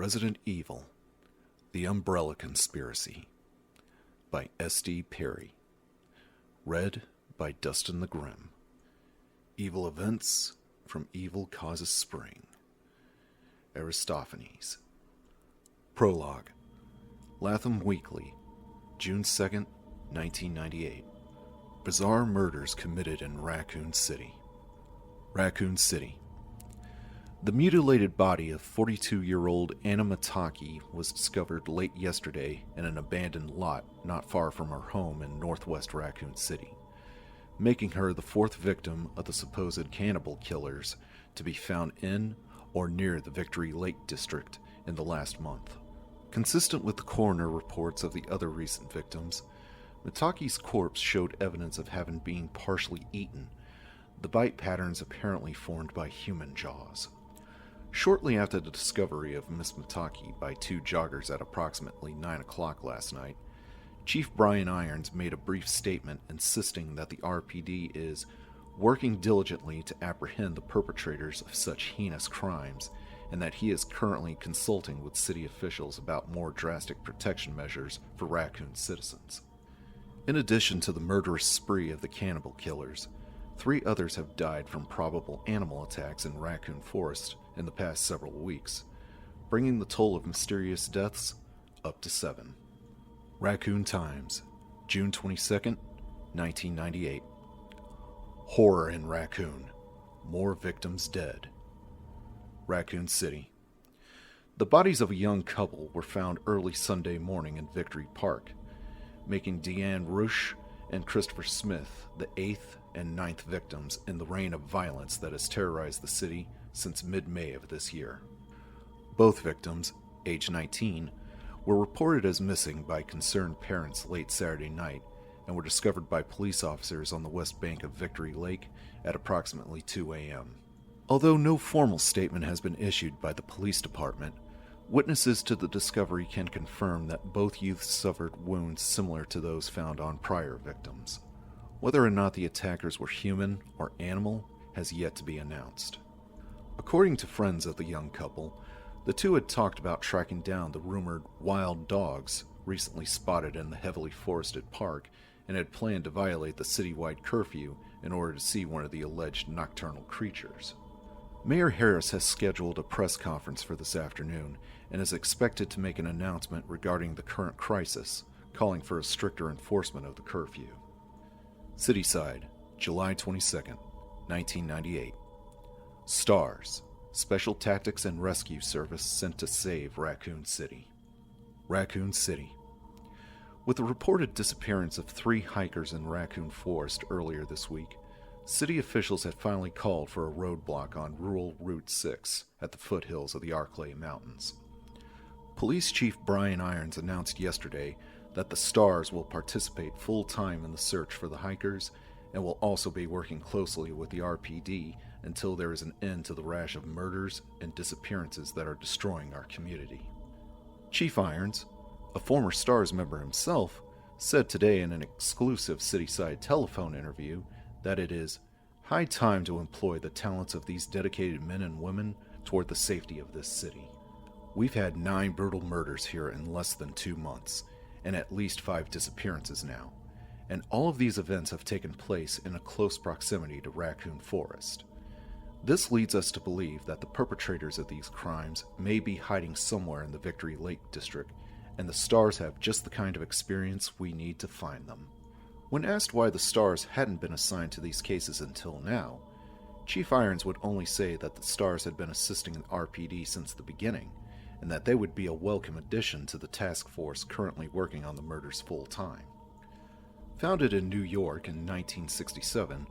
Resident Evil, The Umbrella Conspiracy by S.D. Perry. Read by Dustin the Grim. Evil Events from Evil Causes Spring. Aristophanes. Prologue. Latham Weekly, June 2nd, 1998. Bizarre murders committed in Raccoon City. Raccoon City. The mutilated body of 42-year-old Anna Mataki was discovered late yesterday in an abandoned lot not far from her home in northwest Raccoon City, making her the fourth victim of the supposed cannibal killers to be found in or near the Victory Lake district in the last month. Consistent with the coroner reports of the other recent victims, Mataki's corpse showed evidence of having been partially eaten, the bite patterns apparently formed by human jaws. Shortly after the discovery of Miss Mataki by two joggers at approximately 9 o'clock last night, Chief Brian Irons made a brief statement insisting that the RPD is working diligently to apprehend the perpetrators of such heinous crimes, and that he is currently consulting with city officials about more drastic protection measures for Raccoon citizens. In addition to the murderous spree of the cannibal killers, 3 others have died from probable animal attacks in Raccoon Forest in the past several weeks, bringing the toll of mysterious deaths up to 7. Raccoon Times, June 22nd, 1998. Horror in Raccoon. More victims dead. Raccoon City. The bodies of a young couple were found early Sunday morning in Victory Park, making Deanne Rush and Christopher Smith the 8th and 9th victims in the reign of violence that has terrorized the city since mid-May of this year. Both victims, age 19, were reported as missing by concerned parents late Saturday night and were discovered by police officers on the west bank of Victory Lake at approximately 2 a.m. Although no formal statement has been issued by the police department, witnesses to the discovery can confirm that both youths suffered wounds similar to those found on prior victims. Whether or not the attackers were human or animal has yet to be announced. According to friends of the young couple, the two had talked about tracking down the rumored wild dogs recently spotted in the heavily forested park and had planned to violate the citywide curfew in order to see one of the alleged nocturnal creatures. Mayor Harris has scheduled a press conference for this afternoon and is expected to make an announcement regarding the current crisis, calling for a stricter enforcement of the curfew. Cityside, July 22nd, 1998. STARS, Special Tactics and Rescue Service sent to save Raccoon City. Raccoon City. With the reported disappearance of 3 hikers in Raccoon Forest earlier this week, city officials had finally called for a roadblock on rural Route 6 at the foothills of the Arklay Mountains. Police Chief Brian Irons announced yesterday that the STARS will participate full-time in the search for the hikers and will also be working closely with the RPD until there is an end to the rash of murders and disappearances that are destroying our community. Chief Irons, a former STARS member himself, said today in an exclusive Cityside telephone interview that it is high time to employ the talents of these dedicated men and women toward the safety of this city. We've had 9 brutal murders here in less than 2 months, and at least 5 disappearances now, and all of these events have taken place in a close proximity to Raccoon Forest. This leads us to believe that the perpetrators of these crimes may be hiding somewhere in the Victory Lake district, and the STARS have just the kind of experience we need to find them. When asked why the STARS hadn't been assigned to these cases until now, Chief Irons would only say that the STARS had been assisting the RPD since the beginning, and that they would be a welcome addition to the task force currently working on the murders full-time. Founded in New York in 1967,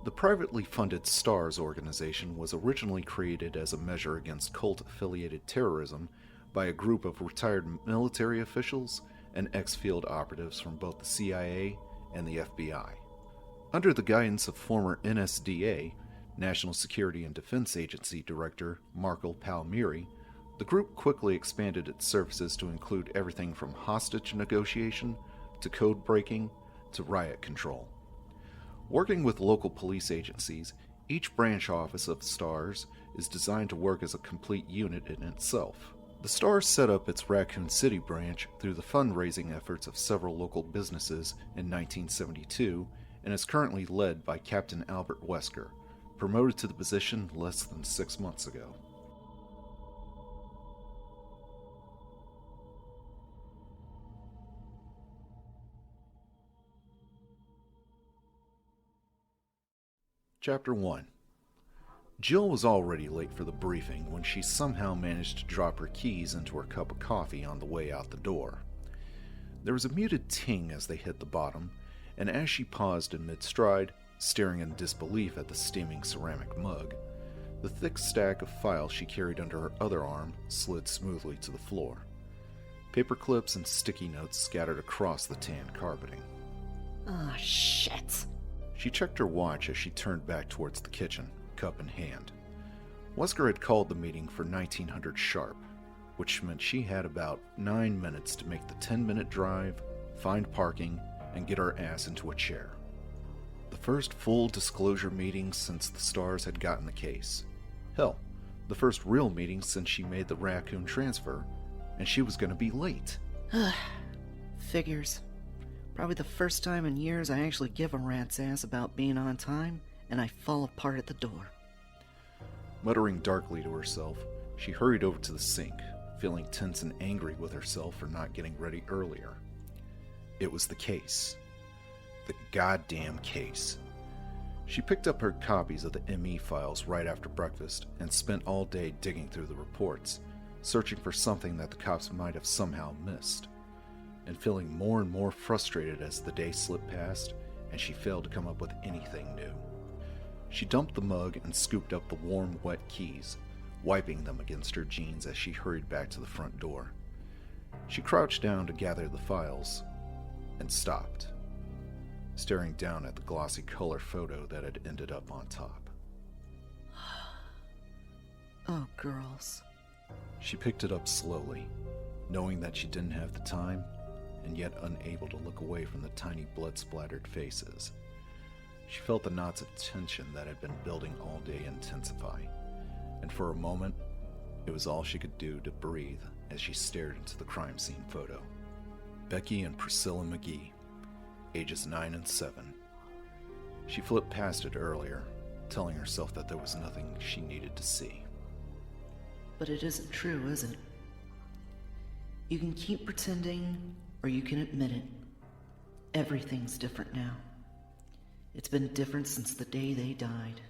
the privately funded STARS organization was originally created as a measure against cult-affiliated terrorism by a group of retired military officials and ex-field operatives from both the CIA and the FBI. Under the guidance of former NSDA, National Security and Defense Agency Director Marco Palmieri, the group quickly expanded its services to include everything from hostage negotiation to code breaking to riot control. Working with local police agencies, each branch office of STARS is designed to work as a complete unit in itself. The Stars set up its Raccoon City branch through the fundraising efforts of several local businesses in 1972 and is currently led by Captain Albert Wesker, promoted to the position less than 6 months ago. Chapter 1. Jill was already late for the briefing when she somehow managed to drop her keys into her cup of coffee on the way out the door. There was a muted ting as they hit the bottom, and as she paused in mid-stride, staring in disbelief at the steaming ceramic mug, the thick stack of files she carried under her other arm slid smoothly to the floor. Paper clips and sticky notes scattered across the tan carpeting. Oh, shit. She checked her watch as she turned back towards the kitchen, cup in hand. Wesker had called the meeting for 1900 sharp, which meant she had about 9 minutes to make the 10-minute drive, find parking, and get her ass into a chair. The first full disclosure meeting since the Stars had gotten the case. Hell, the first real meeting since she made the Raccoon transfer, and she was going to be late. Figures. Probably the first time in years I actually give a rat's ass about being on time, and I fall apart at the door. Muttering darkly to herself, she hurried over to the sink, feeling tense and angry with herself for not getting ready earlier. It was the case. The goddamn case. She picked up her copies of the ME files right after breakfast and spent all day digging through the reports, searching for something that the cops might have somehow missed, and feeling more and more frustrated as the day slipped past and she failed to come up with anything new. She dumped the mug and scooped up the warm, wet keys, wiping them against her jeans as she hurried back to the front door. She crouched down to gather the files and stopped, staring down at the glossy color photo that had ended up on top. Oh, girls. She picked it up slowly, knowing that she didn't have the time, and yet unable to look away from the tiny blood-splattered faces. She felt the knots of tension that had been building all day intensify, and for a moment, it was all she could do to breathe as she stared into the crime scene photo. Becky and Priscilla McGee, ages 9 and 7. She flipped past it earlier, telling herself that there was nothing she needed to see. But it isn't true, is it? You can keep pretending, or you can admit it. Everything's different now. It's been different since the day they died.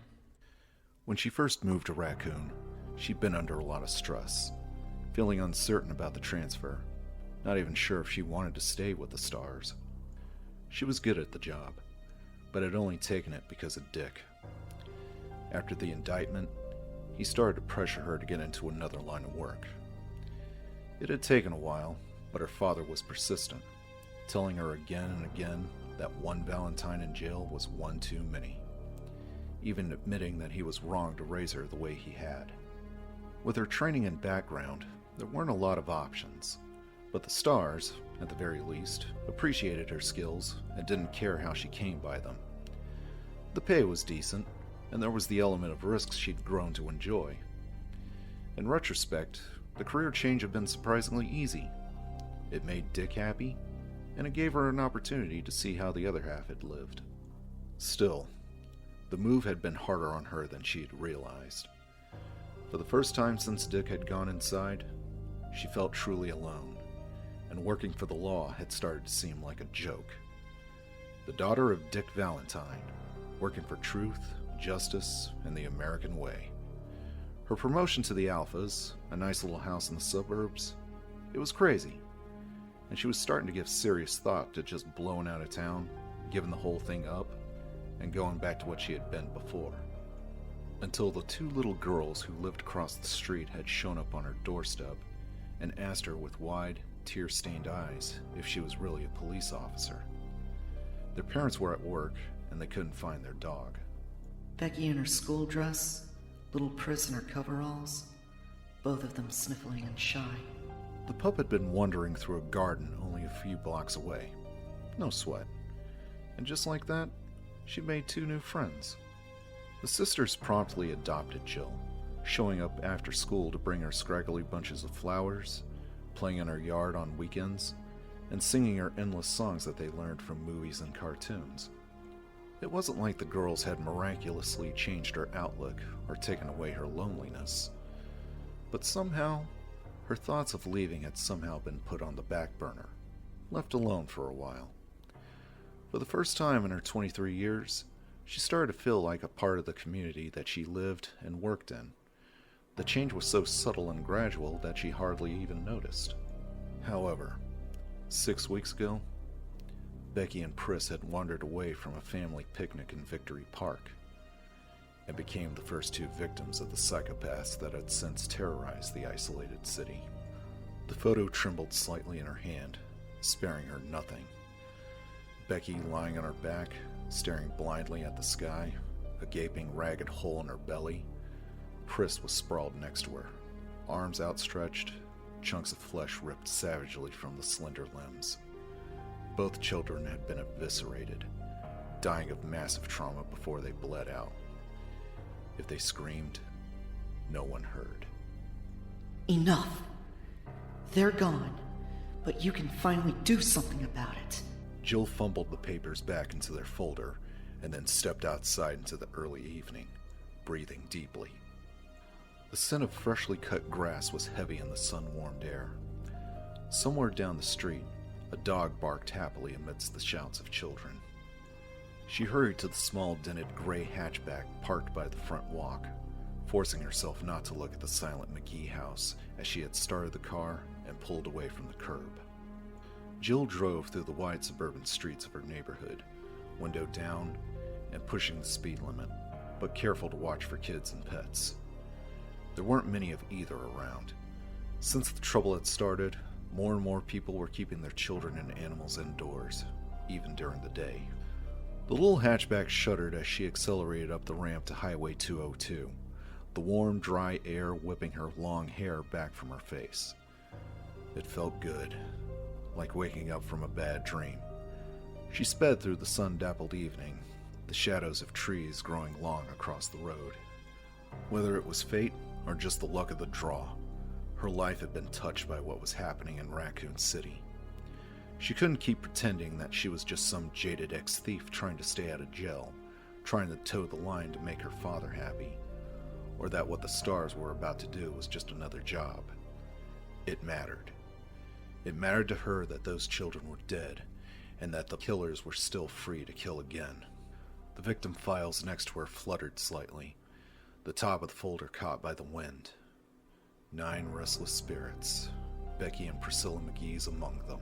When she first moved to Raccoon, she'd been under a lot of stress, feeling uncertain about the transfer, not even sure if she wanted to stay with the Stars. She was good at the job, but had only taken it because of Dick. After the indictment, he started to pressure her to get into another line of work. It had taken a while, but her father was persistent, telling her again and again that one Valentine in jail was one too many, even admitting that he was wrong to raise her the way he had. With her training and background, there weren't a lot of options, but the Stars, at the very least, appreciated her skills and didn't care how she came by them. The pay was decent, and there was the element of risks she'd grown to enjoy. In retrospect, the career change had been surprisingly easy. It made Dick happy, and it gave her an opportunity to see how the other half had lived. Still, the move had been harder on her than she had realized. For the first time since Dick had gone inside, she felt truly alone, and working for the law had started to seem like a joke. The daughter of Dick Valentine, working for truth, justice, and the American way. Her promotion to the Alphas, a nice little house in the suburbs, it was crazy, and she was starting to give serious thought to just blowing out of town, giving the whole thing up, and going back to what she had been before. Until the two little girls who lived across the street had shown up on her doorstep and asked her with wide, tear-stained eyes if she was really a police officer. Their parents were at work, and they couldn't find their dog. Becky in her school dress, little Pris in her coveralls, both of them sniffling and shy. The pup had been wandering through a garden only a few blocks away. No sweat. And just like that, she made 2 new friends. The sisters promptly adopted Jill, showing up after school to bring her scraggly bunches of flowers, playing in her yard on weekends, and singing her endless songs that they learned from movies and cartoons. It wasn't like the girls had miraculously changed her outlook or taken away her loneliness, but somehow, her thoughts of leaving had somehow been put on the back burner, left alone for a while. For the first time in her 23 years, she started to feel like a part of the community that she lived and worked in. The change was so subtle and gradual that she hardly even noticed. However, 6 weeks ago, Becky and Pris had wandered away from a family picnic in Victory Park and became the first two victims of the psychopaths that had since terrorized the isolated city. The photo trembled slightly in her hand, sparing her nothing. Becky lying on her back, staring blindly at the sky, a gaping ragged hole in her belly. Pris was sprawled next to her, arms outstretched, chunks of flesh ripped savagely from the slender limbs. Both children had been eviscerated, dying of massive trauma before they bled out. If they screamed, no one heard. Enough. They're gone, but you can finally do something about it. Jill fumbled the papers back into their folder and then stepped outside into the early evening, breathing deeply. The scent of freshly cut grass was heavy in the sun-warmed air. Somewhere down the street, a dog barked happily amidst the shouts of children. She hurried to the small dented gray hatchback parked by the front walk, forcing herself not to look at the silent McGee house as she had started the car and pulled away from the curb. Jill drove through the wide suburban streets of her neighborhood, window down and pushing the speed limit, but careful to watch for kids and pets. There weren't many of either around. Since the trouble had started, more and more people were keeping their children and animals indoors, even during the day. The little hatchback shuddered as she accelerated up the ramp to Highway 202, the warm, dry air whipping her long hair back from her face. It felt good, like waking up from a bad dream. She sped through the sun-dappled evening, the shadows of trees growing long across the road. Whether it was fate or just the luck of the draw, her life had been touched by what was happening in Raccoon City. She couldn't keep pretending that she was just some jaded ex-thief trying to stay out of jail, trying to toe the line to make her father happy, or that what the stars were about to do was just another job. It mattered. It mattered to her that those children were dead, and that the killers were still free to kill again. The victim files next to her fluttered slightly, the top of the folder caught by the wind. 9 restless spirits, Becky and Priscilla McGee's among them.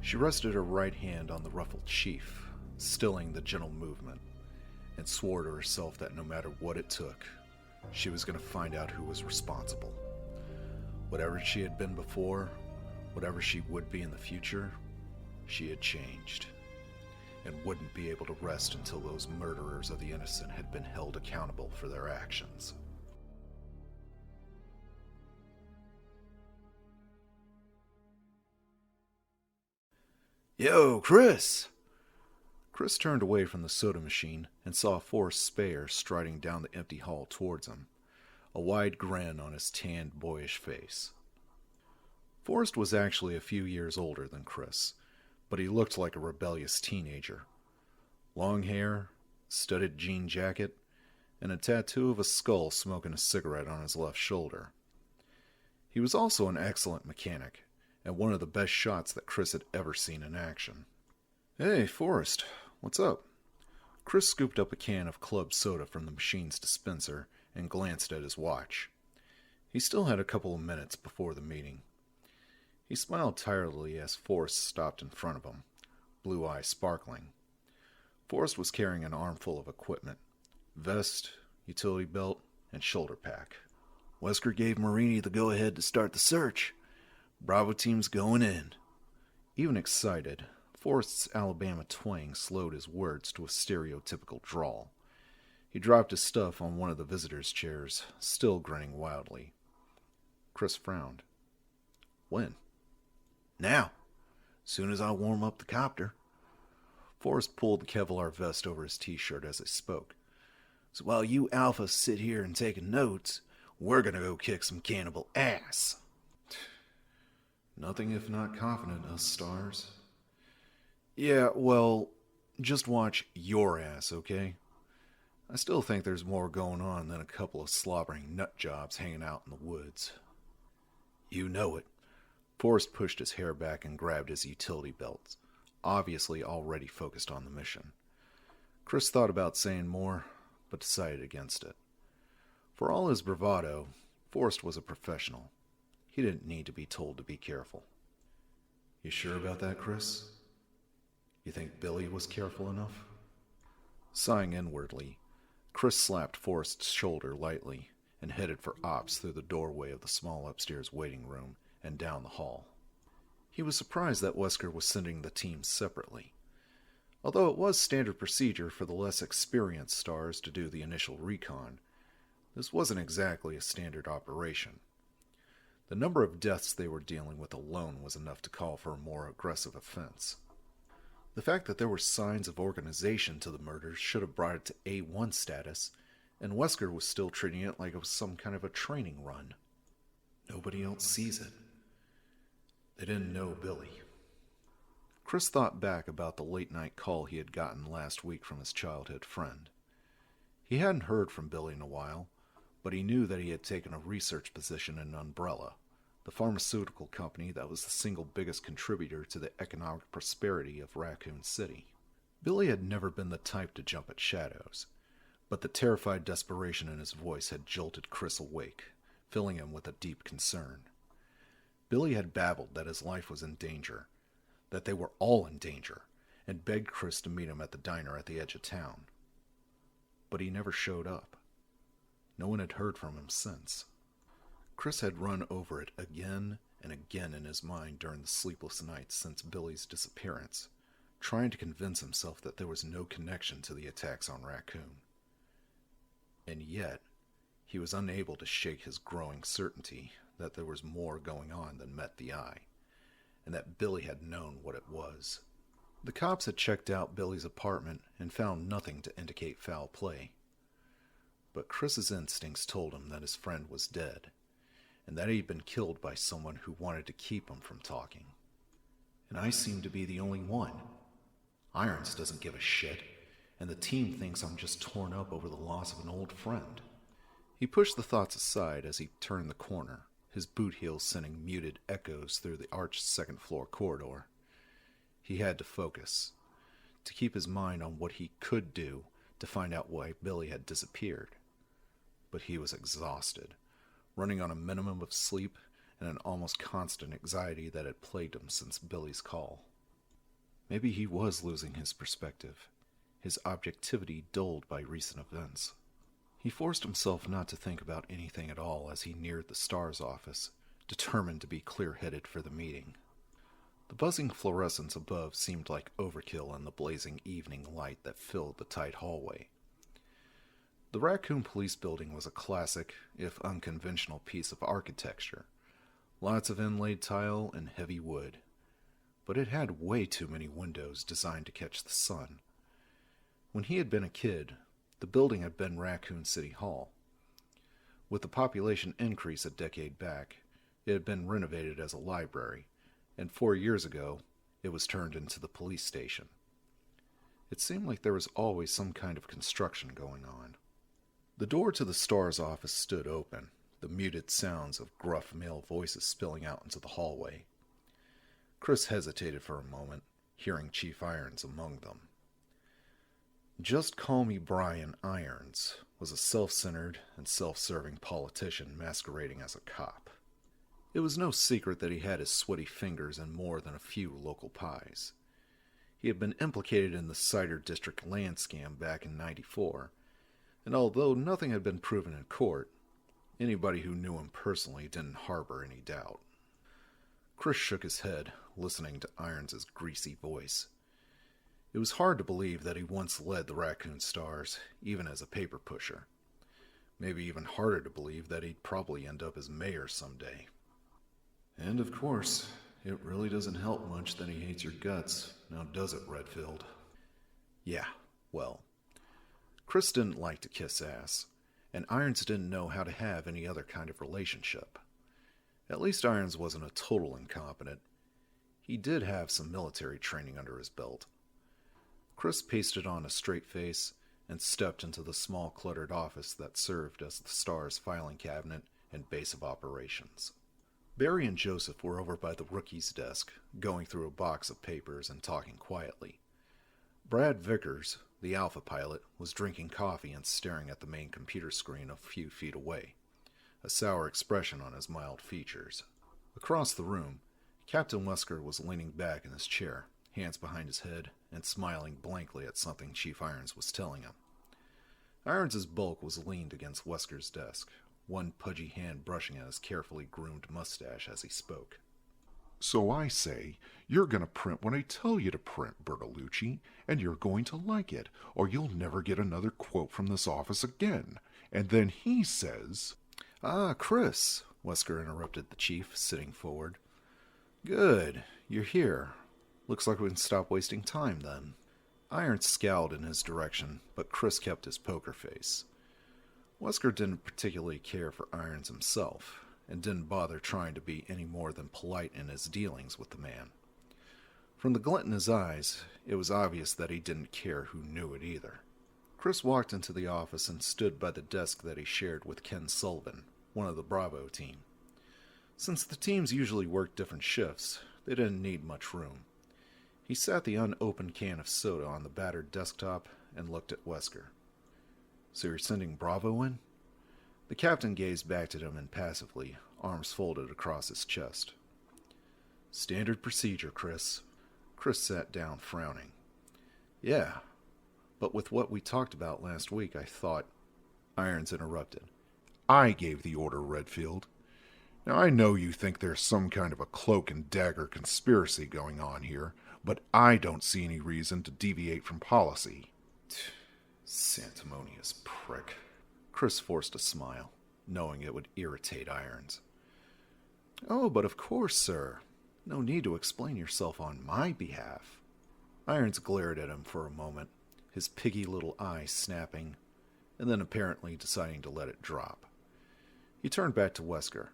She rested her right hand on the ruffled sheaf, stilling the gentle movement, and swore to herself that no matter what it took, she was going to find out who was responsible. Whatever she had been before, whatever she would be in the future, she had changed, and wouldn't be able to rest until those murderers of the innocent had been held accountable for their actions. "Yo, Chris!" Chris turned away from the soda machine and saw Forrest Speyer striding down the empty hall towards him, a wide grin on his tanned, boyish face. Forrest was actually a few years older than Chris, but he looked like a rebellious teenager. Long hair, studded jean jacket, and a tattoo of a skull smoking a cigarette on his left shoulder. He was also an excellent mechanic, and one of the best shots that Chris had ever seen in action. "Hey, Forrest, what's up?" Chris scooped up a can of club soda from the machine's dispenser and glanced at his watch. He still had a couple of minutes before the meeting. He smiled tiredly as Forrest stopped in front of him, blue eyes sparkling. Forrest was carrying an armful of equipment: vest, utility belt, and shoulder pack. "Wesker gave Marini the go-ahead to start the search. Bravo team's going in." Even excited, Forrest's Alabama twang slowed his words to a stereotypical drawl. He dropped his stuff on one of the visitors' chairs, still grinning wildly. Chris frowned. "When?" "Now. Soon as I warm up the copter." Forrest pulled the Kevlar vest over his t-shirt as he spoke. "So while you alphas sit here and take notes, We're gonna go kick some cannibal ass. Nothing if not confident, us stars. Yeah, well, just watch your ass, okay? I still think there's more going on than a couple of slobbering nut jobs hanging out in the woods. You know it. Forrest pushed his hair back and grabbed his utility belts, obviously already focused on the mission. Chris thought about saying more, but decided against it. For all his bravado, Forrest was a professional. He didn't need to be told to be careful. You sure about that, Chris? You think Billy was careful enough? Sighing inwardly, Chris slapped Forrest's shoulder lightly and headed for Ops through the doorway of the small upstairs waiting room and down the hall. He was surprised that Wesker was sending the teams separately. Although it was standard procedure for the less experienced stars to do the initial recon, this wasn't exactly a standard operation. The number of deaths they were dealing with alone was enough to call for a more aggressive offense. The fact that there were signs of organization to the murders should have brought it to A1 status, and Wesker was still treating it like it was some kind of a training run. Nobody else sees it. They didn't know Billy. Chris thought back about the late-night call he had gotten last week from his childhood friend. He hadn't heard from Billy in a while, but he knew that he had taken a research position in Umbrella, the pharmaceutical company that was the single biggest contributor to the economic prosperity of Raccoon City. Billy had never been the type to jump at shadows, but the terrified desperation in his voice had jolted Chris awake, filling him with a deep concern. Billy had babbled that his life was in danger, that they were all in danger, and begged Chris to meet him at the diner at the edge of town. But he never showed up. No one had heard from him since. Chris had run over it again and again in his mind during the sleepless nights since Billy's disappearance, trying to convince himself that there was no connection to the attacks on Raccoon. And yet, he was unable to shake his growing certainty that there was more going on than met the eye, and that Billy had known what it was. The cops had checked out Billy's apartment and found nothing to indicate foul play. But Chris's instincts told him that his friend was dead, and that he'd been killed by someone who wanted to keep him from talking. And I seem to be the only one. Irons doesn't give a shit, and the team thinks I'm just torn up over the loss of an old friend. He pushed the thoughts aside as he turned the corner, his boot heels sending muted echoes through the arched second-floor corridor. He had to focus, to keep his mind on what he could do to find out why Billy had disappeared. But he was exhausted, running on a minimum of sleep and an almost constant anxiety that had plagued him since Billy's call. Maybe he was losing his perspective, his objectivity dulled by recent events. He forced himself not to think about anything at all as he neared the Star's office, determined to be clear-headed for the meeting. The buzzing fluorescence above seemed like overkill in the blazing evening light that filled the tight hallway. The Raccoon Police Building was a classic, if unconventional, piece of architecture. Lots of inlaid tile and heavy wood. But it had way too many windows designed to catch the sun. When he had been a kid, the building had been Raccoon City Hall. With the population increase a decade back, it had been renovated as a library, and 4 years ago, it was turned into the police station. It seemed like there was always some kind of construction going on. The door to the Star's office stood open, the muted sounds of gruff male voices spilling out into the hallway. Chris hesitated for a moment, hearing Chief Irons among them. Just Call Me Brian Irons was a self-centered and self-serving politician masquerading as a cop. It was no secret that he had his sweaty fingers in more than a few local pies. He had been implicated in the Cider District land scam back in '94, and although nothing had been proven in court, anybody who knew him personally didn't harbor any doubt. Chris shook his head, listening to Irons' greasy voice. It was hard to believe that he once led the Raccoon Stars, even as a paper pusher. Maybe even harder to believe that he'd probably end up as mayor someday. And of course, it really doesn't help much that he hates your guts, now does it, Redfield? Yeah, well, Chris didn't like to kiss ass, and Irons didn't know how to have any other kind of relationship. At least Irons wasn't a total incompetent. He did have some military training under his belt. Chris pasted on a straight face and stepped into the small cluttered office that served as the Star's filing cabinet and base of operations. Barry and Joseph were over by the rookie's desk, going through a box of papers and talking quietly. Brad Vickers, the Alpha pilot, was drinking coffee and staring at the main computer screen a few feet away, a sour expression on his mild features. Across the room, Captain Wesker was leaning back in his chair, hands behind his head, and smiling blankly at something Chief Irons was telling him. Irons's bulk was leaned against Wesker's desk, one pudgy hand brushing at his carefully groomed mustache as he spoke. So I say, you're going to print what I tell you to print, Bertolucci, and you're going to like it, or you'll never get another quote from this office again. And then he says... "Ah, Chris," Wesker interrupted the chief, sitting forward. "Good, you're here. Looks like we can stop wasting time, then." Irons scowled in his direction, but Chris kept his poker face. Wesker didn't particularly care for Irons himself, and didn't bother trying to be any more than polite in his dealings with the man. From the glint in his eyes, it was obvious that he didn't care who knew it either. Chris walked into the office and stood by the desk that he shared with Ken Sullivan, one of the Bravo team. Since the teams usually worked different shifts, they didn't need much room. He sat the unopened can of soda on the battered desktop and looked at Wesker. "So you're sending Bravo in?" The captain gazed back at him impassively, arms folded across his chest. "Standard procedure, Chris." Chris sat down, frowning. "Yeah, but with what we talked about last week, I thought..." Irons interrupted. I gave the order, Redfield. Now I know you think there's some kind of a cloak and dagger conspiracy going on here, but I don't see any reason to deviate from policy. Sanctimonious prick. Chris forced a smile, knowing it would irritate Irons. "Oh, but of course, sir. No need to explain yourself on my behalf." Irons glared at him for a moment, his piggy little eyes snapping, and then apparently deciding to let it drop. He turned back to Wesker.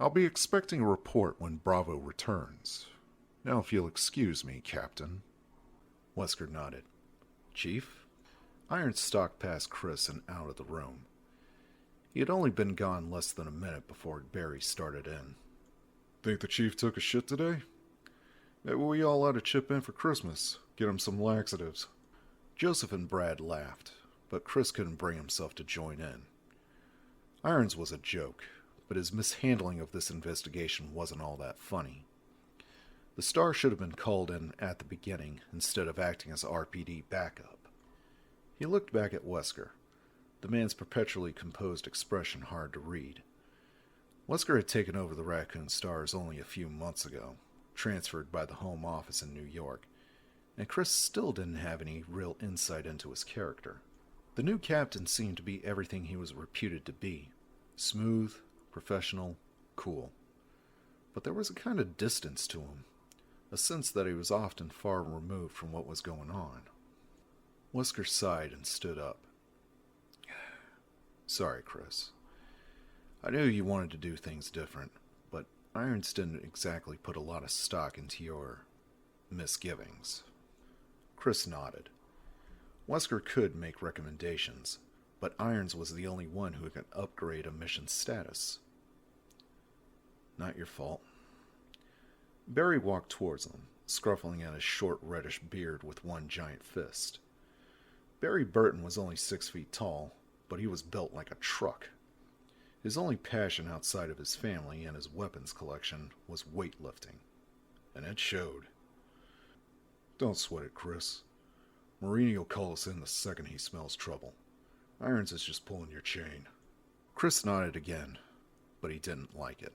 I'll be expecting a report when Bravo returns. Now if you'll excuse me, Captain. Wesker nodded. "Chief?" Irons stalked past Chris and out of the room. He had only been gone less than a minute before Barry started in. "Think the chief took a shit today? Maybe we all ought to chip in for Christmas. Get him some laxatives." Joseph and Brad laughed, but Chris couldn't bring himself to join in. Irons was a joke, but his mishandling of this investigation wasn't all that funny. The Star should have been called in at the beginning instead of acting as RPD backup. He looked back at Wesker, the man's perpetually composed expression hard to read. Wesker had taken over the Raccoon Stars only a few months ago, transferred by the Home Office in New York, and Chris still didn't have any real insight into his character. The new captain seemed to be everything he was reputed to be: smooth, professional, cool. But there was a kind of distance to him, a sense that he was often far removed from what was going on. Wesker sighed and stood up. "Sorry, Chris. I knew you wanted to do things different, but Irons didn't exactly put a lot of stock into your misgivings." Chris nodded. Wesker could make recommendations, but Irons was the only one who could upgrade a mission status. "Not your fault." Barry walked towards them, scruffling at his short reddish beard with one giant fist. Barry Burton was only 6 feet tall, but he was built like a truck. His only passion outside of his family and his weapons collection was weightlifting, and it showed. "Don't sweat it, Chris. Marini will call us in the second he smells trouble. Irons is just pulling your chain." Chris nodded again, but he didn't like it.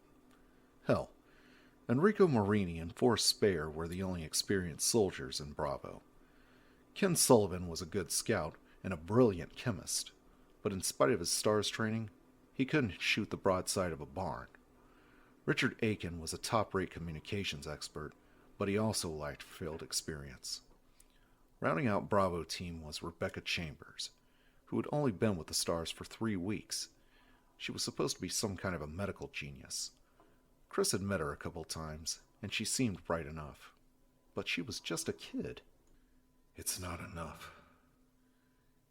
Hell, Enrico Marini and Forrest Speyer were the only experienced soldiers in Bravo. Ken Sullivan was a good scout and a brilliant chemist, but in spite of his STARS training, he couldn't shoot the broadside of a barn. Richard Aiken was a top-rate communications expert, but he also lacked field experience. Rounding out Bravo team was Rebecca Chambers, who had only been with the stars for 3 weeks. She was supposed to be some kind of a medical genius. Chris had met her a couple times, and she seemed bright enough. But she was just a kid. It's not enough.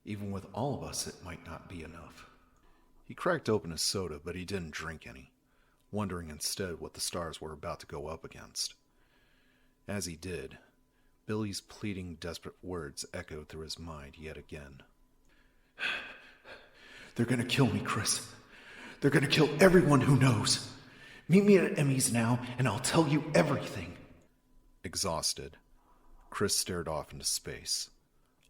Even with all of us, it might not be enough. He cracked open his soda, but he didn't drink any, wondering instead what the stars were about to go up against. As he did, Billy's pleading, desperate words echoed through his mind yet again. They're gonna kill me, Chris. They're gonna kill everyone who knows. Meet me at Emmy's now, and I'll tell you everything. Exhausted, Chris stared off into space,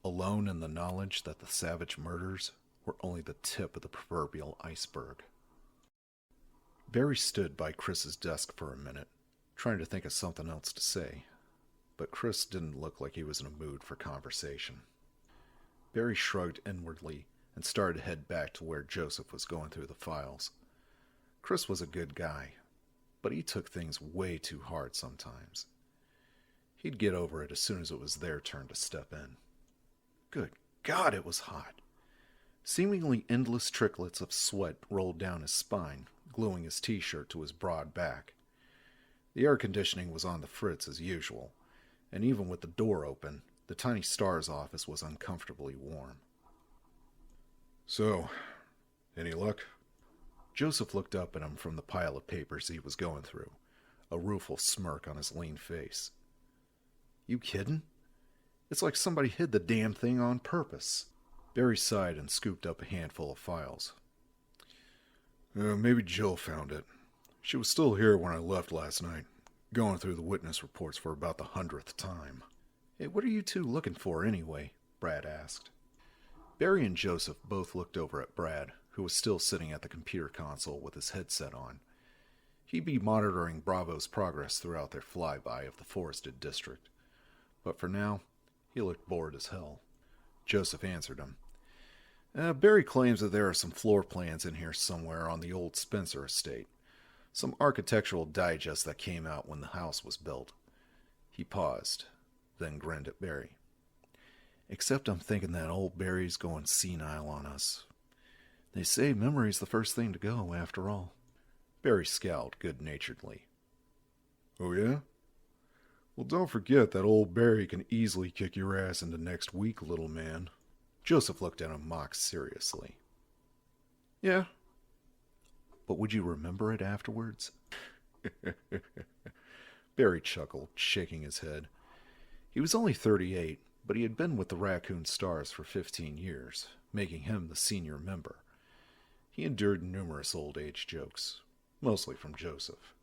alone in the knowledge that the savage murders were only the tip of the proverbial iceberg. Barry stood by Chris's desk for a minute, trying to think of something else to say, but Chris didn't look like he was in a mood for conversation. Barry shrugged inwardly and started to head back to where Joseph was going through the files. Chris was a good guy, but he took things way too hard sometimes. He'd get over it as soon as it was their turn to step in. Good God, it was hot. Seemingly endless tricklets of sweat rolled down his spine, gluing his t-shirt to his broad back. The air conditioning was on the fritz as usual, and even with the door open, the tiny star's office was uncomfortably warm. So, any luck? Joseph looked up at him from the pile of papers he was going through, a rueful smirk on his lean face. You kiddin'? It's like somebody hid the damn thing on purpose. Barry sighed and scooped up a handful of files. Maybe Jill found it. She was still here when I left last night, going through the witness reports for about the 100th time. Hey, what are you two looking for anyway? Brad asked. Barry and Joseph both looked over at Brad, who was still sitting at the computer console with his headset on. He'd be monitoring Bravo's progress throughout their flyby of the forested district. But for now, he looked bored as hell. Joseph answered him. Barry claims that there are some floor plans in here somewhere on the old Spencer estate. Some architectural digest that came out when the house was built. He paused, then grinned at Barry. Except I'm thinking that old Barry's going senile on us. They say memory's the first thing to go, after all. Barry scowled good-naturedly. Oh, yeah? Well, don't forget that old Barry can easily kick your ass into next week, little man. Joseph looked at him mock seriously. Yeah. But would you remember it afterwards? Barry chuckled, shaking his head. He was only 38, but he had been with the Raccoon Stars for 15 years, making him the senior member. He endured numerous old age jokes, mostly from Joseph.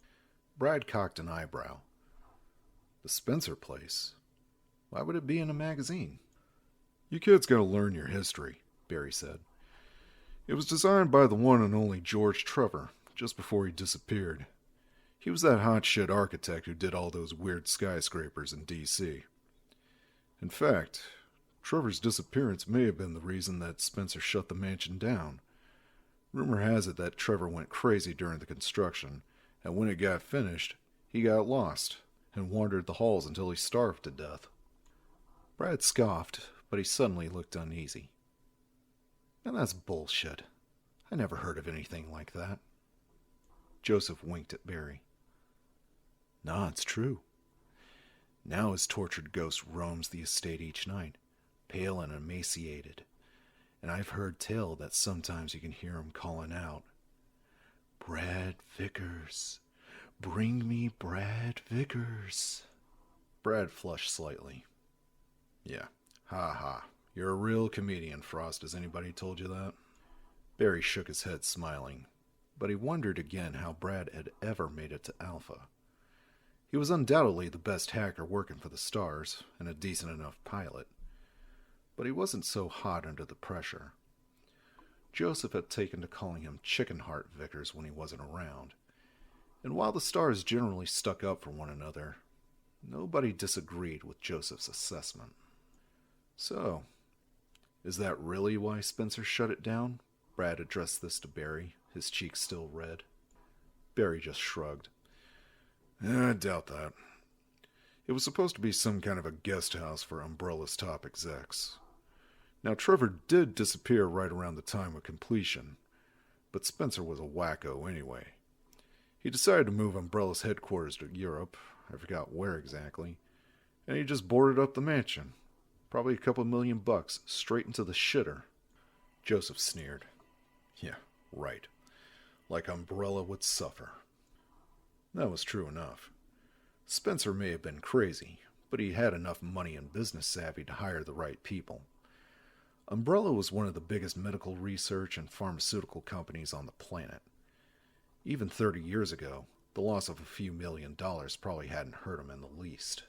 Brad cocked an eyebrow. The Spencer place? Why would it be in a magazine? You kids gotta learn your history, Barry said. It was designed by the one and only George Trevor, just before he disappeared. He was that hotshot architect who did all those weird skyscrapers in D.C. In fact, Trevor's disappearance may have been the reason that Spencer shut the mansion down. Rumor has it that Trevor went crazy during the construction, and when it got finished, he got lost and wandered the halls until he starved to death. Brad scoffed, but he suddenly looked uneasy. And that's bullshit. I never heard of anything like that. Joseph winked at Barry. Nah, it's true. Now his tortured ghost roams the estate each night, pale and emaciated, and I've heard tell that sometimes you can hear him calling out, Brad Vickers, bring me Brad Vickers. Brad flushed slightly. Yeah, ha ha. You're a real comedian, Frost. Has anybody told you that? Barry shook his head, smiling, but he wondered again how Brad had ever made it to Alpha. He was undoubtedly the best hacker working for the Stars, and a decent enough pilot. But he wasn't so hot under the pressure. Joseph had taken to calling him Chicken Heart Vickers when he wasn't around, and while the Stars generally stuck up for one another, nobody disagreed with Joseph's assessment. So, is that really why Spencer shut it down? Brad addressed this to Barry, his cheeks still red. Barry just shrugged. I doubt that. It was supposed to be some kind of a guest house for Umbrella's top execs. Now, Trevor did disappear right around the time of completion, but Spencer was a wacko anyway. He decided to move Umbrella's headquarters to Europe, I forgot where exactly, and he just boarded up the mansion. Probably a couple $1,000,000 straight into the shitter. Joseph sneered. Yeah, right. Like Umbrella would suffer. That was true enough. Spencer may have been crazy, but he had enough money and business savvy to hire the right people. Umbrella was one of the biggest medical research and pharmaceutical companies on the planet. Even 30 years ago, the loss of a few $1,000,000 probably hadn't hurt him in the least.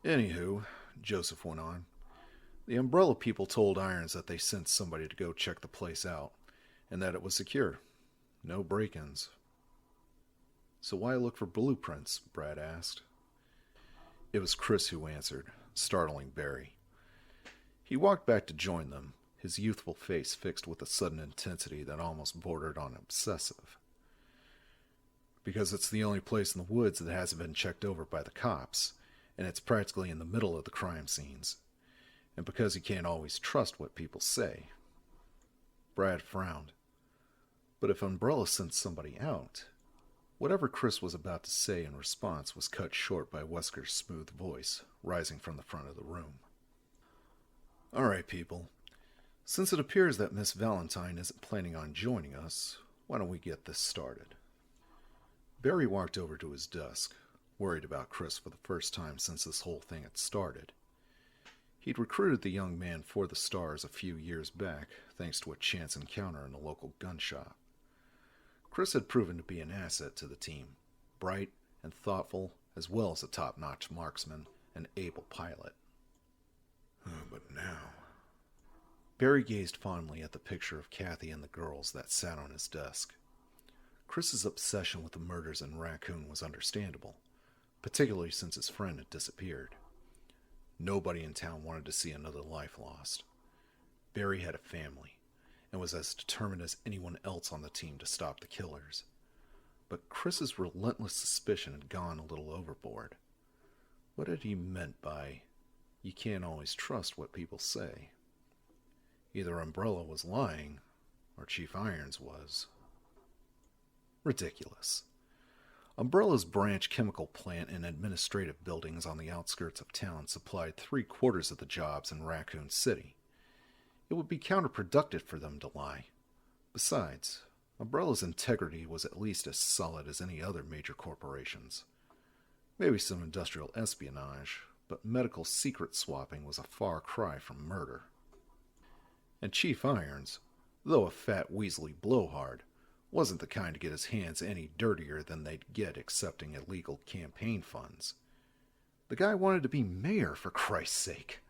Anywho, Joseph went on, the Umbrella people told Irons that they sent somebody to go check the place out, and that it was secure. No break-ins. So why look for blueprints? Brad asked. It was Chris who answered, startling Barry. He walked back to join them, his youthful face fixed with a sudden intensity that almost bordered on obsessive. Because it's the only place in the woods that hasn't been checked over by the cops, and it's practically in the middle of the crime scenes. And because you can't always trust what people say. Brad frowned. But if Umbrella sent somebody out... Whatever Chris was about to say in response was cut short by Wesker's smooth voice, rising from the front of the room. All right, people. Since it appears that Miss Valentine isn't planning on joining us, why don't we get this started? Barry walked over to his desk, worried about Chris for the first time since this whole thing had started. He'd recruited the young man for the Stars a few years back, thanks to a chance encounter in a local gun shop. Chris had proven to be an asset to the team, bright and thoughtful, as well as a top-notch marksman and able pilot. But now... Barry gazed fondly at the picture of Kathy and the girls that sat on his desk. Chris's obsession with the murders in Raccoon was understandable, particularly since his friend had disappeared. Nobody in town wanted to see another life lost. Barry had a family, and was as determined as anyone else on the team to stop the killers. But Chris's relentless suspicion had gone a little overboard. What had he meant by, you can't always trust what people say? Either Umbrella was lying, or Chief Irons was. Ridiculous. Umbrella's branch chemical plant and administrative buildings on the outskirts of town supplied 3/4 of the jobs in Raccoon City. It would be counterproductive for them to lie. Besides, Umbrella's integrity was at least as solid as any other major corporation's. Maybe some industrial espionage, but medical secret swapping was a far cry from murder. And Chief Irons, though a fat weaselly blowhard, wasn't the kind to get his hands any dirtier than they'd get accepting illegal campaign funds. The guy wanted to be mayor, for Christ's sake.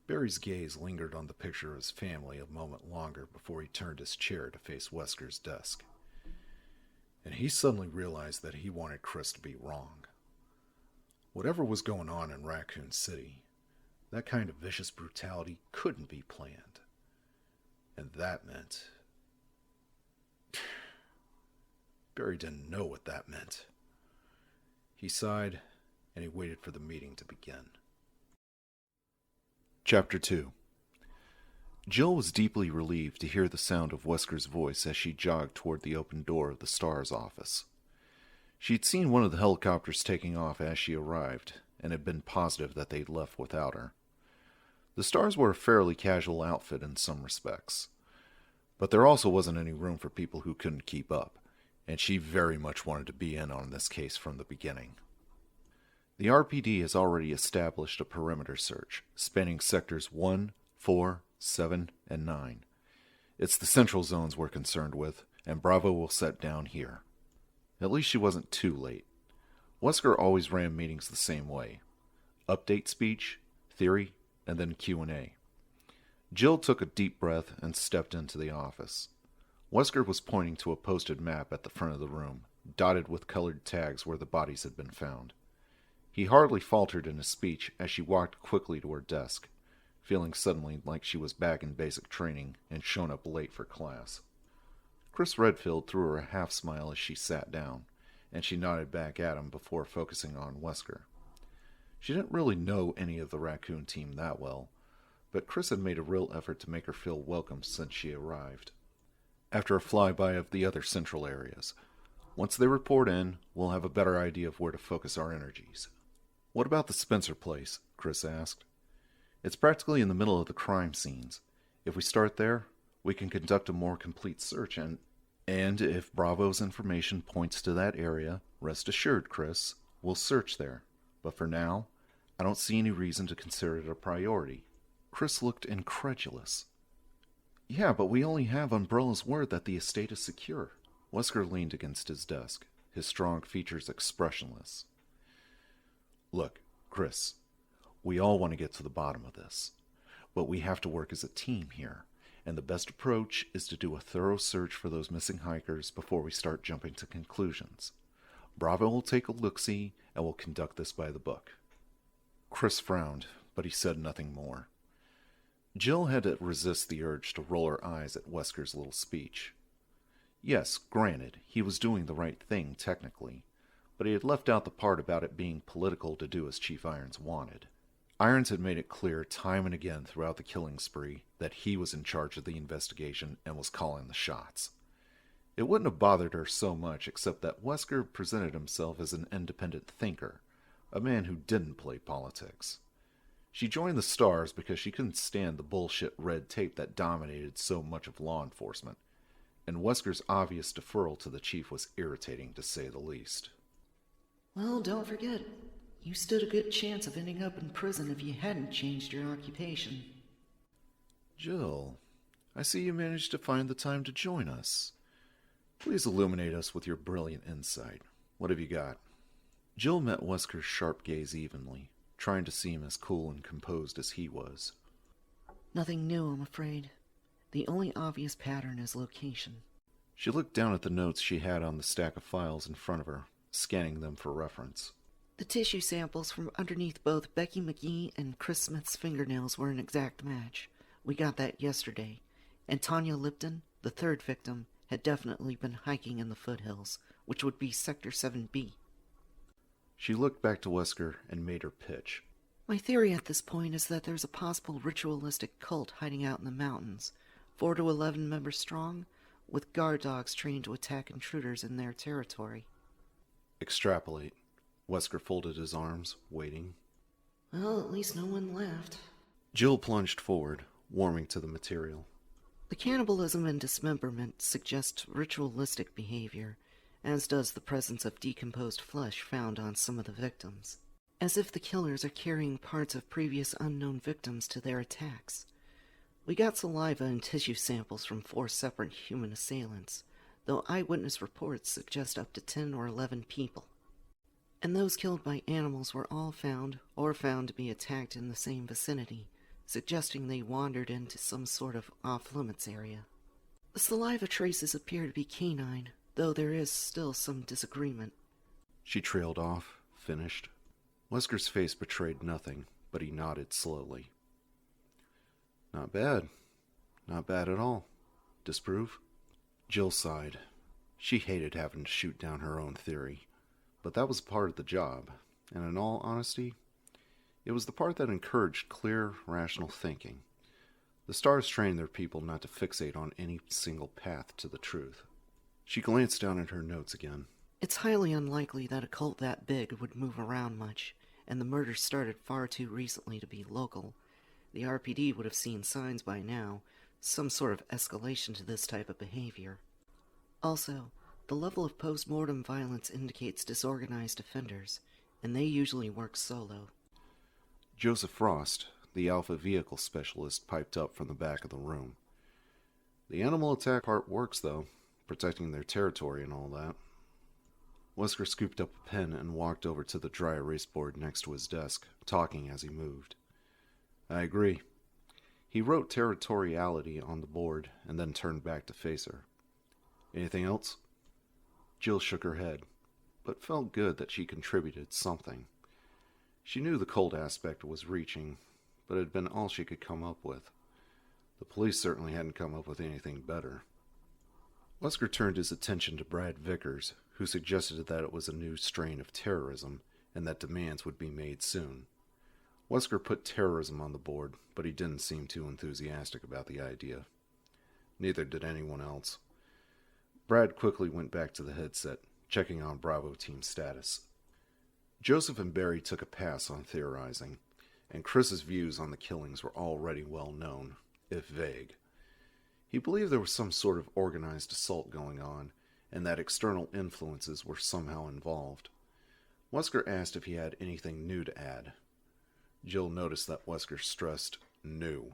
Barry's gaze lingered on the picture of his family a moment longer before he turned his chair to face Wesker's desk. And he suddenly realized that he wanted Chris to be wrong. Whatever was going on in Raccoon City, that kind of vicious brutality couldn't be planned. And that meant... Barry didn't know what that meant. He sighed, and he waited for the meeting to begin. Chapter 2. Jill was deeply relieved to hear the sound of Wesker's voice as she jogged toward the open door of the Star's office. She'd seen one of the helicopters taking off as she arrived, and had been positive that they'd left without her. The Stars were a fairly casual outfit in some respects, but there also wasn't any room for people who couldn't keep up, and she very much wanted to be in on this case from the beginning. The RPD has already established a perimeter search, spanning sectors 1, 4, 7, and 9. It's the central zones we're concerned with, and Bravo will set down here. At least she wasn't too late. Wesker always ran meetings the same way. Update speech, theory, and then Q&A. Jill took a deep breath and stepped into the office. Wesker was pointing to a posted map at the front of the room, dotted with colored tags where the bodies had been found. He hardly faltered in his speech as she walked quickly to her desk, feeling suddenly like she was back in basic training and shown up late for class. Chris Redfield threw her a half-smile as she sat down, and she nodded back at him before focusing on Wesker. She didn't really know any of the Raccoon team that well, but Chris had made a real effort to make her feel welcome since she arrived. After a flyby of the other central areas, once they report in, we'll have a better idea of where to focus our energies. What about the Spencer place? Chris asked. It's practically in the middle of the crime scenes. If we start there, we can conduct a more complete search and if Bravo's information points to that area, rest assured, Chris, we'll search there. But for now, I don't see any reason to consider it a priority. Chris looked incredulous. Yeah, but we only have Umbrella's word that the estate is secure. Wesker leaned against his desk, his strong features expressionless. Look, Chris, we all want to get to the bottom of this, but we have to work as a team here, and the best approach is to do a thorough search for those missing hikers before we start jumping to conclusions. Bravo will take a look-see, and will conduct this by the book. Chris frowned, but he said nothing more. Jill had to resist the urge to roll her eyes at Wesker's little speech. Yes, granted, he was doing the right thing technically, but he had left out the part about it being political to do as Chief Irons wanted. Irons had made it clear time and again throughout the killing spree that he was in charge of the investigation and was calling the shots. It wouldn't have bothered her so much except that Wesker presented himself as an independent thinker, a man who didn't play politics. She joined the Stars because she couldn't stand the bullshit red tape that dominated so much of law enforcement, and Wesker's obvious deferral to the chief was irritating to say the least. Well, don't forget, you stood a good chance of ending up in prison if you hadn't changed your occupation. Jill, I see you managed to find the time to join us. Please illuminate us with your brilliant insight. What have you got? Jill met Wesker's sharp gaze evenly, trying to seem as cool and composed as he was. Nothing new, I'm afraid. The only obvious pattern is location. She looked down at the notes she had on the stack of files in front of her, scanning them for reference. The tissue samples from underneath both Becky McGee and Chris Smith's fingernails were an exact match. We got that yesterday. And Tanya Lipton, the third victim, had definitely been hiking in the foothills, which would be Sector 7B. She looked back to Wesker and made her pitch. My theory at this point is that there's a possible ritualistic cult hiding out in the mountains, 4 to 11 members strong, with guard dogs trained to attack intruders in their territory. Extrapolate. Wesker folded his arms, waiting. Well, at least no one laughed. Jill plunged forward, warming to the material. The cannibalism and dismemberment suggest ritualistic behavior, as does the presence of decomposed flesh found on some of the victims. As if the killers are carrying parts of previous unknown victims to their attacks. We got saliva and tissue samples from 4 separate human assailants, though eyewitness reports suggest up to 10 or 11 people. And those killed by animals were all found to be attacked in the same vicinity, suggesting they wandered into some sort of off-limits area. The saliva traces appear to be canine, though there is still some disagreement. She trailed off, finished. Wesker's face betrayed nothing, but he nodded slowly. Not bad. Not bad at all. Disprove? Jill sighed. She hated having to shoot down her own theory, but that was part of the job, and in all honesty, it was the part that encouraged clear, rational thinking. The Stars trained their people not to fixate on any single path to the truth. She glanced down at her notes again. It's highly unlikely that a cult that big would move around much, and the murders started far too recently to be local. The RPD would have seen signs by now, some sort of escalation to this type of behavior. Also, the level of post-mortem violence indicates disorganized offenders, and they usually work solo. Joseph Frost, the Alpha Vehicle Specialist, piped up from the back of the room. The animal attack part works, though, protecting their territory and all that. Wesker scooped up a pen and walked over to the dry erase board next to his desk, talking as he moved. I agree. He wrote territoriality on the board and then turned back to face her. Anything else? Jill shook her head, but felt good that she contributed something. She knew the cold aspect was reaching, but it had been all she could come up with. The police certainly hadn't come up with anything better. Wesker turned his attention to Brad Vickers, who suggested that it was a new strain of terrorism and that demands would be made soon. Wesker put terrorism on the board, but he didn't seem too enthusiastic about the idea. Neither did anyone else. Brad quickly went back to the headset, checking on Bravo Team's status. Joseph and Barry took a pass on theorizing, and Chris's views on the killings were already well known, if vague. He believed there was some sort of organized assault going on, and that external influences were somehow involved. Wesker asked if he had anything new to add. Jill noticed that Wesker stressed new,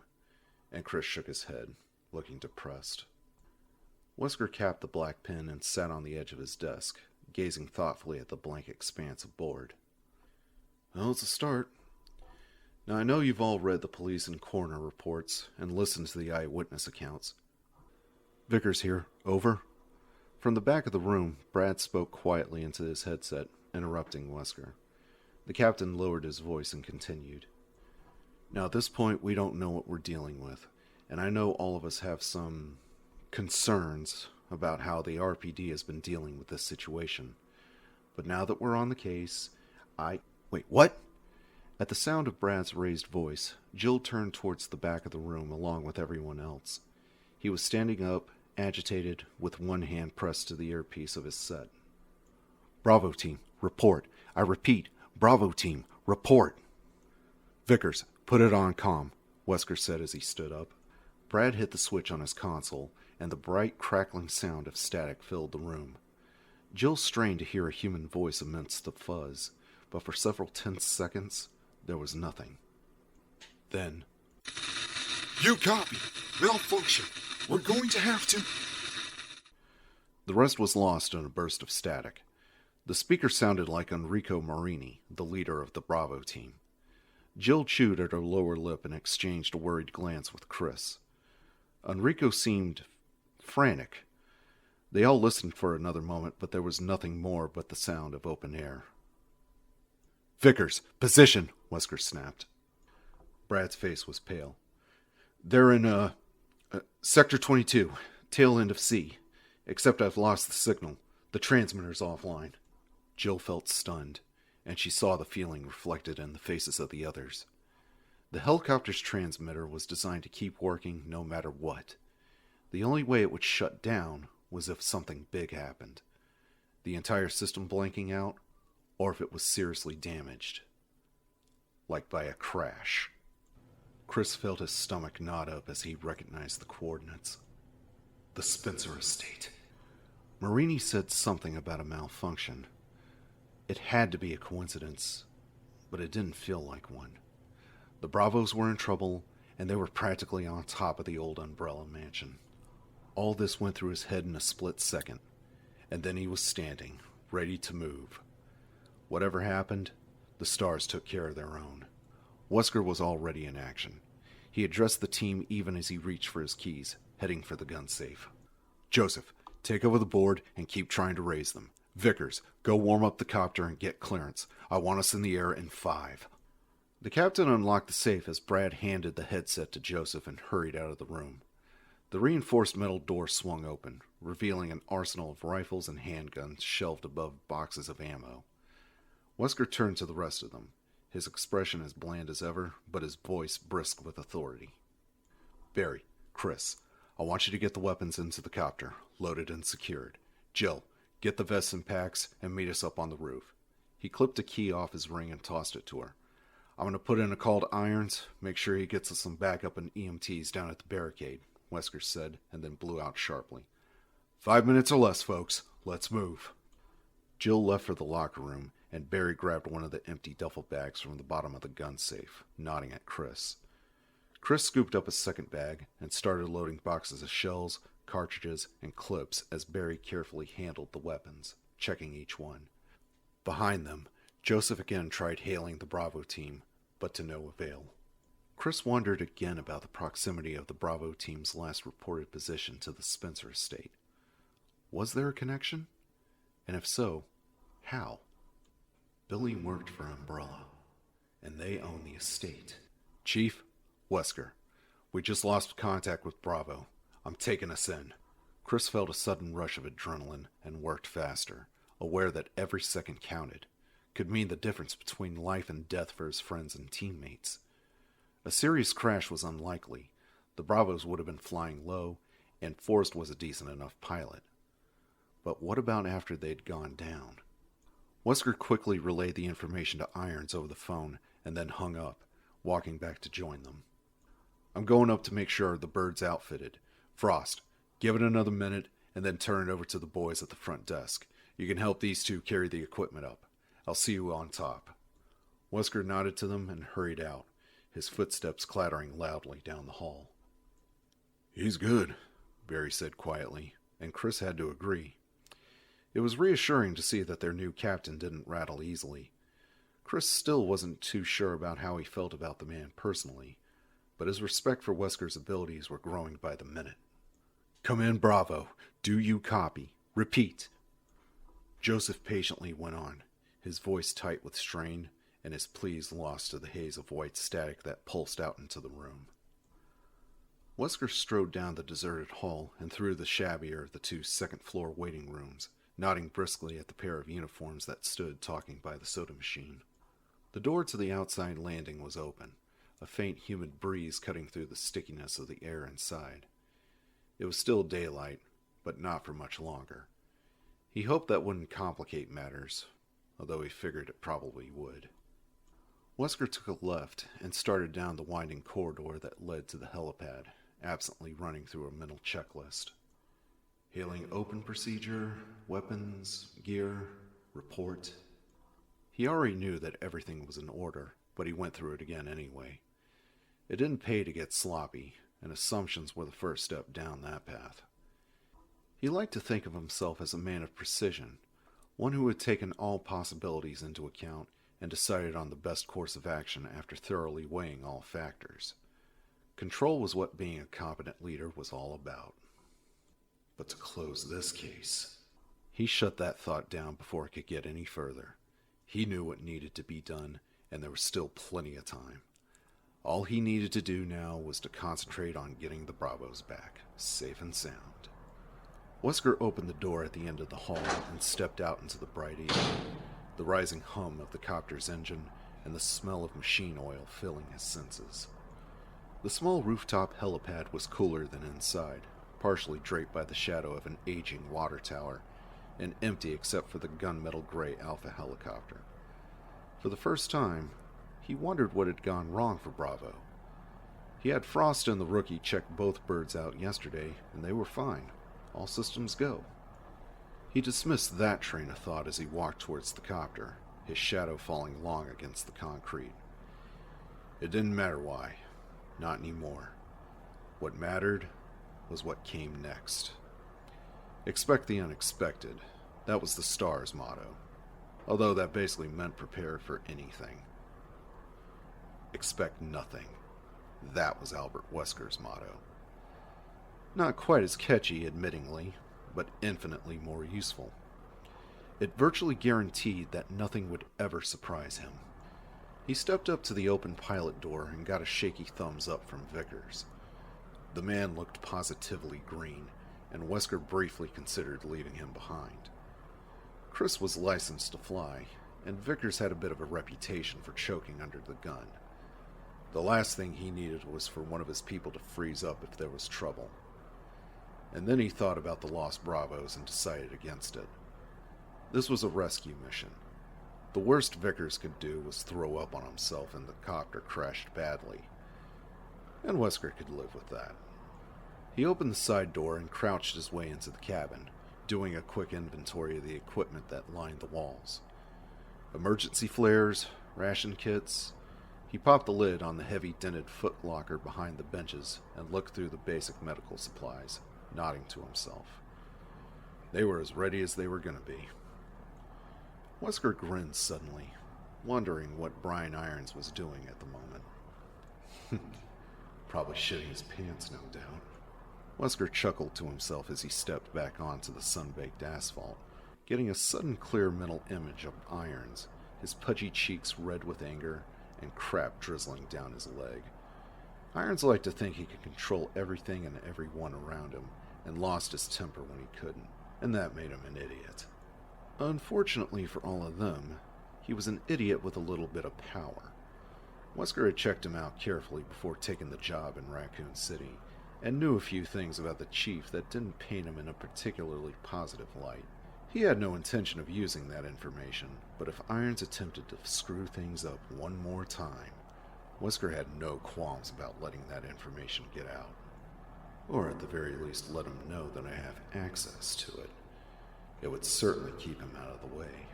and Chris shook his head, looking depressed. Wesker capped the black pen and sat on the edge of his desk, gazing thoughtfully at the blank expanse of board. Well, it's a start. Now, I know you've all read the police and coroner reports and listened to the eyewitness accounts. Vickers here. Over. From the back of the room, Brad spoke quietly into his headset, interrupting Wesker. The captain lowered his voice and continued. Now, at this point, we don't know what we're dealing with, and I know all of us have some concerns about how the RPD has been dealing with this situation. But now that we're on the case, Wait, what? At the sound of Brad's raised voice, Jill turned towards the back of the room along with everyone else. He was standing up, agitated, with one hand pressed to the earpiece of his set. Bravo Team, report. I repeat, Bravo Team, report. Vickers, put it on comm, Wesker said as he stood up. Brad hit the switch on his console, and the bright, crackling sound of static filled the room. Jill strained to hear a human voice amidst the fuzz, but for several tense seconds, there was nothing. Then, You copy. Malfunction. We're going to have to... The rest was lost in a burst of static. The speaker sounded like Enrico Marini, the leader of the Bravo Team. Jill chewed at her lower lip and exchanged a worried glance with Chris. Enrico seemed frantic. They all listened for another moment, but there was nothing more but the sound of open air. Vickers, position, Wesker snapped. Brad's face was pale. They're in, Sector 22, tail end of C. Except I've lost the signal. The transmitter's offline. Jill felt stunned, and she saw the feeling reflected in the faces of the others. The helicopter's transmitter was designed to keep working no matter what. The only way it would shut down was if something big happened. The entire system blanking out, or if it was seriously damaged. Like by a crash. Chris felt his stomach knot up as he recognized the coordinates. The Spencer estate. Marini said something about a malfunction. It had to be a coincidence, but it didn't feel like one. The Bravos were in trouble, and they were practically on top of the old Umbrella Mansion. All this went through his head in a split second, and then he was standing, ready to move. Whatever happened, the stars took care of their own. Wesker was already in action. He addressed the team even as he reached for his keys, heading for the gun safe. Joseph, take over the board and keep trying to raise them. Vickers, go warm up the copter and get clearance. I want us in the air in 5. The captain unlocked the safe as Brad handed the headset to Joseph and hurried out of the room. The reinforced metal door swung open, revealing an arsenal of rifles and handguns shelved above boxes of ammo. Wesker turned to the rest of them, his expression as bland as ever, but his voice brisk with authority. Barry, Chris, I want you to get the weapons into the copter, loaded and secured. Jill, get the vests and packs and meet us up on the roof. He clipped a key off his ring and tossed it to her. I'm going to put in a call to Irons, make sure he gets us some backup and EMTs down at the barricade, Wesker said, and then blew out sharply. 5 minutes or less, folks. Let's move. Jill left for the locker room, and Barry grabbed one of the empty duffel bags from the bottom of the gun safe, nodding at Chris. Chris scooped up a second bag and started loading boxes of shells, cartridges, and clips as Barry carefully handled the weapons, checking each one. Behind them, Joseph again tried hailing the Bravo team, but to no avail. Chris wondered again about the proximity of the Bravo team's last reported position to the Spencer estate. Was there a connection? And if so, how? Billy worked for Umbrella, and they own the estate. Chief, Wesker, we just lost contact with Bravo. I'm taking us in. Chris felt a sudden rush of adrenaline and worked faster, aware that every second counted. could mean the difference between life and death for his friends and teammates. A serious crash was unlikely. The Bravos would have been flying low, and Forrest was a decent enough pilot. But what about after they'd gone down? Wesker quickly relayed the information to Irons over the phone and then hung up, walking back to join them. "I'm going up to make sure the bird's outfitted. Frost, give it another minute and then turn it over to the boys at the front desk. You can help these two carry the equipment up. I'll see you on top." Wesker nodded to them and hurried out, his footsteps clattering loudly down the hall. "He's good," Barry said quietly, and Chris had to agree. It was reassuring to see that their new captain didn't rattle easily. Chris still wasn't too sure about how he felt about the man personally, but his respect for Wesker's abilities were growing by the minute. "Come in, Bravo. Do you copy? Repeat." Joseph patiently went on, his voice tight with strain, and his pleas lost to the haze of white static that pulsed out into the room. Wesker strode down the deserted hall and through the shabbier of the two second-floor waiting rooms, nodding briskly at the pair of uniforms that stood talking by the soda machine. The door to the outside landing was open, a faint humid breeze cutting through the stickiness of the air inside. It was still daylight, but not for much longer. He hoped that wouldn't complicate matters, although he figured it probably would. Wesker took a left and started down the winding corridor that led to the helipad, absently running through a mental checklist. Hailing open procedure, weapons, gear, report. He already knew that everything was in order, but he went through it again anyway. It didn't pay to get sloppy, and assumptions were the first step down that path. He liked to think of himself as a man of precision, one who had taken all possibilities into account and decided on the best course of action after thoroughly weighing all factors. Control was what being a competent leader was all about. But to close this case... He shut that thought down before it could get any further. He knew what needed to be done, and there was still plenty of time. All he needed to do now was to concentrate on getting the Bravos back, safe and sound. Wesker opened the door at the end of the hall and stepped out into the bright evening, the rising hum of the copter's engine and the smell of machine oil filling his senses. The small rooftop helipad was cooler than inside, partially draped by the shadow of an aging water tower, and empty except for the gunmetal gray Alpha helicopter. For the first time, he wondered what had gone wrong for Bravo. He had Frost and the rookie check both birds out yesterday, and they were fine. All systems go. He dismissed that train of thought as he walked towards the copter, his shadow falling long against the concrete. It didn't matter why. Not anymore. What mattered was what came next. Expect the unexpected. That was the Star's motto. Although that basically meant prepare for anything. Expect nothing. That was Albert Wesker's motto. Not quite as catchy, admittingly, but infinitely more useful. It virtually guaranteed that nothing would ever surprise him. He stepped up to the open pilot door and got a shaky thumbs up from Vickers. The man looked positively green, and Wesker briefly considered leaving him behind. Chris was licensed to fly, and Vickers had a bit of a reputation for choking under the gun. The last thing he needed was for one of his people to freeze up if there was trouble. And then he thought about the lost Bravos and decided against it. This was a rescue mission. The worst Vickers could do was throw up on himself and the copter crashed badly. And Wesker could live with that. He opened the side door and crouched his way into the cabin, doing a quick inventory of the equipment that lined the walls. Emergency flares, ration kits. He popped the lid on the heavy dented footlocker behind the benches and looked through the basic medical supplies, nodding to himself. They were as ready as they were going to be. Wesker grinned suddenly, wondering what Brian Irons was doing at the moment. Probably shitting his pants, no doubt. Wesker chuckled to himself as he stepped back onto the sun-baked asphalt, getting a sudden clear mental image of Irons, his pudgy cheeks red with anger, and crap drizzling down his leg. Irons liked to think he could control everything and everyone around him, and lost his temper when he couldn't, and that made him an idiot. Unfortunately for all of them, He was an idiot with a little bit of power. Wesker had checked him out carefully before taking the job in Raccoon City, and knew a few things about the chief that didn't paint him in a particularly positive light. He had no intention of using that information, but if Irons attempted to screw things up one more time, Wesker had no qualms about letting that information get out. Or at the very least let him know that I have access to it. It would certainly keep him out of the way.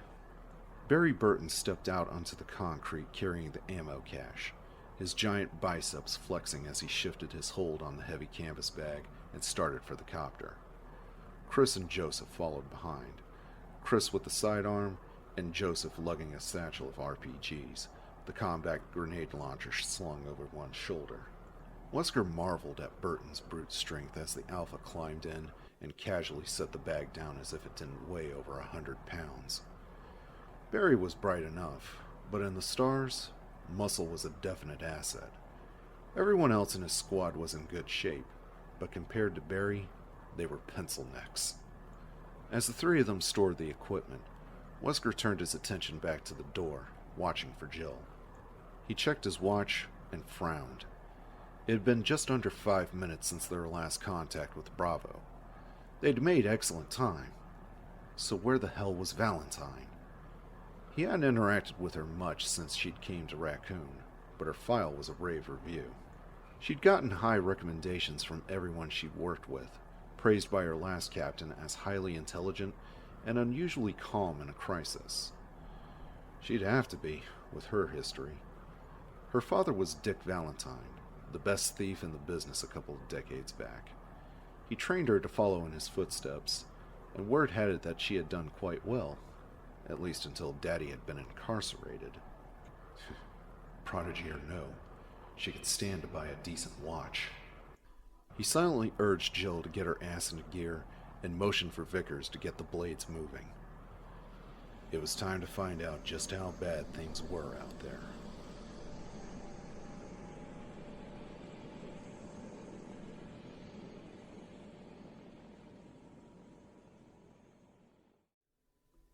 Barry Burton stepped out onto the concrete carrying the ammo cache, his giant biceps flexing as he shifted his hold on the heavy canvas bag and started for the copter. Chris and Joseph followed behind, Chris with the sidearm and Joseph lugging a satchel of RPGs, the combat grenade launcher slung over one shoulder. Wesker marveled at Burton's brute strength as the Alpha climbed in and casually set the bag down as if it didn't weigh over 100 pounds. Barry was bright enough, but in the stars, muscle was a definite asset. Everyone else in his squad was in good shape, but compared to Barry, they were pencil necks. As the three of them stored the equipment, Wesker turned his attention back to the door, watching for Jill. He checked his watch and frowned. It had been just under 5 minutes since their last contact with Bravo. They'd made excellent time. So where the hell was Valentine? He hadn't interacted with her much since she'd came to Raccoon, but her file was a rave review. She'd gotten high recommendations from everyone she'd worked with, praised by her last captain as highly intelligent and unusually calm in a crisis. She'd have to be, with her history. Her father was Dick Valentine, the best thief in the business a couple of decades back. He trained her to follow in his footsteps, and word had it that she had done quite well, at least until Daddy had been incarcerated. Prodigy or no, she could stand to buy a decent watch. He silently urged Jill to get her ass into gear and motioned for Vickers to get the blades moving. It was time to find out just how bad things were out there.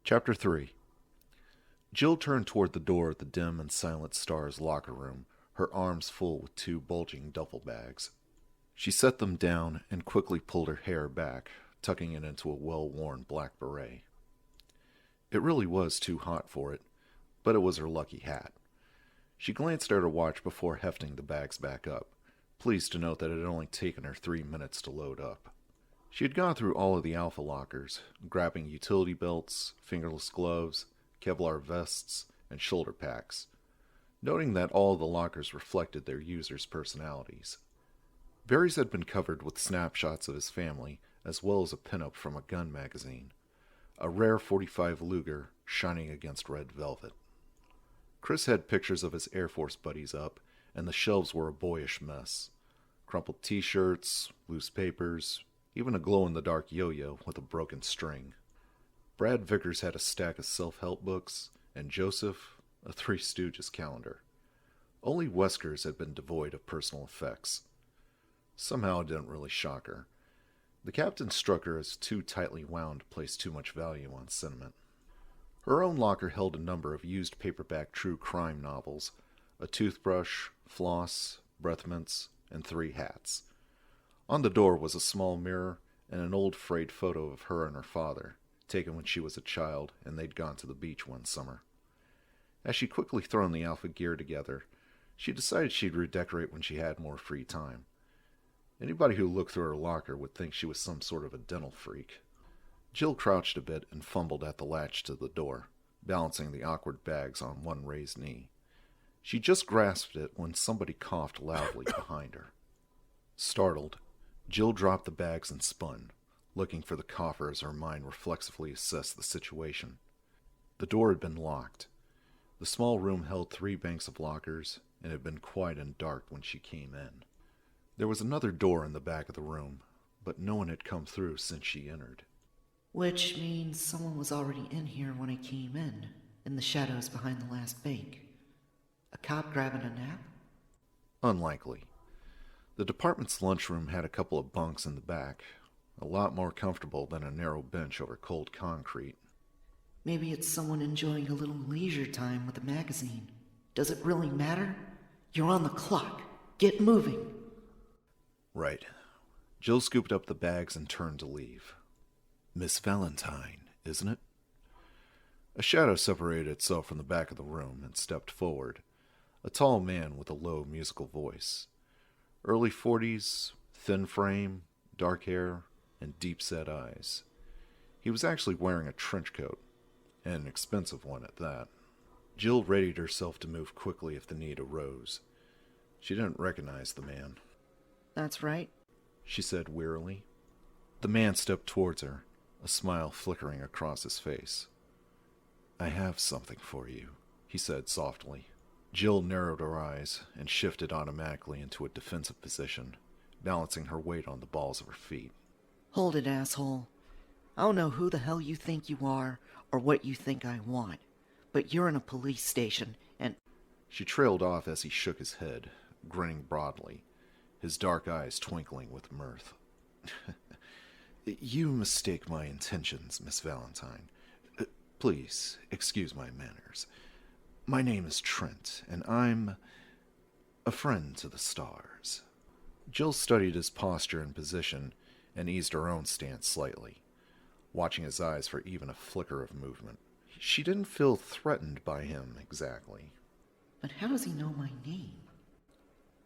Chapter 3. Jill turned toward the door of the dim and silent Star's locker room, her arms full with 2 bulging duffel bags. She set them down and quickly pulled her hair back, tucking it into a well-worn black beret. It really was too hot for it, but it was her lucky hat. She glanced at her watch before hefting the bags back up, pleased to note that it had only taken her 3 minutes to load up. She had gone through all of the Alpha lockers, grabbing utility belts, fingerless gloves, Kevlar vests, and shoulder packs, noting that all of the lockers reflected their users' personalities. Barry's had been covered with snapshots of his family, as well as a pinup from a gun magazine, a rare .45 Luger shining against red velvet. Chris had pictures of his Air Force buddies up, and the shelves were a boyish mess. Crumpled t-shirts, loose papers, even a glow-in-the-dark yo-yo with a broken string. Brad Vickers had a stack of self-help books, and Joseph, a Three Stooges calendar. Only Wesker's had been devoid of personal effects. Somehow it didn't really shock her. The captain struck her as too tightly wound to place too much value on sentiment. Her own locker held a number of used paperback true crime novels, a toothbrush, floss, breath mints, and 3 hats. On the door was a small mirror and an old frayed photo of her and her father, taken when she was a child and they'd gone to the beach one summer. As she'd quickly thrown the Alpha gear together, she decided she'd redecorate when she had more free time. Anybody who looked through her locker would think she was some sort of a dental freak. Jill crouched a bit and fumbled at the latch to the door, balancing the awkward bags on one raised knee. She just grasped it when somebody coughed loudly behind her. Startled, Jill dropped the bags and spun, looking for the cougher as her mind reflexively assessed the situation. The door had been locked. The small room held 3 banks of lockers, and had been quiet and dark when she came in. There was another door in the back of the room, but no one had come through since she entered. Which means someone was already in here when I came in the shadows behind the last bank. A cop grabbing a nap? Unlikely. The department's lunchroom had a couple of bunks in the back, a lot more comfortable than a narrow bench over cold concrete. Maybe it's someone enjoying a little leisure time with a magazine. Does it really matter? You're on the clock. Get moving. Right. Jill scooped up the bags and turned to leave. Miss Valentine, isn't it? A shadow separated itself from the back of the room and stepped forward. A tall man with a low musical voice. Early 40s, thin frame, dark hair, and deep-set eyes. He was actually wearing a trench coat, and an expensive one at that. Jill readied herself to move quickly if the need arose. She didn't recognize the man. That's right, she said wearily. The man stepped towards her, a smile flickering across his face. I have something for you, he said softly. Jill narrowed her eyes and shifted automatically into a defensive position, balancing her weight on the balls of her feet. Hold it, asshole. I don't know who the hell you think you are or what you think I want, but you're in a police station and... She trailed off as he shook his head, grinning broadly, his dark eyes twinkling with mirth. You mistake my intentions, Miss Valentine. Please, excuse my manners. My name is Trent, and I'm a friend to the stars. Jill studied his posture and position and eased her own stance slightly, watching his eyes for even a flicker of movement. She didn't feel threatened by him exactly. But how does he know my name?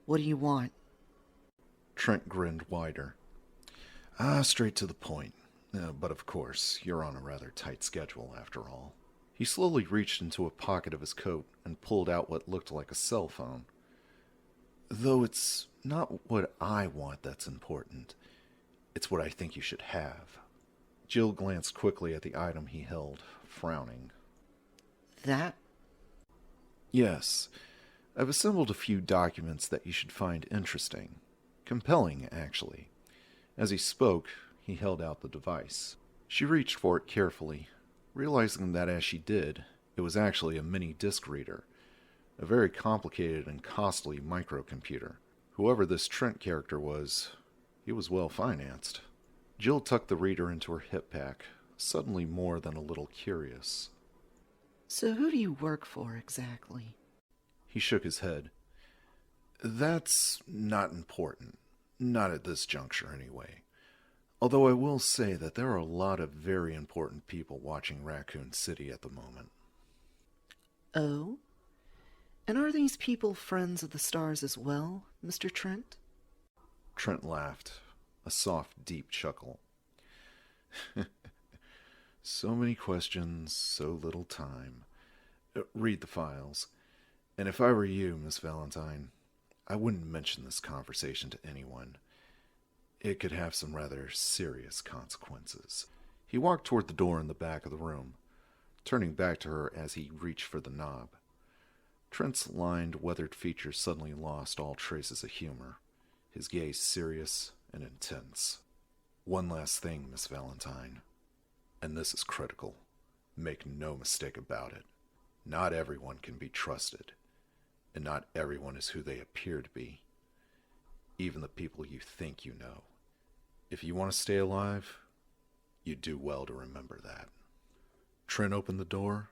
What do you want? Trent grinned wider. Straight to the point. But of course, you're on a rather tight schedule after all. He slowly reached into a pocket of his coat and pulled out what looked like a cell phone. Though it's not what I want that's important. It's what I think you should have. Jill glanced quickly at the item he held, frowning. That? Yes. I've assembled a few documents that you should find interesting. Compelling, actually. As he spoke, he held out the device. She reached for it carefully, realizing that as she did, it was actually a mini disk reader, a very complicated and costly microcomputer. Whoever this Trent character was, he was well financed. Jill tucked the reader into her hip pack, suddenly more than a little curious. So who do you work for exactly? He shook his head. That's not important. Not at this juncture, anyway. Although I will say that there are a lot of very important people watching Raccoon City at the moment. Oh? And are these people friends of the stars as well, Mr. Trent? Trent laughed, a soft, deep chuckle. So many questions, so little time. Read the files. And if I were you, Miss Valentine, I wouldn't mention this conversation to anyone. It could have some rather serious consequences. He walked toward the door in the back of the room, turning back to her as he reached for the knob. Trent's lined, weathered features suddenly lost all traces of humor, his gaze serious and intense. One last thing, Miss Valentine, and this is critical. Make no mistake about it. Not everyone can be trusted, and not everyone is who they appear to be. Even the people you think you know. If you want to stay alive, you do well to remember that. Trent opened the door,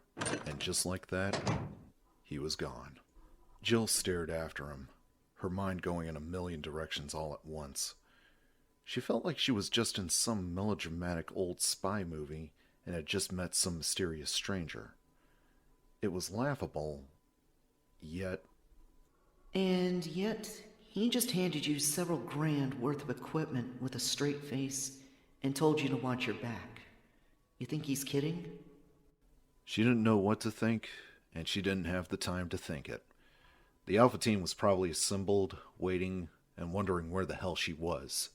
and just like that, he was gone. Jill stared after him, her mind going in a million directions all at once. She felt like she was just in some melodramatic old spy movie and had just met some mysterious stranger. It was laughable, yet... And yet, he just handed you several grand worth of equipment with a straight face and told you to watch your back. You think he's kidding? She didn't know what to think, and she didn't have the time to think it. The Alpha team was probably assembled, waiting, and wondering where the hell she was.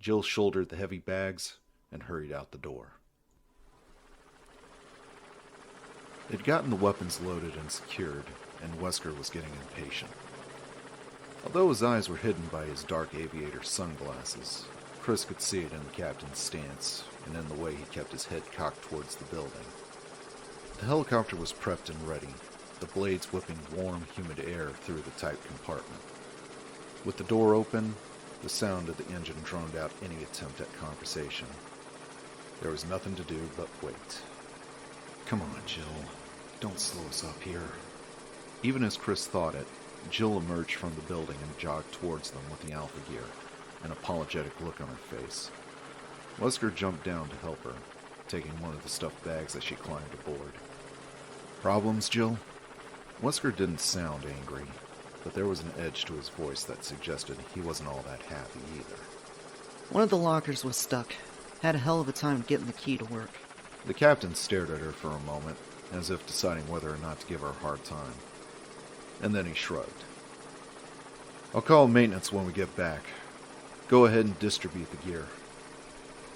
Jill shouldered the heavy bags and hurried out the door. They'd gotten the weapons loaded and secured, and Wesker was getting impatient. Although his eyes were hidden by his dark aviator sunglasses, Chris could see it in the captain's stance and in the way he kept his head cocked towards the building. The helicopter was prepped and ready, the blades whipping warm, humid air through the tight compartment. With the door open, the sound of the engine droned out any attempt at conversation. There was nothing to do but wait. Come on, Jill. Don't slow us up here. Even as Chris thought it, Jill emerged from the building and jogged towards them with the Alpha gear, an apologetic look on her face. Wesker jumped down to help her, taking one of the stuffed bags as she climbed aboard. Problems, Jill? Wesker didn't sound angry, but there was an edge to his voice that suggested he wasn't all that happy either. One of the lockers was stuck. Had a hell of a time getting the key to work. The captain stared at her for a moment, as if deciding whether or not to give her a hard time. And then he shrugged. I'll call maintenance when we get back. Go ahead and distribute the gear.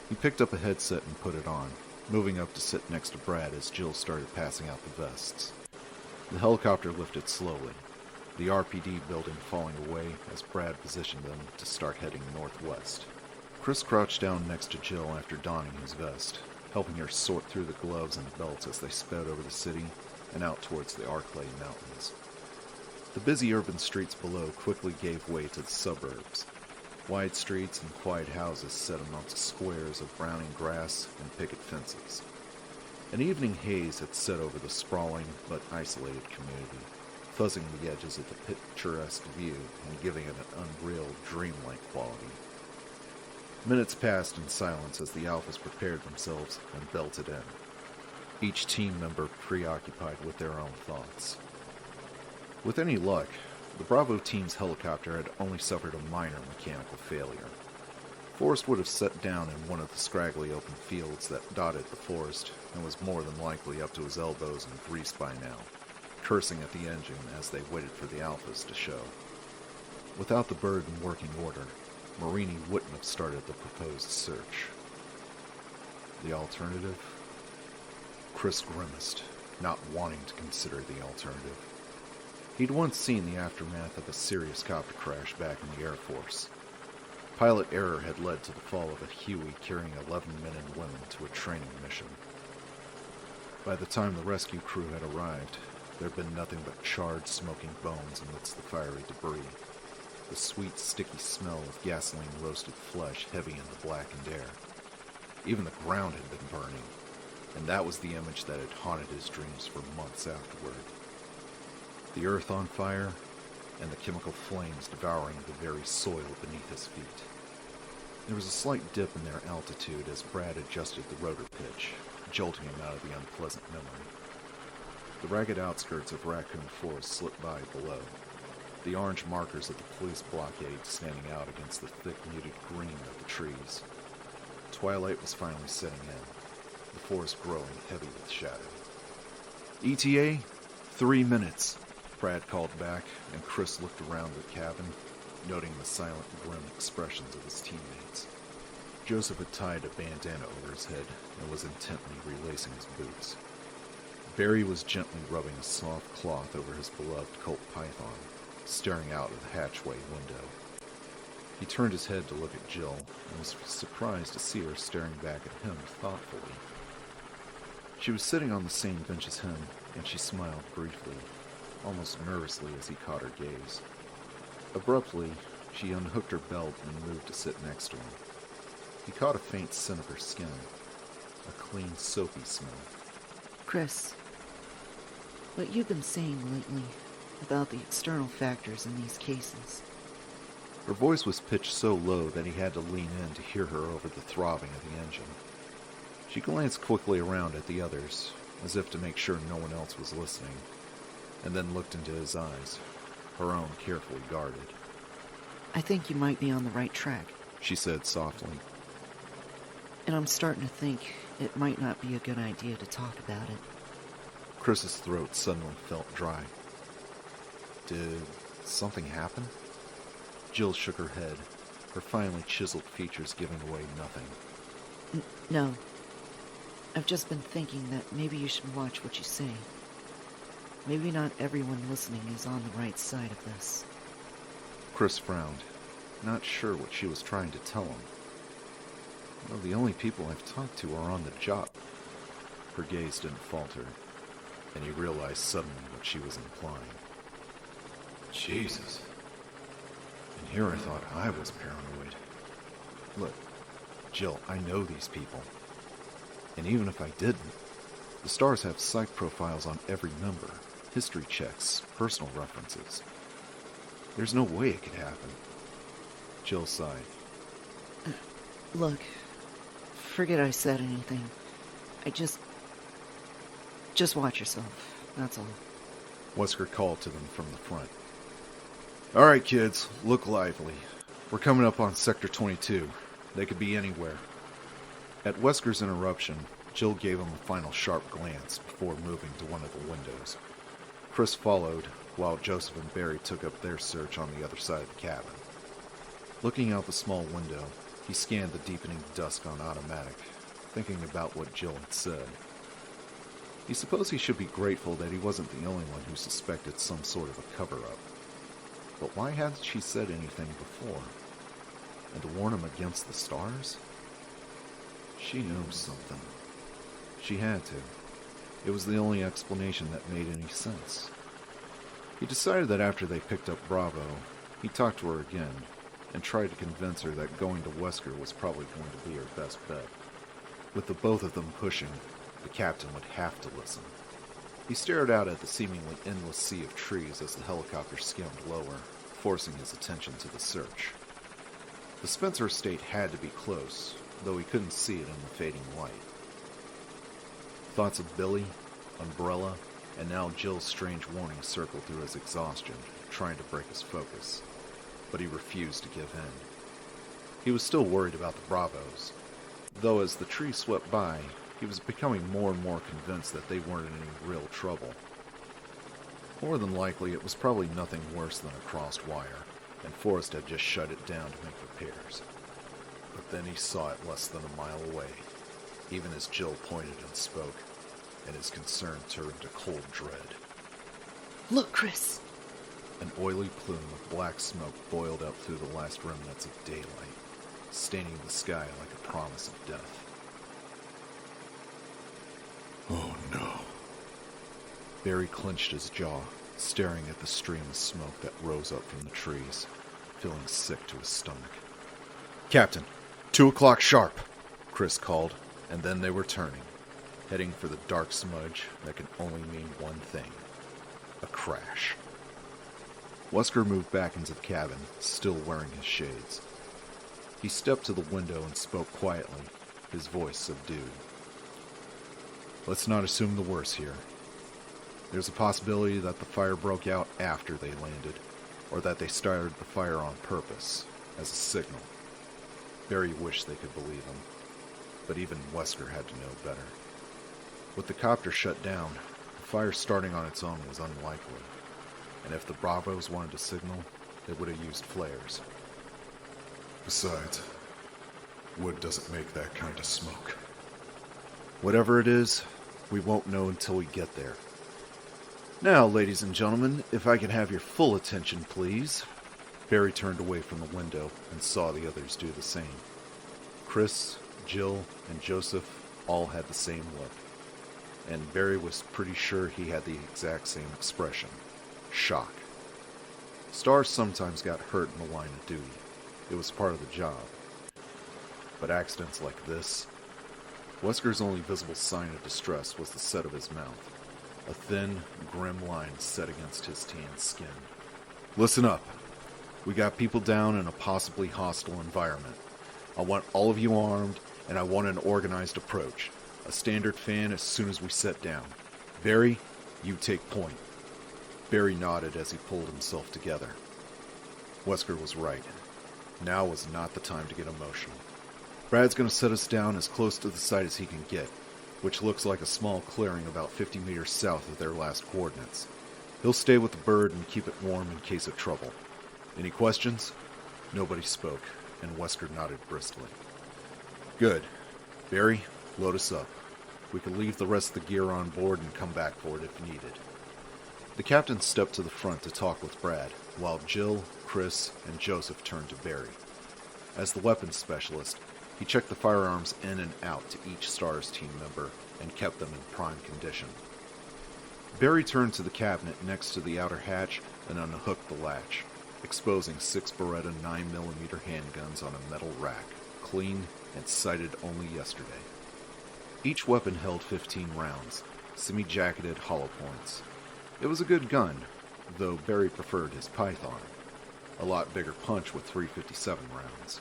He picked up a headset and put it on, moving up to sit next to Brad as Jill started passing out the vests. The helicopter lifted slowly, the RPD building falling away as Brad positioned them to start heading northwest. Chris crouched down next to Jill after donning his vest, helping her sort through the gloves and belts as they sped over the city and out towards the Arklay Mountains. The busy urban streets below quickly gave way to the suburbs. Wide streets and quiet houses set amongst squares of browning grass and picket fences. An evening haze had set over the sprawling but isolated community, fuzzing the edges of the picturesque view and giving it an unreal, dreamlike quality. Minutes passed in silence as the Alphas prepared themselves and belted in, each team member preoccupied with their own thoughts. With any luck, the Bravo team's helicopter had only suffered a minor mechanical failure. Forrest would have set down in one of the scraggly open fields that dotted the forest and was more than likely up to his elbows in grease by now, cursing at the engine as they waited for the Alphas to show. Without the bird in working order, Marini wouldn't have started the proposed search. The alternative? Chris grimaced, not wanting to consider the alternative. He'd once seen the aftermath of a serious copter crash back in the Air Force. Pilot error had led to the fall of a Huey carrying 11 men and women to a training mission. By the time the rescue crew had arrived, there had been nothing but charred, smoking bones amidst the fiery debris, the sweet, sticky smell of gasoline-roasted flesh heavy in the blackened air. Even the ground had been burning, and that was the image that had haunted his dreams for months afterward. The earth on fire, and the chemical flames devouring the very soil beneath his feet. There was a slight dip in their altitude as Brad adjusted the rotor pitch, jolting him out of the unpleasant memory. The ragged outskirts of Raccoon Forest slipped by below, the orange markers of the police blockade standing out against the thick, muted green of the trees. Twilight was finally setting in, the forest growing heavy with shadow. ETA, 3 minutes. Brad called back, and Chris looked around the cabin, noting the silent, grim expressions of his teammates. Joseph had tied a bandana over his head and was intently relacing his boots. Barry was gently rubbing a soft cloth over his beloved Colt Python, staring out of the hatchway window. He turned his head to look at Jill and was surprised to see her staring back at him thoughtfully. She was sitting on the same bench as him, and she smiled briefly, almost nervously as he caught her gaze. Abruptly, she unhooked her belt and moved to sit next to him. He caught a faint scent of her skin, a clean, soapy smell. Chris, what you've been saying lately about the external factors in these cases. Her voice was pitched so low that he had to lean in to hear her over the throbbing of the engine. She glanced quickly around at the others, as if to make sure no one else was listening, and then looked into his eyes, her own carefully guarded. I think you might be on the right track, she said softly. and I'm starting to think it might not be a good idea to talk about it. Chris's throat suddenly felt dry. Did something happen? Jill shook her head, her finely chiseled features giving away nothing. No. I've just been thinking that maybe you should watch what you say. Maybe not everyone listening is on the right side of this. Chris frowned, not sure what she was trying to tell him. Well, the only people I've talked to are on the job. Her gaze didn't falter, and he realized suddenly what she was implying. Jesus. And here I thought I was paranoid. Look, Jill, I know these people. And even if I didn't, The stars have psych profiles on every member, history checks, personal references. There's no way it could happen. Jill sighed. Look, forget I said anything. I just watch yourself, that's all. Wesker called to them from the front. All right, kids, look lively. We're coming up on Sector 22. They could be anywhere. At Wesker's interruption, Jill gave him a final sharp glance before moving to one of the windows. Chris followed, while Joseph and Barry took up their search on the other side of the cabin. Looking out the small window, he scanned the deepening dusk on automatic, thinking about what Jill had said. He supposed he should be grateful that he wasn't the only one who suspected some sort of a cover-up. But why hadn't she said anything before? And to warn him against the stars? She knows something. She had to. It was the only explanation that made any sense. He decided that after they picked up Bravo, he'd talk to her again, and try to convince her that going to Wesker was probably going to be her best bet. With the both of them pushing, the captain would have to listen. He stared out at the seemingly endless sea of trees as the helicopter skimmed lower, forcing his attention to the search. The Spencer estate had to be close, though he couldn't see it in the fading light. Thoughts of Billy, Umbrella, and now Jill's strange warning circled through his exhaustion, trying to break his focus. But he refused to give in. He was still worried about the Bravos, though as the tree swept by, he was becoming more and more convinced that they weren't in any real trouble. More than likely, it was probably nothing worse than a crossed wire, and Forrest had just shut it down to make repairs. But then he saw it less than a mile away, even as Jill pointed and spoke, and his concern turned to cold dread. Look, Chris! An oily plume of black smoke boiled up through the last remnants of daylight, staining the sky like a promise of death. Oh no. Barry clenched his jaw, staring at the stream of smoke that rose up from the trees, feeling sick to his stomach. Captain, 2 o'clock sharp, Chris called, and then they were turning, heading for the dark smudge that could only mean one thing: a crash. Wesker moved back into the cabin, still wearing his shades. He stepped to the window and spoke quietly, his voice subdued. Let's not assume the worst here. There's a possibility that the fire broke out after they landed, or that they started the fire on purpose, as a signal. Barry wished they could believe him, but even Wesker had to know better. With the copter shut down, the fire starting on its own was unlikely, and if the Bravos wanted to signal, they would have used flares. Besides, wood doesn't make that kind of smoke. Whatever it is, we won't know until we get there. Now, ladies and gentlemen, if I could have your full attention, please. Barry turned away from the window and saw the others do the same. Chris, Jill, and Joseph all had the same look, and Barry was pretty sure he had the exact same expression: shock. Stars sometimes got hurt in the line of duty. It was part of the job. But accidents like this... Wesker's only visible sign of distress was the set of his mouth, a thin, grim line set against his tan skin. Listen up. We got people down in a possibly hostile environment. I want all of you armed, and I want an organized approach. A standard fan as soon as we set down. Barry, you take point. Barry nodded as he pulled himself together. Wesker was right. Now was not the time to get emotional. Brad's going to set us down as close to the site as he can get, which looks like a small clearing about 50 meters south of their last coordinates. He'll stay with the bird and keep it warm in case of trouble. Any questions? Nobody spoke, and Wesker nodded briskly. Good. Barry, load us up. We can leave the rest of the gear on board and come back for it if needed. The captain stepped to the front to talk with Brad, while Jill, Chris, and Joseph turned to Barry. As the weapons specialist, he checked the firearms in and out to each STARS team member and kept them in prime condition. Barry turned to the cabinet next to the outer hatch and unhooked the latch, exposing 6 Beretta 9mm handguns on a metal rack, clean and sighted only yesterday. Each weapon held 15 rounds, semi-jacketed hollow points. It was a good gun, though Barry preferred his Python, a lot bigger punch with 357 rounds.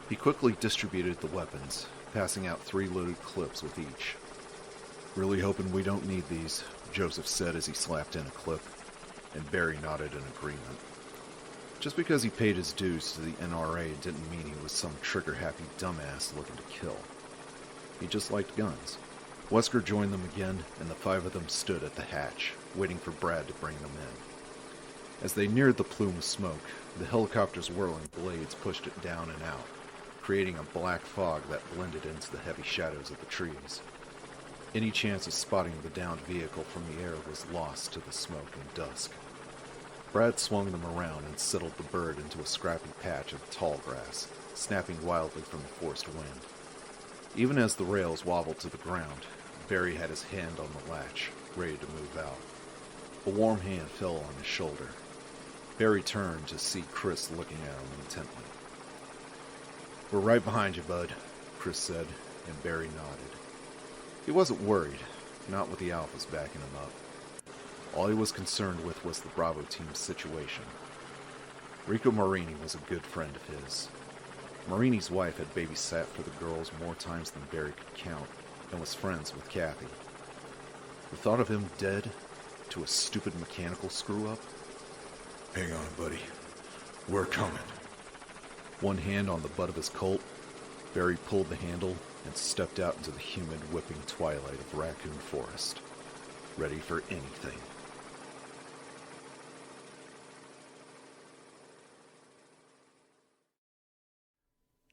He quickly distributed the weapons, passing out 3 loaded clips with each. "Really hoping we don't need these," Joseph said as he slapped in a clip, and Barry nodded in agreement. Just because he paid his dues to the NRA didn't mean he was some trigger-happy dumbass looking to kill. He just liked guns. Wesker joined them again, and the 5 of them stood at the hatch, waiting for Brad to bring them in. As they neared the plume of smoke, the helicopter's whirling blades pushed it down and out, creating a black fog that blended into the heavy shadows of the trees. Any chance of spotting the downed vehicle from the air was lost to the smoke and dusk. Brad swung them around and settled the bird into a scrappy patch of tall grass, snapping wildly from the forced wind. Even as the rails wobbled to the ground, Barry had his hand on the latch, ready to move out. A warm hand fell on his shoulder. Barry turned to see Chris looking at him intently. "We're right behind you, bud," Chris said, and Barry nodded. He wasn't worried, not with the Alphas backing him up. All he was concerned with was the Bravo team's situation. Rico Marini was a good friend of his. Marini's wife had babysat for the girls more times than Barry could count, and was friends with Kathy. The thought of him dead to a stupid mechanical screw-up? "Hang on, buddy. We're coming." One hand on the butt of his Colt, Barry pulled the handle and stepped out into the humid, whipping twilight of Raccoon Forest, ready for anything.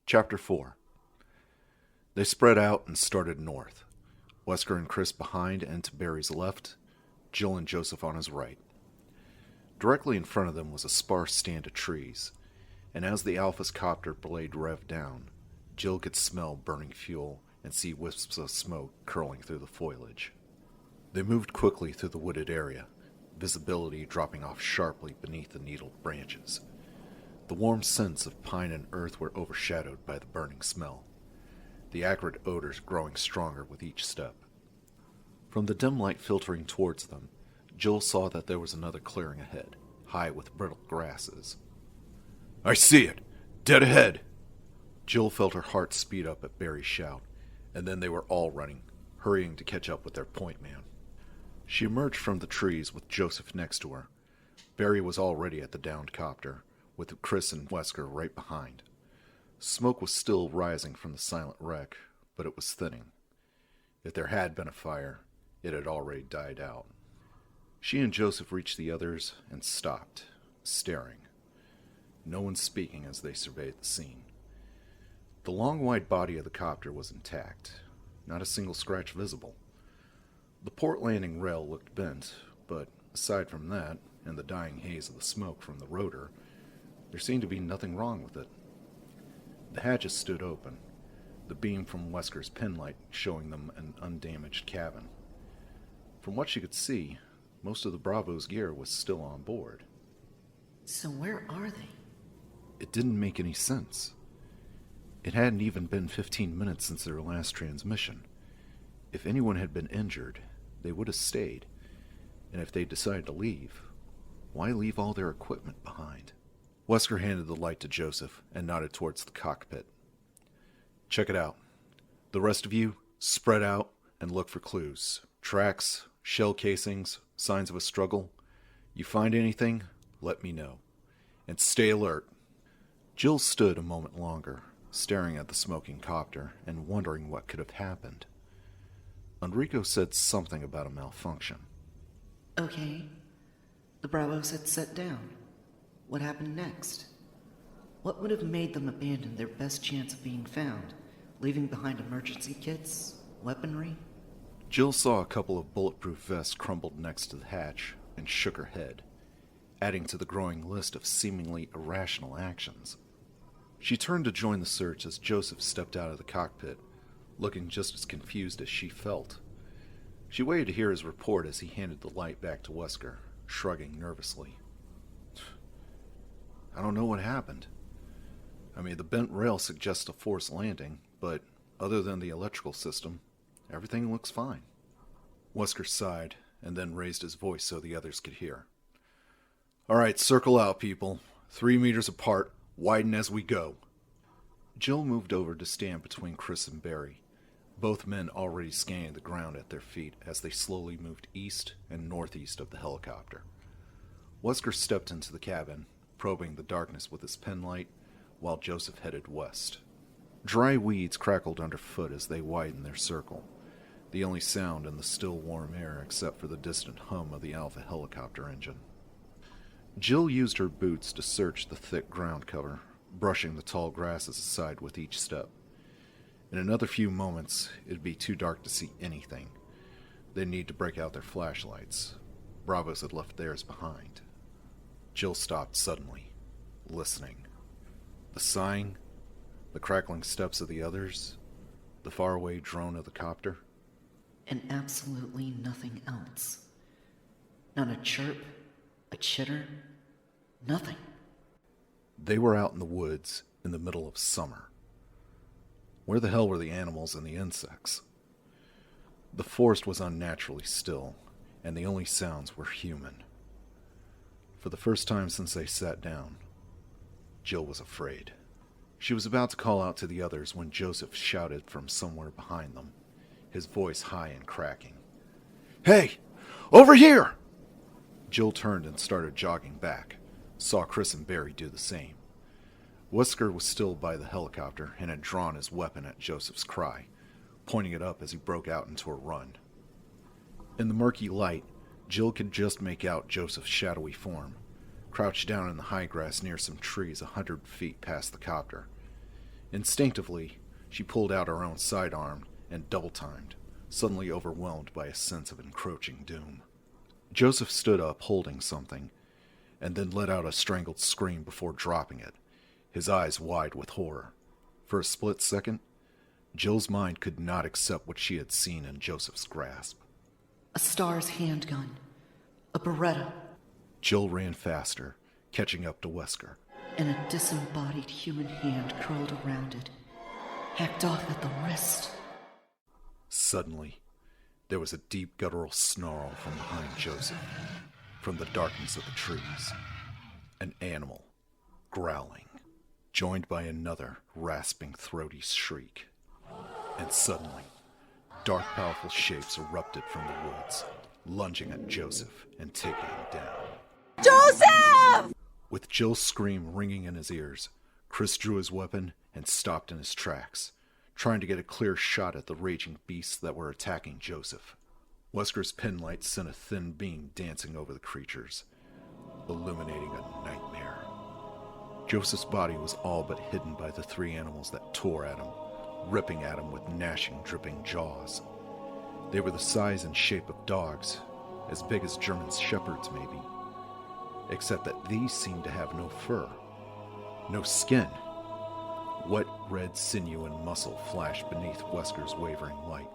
Chapter 4. They spread out and started north, Wesker and Chris behind and to Barry's left, Jill and Joseph on his right. Directly in front of them was a sparse stand of trees, and as the Alpha's copter blade revved down, Jill could smell burning fuel and see wisps of smoke curling through the foliage. They moved quickly through the wooded area, visibility dropping off sharply beneath the needled branches. The warm scents of pine and earth were overshadowed by the burning smell, the acrid odors growing stronger with each step. From the dim light filtering towards them, Jill saw that there was another clearing ahead, high with brittle grasses. "I see it! Dead ahead!" Jill felt her heart speed up at Barry's shout, and then they were all running, hurrying to catch up with their point man. She emerged from the trees with Joseph next to her. Barry was already at the downed copter, with Chris and Wesker right behind. Smoke was still rising from the silent wreck, but it was thinning. If there had been a fire, it had already died out. She and Joseph reached the others and stopped, staring. No one speaking as they surveyed the scene. The long, wide body of the copter was intact, not a single scratch visible. The port landing rail looked bent, but aside from that, and the dying haze of the smoke from the rotor, there seemed to be nothing wrong with it. The hatches stood open, the beam from Wesker's penlight showing them an undamaged cabin. From what she could see, most of the Bravo's gear was still on board. So where are they? It didn't make any sense. It hadn't even been 15 minutes since their last transmission. If anyone had been injured, they would have stayed. And if they decided to leave, why leave all their equipment behind? Wesker handed the light to Joseph and nodded towards the cockpit. "Check it out. The rest of you, spread out and look for clues. Tracks, shell casings, signs of a struggle. You find anything, let me know. And stay alert." Jill stood a moment longer, staring at the smoking copter and wondering what could have happened. Enrico said something about a malfunction. Okay. The Bravos had set down. What happened next? What would have made them abandon their best chance of being found, leaving behind emergency kits, weaponry? Jill saw a couple of bulletproof vests crumbled next to the hatch and shook her head, adding to the growing list of seemingly irrational actions. She turned to join the search as Joseph stepped out of the cockpit, looking just as confused as she felt. She waited to hear his report as he handed the light back to Wesker, shrugging nervously. "I don't know what happened. I mean, the bent rail suggests a forced landing, but other than the electrical system, Everything looks fine. Wesker sighed and then raised his voice so the others could hear. All right, circle out, people. 3 meters apart, widen as we go. Jill moved over to stand between Chris and Barry, both men already scanning the ground at their feet as they slowly moved east and northeast of the helicopter. Wesker stepped into the cabin, probing the darkness with his penlight, while Joseph headed west. Dry weeds crackled underfoot as they widened their circle, the only sound in the still warm air except for the distant hum of the Alpha helicopter engine. Jill used her boots to search the thick ground cover, brushing the tall grasses aside with each step. In another few moments, it'd be too dark to see anything. They'd need to break out their flashlights. Bravos had left theirs behind. Jill stopped suddenly, listening. The sighing, the crackling steps of the others, the faraway drone of the copter. And absolutely nothing else. Not a chirp, a chitter, nothing. They were out in the woods in the middle of summer. Where the hell were the animals and the insects? The forest was unnaturally still, and the only sounds were human. For the first time since they sat down, Jill was afraid. She was about to call out to the others when Joseph shouted from somewhere behind them, his voice high and cracking. Hey! Over here! Jill turned and started jogging back, saw Chris and Barry do the same. Wesker was still by the helicopter and had drawn his weapon at Joseph's cry, pointing it up as he broke out into a run. In the murky light, Jill could just make out Joseph's shadowy form, crouched down in the high grass near some trees 100 feet past the copter. Instinctively, she pulled out her own sidearm and double-timed, suddenly overwhelmed by a sense of encroaching doom. Joseph stood up holding something, and then let out a strangled scream before dropping it, his eyes wide with horror. For a split second, Jill's mind could not accept what she had seen in Joseph's grasp. A Star's handgun. A Beretta. Jill ran faster, catching up to Wesker. And a disembodied human hand curled around it, hacked off at the wrist. Suddenly, there was a deep guttural snarl from behind Joseph, from the darkness of the trees. An animal, growling, joined by another rasping, throaty shriek. And suddenly, dark, powerful shapes erupted from the woods, lunging at Joseph and taking him down. Joseph! With Jill's scream ringing in his ears, Chris drew his weapon and stopped in his tracks, trying to get a clear shot at the raging beasts that were attacking Joseph. Wesker's penlight sent a thin beam dancing over the creatures, illuminating a nightmare. Joseph's body was all but hidden by the 3 animals that tore at him, ripping at him with gnashing, dripping jaws. They were the size and shape of dogs, as big as German shepherds maybe, except that these seemed to have no fur, no skin. Wet red sinew and muscle flashed beneath Wesker's wavering light,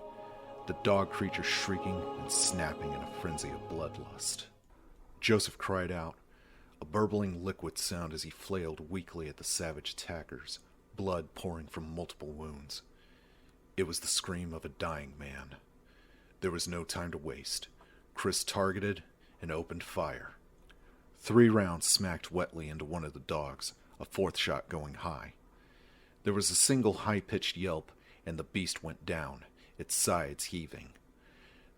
the dog creature shrieking and snapping in a frenzy of bloodlust. Joseph cried out, a burbling liquid sound as he flailed weakly at the savage attackers, blood pouring from multiple wounds. It was the scream of a dying man. There was no time to waste. Chris targeted and opened fire. 3 rounds smacked wetly into one of the dogs, a 4th shot going high. There was a single high-pitched yelp, and the beast went down, its sides heaving.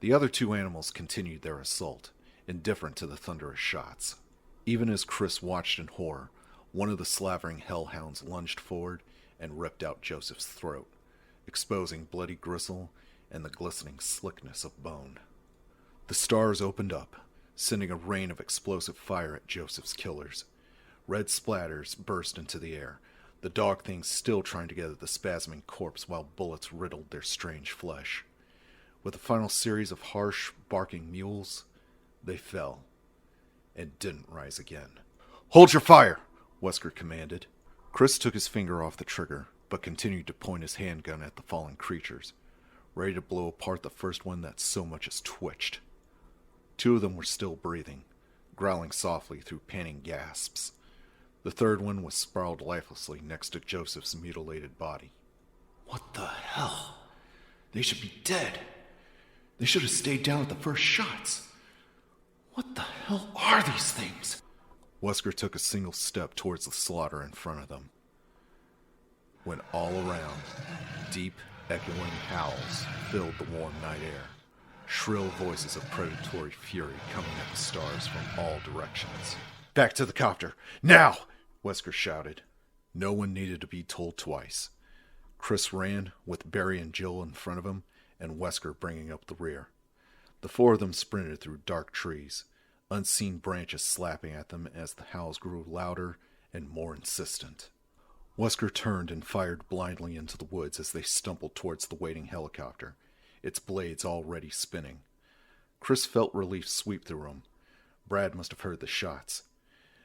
The other 2 animals continued their assault, indifferent to the thunderous shots. Even as Chris watched in horror, one of the slavering hellhounds lunged forward and ripped out Joseph's throat, exposing bloody gristle and the glistening slickness of bone. The stars opened up, sending a rain of explosive fire at Joseph's killers. Red splatters burst into the air, the dog things still trying to get at the spasming corpse while bullets riddled their strange flesh. With a final series of harsh, barking mules, they fell, and didn't rise again. "Hold your fire!" Wesker commanded. Chris took his finger off the trigger, but continued to point his handgun at the fallen creatures, ready to blow apart the first one that so much as twitched. 2 of them were still breathing, growling softly through panting gasps. The 3rd one was sprawled lifelessly next to Joseph's mutilated body. "What the hell?" They should be dead. They should have stayed down at the first shots. What the hell are these things? Wesker took a single step towards the slaughter in front of them, when all around, deep, echoing howls filled the warm night air. Shrill voices of predatory fury coming at the stars from all directions. Back to the copter, now! Wesker shouted. No one needed to be told twice. Chris ran, with Barry and Jill in front of him, and Wesker bringing up the rear. The four of them sprinted through dark trees, unseen branches slapping at them as the howls grew louder and more insistent. Wesker turned and fired blindly into the woods as they stumbled towards the waiting helicopter, its blades already spinning. Chris felt relief sweep through him. Brad must have heard the shots.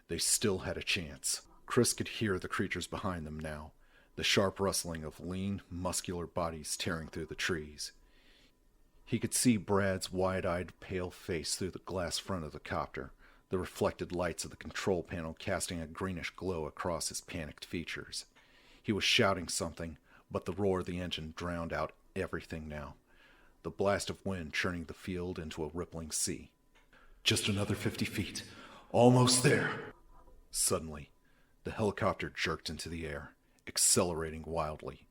They still had a chance. Chris could hear the creatures behind them now, the sharp rustling of lean, muscular bodies tearing through the trees. He could see Brad's wide-eyed, pale face through the glass front of the copter, the reflected lights of the control panel casting a greenish glow across his panicked features. He was shouting something, but the roar of the engine drowned out everything now, the blast of wind churning the field into a rippling sea. Just another 50 feet. Almost there. Suddenly, the helicopter jerked into the air, accelerating wildly.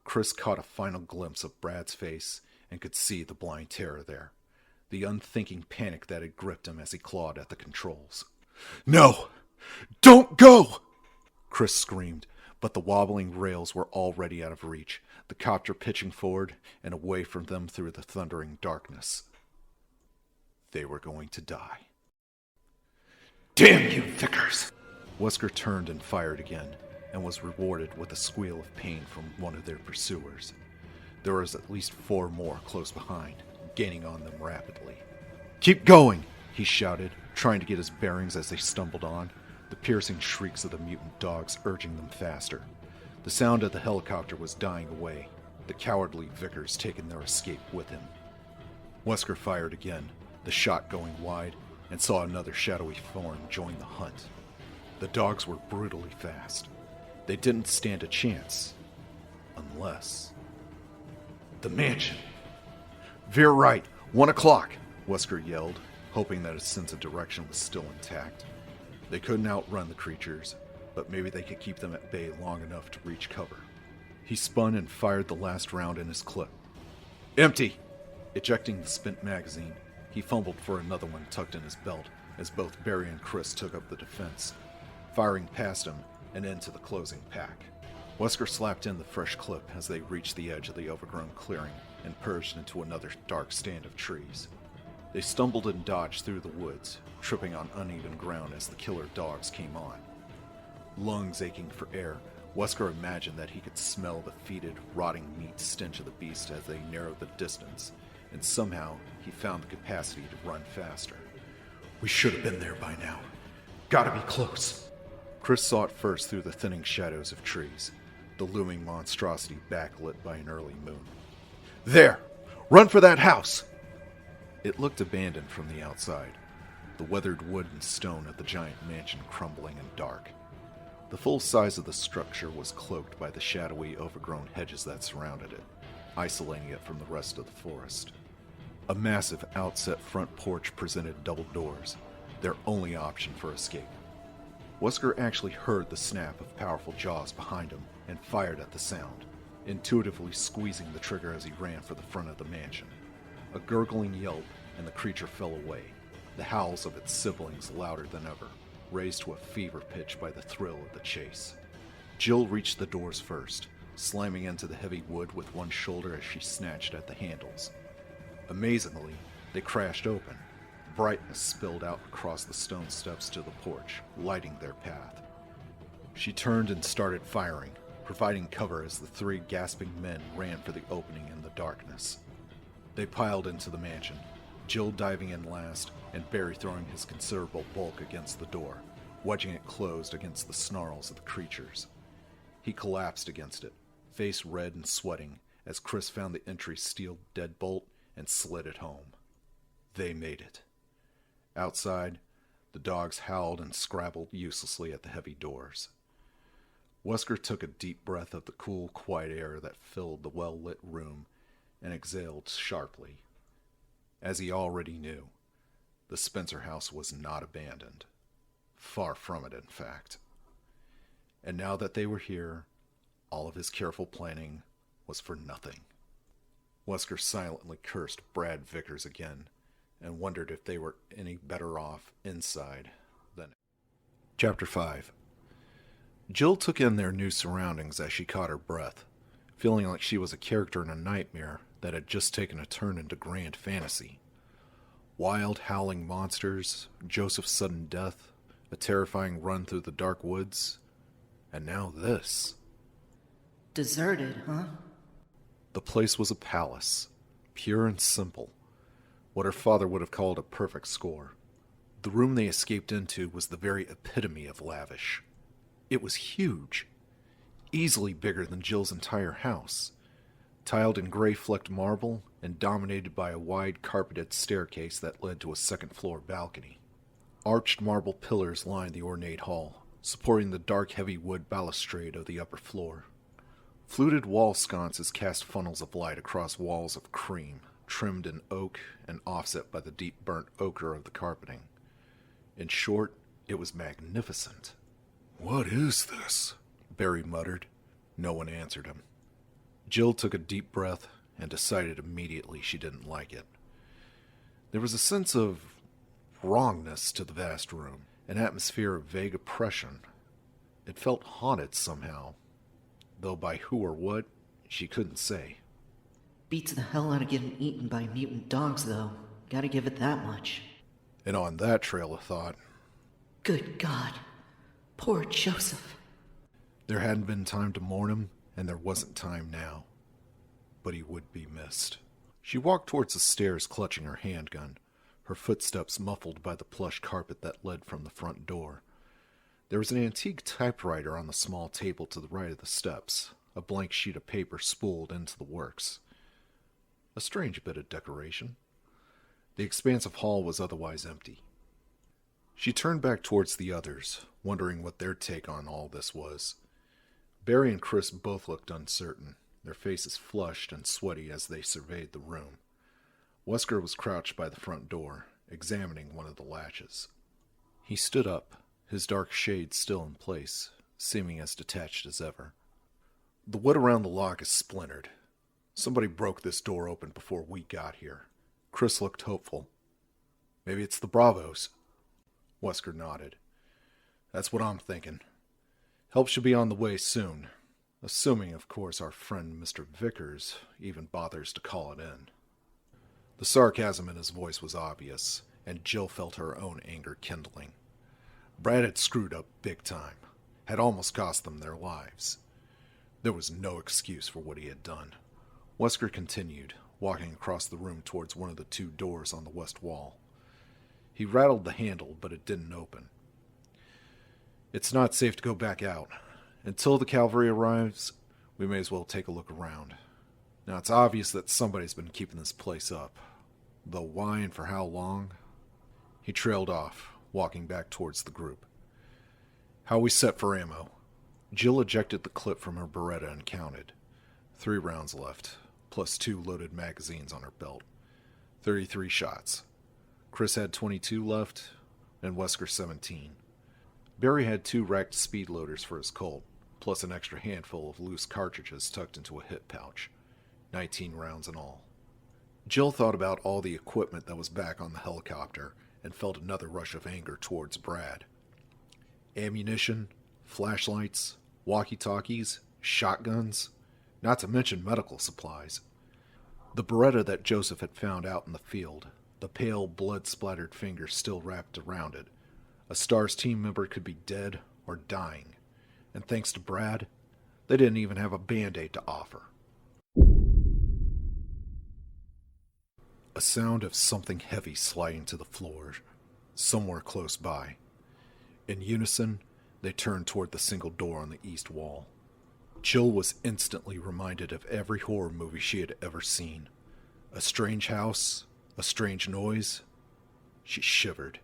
Chris caught a final glimpse of Brad's face and could see the blind terror there, the unthinking panic that had gripped him as he clawed at the controls. No! Don't go! Chris screamed, but the wobbling rails were already out of reach, the copter pitching forward and away from them through the thundering darkness. They were going to die. Damn you, Vickers! Wesker turned and fired again, and was rewarded with a squeal of pain from one of their pursuers. There was at least 4 more close behind, gaining on them rapidly. Keep going, he shouted, trying to get his bearings as they stumbled on, the piercing shrieks of the mutant dogs urging them faster. The sound of the helicopter was dying away, the cowardly Vickers taking their escape with him. Wesker fired again, the shot going wide, and saw another shadowy form join the hunt. The dogs were brutally fast. They didn't stand a chance. Unless... The mansion! Veer right, 1 o'clock, Wesker yelled, hoping that his sense of direction was still intact. They couldn't outrun the creatures, but maybe they could keep them at bay long enough to reach cover. He spun and fired the last round in his clip. Empty! Ejecting the spent magazine, he fumbled for another one tucked in his belt as both Barry and Chris took up the defense, firing past him and into the closing pack. Wesker slapped in the fresh clip as they reached the edge of the overgrown clearing and purged into another dark stand of trees. They stumbled and dodged through the woods, tripping on uneven ground as the killer dogs came on. Lungs aching for air, Wesker imagined that he could smell the fetid, rotting meat stench of the beast as they narrowed the distance, and somehow he found the capacity to run faster. We should have been there by now. Gotta be close. Chris saw it first through the thinning shadows of trees, the looming monstrosity backlit by an early moon. There! Run for that house! It looked abandoned from the outside, the weathered wood and stone of the giant mansion crumbling and dark. The full size of the structure was cloaked by the shadowy, overgrown hedges that surrounded it, isolating it from the rest of the forest. A massive outset front porch presented double doors, their only option for escape. Wesker actually heard the snap of powerful jaws behind him and fired at the sound, intuitively squeezing the trigger as he ran for the front of the mansion. A gurgling yelp, and the creature fell away, the howls of its siblings louder than ever, raised to a fever pitch by the thrill of the chase. Jill reached the doors first, slamming into the heavy wood with one shoulder as she snatched at the handles. Amazingly, they crashed open. Brightness spilled out across the stone steps to the porch, lighting their path. She turned and started firing, providing cover as the 3 gasping men ran for the opening in the darkness. They piled into the mansion, Jill diving in last, and Barry throwing his considerable bulk against the door, wedging it closed against the snarls of the creatures. He collapsed against it, face red and sweating, as Chris found the entry's steel deadbolt and slid it home. They made it. Outside, the dogs howled and scrabbled uselessly at the heavy doors. Wesker took a deep breath of the cool, quiet air that filled the well-lit room and exhaled sharply. As he already knew, the Spencer house was not abandoned. Far from it, in fact. And now that they were here, all of his careful planning was for nothing. Wesker silently cursed Brad Vickers again and wondered if they were any better off inside than... Chapter 5. Jill took in their new surroundings as she caught her breath, feeling like she was a character in a nightmare that had just taken a turn into grand fantasy. Wild, howling monsters, Joseph's sudden death, a terrifying run through the dark woods, and now this. Deserted, huh? The place was a palace, pure and simple, what her father would have called a perfect score. The room they escaped into was the very epitome of lavish. It was huge, easily bigger than Jill's entire house, tiled in gray-flecked marble and dominated by a wide carpeted staircase that led to a second-floor balcony. Arched marble pillars lined the ornate hall, supporting the dark heavy wood balustrade of the upper floor. Fluted wall sconces cast funnels of light across walls of cream, trimmed in oak and offset by the deep burnt ochre of the carpeting. In short, it was magnificent. "What is this?" Barry muttered. No one answered him. Jill took a deep breath and decided immediately she didn't like it. There was a sense of wrongness to the vast room, an atmosphere of vague oppression. It felt haunted somehow, though by who or what, she couldn't say. Beats the hell out of getting eaten by mutant dogs, though. Gotta give it that much. And on that trail of thought, Good God. Poor Joseph. there hadn't been time to mourn him, and there wasn't time now. But he would be missed. She walked towards the stairs, clutching her handgun, her footsteps muffled by the plush carpet that led from the front door. There was an antique typewriter on the small table to the right of the steps, a blank sheet of paper spooled into the works. A strange bit of decoration. The expansive hall was otherwise empty. She turned back towards the others, wondering what their take on all this was. Barry and Chris both looked uncertain, their faces flushed and sweaty as they surveyed the room. Wesker was crouched by the front door, examining one of the latches. He stood up, his dark shade still in place, seeming as detached as ever. The wood around the lock is splintered. Somebody broke this door open before we got here. Chris looked hopeful. Maybe it's the Bravos. Wesker nodded. That's what I'm thinking. Help should be on the way soon. Assuming, of course, our friend Mr. Vickers even bothers to call it in. The sarcasm in his voice was obvious, and Jill felt her own anger kindling. Brad had screwed up big time, had almost cost them their lives. There was no excuse for what he had done. Wesker continued, walking across the room towards one of the two doors on the west wall. He rattled the handle, but it didn't open. It's not safe to go back out. Until the cavalry arrives, we may as well take a look around. Now, it's obvious that somebody's been keeping this place up. Though why and for how long? He trailed off, walking back towards the group. How are we set for ammo? Jill ejected the clip from her Beretta and counted. 3 rounds left, plus 2 loaded magazines on her belt. 33 shots. Chris had 22 left, and Wesker 17. Barry had 2 racked speed loaders for his Colt, plus an extra handful of loose cartridges tucked into a hip pouch. 19 rounds in all. Jill thought about all the equipment that was back on the helicopter and felt another rush of anger towards Brad. Ammunition, flashlights, walkie-talkies, shotguns, not to mention medical supplies. The Beretta that Joseph had found out in the field, the pale, blood-splattered fingers still wrapped around it. A STARS team member could be dead or dying, and thanks to Brad, they didn't even have a Band-Aid to offer. A sound of something heavy sliding to the floor, somewhere close by. In unison, they turned toward the single door on the east wall. Jill was instantly reminded of every horror movie she had ever seen. A strange house, a strange noise. She shivered,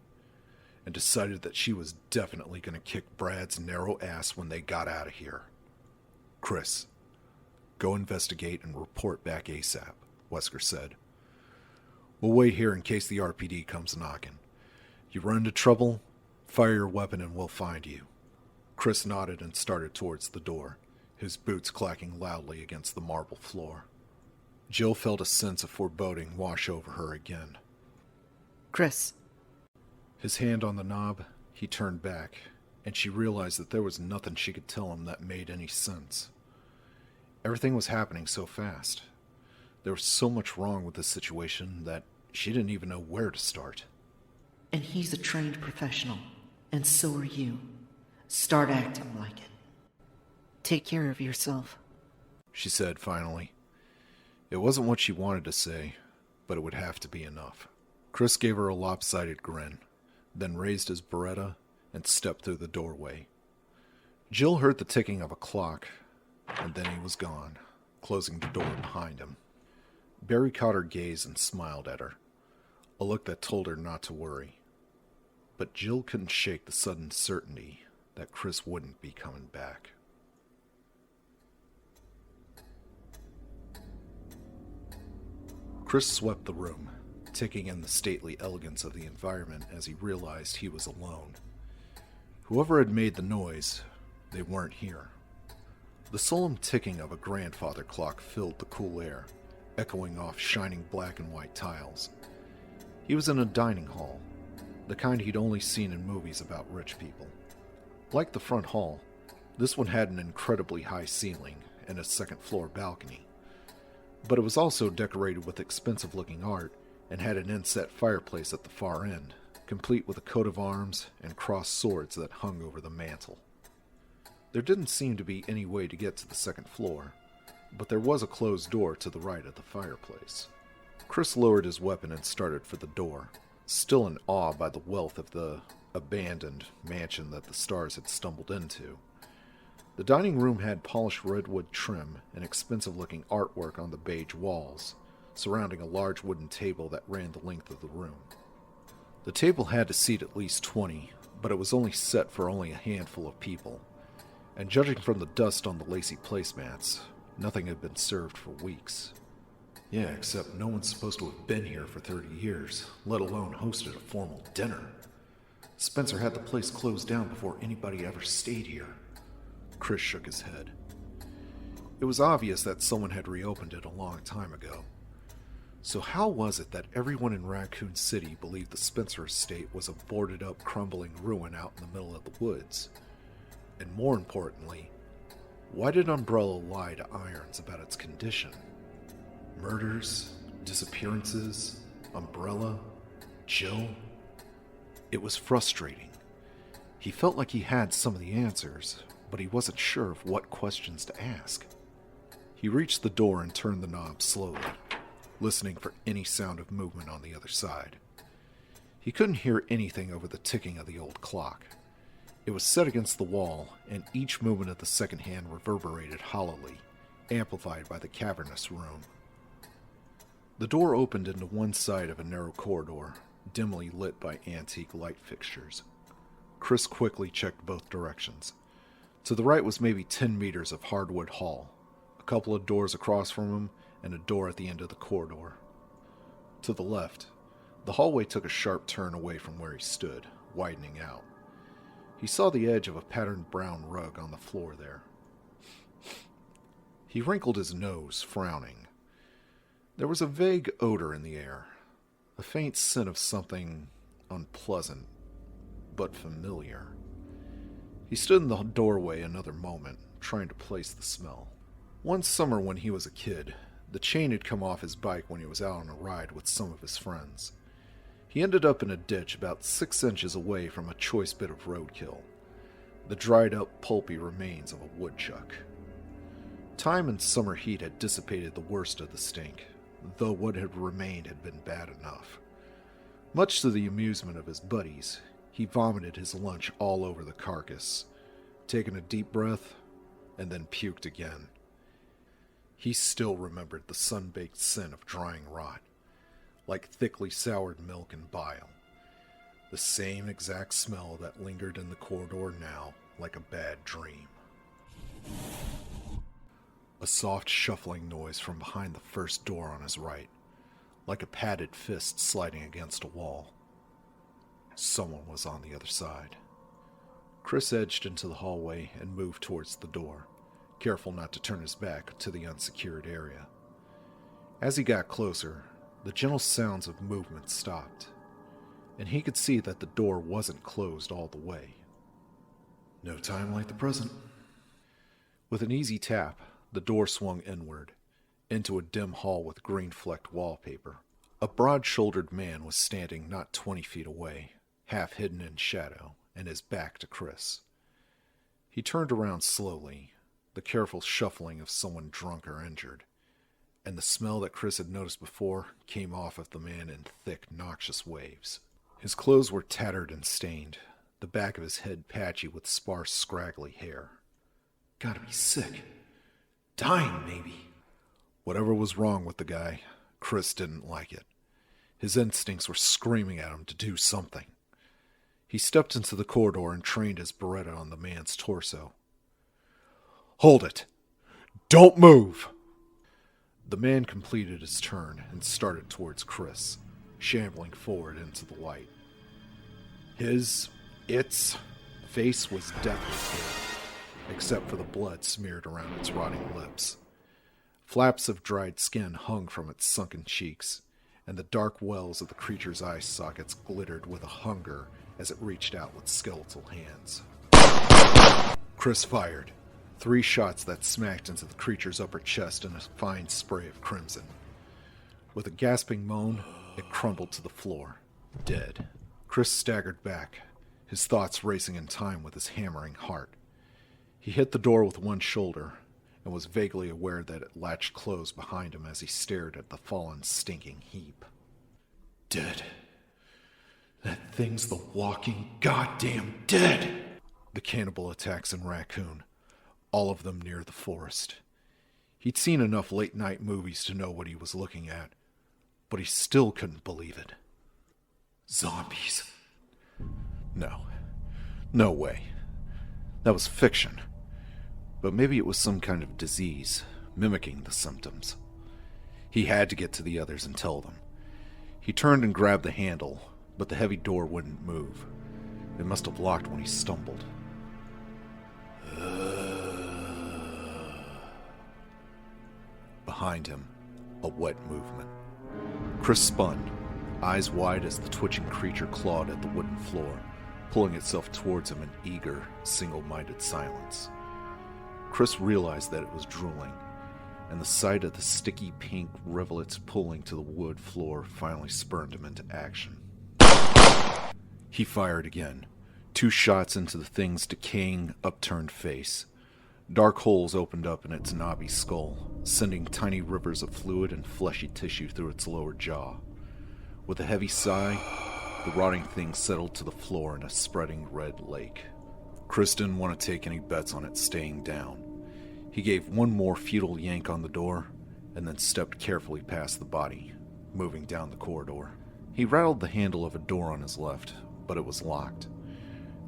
and decided that she was definitely going to kick Brad's narrow ass when they got out of here. Chris, go investigate and report back ASAP. Wesker said. "We'll wait here in case the RPD comes knocking. You run into trouble, fire your weapon and we'll find you." Chris nodded and started towards the door, his boots clacking loudly against the marble floor. Jill felt a sense of foreboding wash over her again. Chris. His hand on the knob, he turned back, and she realized that there was nothing she could tell him that made any sense. Everything was happening so fast. There was so much wrong with this situation that she didn't even know where to start. And he's a trained professional, and so are you. Start acting like it. Take care of yourself, she said finally. It wasn't what she wanted to say, but it would have to be enough. Chris gave her a lopsided grin, then raised his Beretta and stepped through the doorway. Jill heard the ticking of a clock, and then he was gone, closing the door behind him. Barry caught her gaze and smiled at her, a look that told her not to worry. But Jill couldn't shake the sudden certainty that Chris wouldn't be coming back. Chris swept the room, taking in the stately elegance of the environment as he realized he was alone. Whoever had made the noise, they weren't here. The solemn ticking of a grandfather clock filled the cool air, echoing off shining black and white tiles. He was in a dining hall, the kind he'd only seen in movies about rich people. Like the front hall, this one had an incredibly high ceiling and a second-floor balcony. But it was also decorated with expensive-looking art and had an inset fireplace at the far end, complete with a coat of arms and crossed swords that hung over the mantel. There didn't seem to be any way to get to the second floor, but there was a closed door to the right of the fireplace. Chris lowered his weapon and started for the door, still in awe by the wealth of the abandoned mansion that the stars had stumbled into. The dining room had polished redwood trim and expensive-looking artwork on the beige walls, surrounding a large wooden table that ran the length of the room. The table had to seat at least 20, but it was only set for only a handful of people, and judging from the dust on the lacy placemats, nothing had been served for weeks. Yeah, except no one's supposed to have been here for 30 years, let alone hosted a formal dinner. Spencer had the place closed down before anybody ever stayed here. Chris shook his head. It was obvious that someone had reopened it a long time ago. So how was it that everyone in Raccoon City believed the Spencer estate was a boarded-up, crumbling ruin out in the middle of the woods? And more importantly, why did Umbrella lie to Irons about its condition? Murders, disappearances, Umbrella, Jill. It was frustrating. He felt like he had some of the answers, but he wasn't sure of what questions to ask. He reached the door and turned the knob slowly, listening for any sound of movement on the other side. He couldn't hear anything over the ticking of the old clock. It was set against the wall, and each movement of the second hand reverberated hollowly, amplified by the cavernous room. The door opened into one side of a narrow corridor, dimly lit by antique light fixtures. Chris quickly checked both directions. To the right was maybe 10 meters of hardwood hall, a couple of doors across from him, and a door at the end of the corridor. To the left, the hallway took a sharp turn away from where he stood, widening out. He saw the edge of a patterned brown rug on the floor there. He wrinkled his nose, frowning. There was a vague odor in the air, a faint scent of something unpleasant, but familiar. He stood in the doorway another moment, trying to place the smell. One summer when he was a kid, the chain had come off his bike when he was out on a ride with some of his friends. He ended up in a ditch about 6 inches away from a choice bit of roadkill, the dried-up, pulpy remains of a woodchuck. Time and summer heat had dissipated the worst of the stink, though what had remained had been bad enough. Much to the amusement of his buddies, he vomited his lunch all over the carcass, taken a deep breath, and then puked again. He still remembered the sun-baked scent of drying rot, like thickly soured milk and bile. The same exact smell that lingered in the corridor now, like a bad dream. A soft shuffling noise from behind the first door on his right, like a padded fist sliding against a wall. Someone was on the other side. Chris edged into the hallway and moved towards the door, careful not to turn his back to the unsecured area. As he got closer, the gentle sounds of movement stopped, and he could see that the door wasn't closed all the way. No time like the present. With an easy tap, the door swung inward, into a dim hall with green-flecked wallpaper. A broad-shouldered man was standing not 20 feet away, half hidden in shadow, and his back to Chris. He turned around slowly, the careful shuffling of someone drunk or injured, and the smell that Chris had noticed before came off of the man in thick, noxious waves. His clothes were tattered and stained, the back of his head patchy with sparse, scraggly hair. Gotta be sick. Dying, maybe. Whatever was wrong with the guy, Chris didn't like it. His instincts were screaming at him to do something. He stepped into the corridor and trained his Beretta on the man's torso. Hold it! Don't move! The man completed his turn and started towards Chris, shambling forward into the light. Its face was deathly pale, except for the blood smeared around its rotting lips. Flaps of dried skin hung from its sunken cheeks, and the dark wells of the creature's eye sockets glittered with a hunger as it reached out with skeletal hands. Chris fired, 3 shots that smacked into the creature's upper chest in a fine spray of crimson. With a gasping moan, it crumpled to the floor, dead. Chris staggered back, his thoughts racing in time with his hammering heart. He hit the door with one shoulder, and was vaguely aware that it latched closed behind him as he stared at the fallen, stinking heap. Dead. That thing's the walking goddamn dead! The cannibal attacks in Raccoon, all of them near the forest. He'd seen enough late-night movies to know what he was looking at, but he still couldn't believe it. Zombies. No way. That was fiction. But maybe it was some kind of disease, mimicking the symptoms. He had to get to the others and tell them. He turned and grabbed the handle, but the heavy door wouldn't move. It must have locked when he stumbled. Behind him, a wet movement. Chris spun, eyes wide as the twitching creature clawed at the wooden floor, pulling itself towards him in eager, single-minded silence. Chris realized that it was drooling, and the sight of the sticky pink rivulets pulling to the wood floor finally spurred him into action. He fired again, 2 shots into the thing's decaying, upturned face. Dark holes opened up in its knobby skull, sending tiny rivers of fluid and fleshy tissue through its lower jaw. With a heavy sigh, the rotting thing settled to the floor in a spreading red lake. Chris didn't want to take any bets on it staying down. He gave one more futile yank on the door, and then stepped carefully past the body, moving down the corridor. He rattled the handle of a door on his left, but it was locked.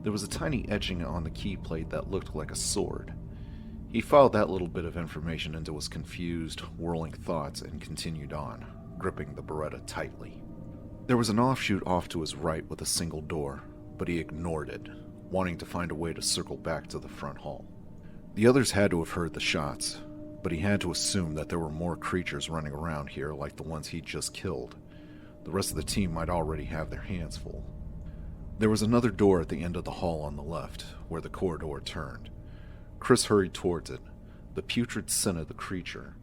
There was a tiny etching on the key plate that looked like a sword. He filed that little bit of information into his confused, whirling thoughts and continued on, gripping the Beretta tightly. There was an offshoot off to his right with a single door, but he ignored it, wanting to find a way to circle back to the front hall. The others had to have heard the shots, but he had to assume that there were more creatures running around here like the ones he'd just killed. The rest of the team might already have their hands full. There was another door at the end of the hall on the left, where the corridor turned. Chris hurried towards it, the putrid scent of the creature.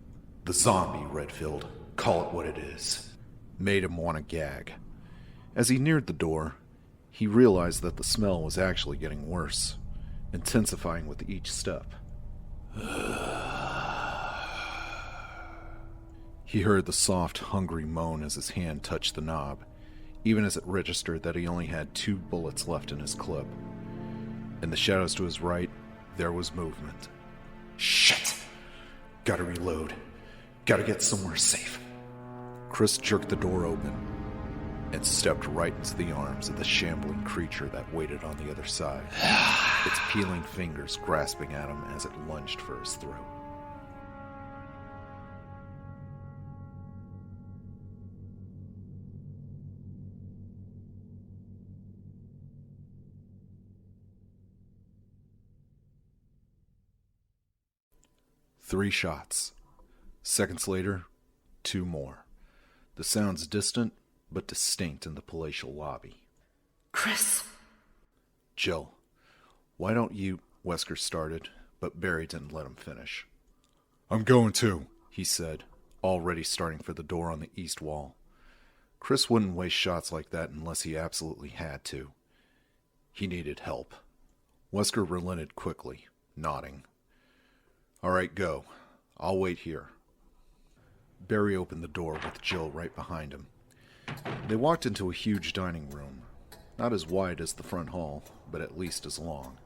The zombie, Redfield, call it what it is, made him want to gag. As he neared the door, he realized that the smell was actually getting worse, intensifying with each step. He heard the soft, hungry moan as his hand touched the knob, even as it registered that he only had 2 bullets left in his clip. In the shadows to his right, there was movement. Shit! Gotta reload. Gotta get somewhere safe. Chris jerked the door open and stepped right into the arms of the shambling creature that waited on the other side, its peeling fingers grasping at him as it lunged for his throat. 3 shots. Seconds later, 2 more. The sounds distant but distinct in the palatial lobby. Chris! Jill, why don't you... Wesker started, but Barry didn't let him finish. I'm going to, he said, already starting for the door on the east wall. Chris wouldn't waste shots like that unless he absolutely had to. He needed help. Wesker relented quickly, nodding. All right, go. I'll wait here. Barry opened the door with Jill right behind him. They walked into a huge dining room, not as wide as the front hall, but at least as long.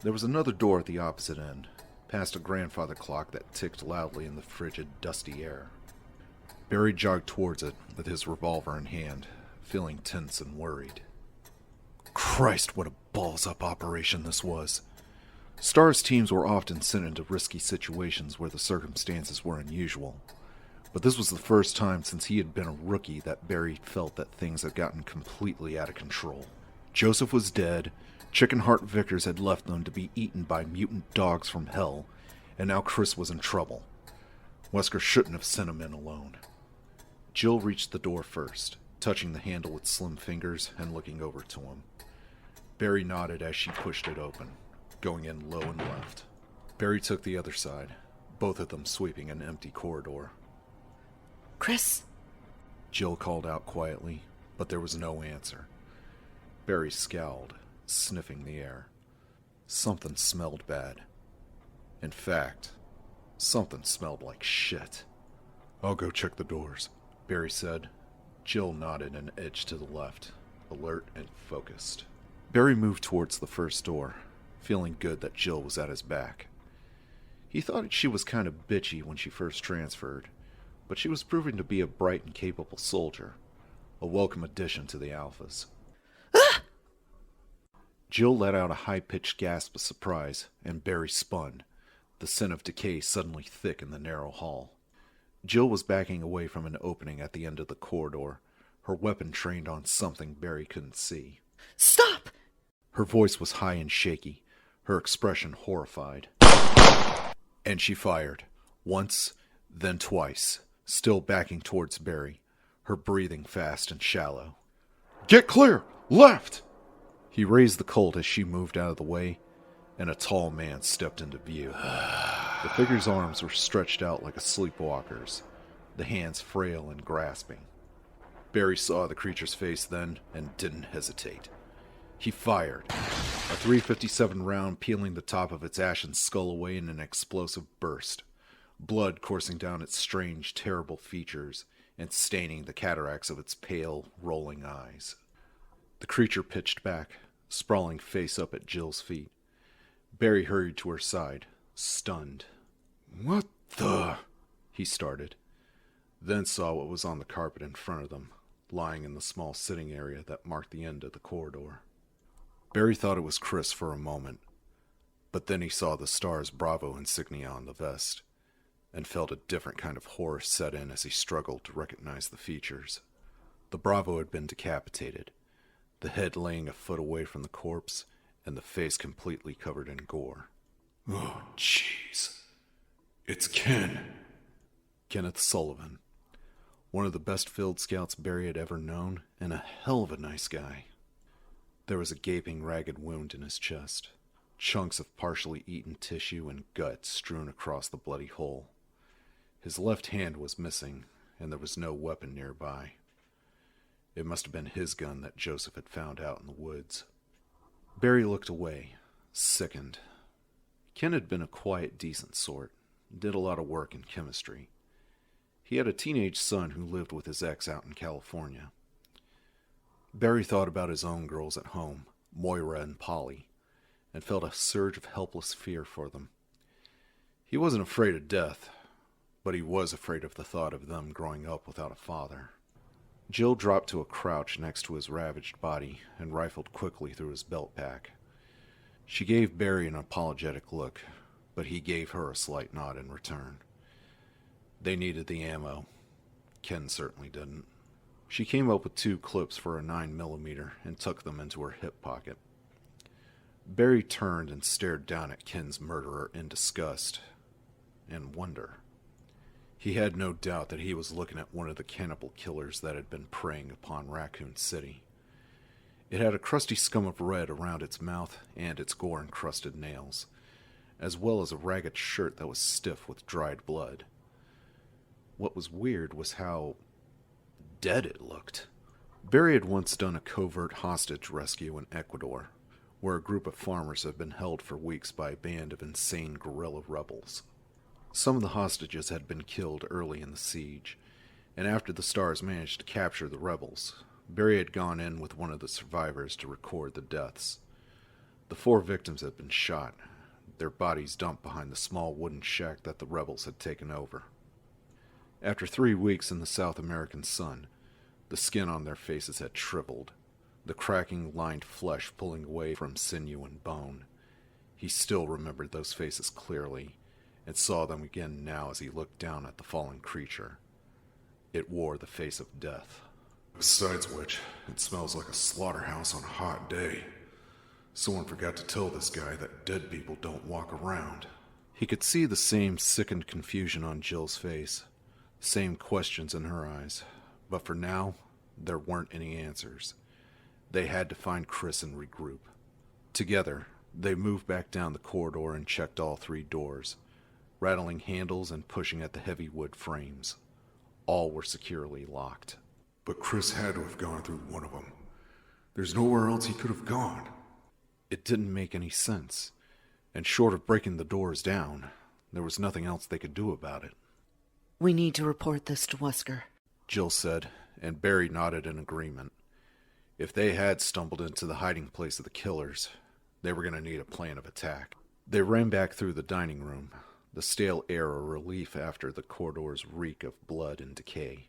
There was another door at the opposite end, past a grandfather clock that ticked loudly in the frigid, dusty air. Barry jogged towards it with his revolver in hand, feeling tense and worried. Christ, what a balls-up operation this was. STARS teams were often sent into risky situations where the circumstances were unusual. But this was the first time since he had been a rookie that Barry felt that things had gotten completely out of control. Joseph was dead, Chickenheart Vickers had left them to be eaten by mutant dogs from hell, and now Chris was in trouble. Wesker shouldn't have sent him in alone. Jill reached the door first, touching the handle with slim fingers and looking over to him. Barry nodded as she pushed it open, going in low and left. Barry took the other side, both of them sweeping an empty corridor. Chris? Jill called out quietly, but there was no answer. Barry scowled, sniffing the air. Something smelled bad. In fact, something smelled like shit. I'll go check the doors, Barry said. Jill nodded and edged to the left, alert and focused. Barry moved towards the first door, feeling good that Jill was at his back. He thought she was kind of bitchy when she first transferred, but she was proving to be a bright and capable soldier, a welcome addition to the Alphas. Jill let out a high-pitched gasp of surprise, and Barry spun, the scent of decay suddenly thick in the narrow hall. Jill was backing away from an opening at the end of the corridor, her weapon trained on something Barry couldn't see. Stop! Her voice was high and shaky, her expression horrified. And she fired, once, then twice, still backing towards Barry, her breathing fast and shallow. Get clear! Left! He raised the Colt as she moved out of the way, and a tall man stepped into view. The figure's arms were stretched out like a sleepwalker's, the hands frail and grasping. Barry saw the creature's face then and didn't hesitate. He fired, a .357 round peeling the top of its ashen skull away in an explosive burst, blood coursing down its strange, terrible features and staining the cataracts of its pale, rolling eyes. The creature pitched back, sprawling face up at Jill's feet. Barry hurried to her side, stunned. What the... he started, then saw what was on the carpet in front of them, lying in the small sitting area that marked the end of the corridor. Barry thought it was Chris for a moment, but then he saw the STARS Bravo insignia on the vest, and felt a different kind of horror set in as he struggled to recognize the features. The Bravo had been decapitated, the head laying a foot away from the corpse, and the face completely covered in gore. Oh, jeez. It's Ken. Kenneth Sullivan. One of the best field scouts Barry had ever known, and a hell of a nice guy. There was a gaping, ragged wound in his chest, chunks of partially eaten tissue and gut strewn across the bloody hole. His left hand was missing, and there was no weapon nearby. It must have been his gun that Joseph had found out in the woods. Barry looked away, sickened. Ken had been a quiet, decent sort, did a lot of work in chemistry. He had a teenage son who lived with his ex out in California. Barry thought about his own girls at home, Moira and Polly, and felt a surge of helpless fear for them. He wasn't afraid of death, but he was afraid of the thought of them growing up without a father. Jill dropped to a crouch next to his ravaged body and rifled quickly through his belt pack. She gave Barry an apologetic look, but he gave her a slight nod in return. They needed the ammo. Ken certainly didn't. She came up with 2 clips for a 9mm and tucked them into her hip pocket. Barry turned and stared down at Ken's murderer in disgust. and wonder. He had no doubt that he was looking at one of the cannibal killers that had been preying upon Raccoon City. It had a crusty scum of red around its mouth and its gore-encrusted nails, as well as a ragged shirt that was stiff with dried blood. What was weird was how dead it looked. Barry had once done a covert hostage rescue in Ecuador, where a group of farmers had been held for weeks by a band of insane guerrilla rebels. Some of the hostages had been killed early in the siege, and after the Stars managed to capture the rebels, Barry had gone in with one of the survivors to record the deaths. The 4 victims had been shot, their bodies dumped behind the small wooden shack that the rebels had taken over. After 3 weeks in the South American sun, the skin on their faces had shriveled, the cracking, lined flesh pulling away from sinew and bone. He still remembered those faces clearly, and saw them again now as he looked down at the fallen creature. It wore the face of death. Besides which, it smells like a slaughterhouse on a hot day. Someone forgot to tell this guy that dead people don't walk around. He could see the same sickened confusion on Jill's face, same questions in her eyes, but for now, there weren't any answers. They had to find Chris and regroup. Together, they moved back down the corridor and checked all 3 doors, rattling handles and pushing at the heavy wood frames. All were securely locked. But Chris had to have gone through one of them. There's nowhere else he could have gone. It didn't make any sense, and short of breaking the doors down, there was nothing else they could do about it. We need to report this to Wesker, Jill said, and Barry nodded in agreement. If they had stumbled into the hiding place of the killers, they were going to need a plan of attack. They ran back through the dining room, the stale air a relief after the corridor's reek of blood and decay.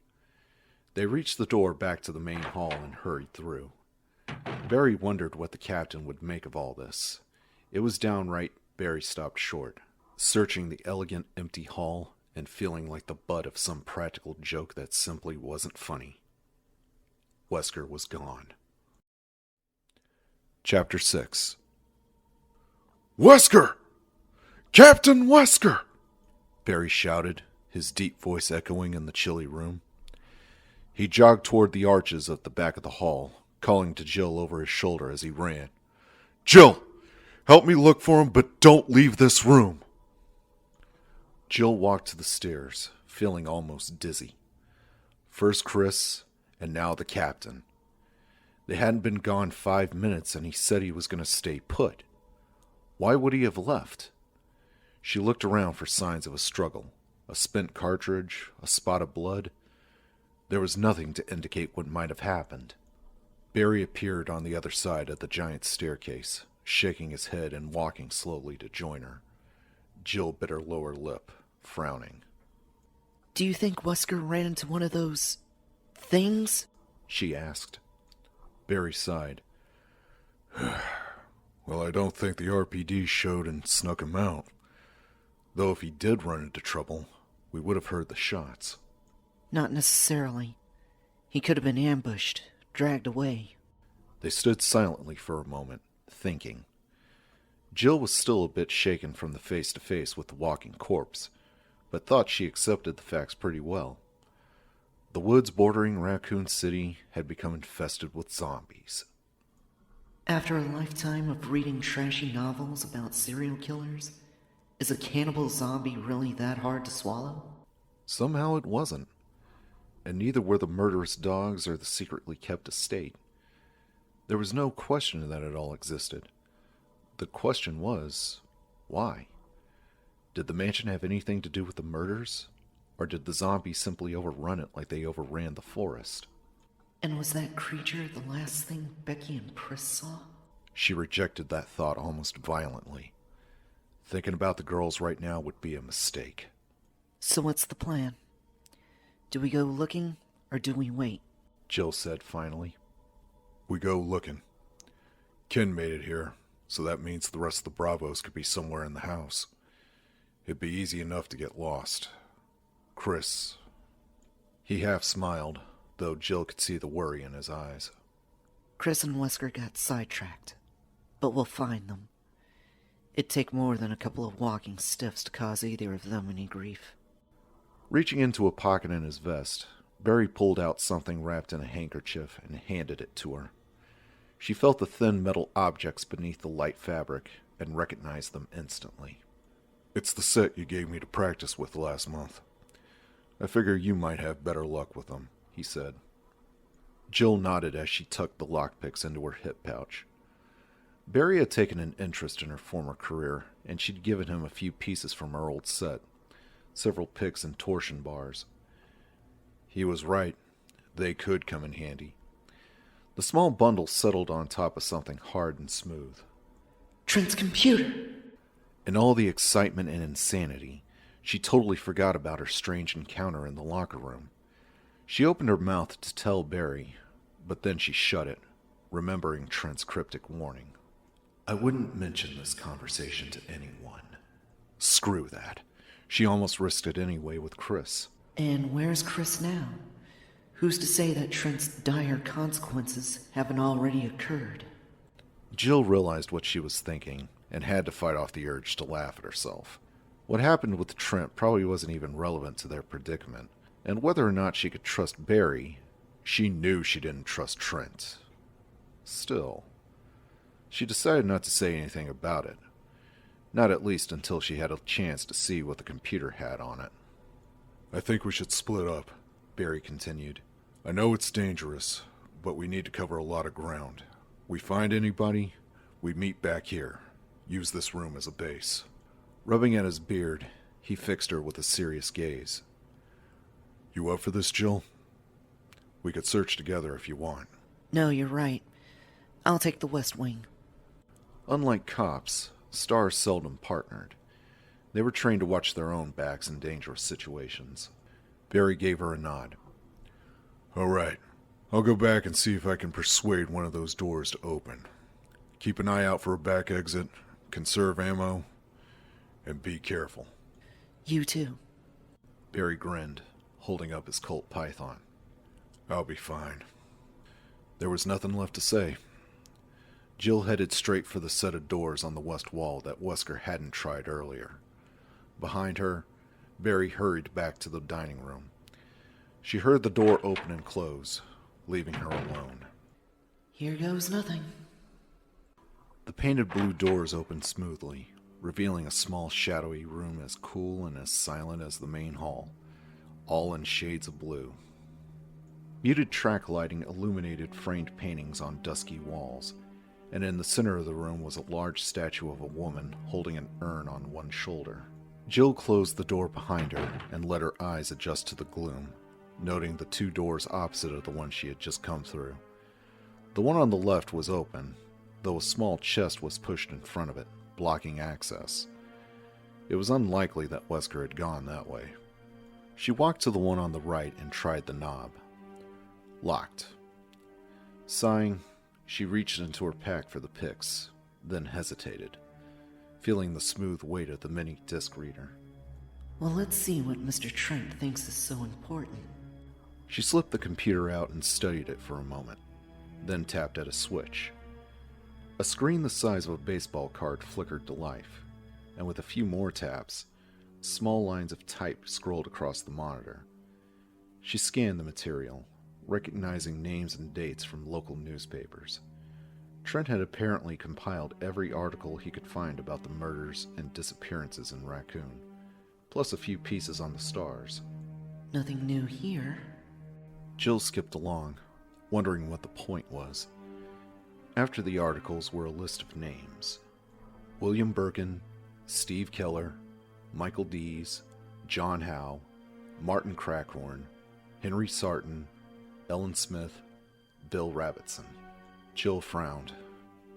They reached the door back to the main hall and hurried through. Barry wondered what the captain would make of all this. It was downright. Barry stopped short, searching the elegant, empty hall and feeling like the butt of some practical joke that simply wasn't funny. Wesker was gone. Chapter 6. Wesker! Captain Wesker! Barry shouted, his deep voice echoing in the chilly room. He jogged toward the arches at the back of the hall, calling to Jill over his shoulder as he ran. Jill! Help me look for him, but don't leave this room! Jill walked to the stairs, feeling almost dizzy. First Chris, and now the captain. They hadn't been gone 5 minutes, and he said he was going to stay put. Why would he have left? She looked around for signs of a struggle, a spent cartridge, a spot of blood. There was nothing to indicate what might have happened. Barry appeared on the other side of the giant staircase, shaking his head and walking slowly to join her. Jill bit her lower lip, frowning. Do you think Wesker ran into one of those things? She asked. Barry sighed. Well, I don't think the RPD showed and snuck him out. Though if he did run into trouble, we would have heard the shots. Not necessarily. He could have been ambushed, dragged away. They stood silently for a moment, thinking. Jill was still a bit shaken from the face-to-face with the walking corpse, but thought she accepted the facts pretty well. The woods bordering Raccoon City had become infested with zombies. After a lifetime of reading trashy novels about serial killers, is a cannibal zombie really that hard to swallow? Somehow it wasn't, and neither were the murderous dogs or the secretly kept estate. There was no question that it all existed. The question was, why? Did the mansion have anything to do with the murders? Or did the zombies simply overrun it like they overran the forest? And was that creature the last thing Becky and Pris saw? She rejected that thought almost violently. Thinking about the girls right now would be a mistake. So what's the plan? Do we go looking, or do we wait? Jill said finally. We go looking. Ken made it here, so that means the rest of the Bravos could be somewhere in the house. It'd be easy enough to get lost. Chris. He half smiled, though Jill could see the worry in his eyes. Chris and Wesker got sidetracked, but we'll find them. It'd take more than a couple of walking stiffs to cause either of them any grief. Reaching into a pocket in his vest, Barry pulled out something wrapped in a handkerchief and handed it to her. She felt the thin metal objects beneath the light fabric and recognized them instantly. It's the set you gave me to practice with last month. I figure you might have better luck with them, he said. Jill nodded as she tucked the lockpicks into her hip pouch. Barry had taken an interest in her former career, and she'd given him a few pieces from her old set, several picks and torsion bars. He was right. They could come in handy. The small bundle settled on top of something hard and smooth. Trent's computer! In all the excitement and insanity, she totally forgot about her strange encounter in the locker room. She opened her mouth to tell Barry, but then she shut it, remembering Trent's cryptic warning. I wouldn't mention this conversation to anyone. Screw that. She almost risked it anyway with Chris. And where's Chris now? Who's to say that Trent's dire consequences haven't already occurred? Jill realized what she was thinking and had to fight off the urge to laugh at herself. What happened with Trent probably wasn't even relevant to their predicament, and whether or not she could trust Barry, she knew she didn't trust Trent. Still, she decided not to say anything about it. Not at least until she had a chance to see what the computer had on it. I think we should split up, Barry continued. I know it's dangerous, but we need to cover a lot of ground. We find anybody, we meet back here. Use this room as a base. Rubbing at his beard, he fixed her with a serious gaze. You up for this, Jill? We could search together if you want. No, you're right. I'll take the West Wing. Unlike cops, stars seldom partnered. They were trained to watch their own backs in dangerous situations. Barry gave her a nod. All right. I'll go back and see if I can persuade one of those doors to open. Keep an eye out for a back exit, conserve ammo, and be careful. You too. Barry grinned, holding up his Colt Python. I'll be fine. There was nothing left to say. Jill headed straight for the set of doors on the west wall that Wesker hadn't tried earlier. Behind her, Barry hurried back to the dining room. She heard the door open and close, leaving her alone. Here goes nothing. The painted blue doors opened smoothly, revealing a small shadowy room as cool and as silent as the main hall, all in shades of blue. Muted track lighting illuminated framed paintings on dusky walls, and in the center of the room was a large statue of a woman holding an urn on one shoulder. Jill closed the door behind her and let her eyes adjust to the gloom, noting the two doors opposite of the one she had just come through. The one on the left was open, though a small chest was pushed in front of it, blocking access. It was unlikely that Wesker had gone that way. She walked to the one on the right and tried the knob. Locked. Sighing, she reached into her pack for the picks, then hesitated, feeling the smooth weight of the mini disc reader. Well, let's see what Mr. Trent thinks is so important. She slipped the computer out and studied it for a moment, then tapped at a switch. A screen the size of a baseball card flickered to life, and with a few more taps, small lines of type scrolled across the monitor. She scanned the material, recognizing names and dates from local newspapers. Trent had apparently compiled every article he could find about the murders and disappearances in Raccoon, plus a few pieces on the stars. Nothing new here. Jill skipped along, wondering what the point was. After the articles were a list of names. William Birkin, Steve Keller, Michael Dees, John Howe, Martin Crackhorn, Henry Sarton, Ellen Smith, Bill Rabbitson. Jill frowned.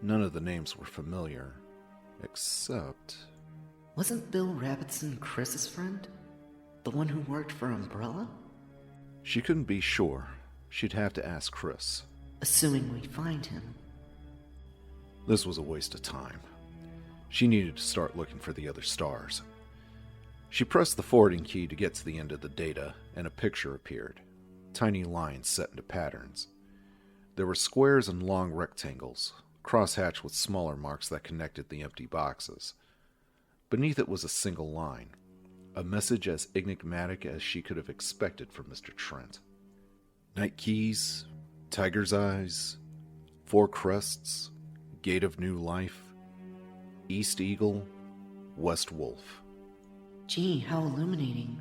None of the names were familiar, except... Wasn't Bill Rabbitson Chris's friend? The one who worked for Umbrella? She couldn't be sure. She'd have to ask Chris. Assuming we find him. This was a waste of time. She needed to start looking for the other stars. She pressed the forwarding key to get to the end of the data, and a picture appeared. Tiny lines set into patterns. There were squares and long rectangles, crosshatched with smaller marks that connected the empty boxes. Beneath it was a single line, a message as enigmatic as she could have expected from Mr. Trent. Night Keys, Tiger's Eyes, Four Crests, Gate of New Life, East Eagle, West Wolf. Gee, how illuminating.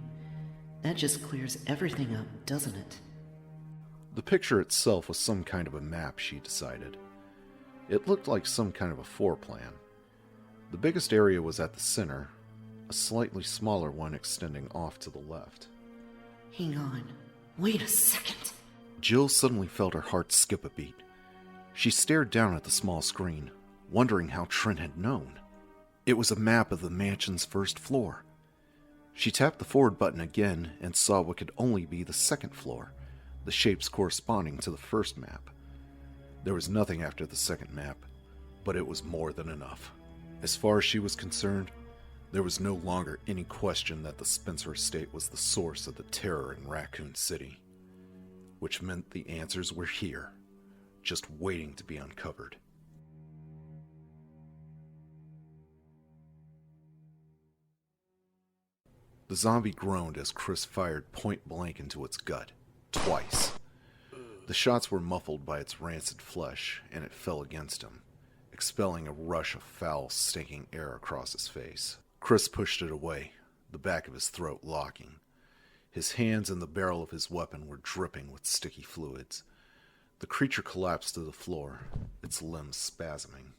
That just clears everything up, doesn't it? The picture itself was some kind of a map, she decided. It looked like some kind of a floor plan. The biggest area was at the center, a slightly smaller one extending off to the left. Hang on. Wait a second. Jill suddenly felt her heart skip a beat. She stared down at the small screen, wondering how Trent had known. It was a map of the mansion's first floor. She tapped the forward button again and saw what could only be the second floor, the shapes corresponding to the first map. There was nothing after the second map, but it was more than enough. As far as she was concerned, there was no longer any question that the Spencer estate was the source of the terror in Raccoon City, which meant the answers were here, just waiting to be uncovered. The zombie groaned as Chris fired point blank into its gut, twice. The shots were muffled by its rancid flesh, and it fell against him, expelling a rush of foul, stinking air across his face. Chris pushed it away, the back of his throat locking. His hands and the barrel of his weapon were dripping with sticky fluids. The creature collapsed to the floor, its limbs spasming.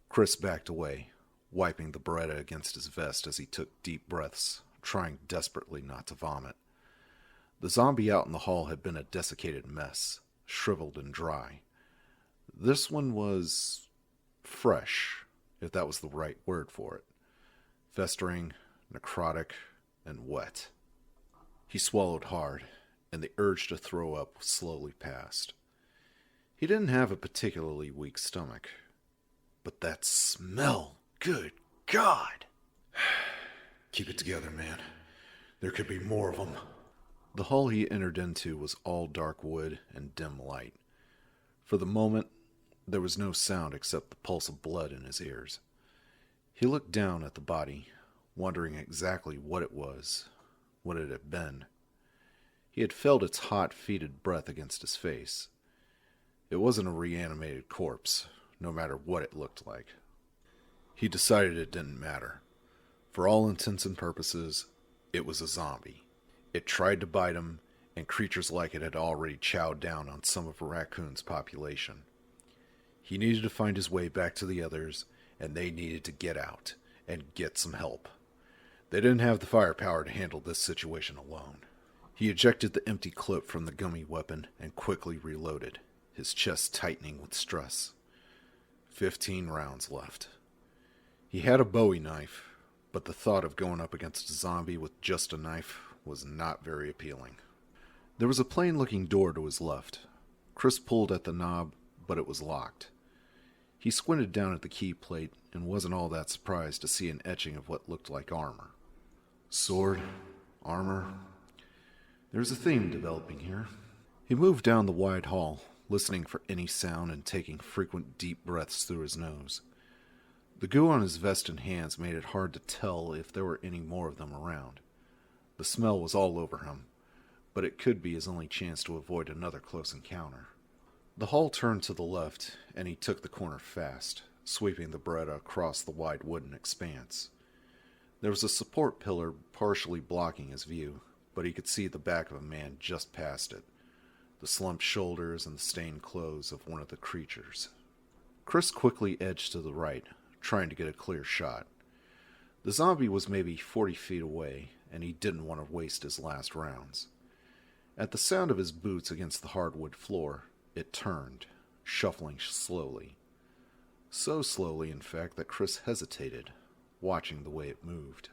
Chris backed away, wiping the Beretta against his vest as he took deep breaths, trying desperately not to vomit. The zombie out in the hall had been a desiccated mess, shriveled and dry. This one was fresh, if that was the right word for it. Festering, necrotic, and wet. He swallowed hard, and the urge to throw up slowly passed. He didn't have a particularly weak stomach. But that smell, good God! Keep it together, man. There could be more of them. The hall he entered into was all dark wood and dim light. For the moment, there was no sound except the pulse of blood in his ears. He looked down at the body, wondering exactly what it was, what it had been. He had felt its hot, fetid breath against his face. It wasn't a reanimated corpse, no matter what it looked like. He decided it didn't matter. For all intents and purposes, it was a zombie. It tried to bite him, and creatures like it had already chowed down on some of Raccoon's population. He needed to find his way back to the others, and they needed to get out and get some help. They didn't have the firepower to handle this situation alone. He ejected the empty clip from the gummy weapon and quickly reloaded, his chest tightening with stress. 15 rounds left. He had a Bowie knife, but the thought of going up against a zombie with just a knife was not very appealing. There was a plain-looking door to his left. Chris pulled at the knob, but it was locked. He squinted down at the key plate and wasn't all that surprised to see an etching of what looked like armor. Sword, armor. There's a theme developing here. He moved down the wide hall, listening for any sound and taking frequent deep breaths through his nose. The goo on his vest and hands made it hard to tell if there were any more of them around. The smell was all over him, but it could be his only chance to avoid another close encounter. The hall turned to the left, and he took the corner fast, sweeping the Beretta across the wide wooden expanse. There was a support pillar partially blocking his view, but he could see the back of a man just past it, the slumped shoulders and the stained clothes of one of the creatures. Chris quickly edged to the right, trying to get a clear shot. The zombie was maybe 40 feet away, and he didn't want to waste his last rounds. At the sound of his boots against the hardwood floor, it turned, shuffling slowly. So slowly, in fact, that Chris hesitated, watching the way it moved.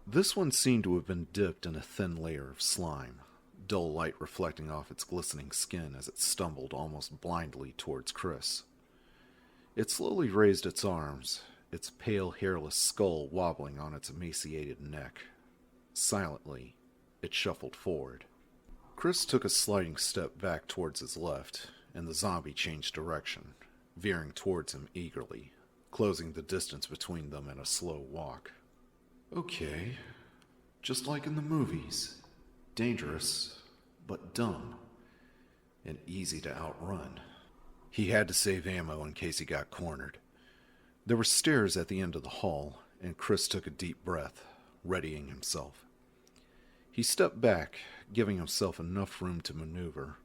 This one seemed to have been dipped in a thin layer of slime, dull light reflecting off its glistening skin as it stumbled almost blindly towards Chris. It slowly raised its arms, its pale, hairless skull wobbling on its emaciated neck. Silently, it shuffled forward. Chris took a sliding step back towards his left, and the zombie changed direction, veering towards him eagerly, closing the distance between them in a slow walk. Okay, just like in the movies. Dangerous, but dumb, and easy to outrun. He had to save ammo in case he got cornered. There were stairs at the end of the hall, and Chris took a deep breath, readying himself. He stepped back, giving himself enough room to maneuver,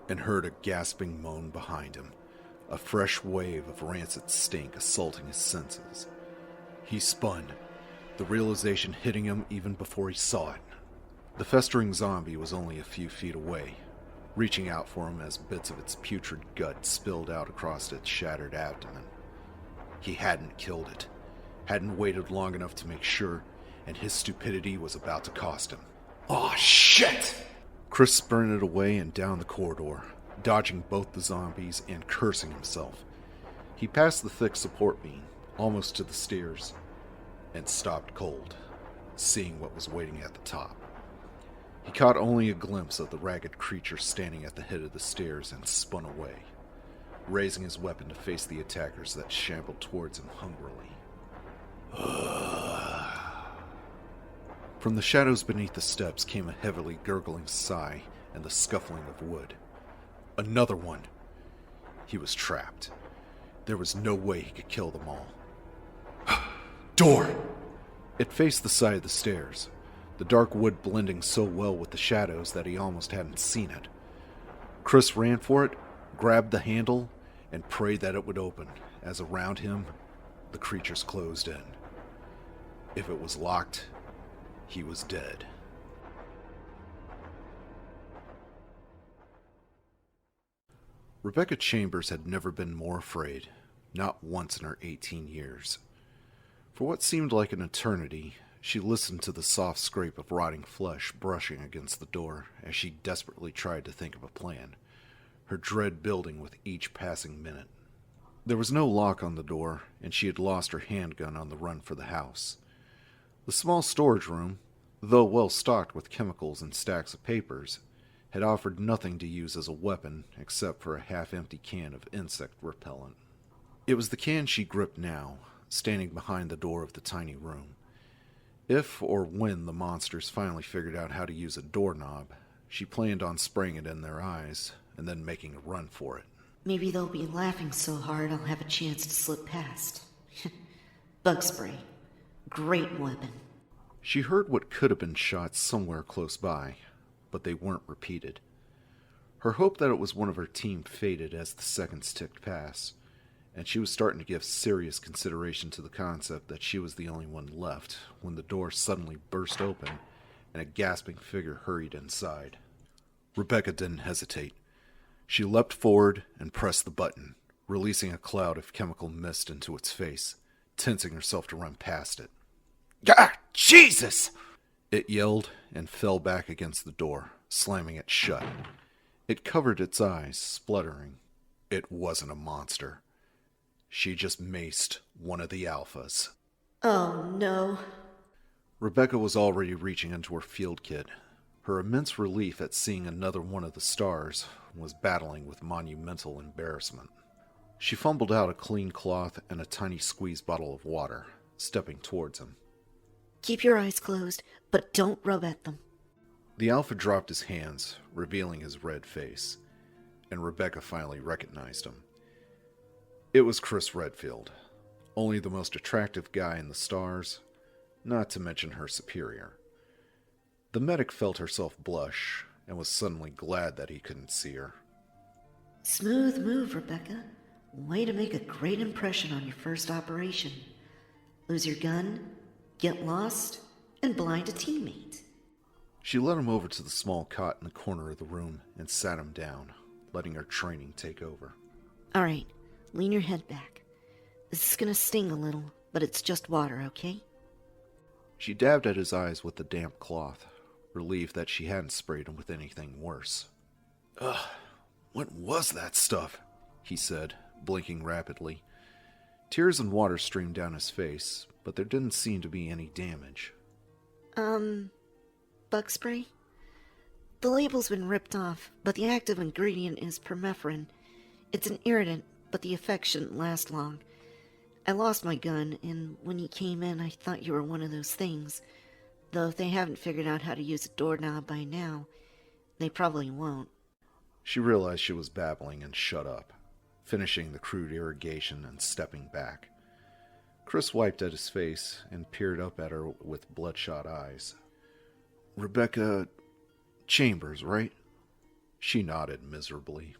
and heard a gasping moan behind him, a fresh wave of rancid stink assaulting his senses. He spun, the realization hitting him even before he saw it. The festering zombie was only a few feet away, reaching out for him as bits of its putrid gut spilled out across its shattered abdomen. He hadn't killed it, hadn't waited long enough to make sure, and his stupidity was about to cost him. "Oh, shit!" Chris sprinted away and down the corridor, dodging both the zombies and cursing himself. He passed the thick support beam, almost to the stairs, and stopped cold, seeing what was waiting at the top. He caught only a glimpse of the ragged creature standing at the head of the stairs and spun away, raising his weapon to face the attackers that shambled towards him hungrily. From the shadows beneath the steps came a heavily gurgling sigh and the scuffling of wood. Another one! He was trapped. There was no way he could kill them all. Door! It faced the side of the stairs, the dark wood blending so well with the shadows that he almost hadn't seen it. Chris ran for it, grabbed the handle, and prayed that it would open, as around him, the creatures closed in. If it was locked, he was dead. Rebecca Chambers had never been more afraid, not once in her 18 years. For what seemed like an eternity, she listened to the soft scrape of rotting flesh brushing against the door as she desperately tried to think of a plan, her dread building with each passing minute. There was no lock on the door, and she had lost her handgun on the run for the house. The small storage room, though well stocked with chemicals and stacks of papers, had offered nothing to use as a weapon except for a half-empty can of insect repellent. It was the can she gripped now, standing behind the door of the tiny room. If or when the monsters finally figured out how to use a doorknob, she planned on spraying it in their eyes and then making a run for it. Maybe they'll be laughing so hard I'll have a chance to slip past. Bug spray. Great weapon. She heard what could have been shots somewhere close by, but they weren't repeated. Her hope that it was one of her team faded as the seconds ticked past, and she was starting to give serious consideration to the concept that she was the only one left when the door suddenly burst open and a gasping figure hurried inside. Rebecca didn't hesitate. She leapt forward and pressed the button, releasing a cloud of chemical mist into its face, tensing herself to run past it. "Ah, Jesus!" It yelled and fell back against the door, slamming it shut. It covered its eyes, spluttering. It wasn't a monster. She just maced one of the alphas. Oh, no. Rebecca was already reaching into her field kit. Her immense relief at seeing another one of the stars was battling with monumental embarrassment. She fumbled out a clean cloth and a tiny squeeze bottle of water, stepping towards him. Keep your eyes closed, but don't rub at them. The alpha dropped his hands, revealing his red face, and Rebecca finally recognized him. It was Chris Redfield, only the most attractive guy in the stars, not to mention her superior. The medic felt herself blush and was suddenly glad that he couldn't see her. Smooth move, Rebecca. Way to make a great impression on your first operation. Lose your gun, get lost, and blind a teammate. She led him over to the small cot in the corner of the room and sat him down, letting her training take over. All right, lean your head back. This is gonna sting a little, but it's just water, okay? She dabbed at his eyes with the damp cloth, relieved that she hadn't sprayed him with anything worse. "Ugh, what was that stuff?" he said, blinking rapidly. Tears and water streamed down his face, but there didn't seem to be any damage. Bug spray? The label's been ripped off, but the active ingredient is permethrin. It's an irritant, but the effect shouldn't last long. I lost my gun, and when you came in, I thought you were one of those things. Though if they haven't figured out how to use a doorknob by now, they probably won't. She realized she was babbling and shut up, finishing the crude irrigation and stepping back. Chris wiped at his face and peered up at her with bloodshot eyes. Rebecca Chambers, right? She nodded miserably.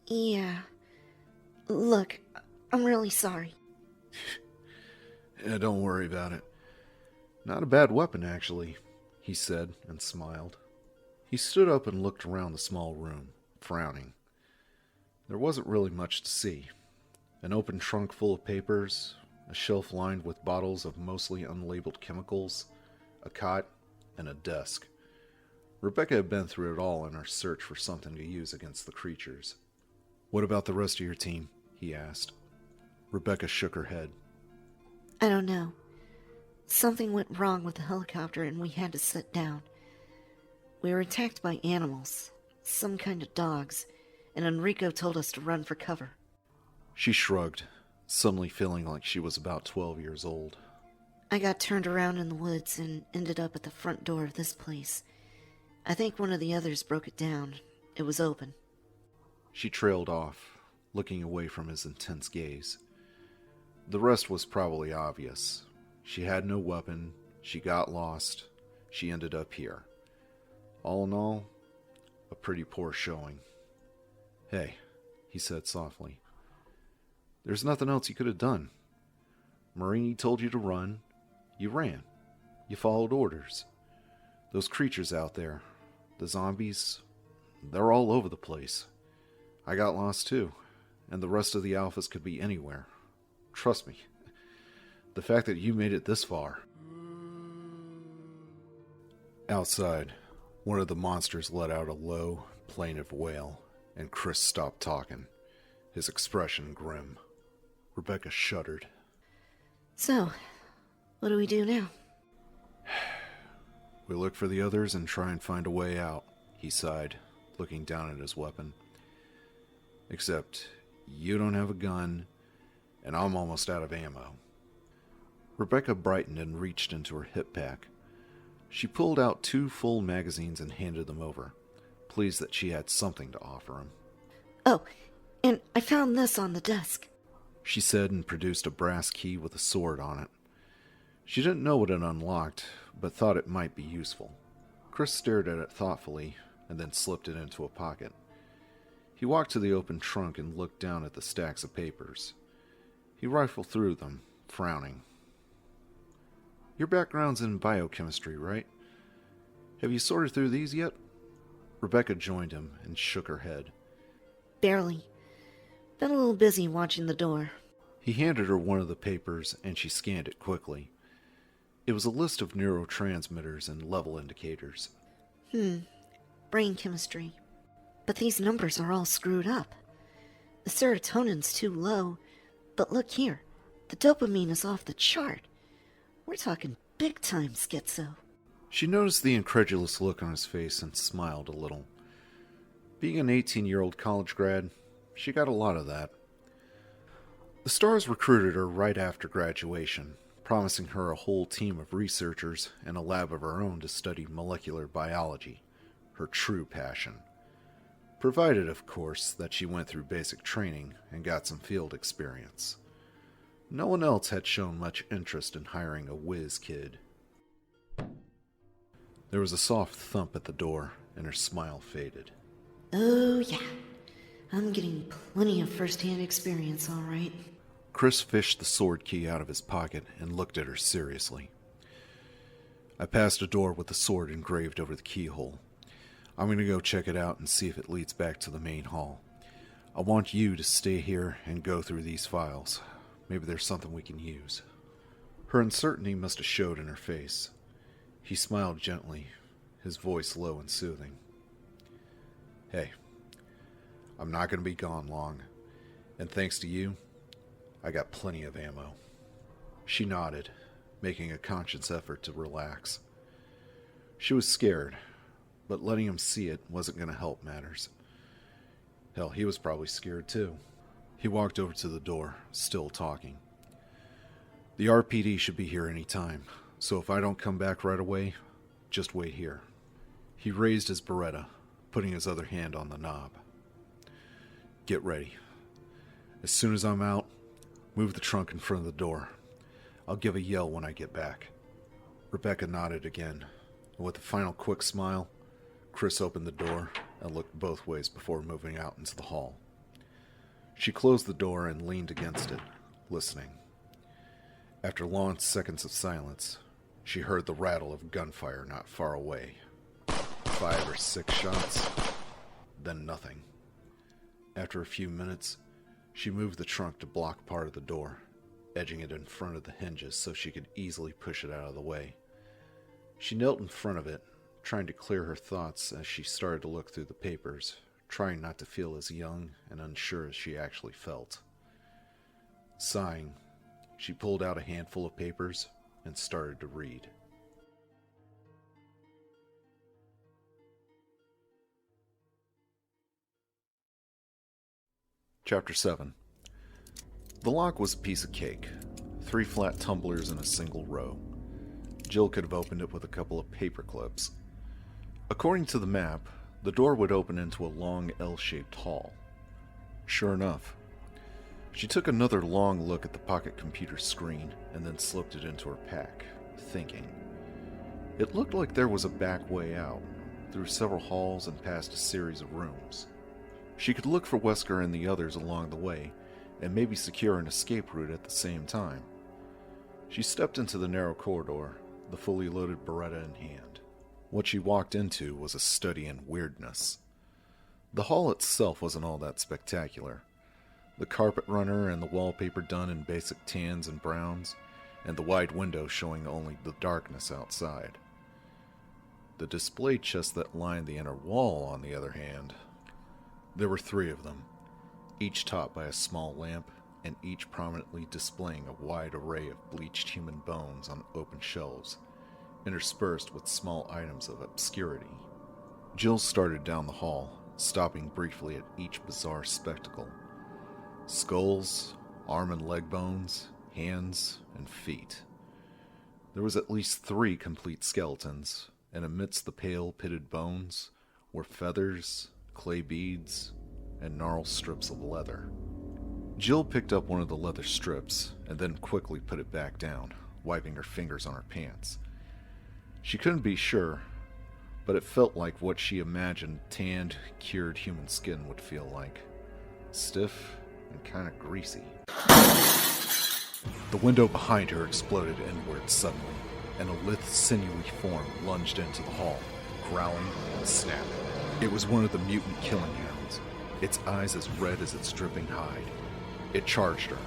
Yeah. Look, I'm really sorry. Yeah, don't worry about it. Not a bad weapon, actually, he said and smiled. He stood up and looked around the small room, frowning. There wasn't really much to see. An open trunk full of papers, a shelf lined with bottles of mostly unlabeled chemicals, a cot, and a desk. Rebecca had been through it all in her search for something to use against the creatures. What about the rest of your team? He asked. Rebecca shook her head. I don't know. Something went wrong with the helicopter and we had to sit down. We were attacked by animals, some kind of dogs, and Enrico told us to run for cover. She shrugged, suddenly feeling like she was about 12 years old. I got turned around in the woods and ended up at the front door of this place. I think one of the others broke it down. It was open. She trailed off, looking away from his intense gaze. The rest was probably obvious. She had no weapon, she got lost, she ended up here. All in all, a pretty poor showing. Hey, he said softly. There's nothing else you could have done. Marini told you to run. You ran. You followed orders. Those creatures out there, the zombies, they're all over the place. I got lost too, and the rest of the alphas could be anywhere. Trust me. The fact that you made it this far. Outside, one of the monsters let out a low, plaintive wail, and Chris stopped talking, his expression grim. Rebecca shuddered. So, what do we do now? We look for the others and try and find a way out, he sighed, looking down at his weapon. Except, you don't have a gun, and I'm almost out of ammo. Rebecca brightened and reached into her hip pack. She pulled out 2 full magazines and handed them over, pleased that she had something to offer him. Oh, and I found this on the desk, she said and produced a brass key with a sword on it. She didn't know what it unlocked, but thought it might be useful. Chris stared at it thoughtfully and then slipped it into a pocket. He walked to the open trunk and looked down at the stacks of papers. He rifled through them, frowning. Your background's in biochemistry, right? Have you sorted through these yet? Rebecca joined him and shook her head. Barely. Been a little busy watching the door. He handed her one of the papers and she scanned it quickly. It was a list of neurotransmitters and level indicators. Brain chemistry. But these numbers are all screwed up. The serotonin's too low, but look here. The dopamine is off the chart. We're talking big-time schizo. She noticed the incredulous look on his face and smiled a little. Being an 18-year-old college grad, she got a lot of that. The Stars recruited her right after graduation, promising her a whole team of researchers and a lab of her own to study molecular biology, her true passion. Provided, of course, that she went through basic training and got some field experience. No one else had shown much interest in hiring a whiz kid. There was a soft thump at the door, and her smile faded. Oh, yeah. I'm getting plenty of first-hand experience, all right. Chris fished the sword key out of his pocket and looked at her seriously. I passed a door with the sword engraved over the keyhole. I'm going to go check it out and see if it leads back to the main hall. I want you to stay here and go through these files. Maybe there's something we can use. Her uncertainty must have showed in her face. He smiled gently, his voice low and soothing. Hey, I'm not going to be gone long, and thanks to you, I got plenty of ammo. She nodded, making a conscious effort to relax. She was scared, but letting him see it wasn't going to help matters. Hell, he was probably scared too. He walked over to the door, still talking. The RPD should be here any time, so if I don't come back right away, just wait here. He raised his Beretta, putting his other hand on the knob. Get ready. As soon as I'm out, move the trunk in front of the door. I'll give a yell when I get back. Rebecca nodded again, and with a final quick smile, Chris opened the door and looked both ways before moving out into the hall. She closed the door and leaned against it, listening. After long seconds of silence, she heard the rattle of gunfire not far away. 5 or 6 shots, then nothing. After a few minutes, she moved the trunk to block part of the door, edging it in front of the hinges so she could easily push it out of the way. She knelt in front of it, trying to clear her thoughts as she started to look through the papers, trying not to feel as young and unsure as she actually felt. Sighing, she pulled out a handful of papers and started to read. Chapter 7. The lock was a piece of cake. 3 flat tumblers in a single row. Jill could have opened it with a couple of paper clips. According to the map, the door would open into a long L-shaped hall. Sure enough. She took another long look at the pocket computer screen and then slipped it into her pack, thinking. It looked like there was a back way out, through several halls and past a series of rooms. She could look for Wesker and the others along the way, and maybe secure an escape route at the same time. She stepped into the narrow corridor, the fully loaded Beretta in hand. What she walked into was a study in weirdness. The hall itself wasn't all that spectacular. The carpet runner and the wallpaper done in basic tans and browns, and the wide window showing only the darkness outside. The display chests that lined the inner wall, on the other hand, there were 3 of them, each topped by a small lamp, and each prominently displaying a wide array of bleached human bones on open shelves, interspersed with small items of obscurity. Jill started down the hall, stopping briefly at each bizarre spectacle. Skulls, arm and leg bones, hands, and feet. There was at least 3 complete skeletons, and amidst the pale, pitted bones were feathers, clay beads, and gnarled strips of leather. Jill picked up one of the leather strips and then quickly put it back down, wiping her fingers on her pants. She couldn't be sure, but it felt like what she imagined tanned, cured human skin would feel like. Stiff and kind of greasy. The window behind her exploded inward suddenly, and a lithe, sinewy form lunged into the hall, growling and snapping. It was one of the mutant killing hounds, its eyes as red as its dripping hide. It charged her,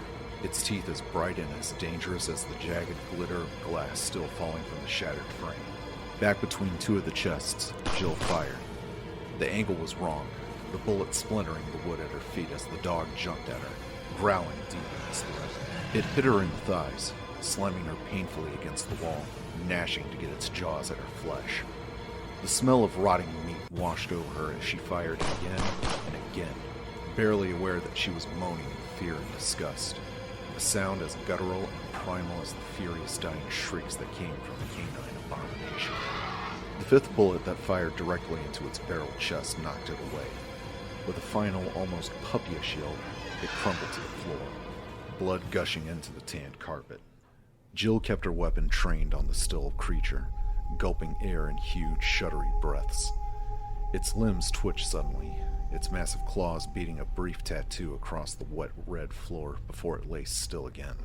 its teeth as bright and as dangerous as the jagged glitter of glass still falling from the shattered frame. Back between 2 of the chests, Jill fired. The angle was wrong, the bullet splintering the wood at her feet as the dog jumped at her, growling deep in its throat. It hit her in the thighs, slamming her painfully against the wall, gnashing to get its jaws at her flesh. The smell of rotting meat washed over her as she fired again and again, barely aware that she was moaning in fear and disgust, a sound as guttural and primal as the furious dying shrieks that came from the canine abomination. The 5th bullet that fired directly into its barreled chest knocked it away. With a final, almost puppyish yelp, it crumbled to the floor, blood gushing into the tanned carpet. Jill kept her weapon trained on the still creature, gulping air in huge, shuddery breaths. Its limbs twitched suddenly, its massive claws beating a brief tattoo across the wet red floor before it lay still again.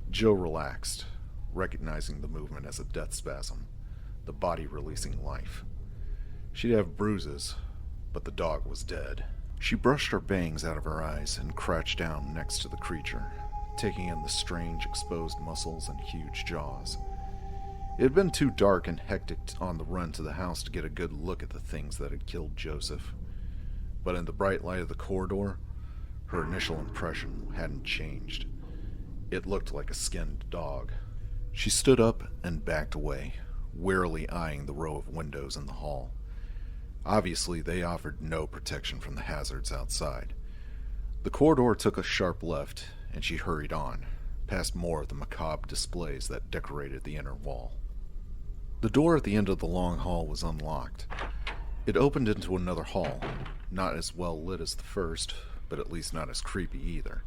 Jill relaxed, recognizing the movement as a death spasm, the body releasing life. She'd have bruises, but the dog was dead. She brushed her bangs out of her eyes and crouched down next to the creature, taking in the strange exposed muscles and huge jaws. It had been too dark and hectic on the run to the house to get a good look at the things that had killed Joseph. But in the bright light of the corridor, her initial impression hadn't changed. It looked like a skinned dog. She stood up and backed away, warily eyeing the row of windows in the hall. Obviously, they offered no protection from the hazards outside. The corridor took a sharp left, and she hurried on, past more of the macabre displays that decorated the inner wall. The door at the end of the long hall was unlocked. It opened into another hall, not as well lit as the first, but at least not as creepy either.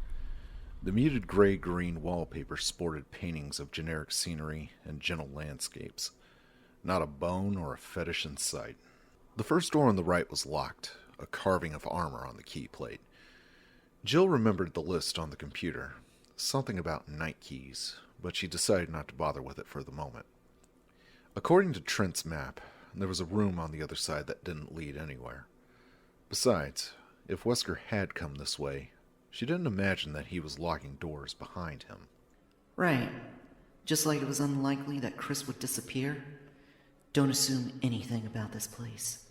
The muted gray-green wallpaper sported paintings of generic scenery and gentle landscapes. Not a bone or a fetish in sight. The first door on the right was locked, a carving of armor on the key plate. Jill remembered the list on the computer, something about night keys, but she decided not to bother with it for the moment. According to Trent's map, there was a room on the other side that didn't lead anywhere. Besides, if Wesker had come this way, she didn't imagine that he was locking doors behind him. Right. Just like it was unlikely that Chris would disappear. Don't assume anything about this place.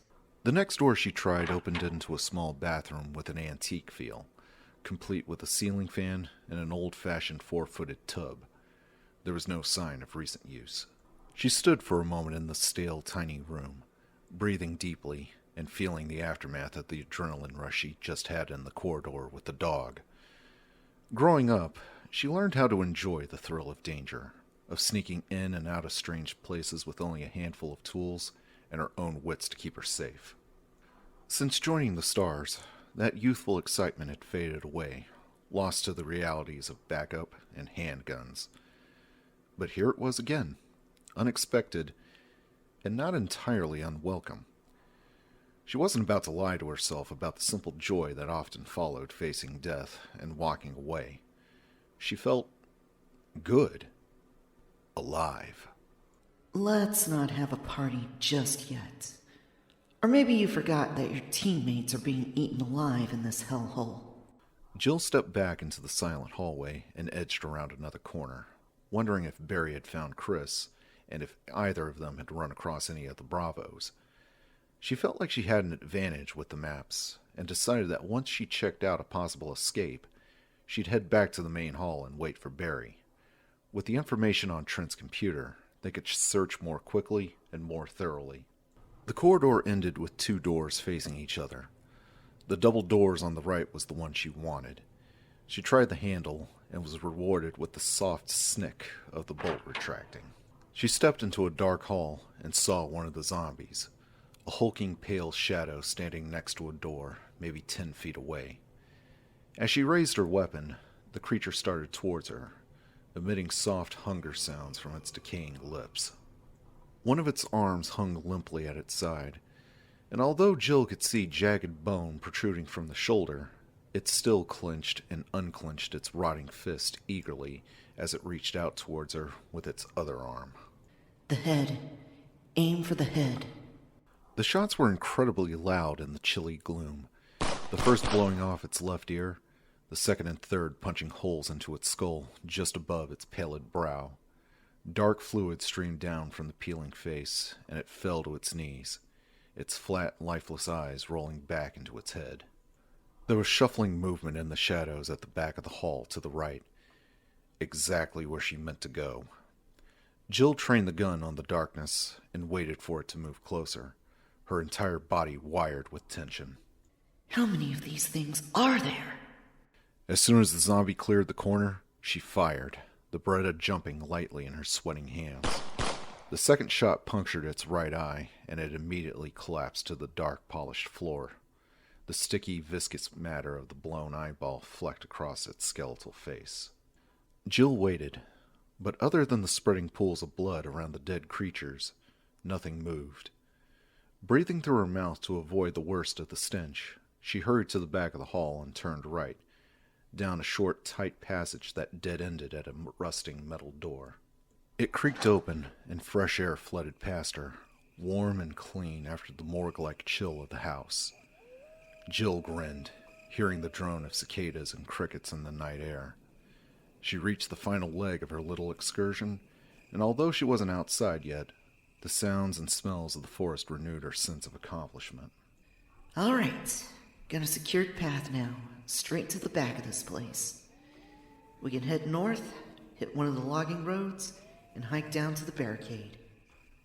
The next door she tried opened into a small bathroom with an antique feel, complete with a ceiling fan and an old-fashioned 4-footed tub. There was no sign of recent use. She stood for a moment in the stale, tiny room, breathing deeply and feeling the aftermath of the adrenaline rush she just had in the corridor with the dog. Growing up, she learned how to enjoy the thrill of danger, of sneaking in and out of strange places with only a handful of tools and her own wits to keep her safe. Since joining the Stars, that youthful excitement had faded away, lost to the realities of backup and handguns. But here it was again, unexpected and not entirely unwelcome. She wasn't about to lie to herself about the simple joy that often followed facing death and walking away. She felt good. Alive. Let's not have a party just yet. Or maybe you forgot that your teammates are being eaten alive in this hellhole. Jill stepped back into the silent hallway and edged around another corner, wondering if Barry had found Chris, and if either of them had run across any of the Bravos. She felt like she had an advantage with the maps, and decided that once she checked out a possible escape, she'd head back to the main hall and wait for Barry. With the information on Trent's computer, they could search more quickly and more thoroughly. The corridor ended with 2 doors facing each other. The double doors on the right was the one she wanted. She tried the handle and was rewarded with the soft snick of the bolt retracting. She stepped into a dark hall and saw one of the zombies, a hulking pale shadow standing next to a door, maybe 10 feet away. As she raised her weapon, the creature started towards her, emitting soft hunger sounds from its decaying lips. One of its arms hung limply at its side, and although Jill could see jagged bone protruding from the shoulder, it still clenched and unclenched its rotting fist eagerly as it reached out towards her with its other arm. The head. Aim for the head. The shots were incredibly loud in the chilly gloom, the first blowing off its left ear, the second and third punching holes into its skull just above its pallid brow. Dark fluid streamed down from the peeling face, and it fell to its knees, its flat, lifeless eyes rolling back into its head. There was shuffling movement in the shadows at the back of the hall to the right, exactly where she meant to go. Jill trained the gun on the darkness and waited for it to move closer, her entire body wired with tension. How many of these things are there? As soon as the zombie cleared the corner, she fired, the Beretta jumping lightly in her sweating hands. The second shot punctured its right eye, and it immediately collapsed to the dark, polished floor. The sticky, viscous matter of the blown eyeball flecked across its skeletal face. Jill waited, but other than the spreading pools of blood around the dead creatures, nothing moved. Breathing through her mouth to avoid the worst of the stench, she hurried to the back of the hall and turned right, down a short, tight passage that dead-ended at a rusting metal door. It creaked open, and fresh air flooded past her, warm and clean after the morgue-like chill of the house. Jill grinned, hearing the drone of cicadas and crickets in the night air. She reached the final leg of her little excursion, and although she wasn't outside yet, the sounds and smells of the forest renewed her sense of accomplishment. All right. Got a secured path now, straight to the back of this place. We can head north, hit one of the logging roads, and hike down to the barricade.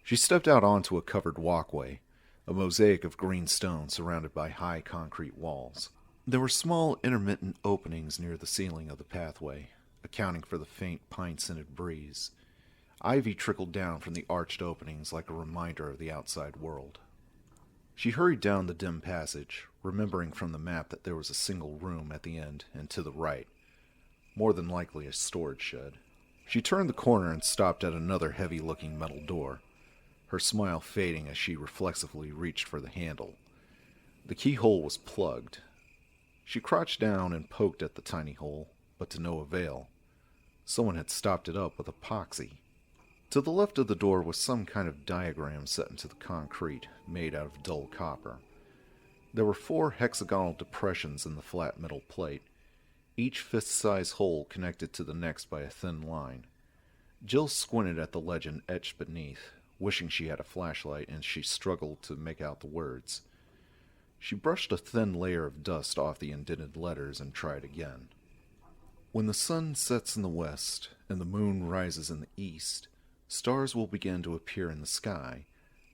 She stepped out onto a covered walkway, a mosaic of green stone surrounded by high concrete walls. There were small intermittent openings near the ceiling of the pathway, accounting for the faint pine-scented breeze. Ivy trickled down from the arched openings like a reminder of the outside world. She hurried down the dim passage, remembering from the map that there was a single room at the end and to the right, more than likely a storage shed. She turned the corner and stopped at another heavy-looking metal door, her smile fading as she reflexively reached for the handle. The keyhole was plugged. She crouched down and poked at the tiny hole, but to no avail. Someone had stopped it up with epoxy. To the left of the door was some kind of diagram set into the concrete, made out of dull copper. There were 4 hexagonal depressions in the flat metal plate, each fist-size hole connected to the next by a thin line. Jill squinted at the legend etched beneath, wishing she had a flashlight, and she struggled to make out the words. She brushed a thin layer of dust off the indented letters and tried again. When the sun sets in the west and the moon rises in the east, stars will begin to appear in the sky,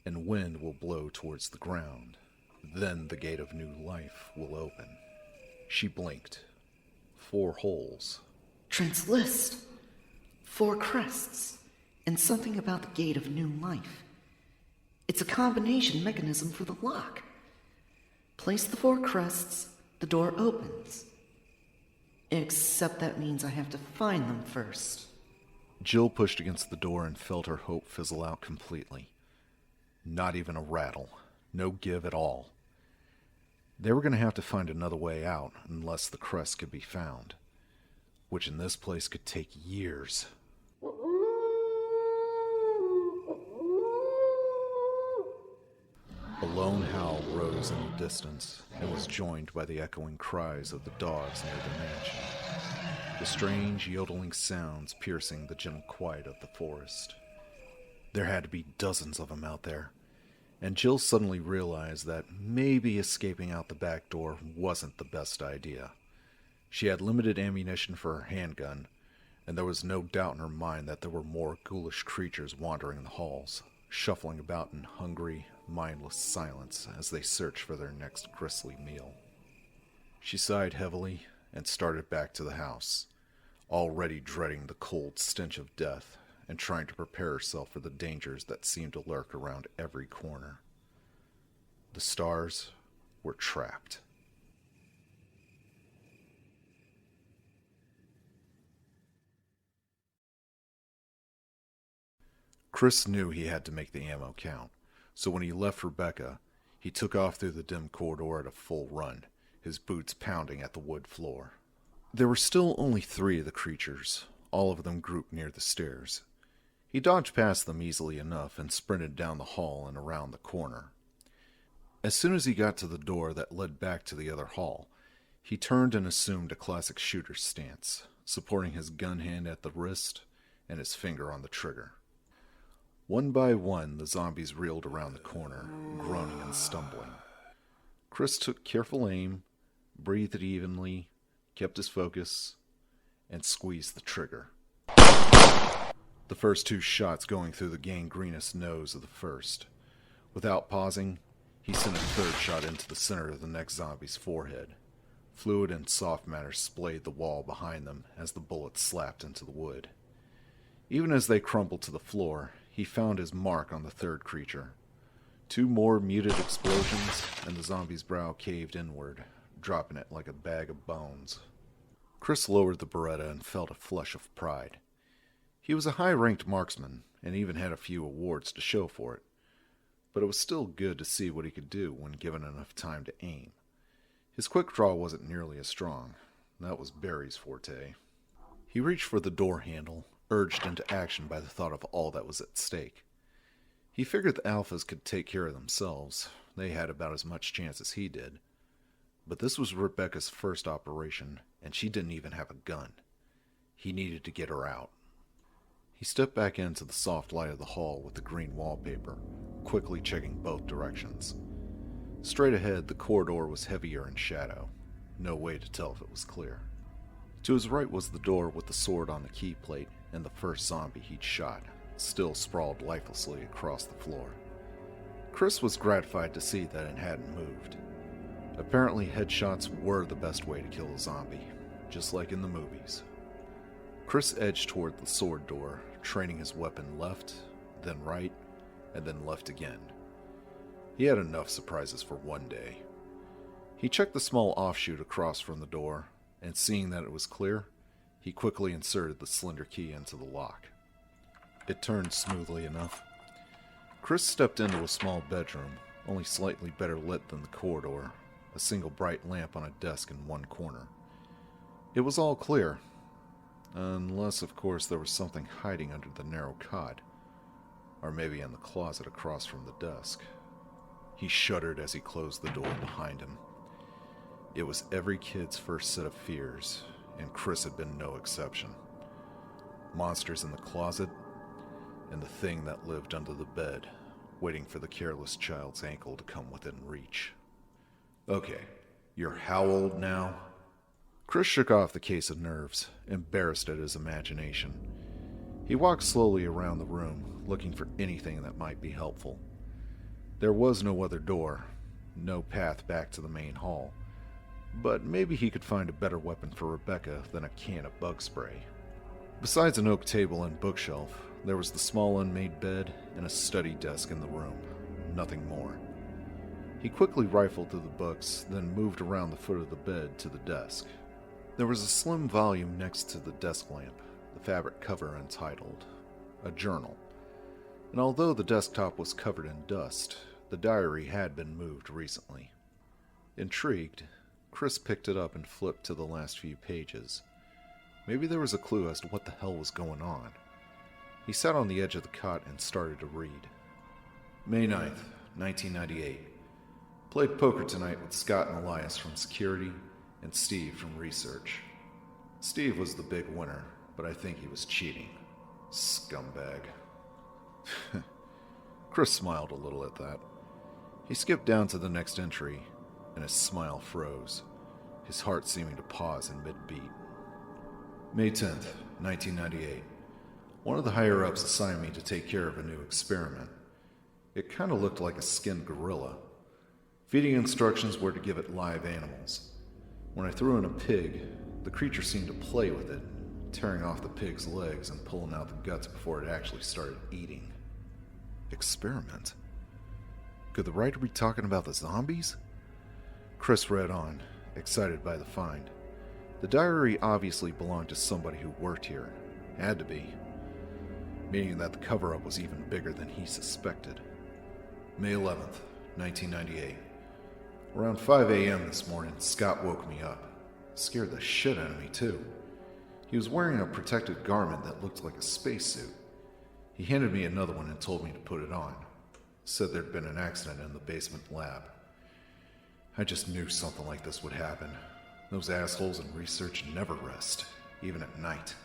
and wind will blow towards the ground. Then the gate of new life will open. She blinked. 4 holes. Translist. 4 crests. And something about the gate of new life. It's a combination mechanism for the lock. Place the 4 crests, the door opens. Except that means I have to find them first. Jill pushed against the door and felt her hope fizzle out completely. Not even a rattle. No give at all. They were going to have to find another way out unless the crest could be found, which in this place could take years. A lone howl rose in the distance and was joined by the echoing cries of the dogs near the mansion, the strange yodeling sounds piercing the gentle quiet of the forest. There had to be dozens of them out there, and Jill suddenly realized that maybe escaping out the back door wasn't the best idea. She had limited ammunition for her handgun, and there was no doubt in her mind that there were more ghoulish creatures wandering the halls, shuffling about in hungry, mindless silence as they searched for their next grisly meal. She sighed heavily and started back to the house, already dreading the cold stench of death and trying to prepare herself for the dangers that seemed to lurk around every corner. The stars were trapped. Chris knew he had to make the ammo count, so when he left Rebecca, he took off through the dim corridor at a full run, his boots pounding at the wood floor. There were still only 3 of the creatures, all of them grouped near the stairs. He dodged past them easily enough and sprinted down the hall and around the corner. As soon as he got to the door that led back to the other hall, he turned and assumed a classic shooter's stance, supporting his gun hand at the wrist and his finger on the trigger. One by one, the zombies reeled around the corner, groaning and stumbling. Chris took careful aim, breathed evenly, kept his focus, and squeezed the trigger. The first 2 shots going through the gangrenous nose of the first. Without pausing, he sent a 3rd shot into the center of the next zombie's forehead. Fluid and soft matter splayed the wall behind them as the bullets slapped into the wood. Even as they crumpled to the floor, he found his mark on the 3rd creature. 2 more muted explosions, and the zombie's brow caved inward, dropping it like a bag of bones. Chris lowered the Beretta and felt a flush of pride. He was a high-ranked marksman, and even had a few awards to show for it. But it was still good to see what he could do when given enough time to aim. His quick draw wasn't nearly as strong. That was Barry's forte. He reached for the door handle, urged into action by the thought of all that was at stake. He figured the Alphas could take care of themselves. They had about as much chance as he did. But this was Rebecca's first operation, and she didn't even have a gun. He needed to get her out. He stepped back into the soft light of the hall with the green wallpaper, quickly checking both directions. Straight ahead, the corridor was heavier in shadow. No way to tell if it was clear. To his right was the door with the sword on the key plate and the first zombie he'd shot, still sprawled lifelessly across the floor. Chris was gratified to see that it hadn't moved. Apparently headshots were the best way to kill a zombie, just like in the movies. Chris edged toward the sword door, training his weapon left, then right, and then left again. He had enough surprises for one day. He checked the small offshoot across from the door, and seeing that it was clear, he quickly inserted the slender key into the lock. It turned smoothly enough. Chris stepped into a small bedroom, only slightly better lit than the corridor, a single bright lamp on a desk in one corner. It was all clear, unless, of course, there was something hiding under the narrow cot, or maybe in the closet across from the desk. He shuddered as he closed the door behind him. It was every kid's first set of fears, and Chris had been no exception. Monsters in the closet, and the thing that lived under the bed, waiting for the careless child's ankle to come within reach. Okay, you're how old now? Chris shook off the case of nerves, embarrassed at his imagination. He walked slowly around the room, looking for anything that might be helpful. There was no other door, no path back to the main hall, but maybe he could find a better weapon for Rebecca than a can of bug spray. Besides an oak table and bookshelf, there was the small unmade bed and a study desk in the room, nothing more. He quickly rifled through the books, then moved around the foot of the bed to the desk. There was a slim volume next to the desk lamp, the fabric cover untitled, a journal. And although the desktop was covered in dust, the diary had been moved recently. Intrigued, Chris picked it up and flipped to the last few pages. Maybe there was a clue as to what the hell was going on. He sat on the edge of the cot and started to read. May 9th, 1998. Played poker tonight with Scott and Elias from security and Steve from research. Steve was the big winner, but I think he was cheating. Scumbag. Chris smiled a little at that. He skipped down to the next entry, and his smile froze, his heart seeming to pause in mid-beat. May 10th, 1998. One of the higher-ups assigned me to take care of a new experiment. It kind of looked like a skinned gorilla. Feeding instructions were to give it live animals. When I threw in a pig, the creature seemed to play with it, tearing off the pig's legs and pulling out the guts before it actually started eating. Experiment? Could the writer be talking about the zombies? Chris read on, excited by the find. The diary obviously belonged to somebody who worked here. Had to be. Meaning that the cover-up was even bigger than he suspected. May 11th, 1998. Around 5 a.m. this morning, Scott woke me up. Scared the shit out of me, too. He was wearing a protective garment that looked like a spacesuit. He handed me another one and told me to put it on. Said there'd been an accident in the basement lab. I just knew something like this would happen. Those assholes in research never rest, even at night.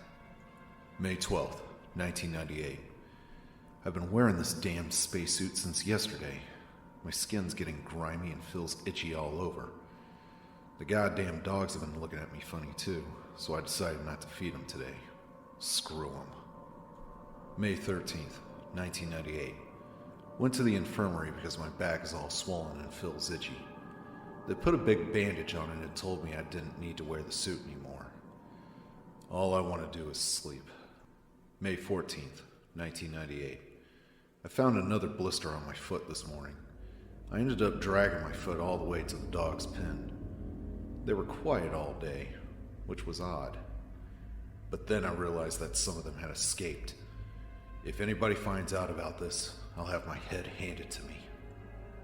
May 12th, 1998. I've been wearing this damn spacesuit since yesterday. My skin's getting grimy and feels itchy all over. The goddamn dogs have been looking at me funny too, so I decided not to feed them today. Screw them. May 13th, 1998. Went to the infirmary because my back is all swollen and feels itchy. They put a big bandage on it and told me I didn't need to wear the suit anymore. All I want to do is sleep. May 14th, 1998. I found another blister on my foot this morning. I ended up dragging my foot all the way to the dog's pen. They were quiet all day, which was odd. But then I realized that some of them had escaped. If anybody finds out about this, I'll have my head handed to me.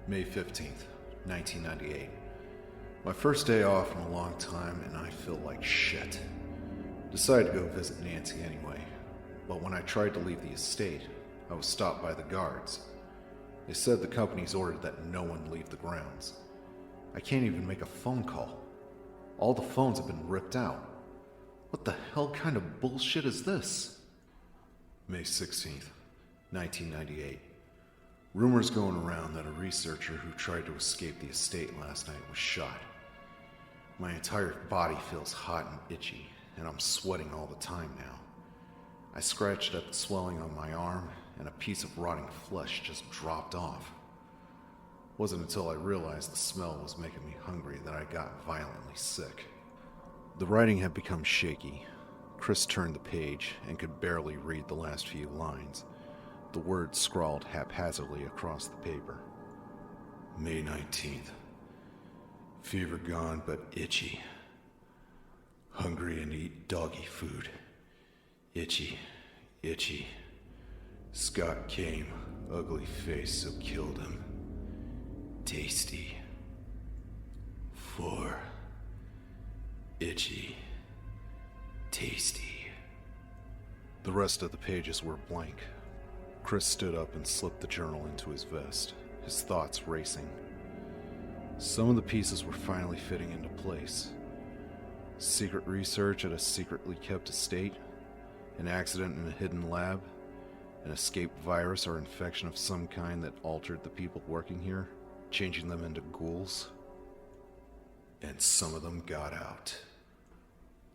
May 15th, 1998. My first day off in a long time, and I feel like shit. Decided to go visit Nancy anyway, but when I tried to leave the estate, I was stopped by the guards. They said the company's ordered that no one leave the grounds. I can't even make a phone call. All the phones have been ripped out. What the hell kind of bullshit is this? May 16th, 1998. Rumors going around that a researcher who tried to escape the estate last night was shot. My entire body feels hot and itchy, and I'm sweating all the time now. I scratched at the swelling on my arm, and a piece of rotting flesh just dropped off. Wasn't until I realized the smell was making me hungry that I got violently sick. The writing had become shaky. Chris turned the page and could barely read the last few lines, the words scrawled haphazardly across the paper. May 19th. Fever gone but itchy. Hungry and eat doggy food. Itchy, itchy. Scott came, ugly face so killed him. Tasty. 4. Itchy. Tasty. The rest of the pages were blank. Chris stood up and slipped the journal into his vest, his thoughts racing. Some of the pieces were finally fitting into place. Secret research at a secretly kept estate, an accident in a hidden lab, an escaped virus or infection of some kind that altered the people working here, changing them into ghouls. And some of them got out.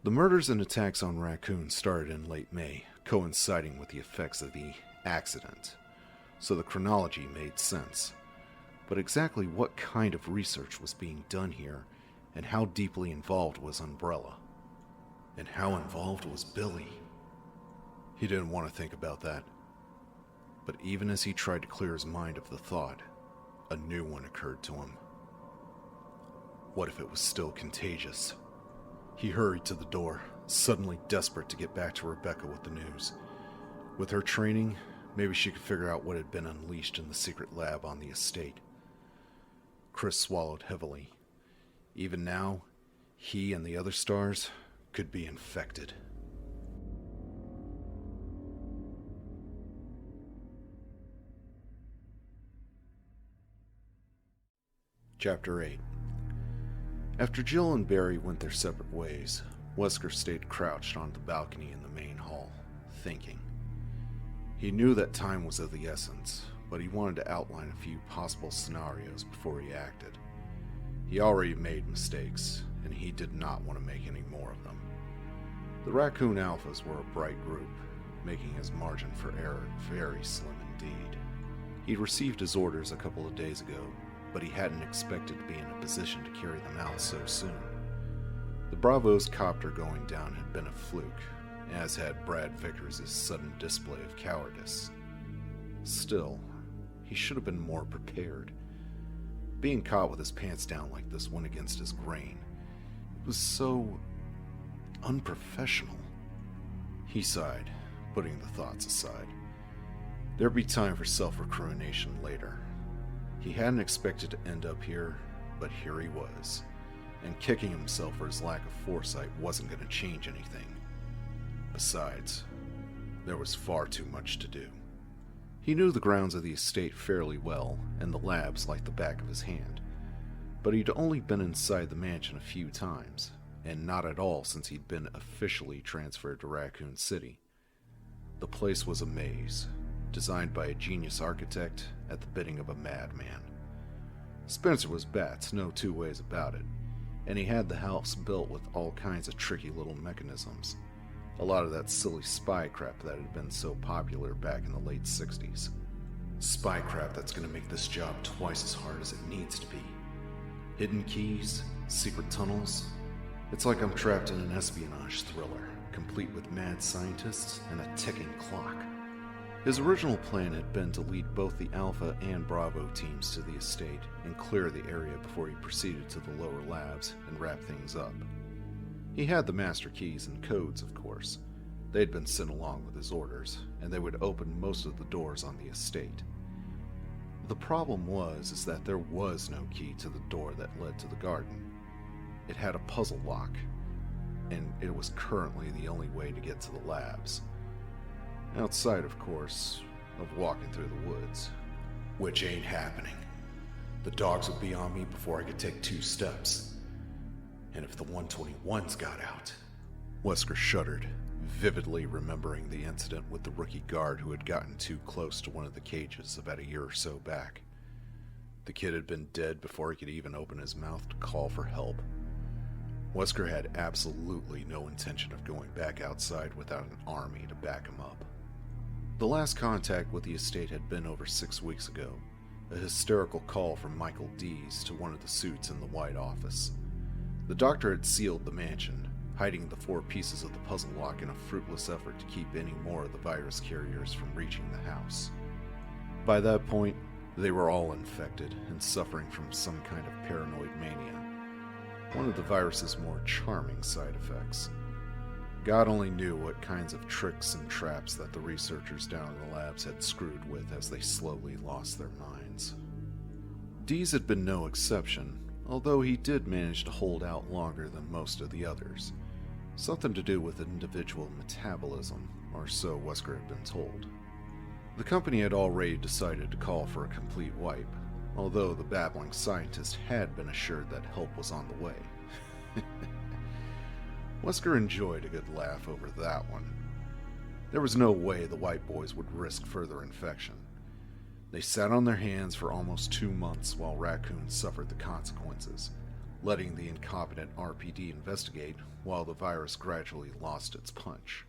The murders and attacks on Raccoon started in late May, coinciding with the effects of the accident, so the chronology made sense. But exactly what kind of research was being done here, and how deeply involved was Umbrella? And how involved was Billy? He didn't want to think about that. But even as he tried to clear his mind of the thought, a new one occurred to him. What if it was still contagious? He hurried to the door, suddenly desperate to get back to Rebecca with the news. With her training, maybe she could figure out what had been unleashed in the secret lab on the estate. Chris swallowed heavily. Even now, he and the other stars could be infected. Chapter 8. After Jill and Barry went their separate ways, Wesker stayed crouched on the balcony in the main hall, thinking. He knew that time was of the essence, but he wanted to outline a few possible scenarios before he acted. He already made mistakes, and he did not want to make any more of them. The Raccoon Alphas were a bright group, making his margin for error very slim indeed. He'd received his orders a couple of days ago, but he hadn't expected to be in a position to carry them out so soon. The Bravo's copter going down had been a fluke, as had Brad Vickers' sudden display of cowardice. Still, he should have been more prepared. Being caught with his pants down like this went against his grain. It was so unprofessional. He sighed, putting the thoughts aside. There'd be time for self-recrimination later. He hadn't expected to end up here, but here he was, and kicking himself for his lack of foresight wasn't going to change anything. Besides, there was far too much to do. He knew the grounds of the estate fairly well, and the labs like the back of his hand, but he'd only been inside the mansion a few times, and not at all since he'd been officially transferred to Raccoon City. The place was a maze, designed by a genius architect at the bidding of a madman. Spencer was Bats, no two ways about it, and he had the house built with all kinds of tricky little mechanisms. A lot of that silly spy crap that had been so popular back in the late 60s. Spy crap that's going to make this job twice as hard as it needs to be. Hidden keys, secret tunnels. It's like I'm trapped in an espionage thriller, complete with mad scientists and a ticking clock. His original plan had been to lead both the Alpha and Bravo teams to the estate and clear the area before he proceeded to the lower labs and wrap things up. He had the master keys and codes, of course. They'd been sent along with his orders, and they would open most of the doors on the estate. The problem is that there was no key to the door that led to the garden. It had a puzzle lock, and it was currently the only way to get to the labs. Outside, of course, of walking through the woods. Which ain't happening. The dogs would be on me before I could take 2 steps. And if the 121s got out... Wesker shuddered, vividly remembering the incident with the rookie guard who had gotten too close to one of the cages about a year or so back. The kid had been dead before he could even open his mouth to call for help. Wesker had absolutely no intention of going back outside without an army to back him up. The last contact with the estate had been over 6 weeks ago, a hysterical call from Michael Dees to one of the suits in the White Office. The doctor had sealed the mansion, hiding the 4 pieces of the puzzle lock in a fruitless effort to keep any more of the virus carriers from reaching the house. By that point, they were all infected and suffering from some kind of paranoid mania, one of the virus's more charming side effects. God only knew what kinds of tricks and traps that the researchers down in the labs had screwed with as they slowly lost their minds. Dee's had been no exception, although he did manage to hold out longer than most of the others. Something to do with individual metabolism, or so Wesker had been told. The company had already decided to call for a complete wipe, although the babbling scientist had been assured that help was on the way. Wesker enjoyed a good laugh over that one. There was no way the White Boys would risk further infection. They sat on their hands for almost 2 months while Raccoon suffered the consequences, letting the incompetent RPD investigate while the virus gradually lost its punch,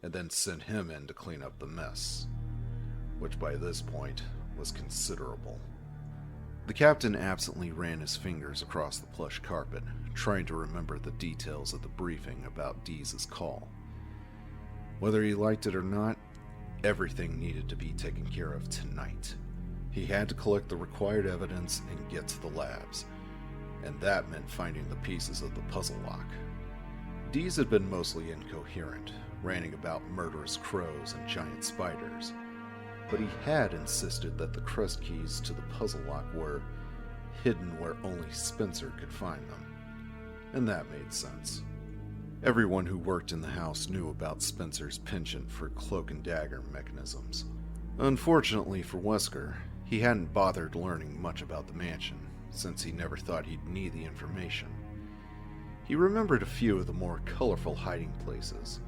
and then sent him in to clean up the mess, which by this point was considerable. The captain absently ran his fingers across the plush carpet, trying to remember the details of the briefing about Dee's call. Whether he liked it or not, everything needed to be taken care of tonight. He had to collect the required evidence and get to the labs, and that meant finding the pieces of the puzzle lock. Dee's had been mostly incoherent, ranting about murderous crows and giant spiders, but he had insisted that the crest keys to the puzzle lock were hidden where only Spencer could find them, and that made sense. Everyone who worked in the house knew about Spencer's penchant for cloak and dagger mechanisms. Unfortunately for Wesker, he hadn't bothered learning much about the mansion, since he never thought he'd need the information. He remembered a few of the more colorful hiding places.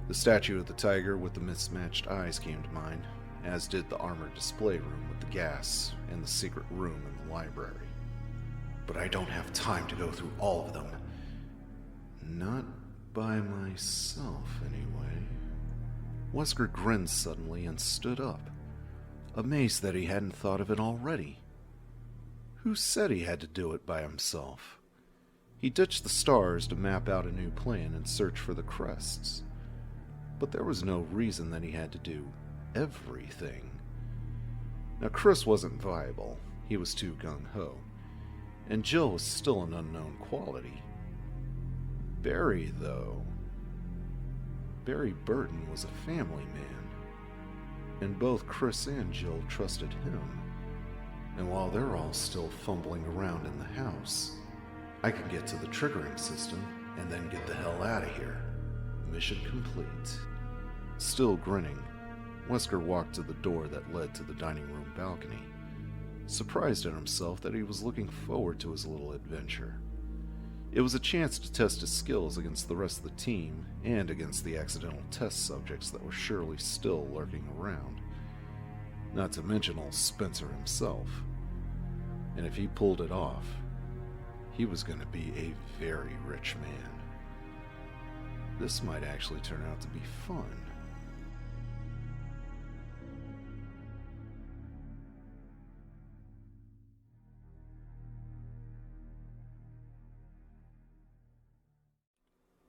The statue of the tiger with the mismatched eyes came to mind, as did the armored display room with the gas and the secret room in the library. But I don't have time to go through all of them. Not by myself, anyway. Wesker grinned suddenly and stood up, amazed that he hadn't thought of it already. Who said he had to do it by himself? He ditched the stars to map out a new plan and search for the crests. But there was no reason that he had to do everything. Now, Chris wasn't viable. He was too gung-ho. And Jill was still an unknown quality. Barry, though. Barry Burton was a family man, and both Chris and Jill trusted him. And while they're all still fumbling around in the house, I could get to the triggering system and then get the hell out of here. Mission complete. Still grinning, Wesker walked to the door that led to the dining room balcony, surprised at himself that he was looking forward to his little adventure. It was a chance to test his skills against the rest of the team and against the accidental test subjects that were surely still lurking around. Not to mention old Spencer himself. And if he pulled it off, he was going to be a very rich man. This might actually turn out to be fun.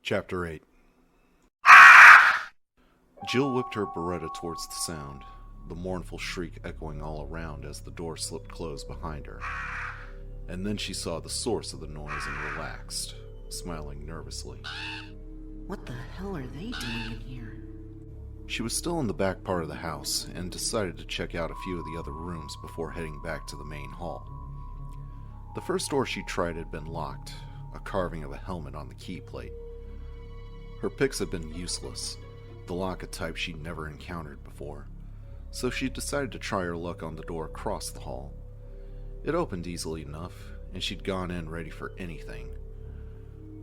Chapter 8. Jill whipped her Beretta towards the sound, the mournful shriek echoing all around as the door slipped closed behind her. And then she saw the source of the noise and relaxed, smiling nervously. What the hell are they doing in here? She was still in the back part of the house and decided to check out a few of the other rooms before heading back to the main hall. The first door she tried had been locked, a carving of a helmet on the key plate. Her picks had been useless, the lock a type she'd never encountered before, so she decided to try her luck on the door across the hall. It opened easily enough, and she'd gone in ready for anything.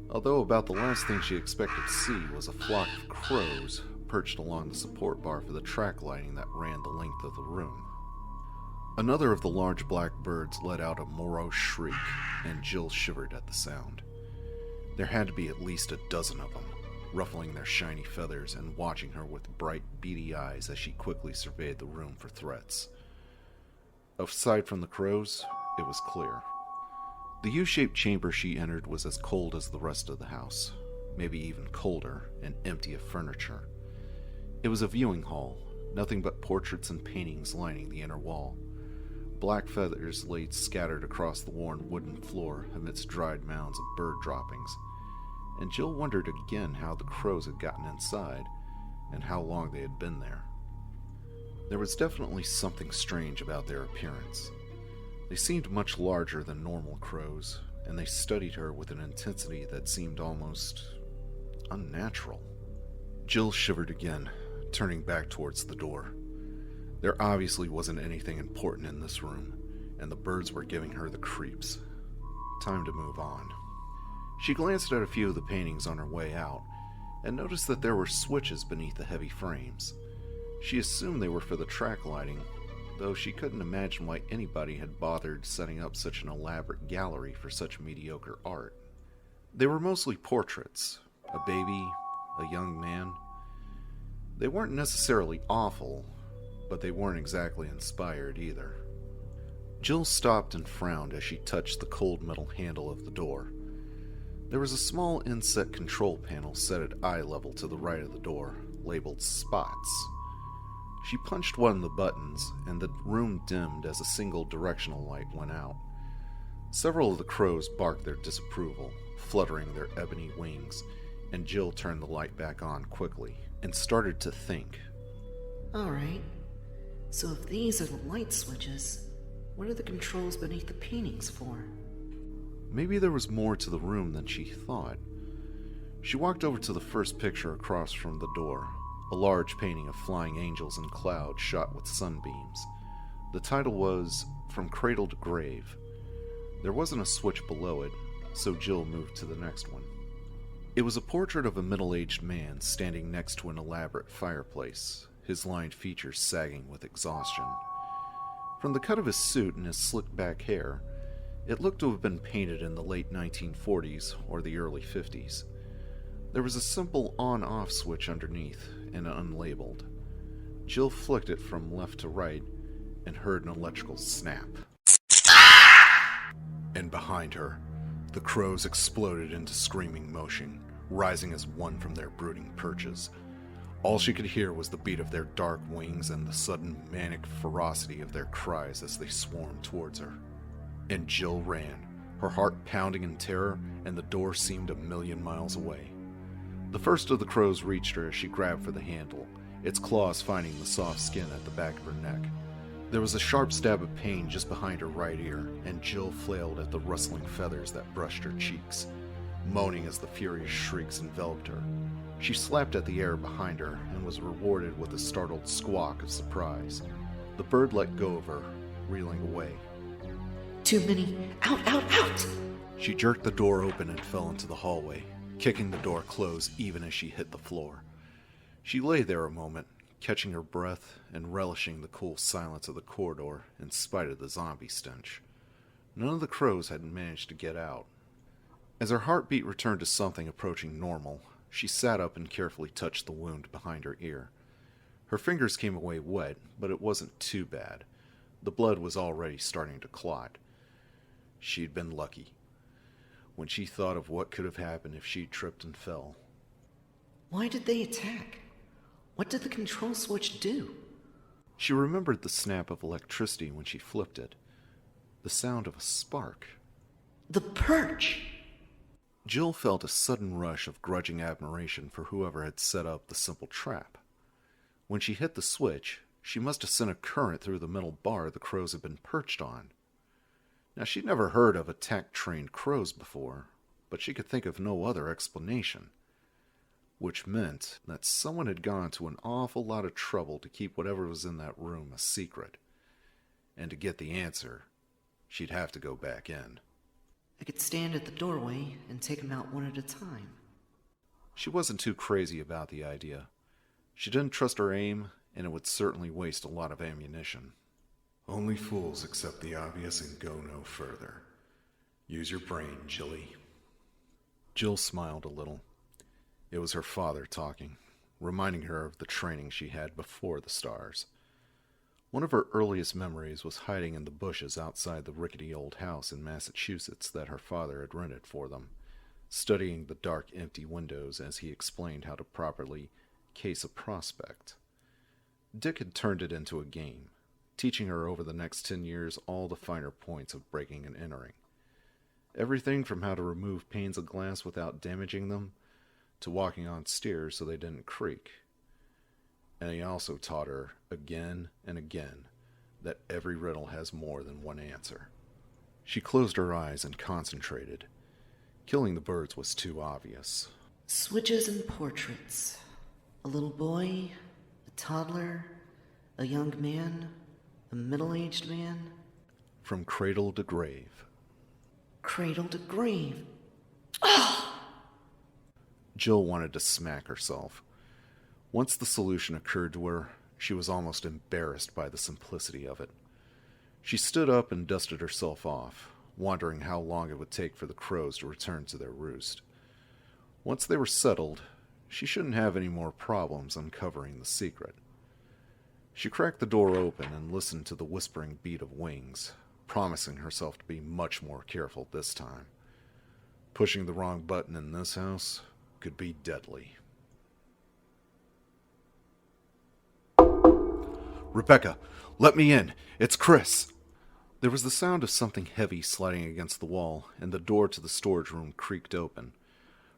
Although about the last thing she expected to see was a flock of crows perched along the support bar for the track lighting that ran the length of the room. Another of the large black birds let out a morose shriek, and Jill shivered at the sound. There had to be at least a dozen of them, ruffling their shiny feathers and watching her with bright, beady eyes as she quickly surveyed the room for threats. Aside from the crows, it was clear. The U-shaped chamber she entered was as cold as the rest of the house. maybe even colder, and empty of furniture. It was a viewing hall, nothing but portraits and paintings lining the inner wall. Black feathers lay scattered across the worn wooden floor amidst dried mounds of bird droppings, and Jill wondered again how the crows had gotten inside, and how long they had been there. There was definitely something strange about their appearance. They seemed much larger than normal crows, and they studied her with an intensity that seemed almost unnatural. Jill shivered again, turning back towards the door. There obviously wasn't anything important in this room, and the birds were giving her the creeps. Time to move on. She glanced at a few of the paintings on her way out, and noticed that there were switches beneath the heavy frames. She assumed they were for the track lighting, though she couldn't imagine why anybody had bothered setting up such an elaborate gallery for such mediocre art. They were mostly portraits, a baby, a young man. They weren't necessarily awful, but they weren't exactly inspired either. Jill stopped and frowned as she touched the cold metal handle of the door. There was a small inset control panel set at eye level to the right of the door, labeled Spots. She punched one of the buttons, and the room dimmed as a single directional light went out. Several of the crows barked their disapproval, fluttering their ebony wings, and Jill turned the light back on quickly and started to think. Alright, so if these are the light switches, what are the controls beneath the paintings for? Maybe there was more to the room than she thought. She walked over to the first picture across from the door, a large painting of flying angels in clouds shot with sunbeams. The title was From Cradle to Grave. There wasn't a switch below it, so Jill moved to the next one. It was a portrait of a middle-aged man standing next to an elaborate fireplace, his lined features sagging with exhaustion. From the cut of his suit and his slick-back hair, it looked to have been painted in the late 1940s or the early 50s. There was a simple on-off switch underneath, and unlabeled. Jill flicked it from left to right and heard an electrical snap. And behind her, the crows exploded into screaming motion, rising as one from their brooding perches. All she could hear was the beat of their dark wings and the sudden manic ferocity of their cries as they swarmed towards her. And Jill ran, her heart pounding in terror, and the door seemed a million miles away. The first of the crows reached her as she grabbed for the handle, its claws finding the soft skin at the back of her neck. There was a sharp stab of pain just behind her right ear, and Jill flailed at the rustling feathers that brushed her cheeks, moaning as the furious shrieks enveloped her. She slapped at the air behind her and was rewarded with a startled squawk of surprise. The bird let go of her, reeling away. Too many. Out, out, out! She jerked the door open and fell into the hallway, kicking the door closed even as she hit the floor. She lay there a moment, catching her breath and relishing the cool silence of the corridor in spite of the zombie stench. None of the crows had managed to get out. As her heartbeat returned to something approaching normal, she sat up and carefully touched the wound behind her ear. Her fingers came away wet, but it wasn't too bad. The blood was already starting to clot. She'd been lucky. When she thought of what could have happened if she tripped and fell. Why did they attack? What did the control switch do? She remembered the snap of electricity when she flipped it. The sound of a spark. The perch! Jill felt a sudden rush of grudging admiration for whoever had set up the simple trap. When she hit the switch, she must have sent a current through the metal bar the crows had been perched on. Now, she'd never heard of attack-trained crows before, but she could think of no other explanation. Which meant that someone had gone to an awful lot of trouble to keep whatever was in that room a secret. And to get the answer, she'd have to go back in. I could stand at the doorway and take them out one at a time. She wasn't too crazy about the idea. She didn't trust her aim, and it would certainly waste a lot of ammunition. Only fools accept the obvious and go no further. Use your brain, Jilly. Jill smiled a little. It was her father talking, reminding her of the training she had before the stars. One of her earliest memories was hiding in the bushes outside the rickety old house in Massachusetts that her father had rented for them, studying the dark, empty windows as he explained how to properly case a prospect. Dick had turned it into a game, teaching her over the next 10 years all the finer points of breaking and entering. Everything from how to remove panes of glass without damaging them, to walking on stairs so they didn't creak. And he also taught her, again and again, that every riddle has more than one answer. She closed her eyes and concentrated. Killing the birds was too obvious. Switches and portraits. A little boy, a toddler, a young man, a middle-aged man. From cradle to grave. Cradle to grave. Jill wanted to smack herself. Once the solution occurred to her, she was almost embarrassed by the simplicity of it. She stood up and dusted herself off, wondering how long it would take for the crows to return to their roost. Once they were settled, she shouldn't have any more problems uncovering the secret. She cracked the door open and listened to the whispering beat of wings, promising herself to be much more careful this time. Pushing the wrong button in this house could be deadly. "Rebecca, let me in. It's Chris." There was the sound of something heavy sliding against the wall, and the door to the storage room creaked open.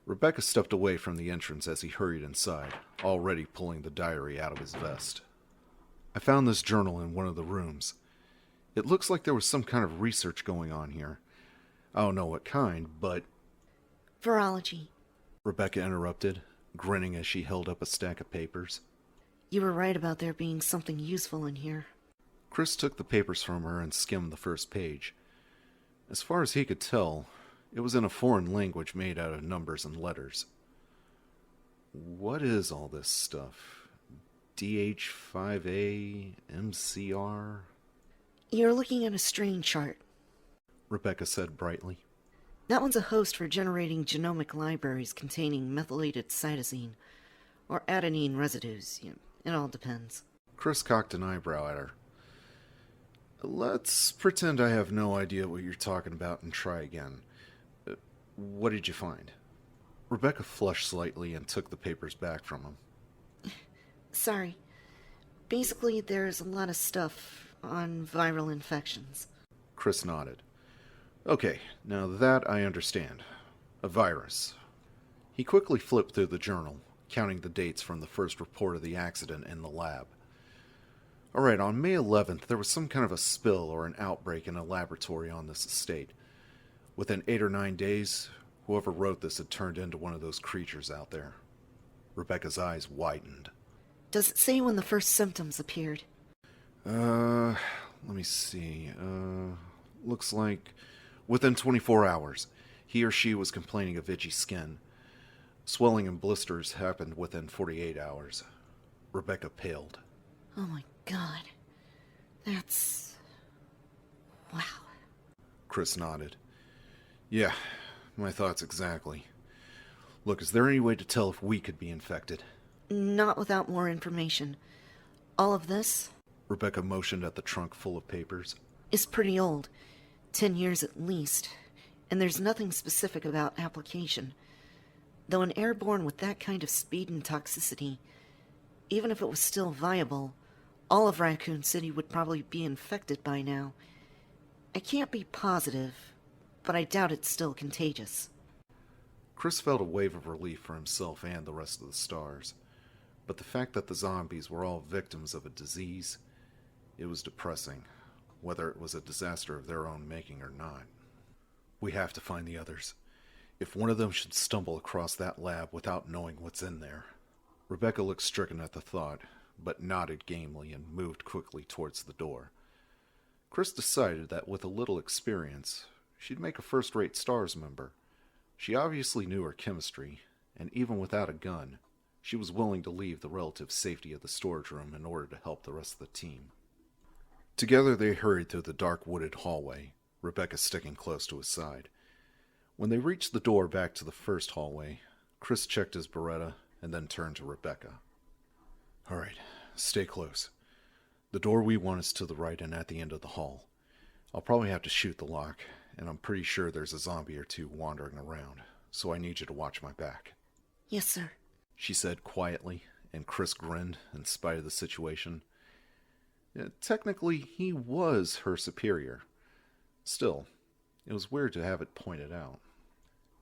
Rebecca stepped away from the entrance as he hurried inside, already pulling the diary out of his vest. "I found this journal in one of the rooms. It looks like there was some kind of research going on here. I don't know what kind, but—" Virology. Rebecca interrupted, grinning as she held up a stack of papers. You were right about there being something useful in here. Chris took the papers from her and skimmed the first page. As far as he could tell, it was in a foreign language made out of numbers and letters. What is all this stuff? DH5A, MCR? You're looking at a strain chart. Rebecca said brightly. That one's a host for generating genomic libraries containing methylated cytosine, or adenine residues. It all depends. Chris cocked an eyebrow at her. Let's pretend I have no idea what you're talking about and try again. What did you find? Rebecca flushed slightly and took the papers back from him. Sorry. Basically, there's a lot of stuff on viral infections. Chris nodded. Okay, now that I understand. A virus. He quickly flipped through the journal, counting the dates from the first report of the accident in the lab. Alright, on May 11th, there was some kind of a spill or an outbreak in a laboratory on this estate. Within 8 or 9 days, whoever wrote this had turned into one of those creatures out there. Rebecca's eyes widened. Does it say when the first symptoms appeared? Let me see. Looks like within 24 hours, he or she was complaining of itchy skin. Swelling and blisters happened within 48 hours. Rebecca paled. Oh my god. That's... wow. Chris nodded. Yeah, my thoughts exactly. Look, is there any way to tell if we could be infected? Not without more information. All of this Rebecca motioned at the trunk full of papers. is pretty old. 10 years at least. And there's nothing specific about application. Though an airborne with that kind of speed and toxicity, even if it was still viable, all of Raccoon City would probably be infected by now. I can't be positive, but I doubt it's still contagious. Chris felt a wave of relief for himself and the rest of the stars. But the fact that the zombies were all victims of a disease, it was depressing, whether it was a disaster of their own making or not. We have to find the others. If one of them should stumble across that lab without knowing what's in there. Rebecca looked stricken at the thought, but nodded gamely and moved quickly towards the door. Chris decided that with a little experience, she'd make a first-rate STARS member. She obviously knew her chemistry, and even without a gun, she was willing to leave the relative safety of the storage room in order to help the rest of the team. Together they hurried through the dark wooded hallway, Rebecca sticking close to his side. When they reached the door back to the first hallway, Chris checked his Beretta and then turned to Rebecca. All right, stay close. The door we want is to the right and at the end of the hall. I'll probably have to shoot the lock, and I'm pretty sure there's a zombie or two wandering around, so I need you to watch my back," Yes, sir. she said quietly, and Chris grinned in spite of the situation. Technically, he was her superior. Still, it was weird to have it pointed out.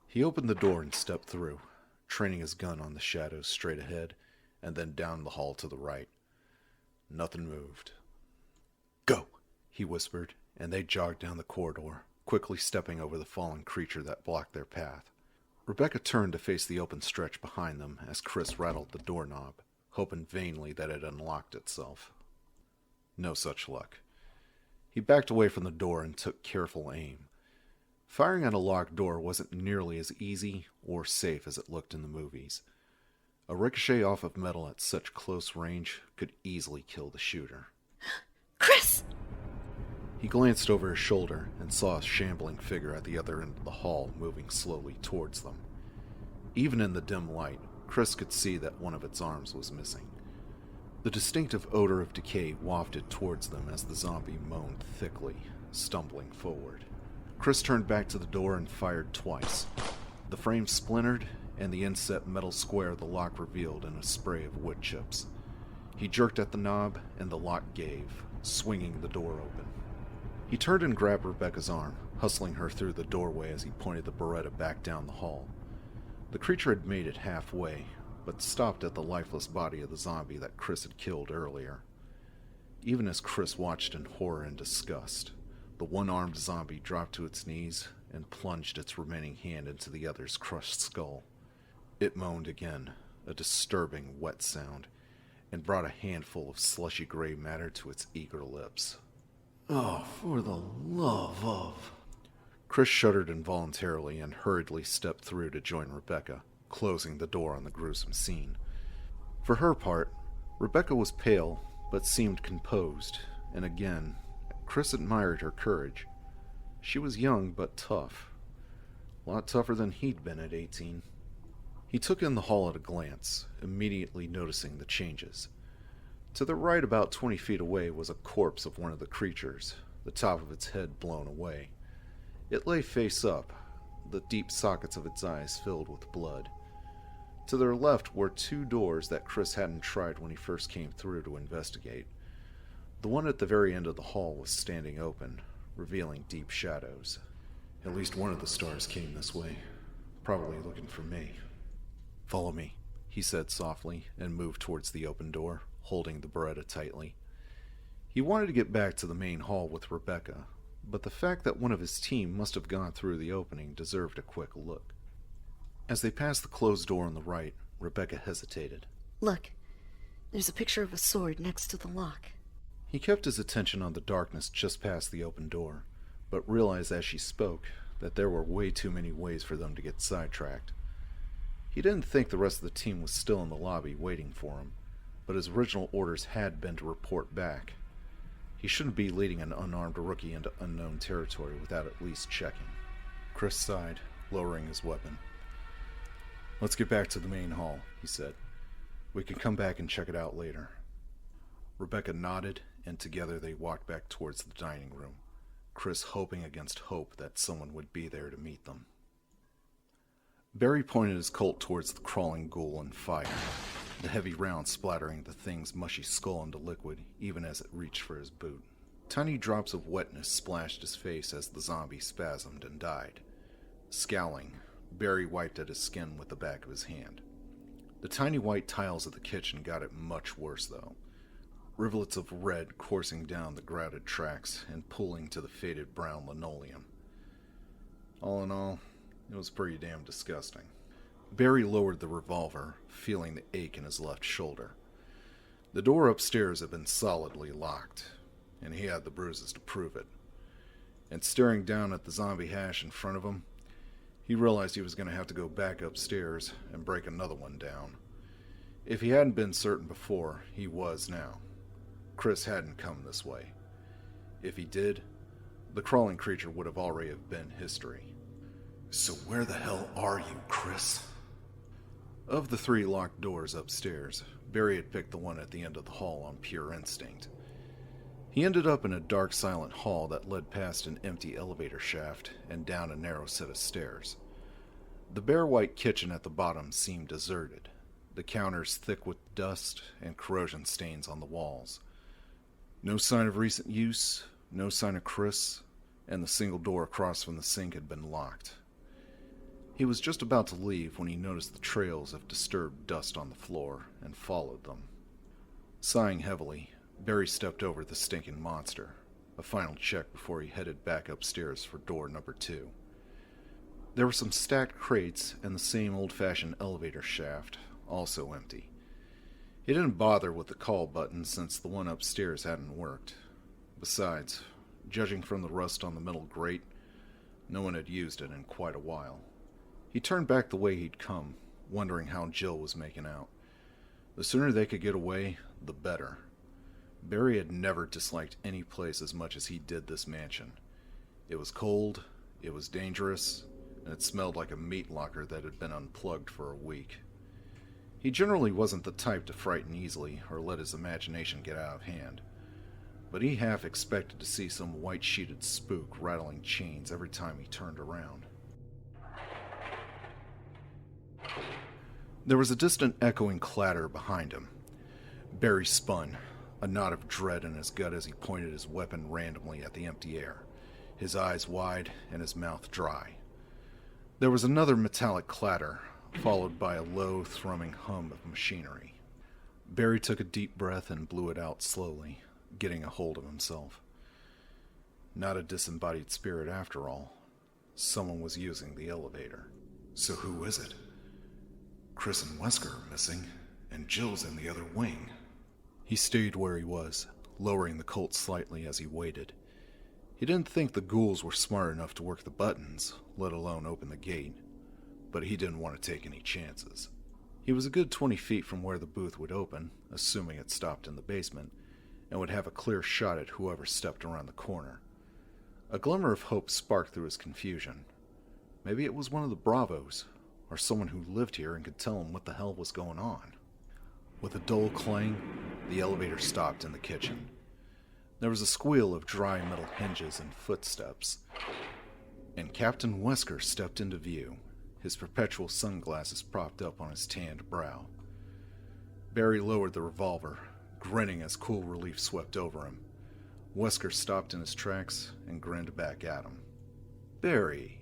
He opened the door and stepped through, training his gun on the shadows straight ahead, and then down the hall to the right. Nothing moved. "Go," he whispered, and they jogged down the corridor, quickly stepping over the fallen creature that blocked their path. Rebecca turned to face the open stretch behind them as Chris rattled the doorknob, hoping vainly that it unlocked itself. No such luck. He backed away from the door and took careful aim. Firing at a locked door wasn't nearly as easy or safe as it looked in the movies. A ricochet off of metal at such close range could easily kill the shooter. Chris! He glanced over his shoulder and saw a shambling figure at the other end of the hall moving slowly towards them. Even in the dim light, Chris could see that one of its arms was missing. The distinctive odor of decay wafted towards them as the zombie moaned thickly, stumbling forward. Chris turned back to the door and fired twice. The frame splintered, and the inset metal square of the lock revealed in a spray of wood chips. He jerked at the knob, and the lock gave, swinging the door open. He turned and grabbed Rebecca's arm, hustling her through the doorway as he pointed the Beretta back down the hall. The creature had made it halfway, but stopped at the lifeless body of the zombie that Chris had killed earlier. Even as Chris watched in horror and disgust, the one-armed zombie dropped to its knees and plunged its remaining hand into the other's crushed skull. It moaned again, a disturbing wet sound, and brought a handful of slushy gray matter to its eager lips. "Oh, for the love of..." Chris shuddered involuntarily and hurriedly stepped through to join Rebecca, closing the door on the gruesome scene. For her part, Rebecca was pale, but seemed composed, and again, Chris admired her courage. She was young, but tough. A lot tougher than he'd been at 18. He took in the hall at a glance, immediately noticing the changes. To the right, about 20 feet away, was a corpse of one of the creatures, the top of its head blown away. It lay face up, the deep sockets of its eyes filled with blood. To their left were two doors that Chris hadn't tried when he first came through to investigate. The one at the very end of the hall was standing open, revealing deep shadows. "At least one of the stars came this way, probably looking for me." "Follow me," he said softly, and moved towards the open door, holding the Beretta tightly. He wanted to get back to the main hall with Rebecca, but the fact that one of his team must have gone through the opening deserved a quick look. As they passed the closed door on the right, Rebecca hesitated. Look, there's a picture of a sword next to the lock. He kept his attention on the darkness just past the open door, but realized as she spoke that there were way too many ways for them to get sidetracked. He didn't think the rest of the team was still in the lobby waiting for him, but his original orders had been to report back. He shouldn't be leading an unarmed rookie into unknown territory without at least checking. Chris sighed, lowering his weapon. "Let's get back to the main hall," he said. "We can come back and check it out later." Rebecca nodded, and together they walked back towards the dining room, Chris hoping against hope that someone would be there to meet them. Barry pointed his Colt towards the crawling ghoul and fired, the heavy round splattering the thing's mushy skull into liquid even as it reached for his boot. Tiny drops of wetness splashed his face as the zombie spasmed and died. Scowling, Barry wiped at his skin with the back of his hand. The tiny white tiles of the kitchen got it much worse, though. Rivulets of red coursing down the grouted tracks and pooling to the faded brown linoleum. All in all, it was pretty damn disgusting. Barry lowered the revolver, feeling the ache in his left shoulder. The door upstairs had been solidly locked, and he had the bruises to prove it. And staring down at the zombie hash in front of him, he realized he was going to have to go back upstairs and break another one down. If he hadn't been certain before, he was now. Chris hadn't come this way. If he did, the crawling creature would have already have been history. "So where the hell are you, Chris?" Of the three locked doors upstairs, Barry had picked the one at the end of the hall on pure instinct. He ended up in a dark, silent hall that led past an empty elevator shaft and down a narrow set of stairs. The bare white kitchen at the bottom seemed deserted, the counters thick with dust and corrosion stains on the walls. No sign of recent use, no sign of Chris, and the single door across from the sink had been locked. He was just about to leave when he noticed the trails of disturbed dust on the floor and followed them. Sighing heavily, Barry stepped over the stinking monster, a final check before he headed back upstairs for door number 2. There were some stacked crates and the same old-fashioned elevator shaft, also empty. He didn't bother with the call button since the one upstairs hadn't worked. Besides, judging from the rust on the metal grate, no one had used it in quite a while. He turned back the way he'd come, wondering how Jill was making out. The sooner they could get away, the better. Barry had never disliked any place as much as he did this mansion. It was cold, it was dangerous, and it smelled like a meat locker that had been unplugged for a week. He generally wasn't the type to frighten easily or let his imagination get out of hand, but he half expected to see some white-sheeted spook rattling chains every time he turned around. There was a distant echoing clatter behind him. Barry spun, a knot of dread in his gut as he pointed his weapon randomly at the empty air, his eyes wide and his mouth dry. There was another metallic clatter, followed by a low, thrumming hum of machinery. Barry took a deep breath and blew it out slowly, getting a hold of himself. Not a disembodied spirit after all. Someone was using the elevator. So who is it? Chris and Wesker are missing, and Jill's in the other wing. He stayed where he was, lowering the Colt slightly as he waited. He didn't think the ghouls were smart enough to work the buttons, let alone open the gate, but he didn't want to take any chances. He was a good 20 feet from where the booth would open, assuming it stopped in the basement, and would have a clear shot at whoever stepped around the corner. A glimmer of hope sparked through his confusion. Maybe it was one of the Bravos, or someone who lived here and could tell him what the hell was going on. With a dull clang, the elevator stopped in the kitchen. There was a squeal of dry metal hinges and footsteps, and Captain Wesker stepped into view, his perpetual sunglasses propped up on his tanned brow. Barry lowered the revolver, grinning as cool relief swept over him. Wesker stopped in his tracks and grinned back at him. "Barry,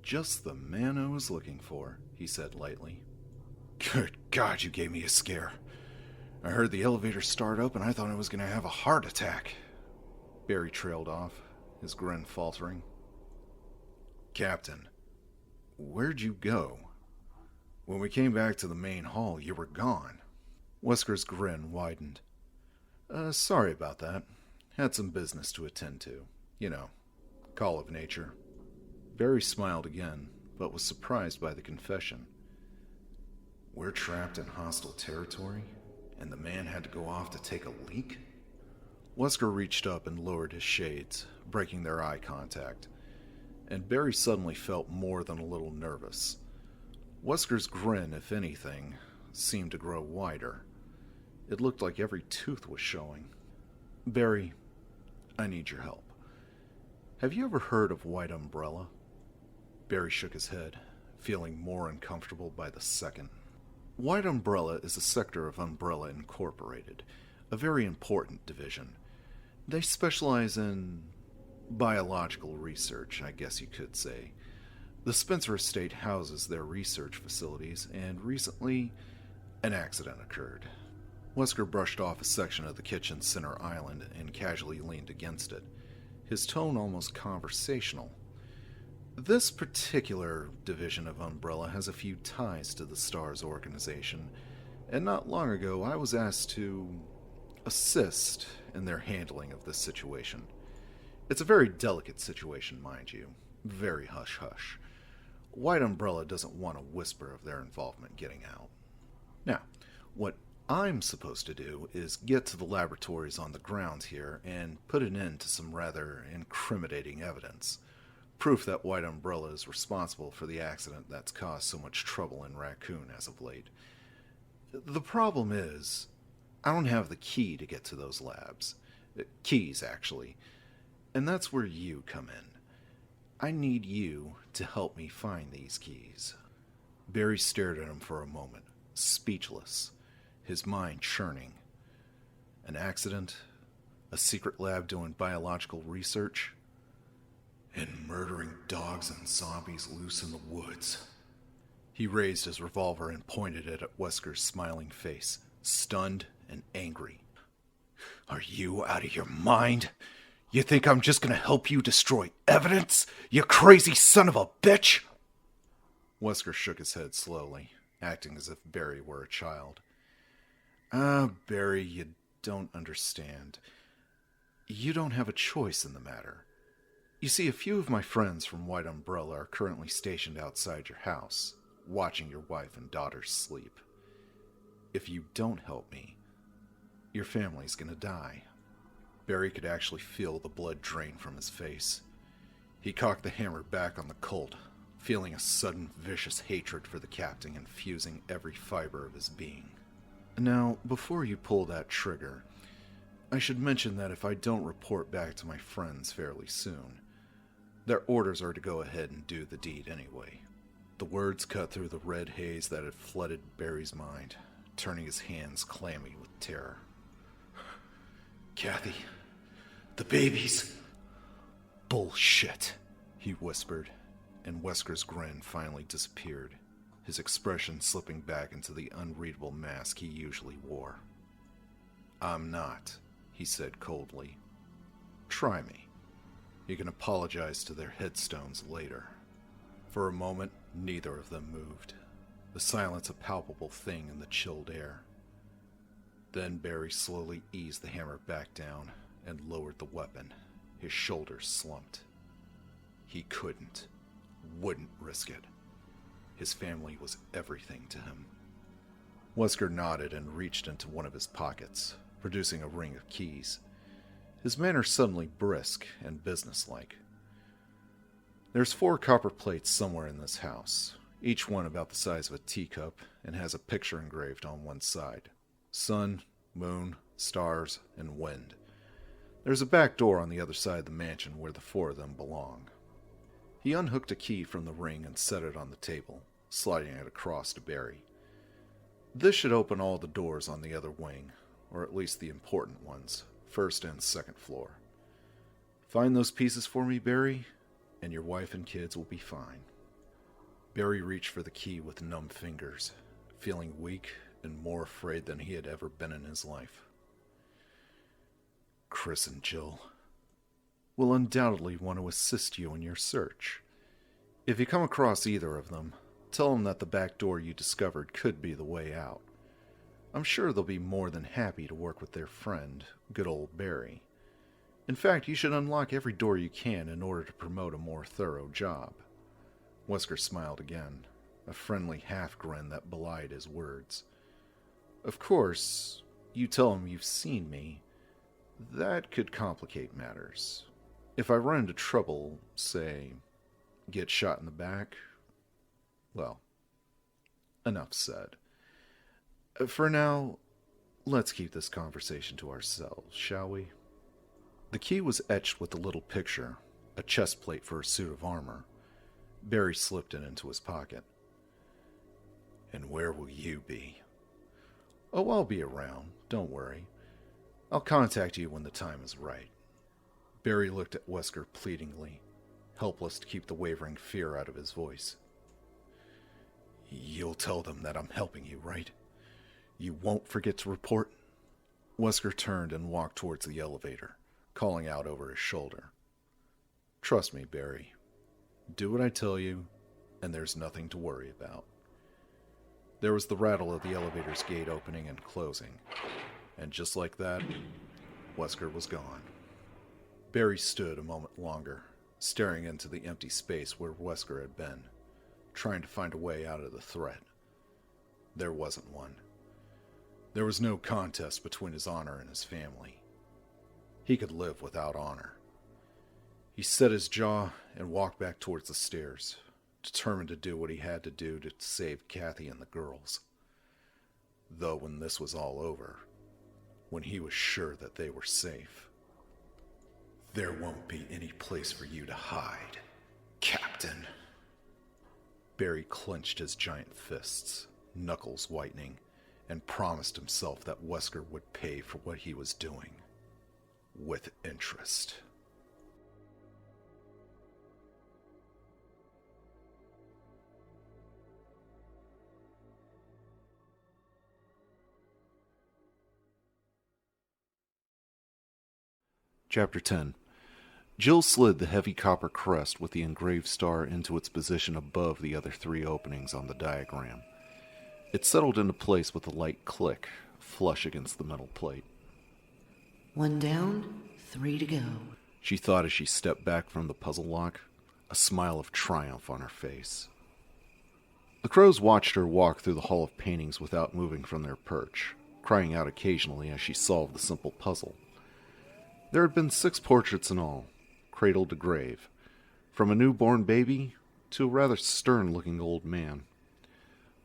just the man I was looking for," he said lightly. Good God, you gave me a scare. I heard the elevator start up and I thought I was going to have a heart attack. Barry trailed off, his grin faltering. "Captain, where'd you go? When we came back to the main hall, you were gone." Wesker's grin widened. Sorry about that. Had some business to attend to. You know, call of nature." Barry smiled again, but was surprised by the confession. We're trapped in hostile territory, and the man had to go off to take a leak? Wesker reached up and lowered his shades, breaking their eye contact, and Barry suddenly felt more than a little nervous. Wesker's grin, if anything, seemed to grow wider. It looked like every tooth was showing. "Barry, I need your help. Have you ever heard of White Umbrella?" Barry shook his head, feeling more uncomfortable by the second. White Umbrella is a sector of Umbrella Incorporated, a very important division. They specialize in biological research, I guess you could say. The Spencer estate houses their research facilities, and recently, an accident occurred. Wesker brushed off a section of the kitchen's center island and casually leaned against it, his tone almost conversational. This particular division of Umbrella has a few ties to the STARS organization, and not long ago I was asked to assist in their handling of this situation. It's a very delicate situation, mind you. Very hush-hush. White Umbrella doesn't want a whisper of their involvement getting out. Now, what I'm supposed to do is get to the laboratories on the grounds here and put an end to some rather incriminating evidence. Proof that White Umbrella is responsible for the accident that's caused so much trouble in Raccoon as of late. The problem is, I don't have the key to get to those labs. Keys, actually. And that's where you come in. I need you to help me find these keys. Barry stared at him for a moment, speechless, his mind churning. An accident? A secret lab doing biological research? And murdering dogs and zombies loose in the woods. He raised his revolver and pointed it at Wesker's smiling face, stunned and angry. Are you out of your mind? You think I'm just gonna help you destroy evidence? You crazy son of a bitch! Wesker shook his head slowly, acting as if Barry were a child. Barry, you don't understand. You don't have a choice in the matter. You see, a few of my friends from White Umbrella are currently stationed outside your house, watching your wife and daughters sleep. If you don't help me, your family's gonna die. Barry could actually feel the blood drain from his face. He cocked the hammer back on the Colt, feeling a sudden vicious hatred for the captain infusing every fiber of his being. Now, before you pull that trigger, I should mention that if I don't report back to my friends fairly soon, their orders are to go ahead and do the deed anyway. The words cut through the red haze that had flooded Barry's mind, turning his hands clammy with terror. Kathy, the babies. Bullshit, he whispered, and Wesker's grin finally disappeared, his expression slipping back into the unreadable mask he usually wore. I'm not, he said coldly. Try me. You can apologize to their headstones later. For a moment, neither of them moved, the silence a palpable thing in the chilled air. Then Barry slowly eased the hammer back down and lowered the weapon, his shoulders slumped. He wouldn't risk it. His family was everything to him. Wesker nodded and reached into one of his pockets, producing a ring of keys, his manner suddenly brisk and businesslike. There's 4 copper plates somewhere in this house, each one about the size of a teacup and has a picture engraved on one side. Sun, moon, stars, and wind. There's a back door on the other side of the mansion where the 4 of them belong. He unhooked a key from the ring and set it on the table, sliding it across to Barry. This should open all the doors on the other wing, or at least the important ones, 1st and 2nd floor. Find those pieces for me, Barry, and your wife and kids will be fine. Barry reached for the key with numb fingers, feeling weak and more afraid than he had ever been in his life. Chris and Jill will undoubtedly want to assist you in your search. If you come across either of them, tell them that the back door you discovered could be the way out. I'm sure they'll be more than happy to work with their friend, good old Barry. In fact, you should unlock every door you can in order to promote a more thorough job. Wesker smiled again, a friendly half-grin that belied his words. Of course, you tell him you've seen me. That could complicate matters. If I run into trouble, say, get shot in the back, well, enough said. For now, let's keep this conversation to ourselves, shall we? The key was etched with a little picture, a chest plate for a suit of armor. Barry slipped it into his pocket. And where will you be? Oh, I'll be around, don't worry. I'll contact you when the time is right. Barry looked at Wesker pleadingly, helpless to keep the wavering fear out of his voice. You'll tell them that I'm helping you, right? You won't forget to report? Wesker turned and walked towards the elevator, calling out over his shoulder. Trust me, Barry. Do what I tell you, and there's nothing to worry about. There was the rattle of the elevator's gate opening and closing, and just like that, Wesker was gone. Barry stood a moment longer, staring into the empty space where Wesker had been, trying to find a way out of the threat. There wasn't one. There was no contest between his honor and his family. He could live without honor. He set his jaw and walked back towards the stairs, determined to do what he had to do to save Kathy and the girls. Though when this was all over, when he was sure that they were safe, there won't be any place for you to hide, Captain. Barry clenched his giant fists, knuckles whitening, and promised himself that Wesker would pay for what he was doing. With interest. Chapter 10. Jill slid the heavy copper crest with the engraved star into its position above the other 3 openings on the diagram. It settled into place with a light click, flush against the metal plate. 1 down, 3 to go. She thought as she stepped back from the puzzle lock, a smile of triumph on her face. The crows watched her walk through the hall of paintings without moving from their perch, crying out occasionally as she solved the simple puzzle. There had been 6 portraits in all, cradle to grave, from a newborn baby to a rather stern-looking old man.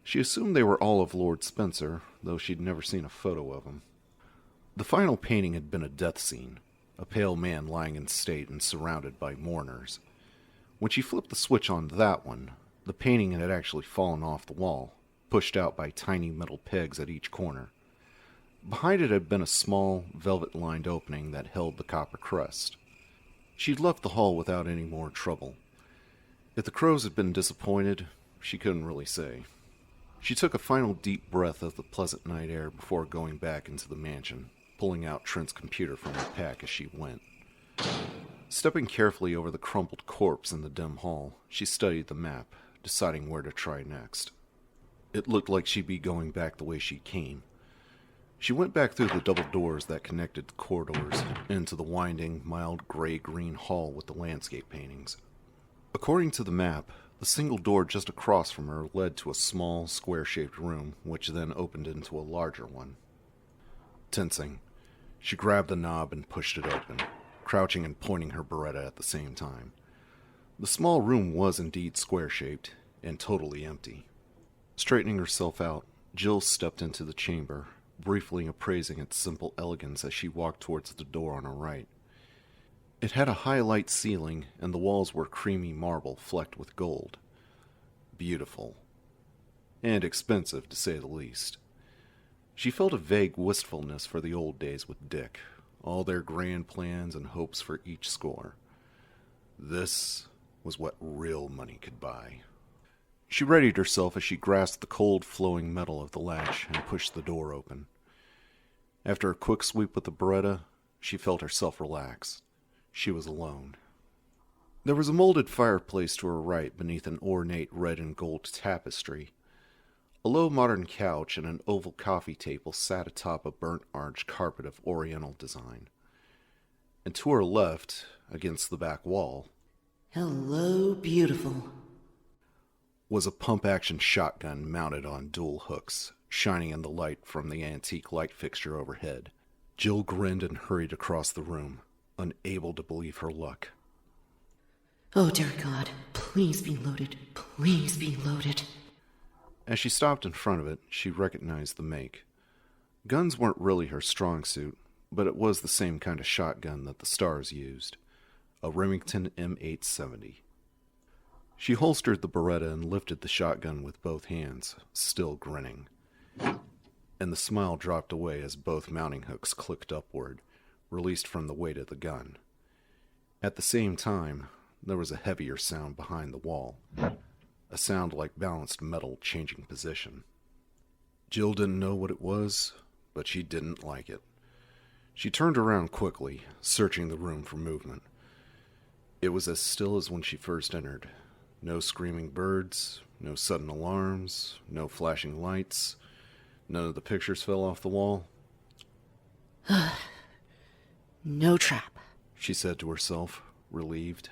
She assumed they were all of Lord Spencer, though she'd never seen a photo of him. The final painting had been a death scene, a pale man lying in state and surrounded by mourners. When she flipped the switch on that one, the painting had actually fallen off the wall, pushed out by tiny metal pegs at each corner. Behind it had been a small, velvet-lined opening that held the copper crest. She'd left the hall without any more trouble. If the crows had been disappointed, she couldn't really say. She took a final deep breath of the pleasant night air before going back into the mansion, pulling out Trent's computer from her pack as she went. Stepping carefully over the crumpled corpse in the dim hall, she studied the map, deciding where to try next. It looked like she'd be going back the way she came. She went back through the double doors that connected the corridors into the winding, mild gray-green hall with the landscape paintings. According to the map, the single door just across from her led to a small, square-shaped room, which then opened into a larger one. Tensing, she grabbed the knob and pushed it open, crouching and pointing her Beretta at the same time. The small room was indeed square-shaped and totally empty. Straightening herself out, Jill stepped into the chamber, briefly appraising its simple elegance as she walked towards the door on her right. It had a high-light ceiling, and the walls were creamy marble flecked with gold. Beautiful. And expensive, to say the least. She felt a vague wistfulness for the old days with Dick, all their grand plans and hopes for each score. This was what real money could buy. She readied herself as she grasped the cold, flowing metal of the latch and pushed the door open. After a quick sweep with the Beretta, she felt herself relax. She was alone. There was a molded fireplace to her right beneath an ornate red and gold tapestry. A low modern couch and an oval coffee table sat atop a burnt orange carpet of oriental design. And to her left, against the back wall, Hello, beautiful. was a pump-action shotgun mounted on dual hooks, shining in the light from the antique light fixture overhead. Jill grinned and hurried across the room, unable to believe her luck. Oh, dear God, please be loaded. Please be loaded. As she stopped in front of it, she recognized the make. Guns weren't really her strong suit, but it was the same kind of shotgun that the Stars used, a Remington M870. She holstered the Beretta and lifted the shotgun with both hands, still grinning. And the smile dropped away as both mounting hooks clicked upward, released from the weight of the gun. At the same time, there was a heavier sound behind the wall, a sound like balanced metal changing position. Jill didn't know what it was, but she didn't like it. She turned around quickly, searching the room for movement. It was as still as when she first entered. No screaming birds, no sudden alarms, no flashing lights. None of the pictures fell off the wall. No trap. She said to herself, relieved.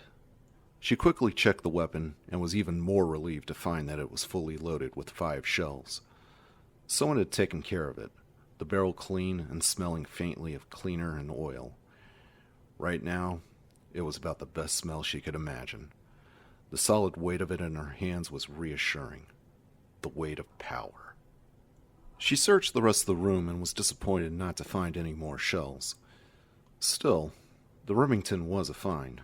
She quickly checked the weapon and was even more relieved to find that it was fully loaded with 5 shells. Someone had taken care of it, the barrel clean and smelling faintly of cleaner and oil. Right now, it was about the best smell she could imagine. The solid weight of it in her hands was reassuring. The weight of power. She searched the rest of the room and was disappointed not to find any more shells. Still, the Remington was a find.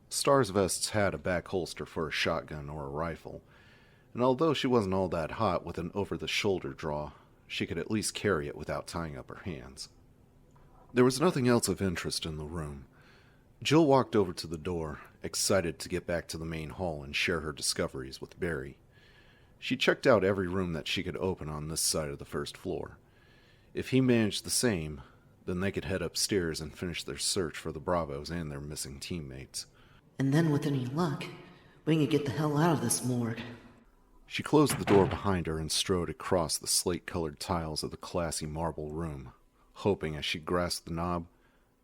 Stars vests had a back holster for a shotgun or a rifle, and although she wasn't all that hot with an over-the-shoulder draw, she could at least carry it without tying up her hands. There was nothing else of interest in the room. Jill walked over to the door, excited to get back to the main hall and share her discoveries with Barry. She checked out every room that she could open on this side of the first floor. If he managed the same, then they could head upstairs and finish their search for the Bravos and their missing teammates. And then with any luck, we can get the hell out of this morgue. She closed the door behind her and strode across the slate-colored tiles of the classy marble room, hoping as she grasped the knob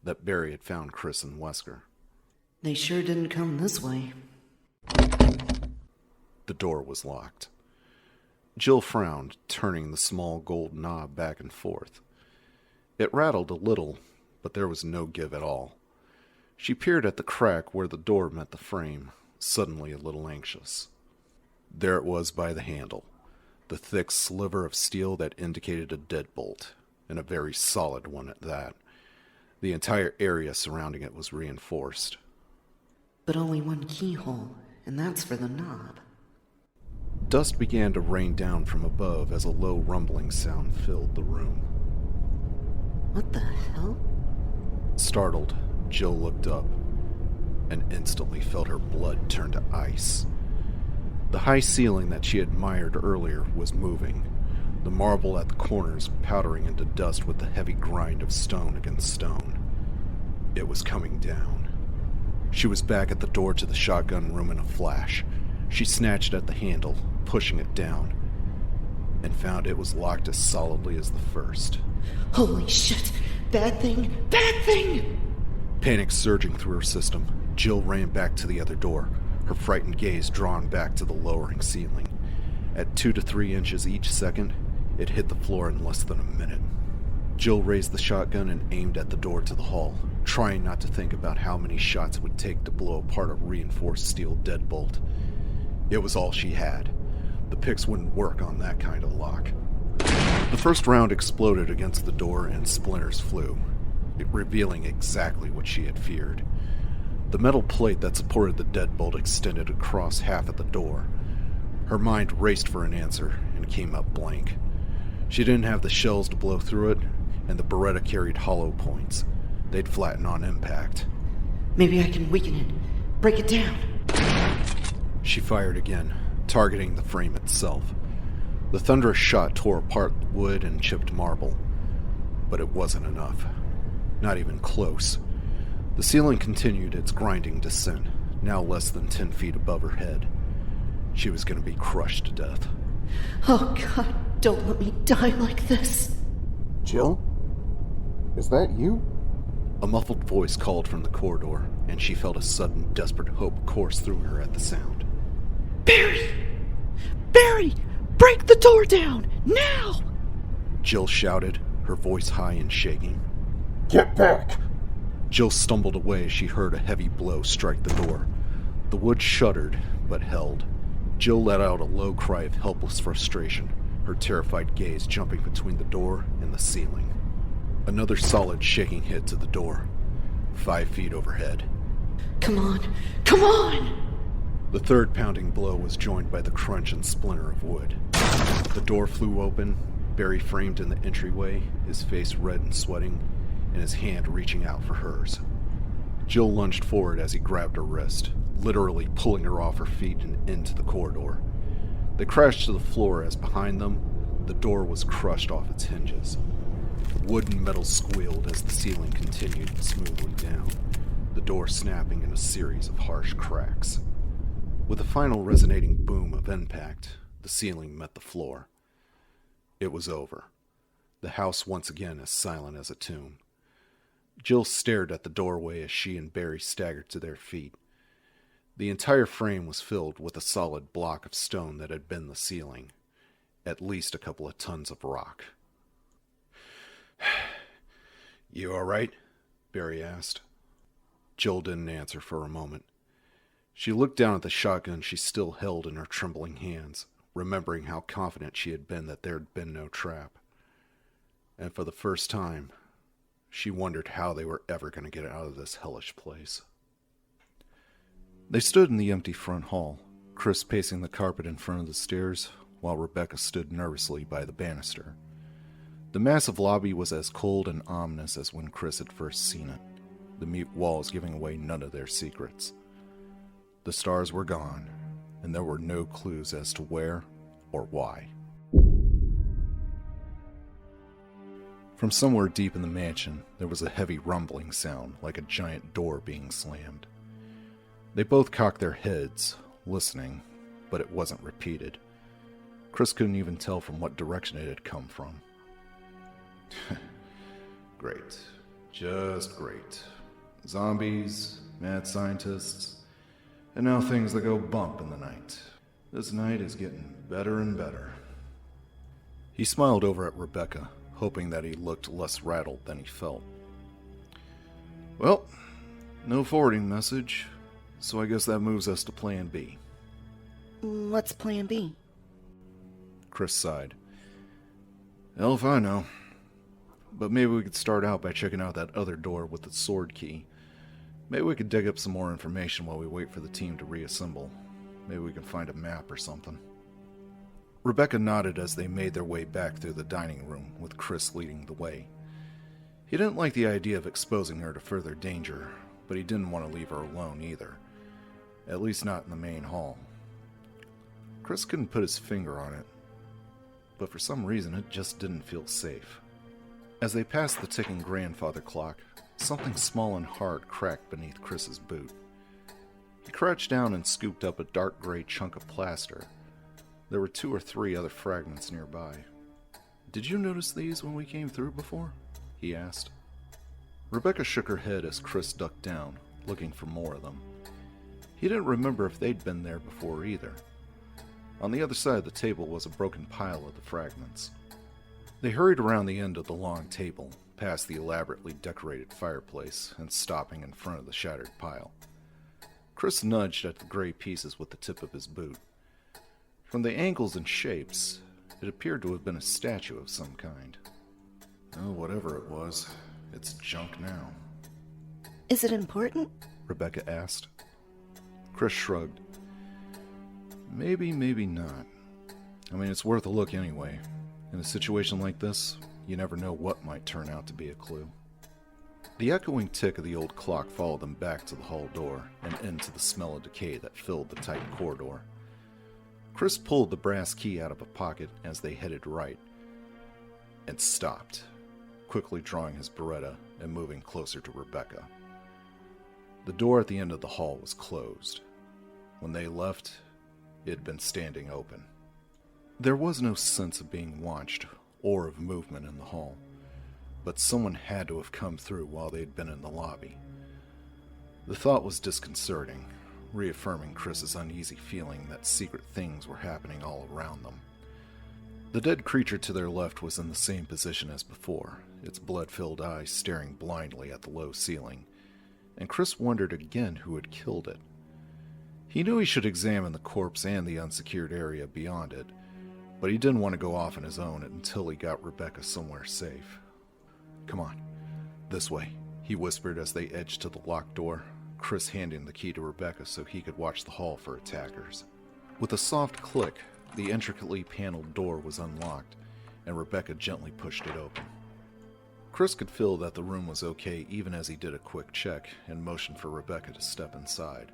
that Barry had found Chris and Wesker. They sure didn't come this way. The door was locked. Jill frowned, turning the small gold knob back and forth. It rattled a little, but there was no give at all. She peered at the crack where the door met the frame, suddenly a little anxious. There it was by the handle, the thick sliver of steel that indicated a deadbolt, and a very solid one at that. The entire area surrounding it was reinforced. But only one keyhole, and that's for the knob. Dust began to rain down from above as a low rumbling sound filled the room. What the hell? Startled, Jill looked up and instantly felt her blood turn to ice. The high ceiling that she admired earlier was moving, the marble at the corners powdering into dust with the heavy grind of stone against stone. It was coming down. She was back at the door to the shotgun room in a flash. She snatched at the handle, pushing it down, and found it was locked as solidly as the first. Holy shit! Bad thing! Bad thing! Panic surging through her system, Jill ran back to the other door, her frightened gaze drawn back to the lowering ceiling. At 2 to 3 inches each second, it hit the floor in less than a minute. Jill raised the shotgun and aimed at the door to the hall, trying not to think about how many shots it would take to blow apart a reinforced steel deadbolt. It was all she had. The picks wouldn't work on that kind of lock. The first round exploded against the door and splinters flew, revealing exactly what she had feared. The metal plate that supported the deadbolt extended across half at the door. Her mind raced for an answer and came up blank. She didn't have the shells to blow through it, and the Beretta carried hollow points. They'd flatten on impact. Maybe I can weaken it. Break it down. She fired again, targeting the frame itself. The thunderous shot tore apart wood and chipped marble. But it wasn't enough. Not even close. The ceiling continued its grinding descent, now less than 10 feet above her head. She was going to be crushed to death. Oh God, don't let me die like this. Jill? Is that you? A muffled voice called from the corridor, and she felt a sudden, desperate hope course through her at the sound. Barry! Barry! Break the door down! Now! Jill shouted, her voice high and shaking. Get back! Jill stumbled away as she heard a heavy blow strike the door. The wood shuddered, but held. Jill let out a low cry of helpless frustration, her terrified gaze jumping between the door and the ceiling. Another solid shaking hit to the door, 5 feet overhead. Come on! Come on! The third pounding blow was joined by the crunch and splinter of wood. The door flew open, Barry framed in the entryway, his face red and sweating, and his hand reaching out for hers. Jill lunged forward as he grabbed her wrist, literally pulling her off her feet and into the corridor. They crashed to the floor as behind them, the door was crushed off its hinges. Wood and metal squealed as the ceiling continued smoothly down, the door snapping in a series of harsh cracks. With a final resonating boom of impact, the ceiling met the floor. It was over. The house once again as silent as a tomb. Jill stared at the doorway as she and Barry staggered to their feet. The entire frame was filled with a solid block of stone that had been the ceiling. At least a couple of tons of rock. "You all right?" Barry asked. Jill didn't answer for a moment. She looked down at the shotgun she still held in her trembling hands, remembering how confident she had been that there had been no trap. And for the first time, she wondered how they were ever going to get out of this hellish place. They stood in the empty front hall, Chris pacing the carpet in front of the stairs, while Rebecca stood nervously by the banister. The massive lobby was as cold and ominous as when Chris had first seen it, the mute walls giving away none of their secrets. The stars were gone, and there were no clues as to where or why. From somewhere deep in the mansion, there was a heavy rumbling sound, like a giant door being slammed. They both cocked their heads, listening, but it wasn't repeated. Chris couldn't even tell from what direction it had come from. Great. Just great. Zombies, mad scientists, and now things that go bump in the night. This night is getting better and better. He smiled over at Rebecca, hoping that he looked less rattled than he felt. Well, no forwarding message, so I guess that moves us to Plan B. What's Plan B? Chris sighed. Hell if I know. But maybe we could start out by checking out that other door with the sword key. Maybe we could dig up some more information while we wait for the team to reassemble. Maybe we can find a map or something. Rebecca nodded as they made their way back through the dining room, with Chris leading the way. He didn't like the idea of exposing her to further danger, but he didn't want to leave her alone either. At least not in the main hall. Chris couldn't put his finger on it, but for some reason it just didn't feel safe. As they passed the ticking grandfather clock, something small and hard cracked beneath Chris's boot. He crouched down and scooped up a dark gray chunk of plaster. There were 2 or 3 other fragments nearby. Did you notice these when we came through before? He asked. Rebecca shook her head as Chris ducked down, looking for more of them. He didn't remember if they'd been there before either. On the other side of the table was a broken pile of the fragments. They hurried around the end of the long table, past the elaborately decorated fireplace, and stopping in front of the shattered pile. Chris nudged at the gray pieces with the tip of his boot. From the angles and shapes, it appeared to have been a statue of some kind. Oh, whatever it was, it's junk now. Is it important? Rebecca asked. Chris shrugged. Maybe, maybe not. I mean, it's worth a look anyway. In a situation like this, you never know what might turn out to be a clue. The echoing tick of the old clock followed them back to the hall door and into the smell of decay that filled the tight corridor. Chris pulled the brass key out of a pocket as they headed right, and stopped, quickly drawing his Beretta and moving closer to Rebecca. The door at the end of the hall was closed. When they left, it had been standing open. There was no sense of being watched or of movement in the hall, but someone had to have come through while they had been in the lobby. The thought was disconcerting, reaffirming Chris's uneasy feeling that secret things were happening all around them. The dead creature to their left was in the same position as before, its blood-filled eyes staring blindly at the low ceiling, and Chris wondered again who had killed it. He knew he should examine the corpse and the unsecured area beyond it, but he didn't want to go off on his own until he got Rebecca somewhere safe. Come on, this way, he whispered as they edged to the locked door, Chris handing the key to Rebecca so he could watch the hall for attackers. With a soft click, the intricately paneled door was unlocked, and Rebecca gently pushed it open. Chris could feel that the room was okay even as he did a quick check and motioned for Rebecca to step inside.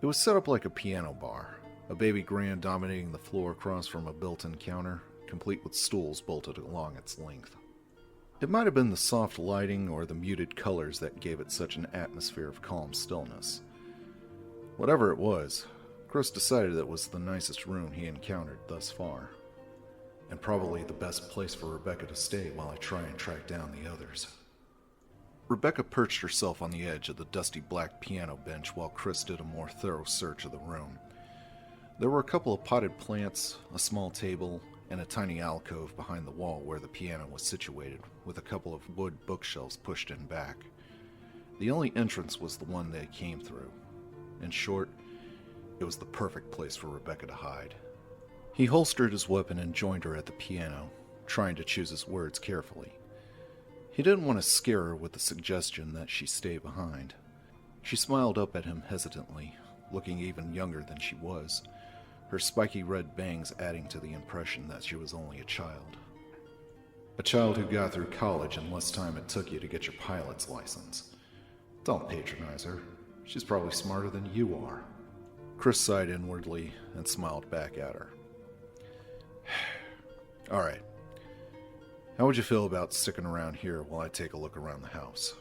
It was set up like a piano bar, a baby grand dominating the floor across from a built-in counter, complete with stools bolted along its length. It might have been the soft lighting or the muted colors that gave it such an atmosphere of calm stillness. Whatever it was, Chris decided it was the nicest room he encountered thus far, and probably the best place for Rebecca to stay while I try and track down the others. Rebecca perched herself on the edge of the dusty black piano bench while Chris did a more thorough search of the room. There were a couple of potted plants, a small table, and a tiny alcove behind the wall where the piano was situated, with a couple of wood bookshelves pushed in back. The only entrance was the one they came through. In short, it was the perfect place for Rebecca to hide. He holstered his weapon and joined her at the piano, trying to choose his words carefully. He didn't want to scare her with the suggestion that she stay behind. She smiled up at him hesitantly, looking even younger than she was, her spiky red bangs adding to the impression that she was only a child. A child who got through college in less time it took you to get your pilot's license. Don't patronize her. She's probably smarter than you are. Chris sighed inwardly and smiled back at her. All right. How would you feel about sticking around here while I take a look around the house?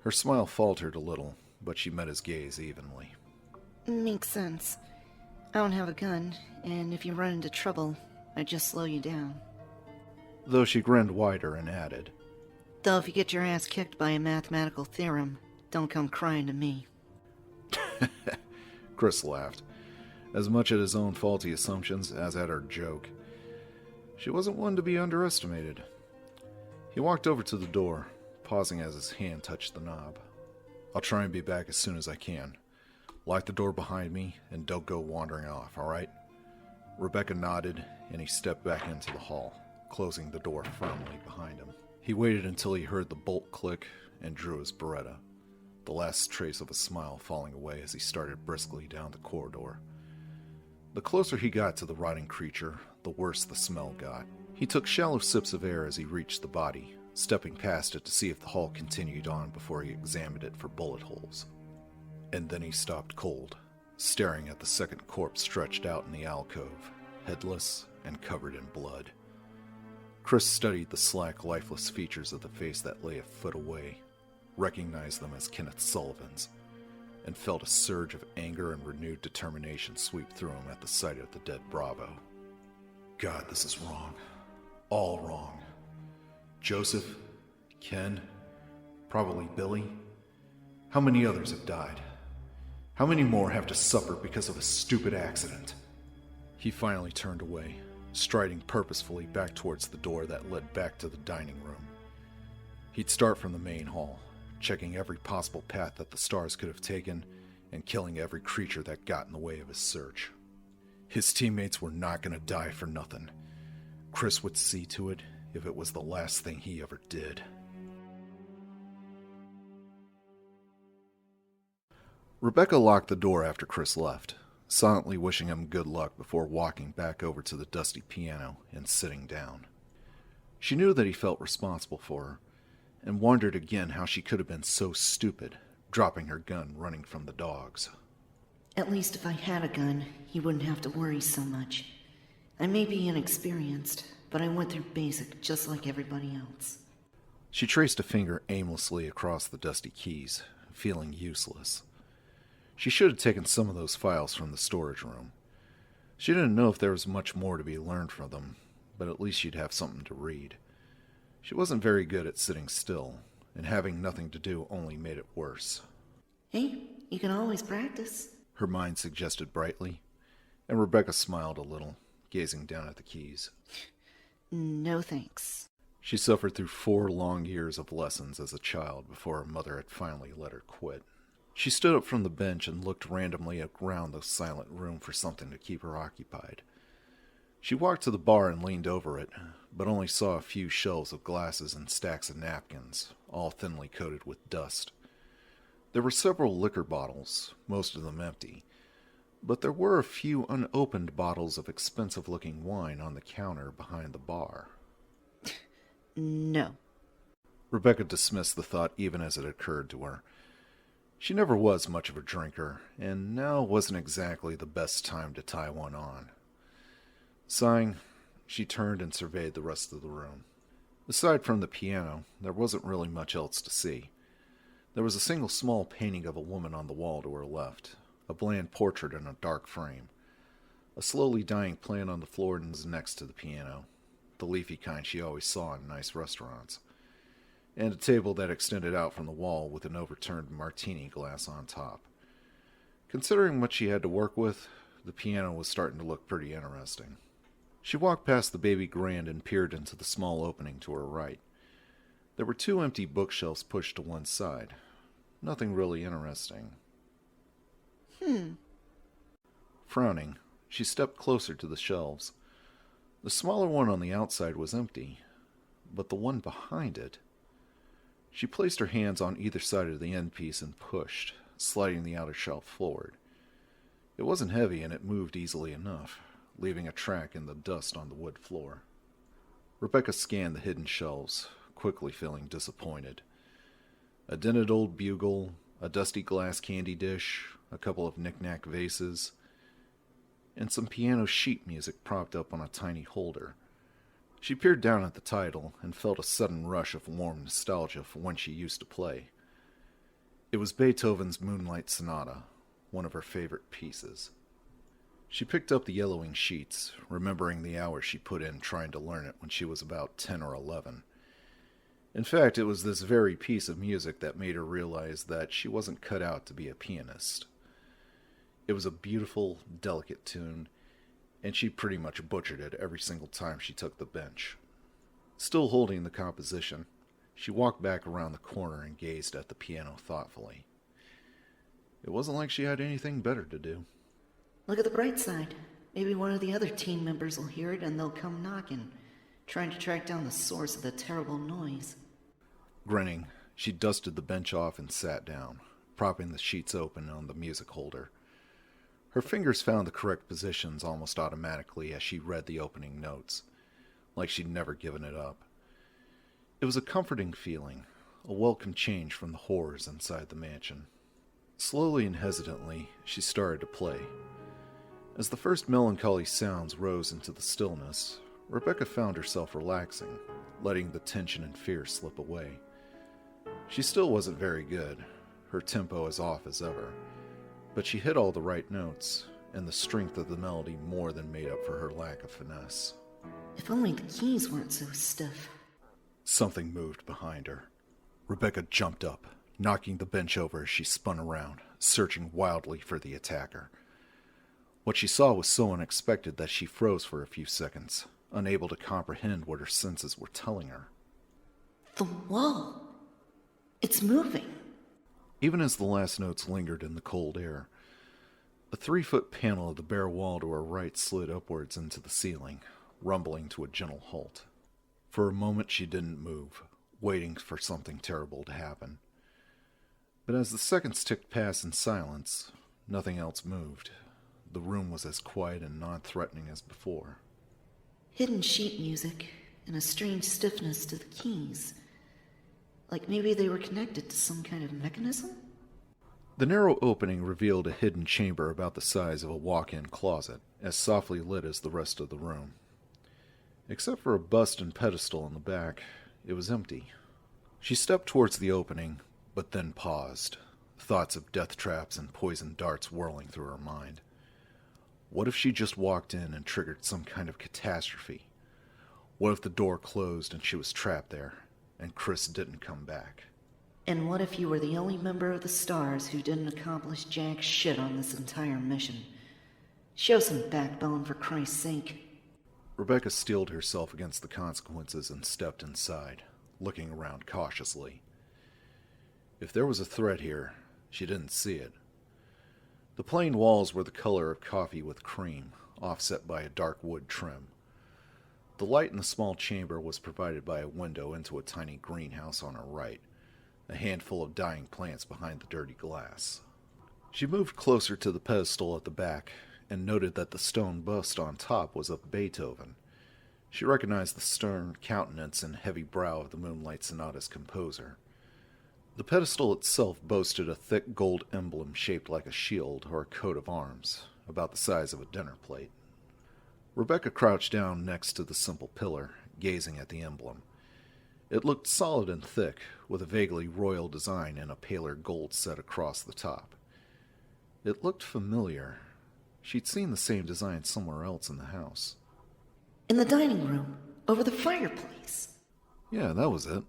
Her smile faltered a little, but she met his gaze evenly. Makes sense. I don't have a gun, and if you run into trouble, I'd just slow you down. Though she grinned wider and added, Though if you get your ass kicked by a mathematical theorem, don't come crying to me. Chris laughed, as much at his own faulty assumptions as at her joke. She wasn't one to be underestimated. He walked over to the door, pausing as his hand touched the knob. I'll try and be back as soon as I can. Lock the door behind me and don't go wandering off, all right? Rebecca nodded, and he stepped back into the hall, closing the door firmly behind him. He waited until he heard the bolt click and drew his Beretta, the last trace of a smile falling away as he started briskly down the corridor. The closer he got to the rotting creature, the worse the smell got. He took shallow sips of air as he reached the body, stepping past it to see if the hull continued on before he examined it for bullet holes. And then he stopped cold, staring at the second corpse stretched out in the alcove, headless and covered in blood. Chris studied the slack, lifeless features of the face that lay a foot away, recognized them as Kenneth Sullivan's, and felt a surge of anger and renewed determination sweep through him at the sight of the dead Bravo. God, this is wrong. All wrong. Joseph, Ken, probably Billy. How many others have died? How many more have to suffer because of a stupid accident? He finally turned away, striding purposefully back towards the door that led back to the dining room. He'd start from the main hall, checking every possible path that the stars could have taken, and killing every creature that got in the way of his search. His teammates were not going to die for nothing. Chris would see to it if it was the last thing he ever did. Rebecca locked the door after Chris left, silently wishing him good luck before walking back over to the dusty piano and sitting down. She knew that he felt responsible for her, and wondered again how she could have been so stupid, dropping her gun running from the dogs. At least if I had a gun, he wouldn't have to worry so much. I may be inexperienced, but I went through basic just like everybody else. She traced a finger aimlessly across the dusty keys, feeling useless. She should have taken some of those files from the storage room. She didn't know if there was much more to be learned from them, but at least she'd have something to read. She wasn't very good at sitting still, and having nothing to do only made it worse. Hey, you can always practice. Her mind suggested brightly, and Rebecca smiled a little, gazing down at the keys. No thanks. She suffered through 4 long years of lessons as a child before her mother had finally let her quit. She stood up from the bench and looked randomly around the silent room for something to keep her occupied. She walked to the bar and leaned over it, but only saw a few shelves of glasses and stacks of napkins, all thinly coated with dust. There were several liquor bottles, most of them empty, but there were a few unopened bottles of expensive-looking wine on the counter behind the bar. No. Rebecca dismissed the thought even as it occurred to her. She never was much of a drinker, and now wasn't exactly the best time to tie one on. Sighing, she turned and surveyed the rest of the room. Aside from the piano, there wasn't really much else to see. There was a single small painting of a woman on the wall to her left, a bland portrait in a dark frame. A slowly dying plant on the floor next to the piano, the leafy kind she always saw in nice restaurants, and a table that extended out from the wall with an overturned martini glass on top. Considering what she had to work with, the piano was starting to look pretty interesting. She walked past the baby grand and peered into the small opening to her right. There were 2 empty bookshelves pushed to one side. Nothing really interesting. Frowning, she stepped closer to the shelves. The smaller one on the outside was empty, but the one behind it... She placed her hands on either side of the end piece and pushed, sliding the outer shelf forward. It wasn't heavy and it moved easily enough, leaving a track in the dust on the wood floor. Rebecca scanned the hidden shelves, quickly feeling disappointed. A dented old bugle, a dusty glass candy dish, a couple of knick-knack vases, and some piano sheet music propped up on a tiny holder. She peered down at the title and felt a sudden rush of warm nostalgia for when she used to play. It was Beethoven's Moonlight Sonata, one of her favorite pieces. She picked up the yellowing sheets, remembering the hours she put in trying to learn it when she was about 10 or 11. In fact, it was this very piece of music that made her realize that she wasn't cut out to be a pianist. It was a beautiful, delicate tune, and she pretty much butchered it every single time she took the bench. Still holding the composition, she walked back around the corner and gazed at the piano thoughtfully. It wasn't like she had anything better to do. Look at the bright side. Maybe one of the other team members will hear it and they'll come knocking, trying to track down the source of the terrible noise. Grinning, she dusted the bench off and sat down, propping the sheets open on the music holder. Her fingers found the correct positions almost automatically as she read the opening notes, like she'd never given it up. It was a comforting feeling, a welcome change from the horrors inside the mansion. Slowly and hesitantly, she started to play. As the first melancholy sounds rose into the stillness, Rebecca found herself relaxing, letting the tension and fear slip away. She still wasn't very good, her tempo as off as ever, but she hit all the right notes, and the strength of the melody more than made up for her lack of finesse. If only the keys weren't so stiff. Something moved behind her. Rebecca jumped up, knocking the bench over as she spun around, searching wildly for the attacker. What she saw was so unexpected that she froze for a few seconds, unable to comprehend what her senses were telling her. The wall. It's moving. Even as the last notes lingered in the cold air, a 3-foot panel of the bare wall to her right slid upwards into the ceiling, rumbling to a gentle halt. For a moment she didn't move, waiting for something terrible to happen. But as the seconds ticked past in silence, nothing else moved. The room was as quiet and non-threatening as before. Hidden sheet music and a strange stiffness to the keys. Like maybe they were connected to some kind of mechanism? The narrow opening revealed a hidden chamber about the size of a walk-in closet, as softly lit as the rest of the room. Except for a bust and pedestal in the back, it was empty. She stepped towards the opening, but then paused, thoughts of death traps and poison darts whirling through her mind. What if she just walked in and triggered some kind of catastrophe? What if the door closed and she was trapped there, and Chris didn't come back? And what if you were the only member of the Stars who didn't accomplish jack shit on this entire mission? Show some backbone, for Christ's sake. Rebecca steeled herself against the consequences and stepped inside, looking around cautiously. If there was a threat here, she didn't see it. The plain walls were the color of coffee with cream, offset by a dark wood trim. The light in the small chamber was provided by a window into a tiny greenhouse on her right, a handful of dying plants behind the dirty glass. She moved closer to the pedestal at the back and noted that the stone bust on top was of Beethoven. She recognized the stern countenance and heavy brow of the Moonlight Sonata's composer. The pedestal itself boasted a thick gold emblem shaped like a shield or a coat of arms, about the size of a dinner plate. Rebecca crouched down next to the simple pillar, gazing at the emblem. It looked solid and thick, with a vaguely royal design and a paler gold set across the top. It looked familiar. She'd seen the same design somewhere else in the house. In the dining room, over the fireplace. Yeah, that was it.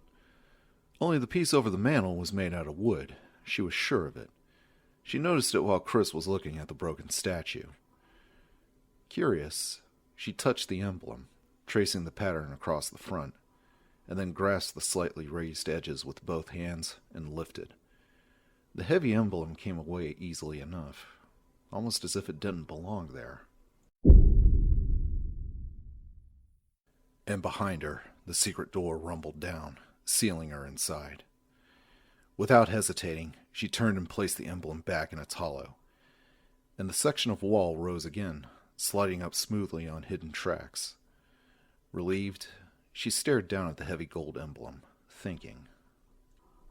Only the piece over the mantel was made out of wood. She was sure of it. She noticed it while Chris was looking at the broken statue. Curious, she touched the emblem, tracing the pattern across the front, and then grasped the slightly raised edges with both hands and lifted. The heavy emblem came away easily enough, almost as if it didn't belong there. And behind her, the secret door rumbled down, sealing her inside. Without hesitating, she turned and placed the emblem back in its hollow. and the section of wall rose again, sliding up smoothly on hidden tracks. Relieved, she stared down at the heavy gold emblem, thinking.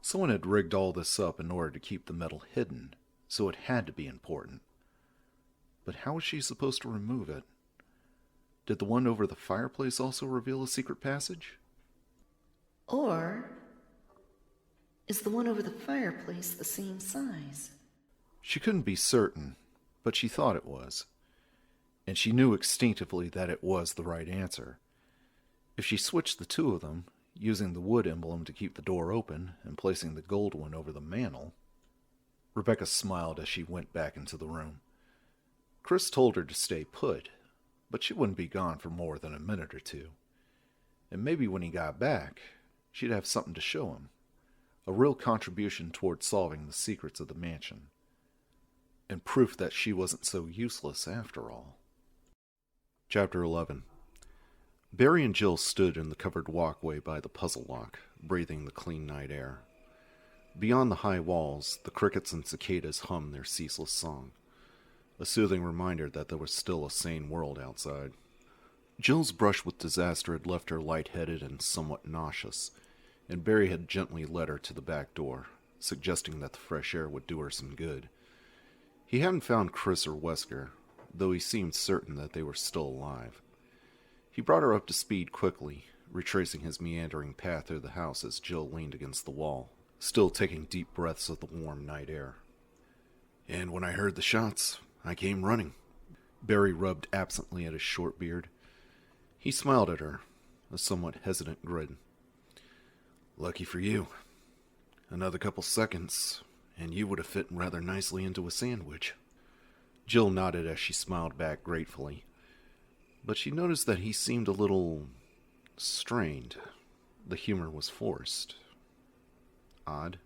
Someone had rigged all this up in order to keep the metal hidden, so it had to be important. But how was she supposed to remove it? Did the one over the fireplace also reveal a secret passage? Or is the one over the fireplace the same size? She couldn't be certain, but she thought it was. And she knew instinctively that it was the right answer. If she switched the two of them, using the wood emblem to keep the door open and placing the gold one over the mantel... Rebecca smiled as she went back into the room. Chris told her to stay put, but she wouldn't be gone for more than a minute or two. And maybe when he got back, she'd have something to show him. A real contribution toward solving the secrets of the mansion. And proof that she wasn't so useless after all. Chapter 11. Barry and Jill stood in the covered walkway by the puzzle lock, breathing the clean night air. Beyond the high walls, the crickets and cicadas hummed their ceaseless song, a soothing reminder that there was still a sane world outside. Jill's brush with disaster had left her lightheaded and somewhat nauseous, and Barry had gently led her to the back door, suggesting that the fresh air would do her some good. He hadn't found Chris or Wesker, though he seemed certain that they were still alive. He brought her up to speed quickly, retracing his meandering path through the house as Jill leaned against the wall, still taking deep breaths of the warm night air. And when I heard the shots, I came running. Barry rubbed absently at his short beard. He smiled at her, a somewhat hesitant grin. Lucky for you. Another couple seconds, and you would have fit rather nicely into a sandwich. Jill nodded as she smiled back gratefully, but she noticed that he seemed a little strained. The humor was forced. Odd.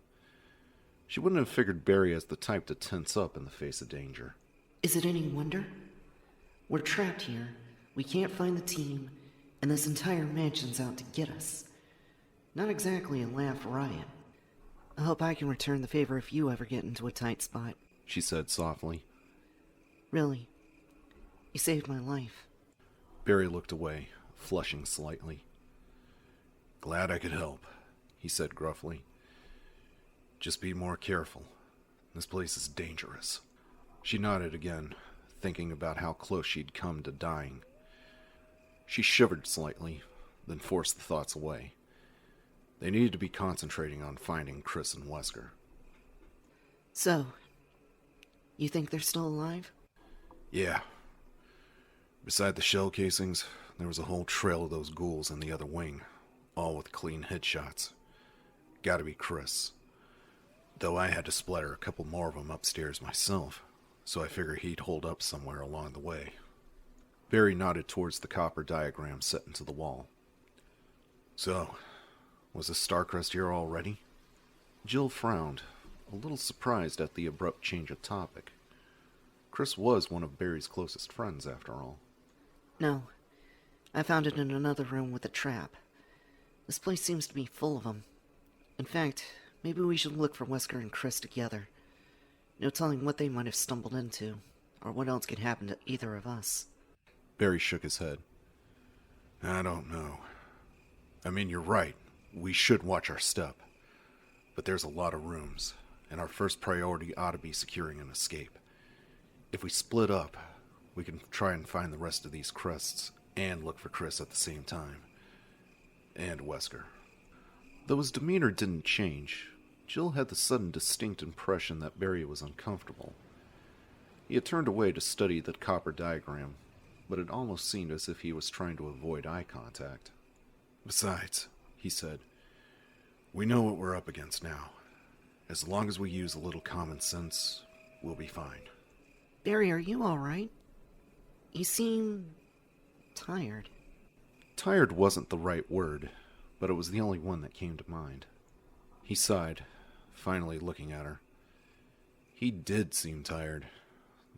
She wouldn't have figured Barry as the type to tense up in the face of danger. Is it any wonder? We're trapped here. We can't find the team, and this entire mansion's out to get us. Not exactly a laugh riot. I hope I can return the favor if you ever get into a tight spot, she said softly. Really. You saved my life. Barry looked away, flushing slightly. Glad I could help, he said gruffly. Just be more careful. This place is dangerous. She nodded again, thinking about how close she'd come to dying. She shivered slightly, then forced the thoughts away. They needed to be concentrating on finding Chris and Wesker. So, you think they're still alive? Yeah. Beside the shell casings, there was a whole trail of those ghouls in the other wing, all with clean headshots. Gotta be Chris. Though I had to splatter a couple more of them upstairs myself, so I figure he'd hold up somewhere along the way. Barry nodded towards the copper diagram set into the wall. So, was the Starcrest here already? Jill frowned, a little surprised at the abrupt change of topic. Chris was one of Barry's closest friends, after all. No. I found it in another room with a trap. This place seems to be full of them. In fact, maybe we should look for Wesker and Chris together. No telling what they might have stumbled into, or what else could happen to either of us. Barry shook his head. I don't know. I mean, you're right. We should watch our step. But there's a lot of rooms, and our first priority ought to be securing an escape. If we split up, we can try and find the rest of these crests, and look for Chris at the same time. And Wesker. Though his demeanor didn't change, Jill had the sudden distinct impression that Barry was uncomfortable. He had turned away to study the copper diagram, but it almost seemed as if he was trying to avoid eye contact. Besides, he said, we know what we're up against now. As long as we use a little common sense, we'll be fine. Barry, are you alright? You seem tired. Tired wasn't the right word, but it was the only one that came to mind. He sighed, finally looking at her. He did seem tired.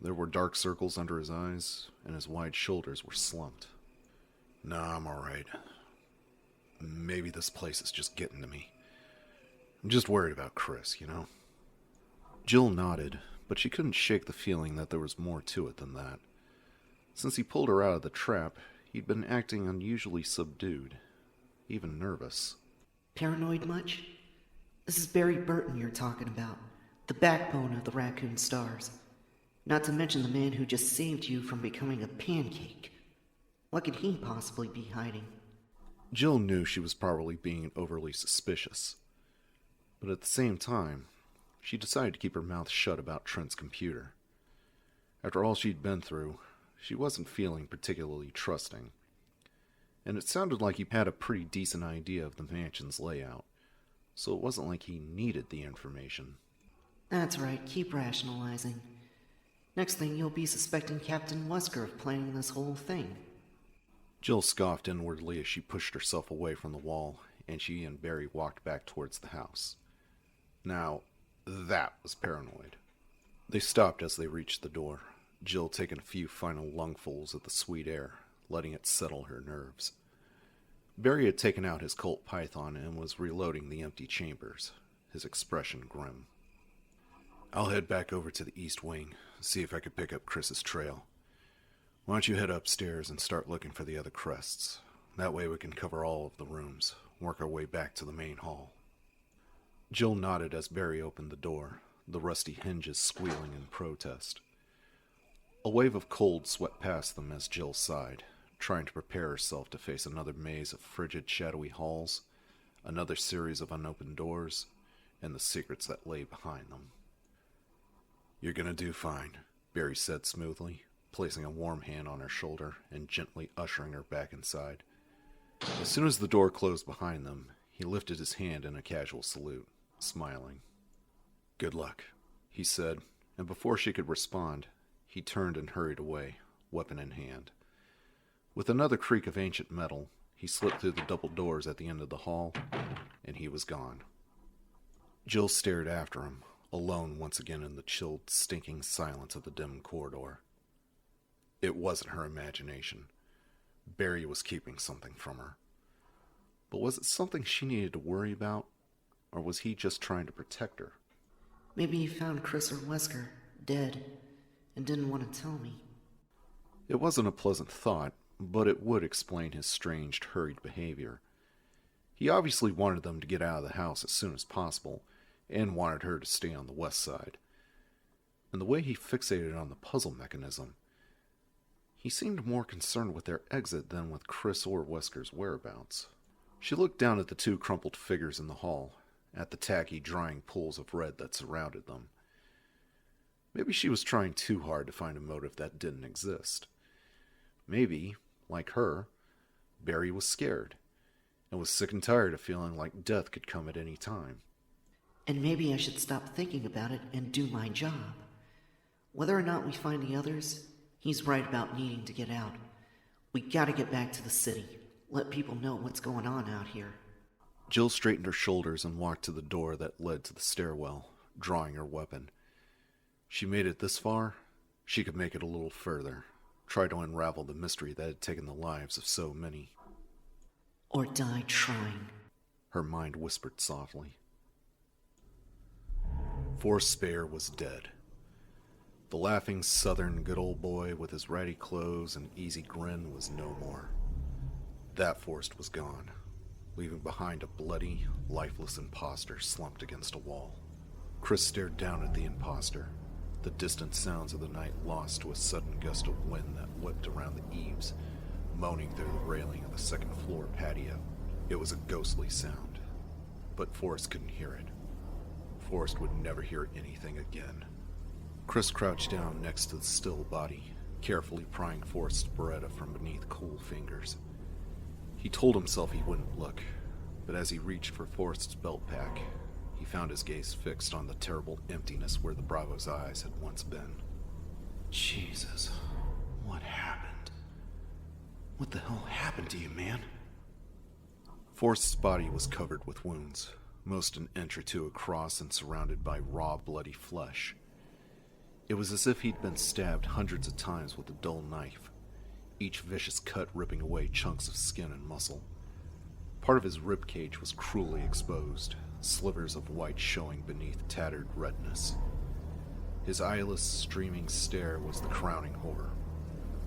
There were dark circles under his eyes, and his wide shoulders were slumped. Nah, I'm alright. Maybe this place is just getting to me. I'm just worried about Chris, you know? Jill nodded, but she couldn't shake the feeling that there was more to it than that. Since he pulled her out of the trap, he'd been acting unusually subdued, even nervous. Paranoid much? This is Barry Burton you're talking about, the backbone of the Raccoon Stars. Not to mention the man who just saved you from becoming a pancake. What could he possibly be hiding? Jill knew she was probably being overly suspicious, but at the same time, she decided to keep her mouth shut about Trent's computer. After all she'd been through, she wasn't feeling particularly trusting, and it sounded like he had a pretty decent idea of the mansion's layout, so it wasn't like he needed the information. That's right, keep rationalizing. Next thing you'll be suspecting Captain Wesker of planning this whole thing. Jill scoffed inwardly as she pushed herself away from the wall, and she and Barry walked back towards the house. Now, that was paranoid. They stopped as they reached the door, Jill taking a few final lungfuls of the sweet air, letting it settle her nerves. Barry had taken out his Colt Python and was reloading the empty chambers, his expression grim. "I'll head back over to the East Wing, see if I could pick up Chris's trail. Why don't you head upstairs and start looking for the other crests? That way we can cover all of the rooms, work our way back to the main hall." Jill nodded as Barry opened the door, the rusty hinges squealing in protest. A wave of cold swept past them as Jill sighed, trying to prepare herself to face another maze of frigid, shadowy halls, another series of unopened doors, and the secrets that lay behind them. "You're gonna do fine," Barry said smoothly, placing a warm hand on her shoulder and gently ushering her back inside. As soon as the door closed behind them, he lifted his hand in a casual salute, smiling. "Good luck," he said, and before she could respond, he turned and hurried away, weapon in hand. With another creak of ancient metal, he slipped through the double doors at the end of the hall, and he was gone. Jill stared after him, alone once again in the chilled, stinking silence of the dim corridor. It wasn't her imagination. Barry was keeping something from her. But was it something she needed to worry about, or was he just trying to protect her? Maybe he found Chris or Wesker dead and didn't want to tell me. It wasn't a pleasant thought, but it would explain his strange, hurried behavior. He obviously wanted them to get out of the house as soon as possible, and wanted her to stay on the west side. And the way he fixated on the puzzle mechanism, he seemed more concerned with their exit than with Chris or Wesker's whereabouts. She looked down at the two crumpled figures in the hall, at the tacky, drying pools of red that surrounded them. Maybe she was trying too hard to find a motive that didn't exist. Maybe, like her, Barry was scared, and was sick and tired of feeling like death could come at any time. And maybe I should stop thinking about it and do my job. Whether or not we find the others, he's right about needing to get out. We gotta get back to the city. Let people know what's going on out here. Jill straightened her shoulders and walked to the door that led to the stairwell, drawing her weapon. She made it this far, she could make it a little further, try to unravel the mystery that had taken the lives of so many. Or die trying, her mind whispered softly. Forrest Speyer was dead. The laughing southern good old boy with his ratty clothes and easy grin was no more. That Forrest was gone, leaving behind a bloody, lifeless imposter slumped against a wall. Chris stared down at the imposter, the distant sounds of the night lost to a sudden gust of wind that whipped around the eaves, moaning through the railing of the second-floor patio. It was a ghostly sound, but Forrest couldn't hear it. Forrest would never hear anything again. Chris crouched down next to the still body, carefully prying Forrest's Beretta from beneath cool fingers. He told himself he wouldn't look, but as he reached for Forrest's belt pack, he found his gaze fixed on the terrible emptiness where the Bravo's eyes had once been. Jesus, what happened? What the hell happened to you, man? Forrest's body was covered with wounds, most an inch or two across and surrounded by raw, bloody flesh. It was as if he'd been stabbed hundreds of times with a dull knife, each vicious cut ripping away chunks of skin and muscle. Part of his rib cage was cruelly exposed, slivers of white showing beneath tattered redness. His eyeless, streaming stare was the crowning horror.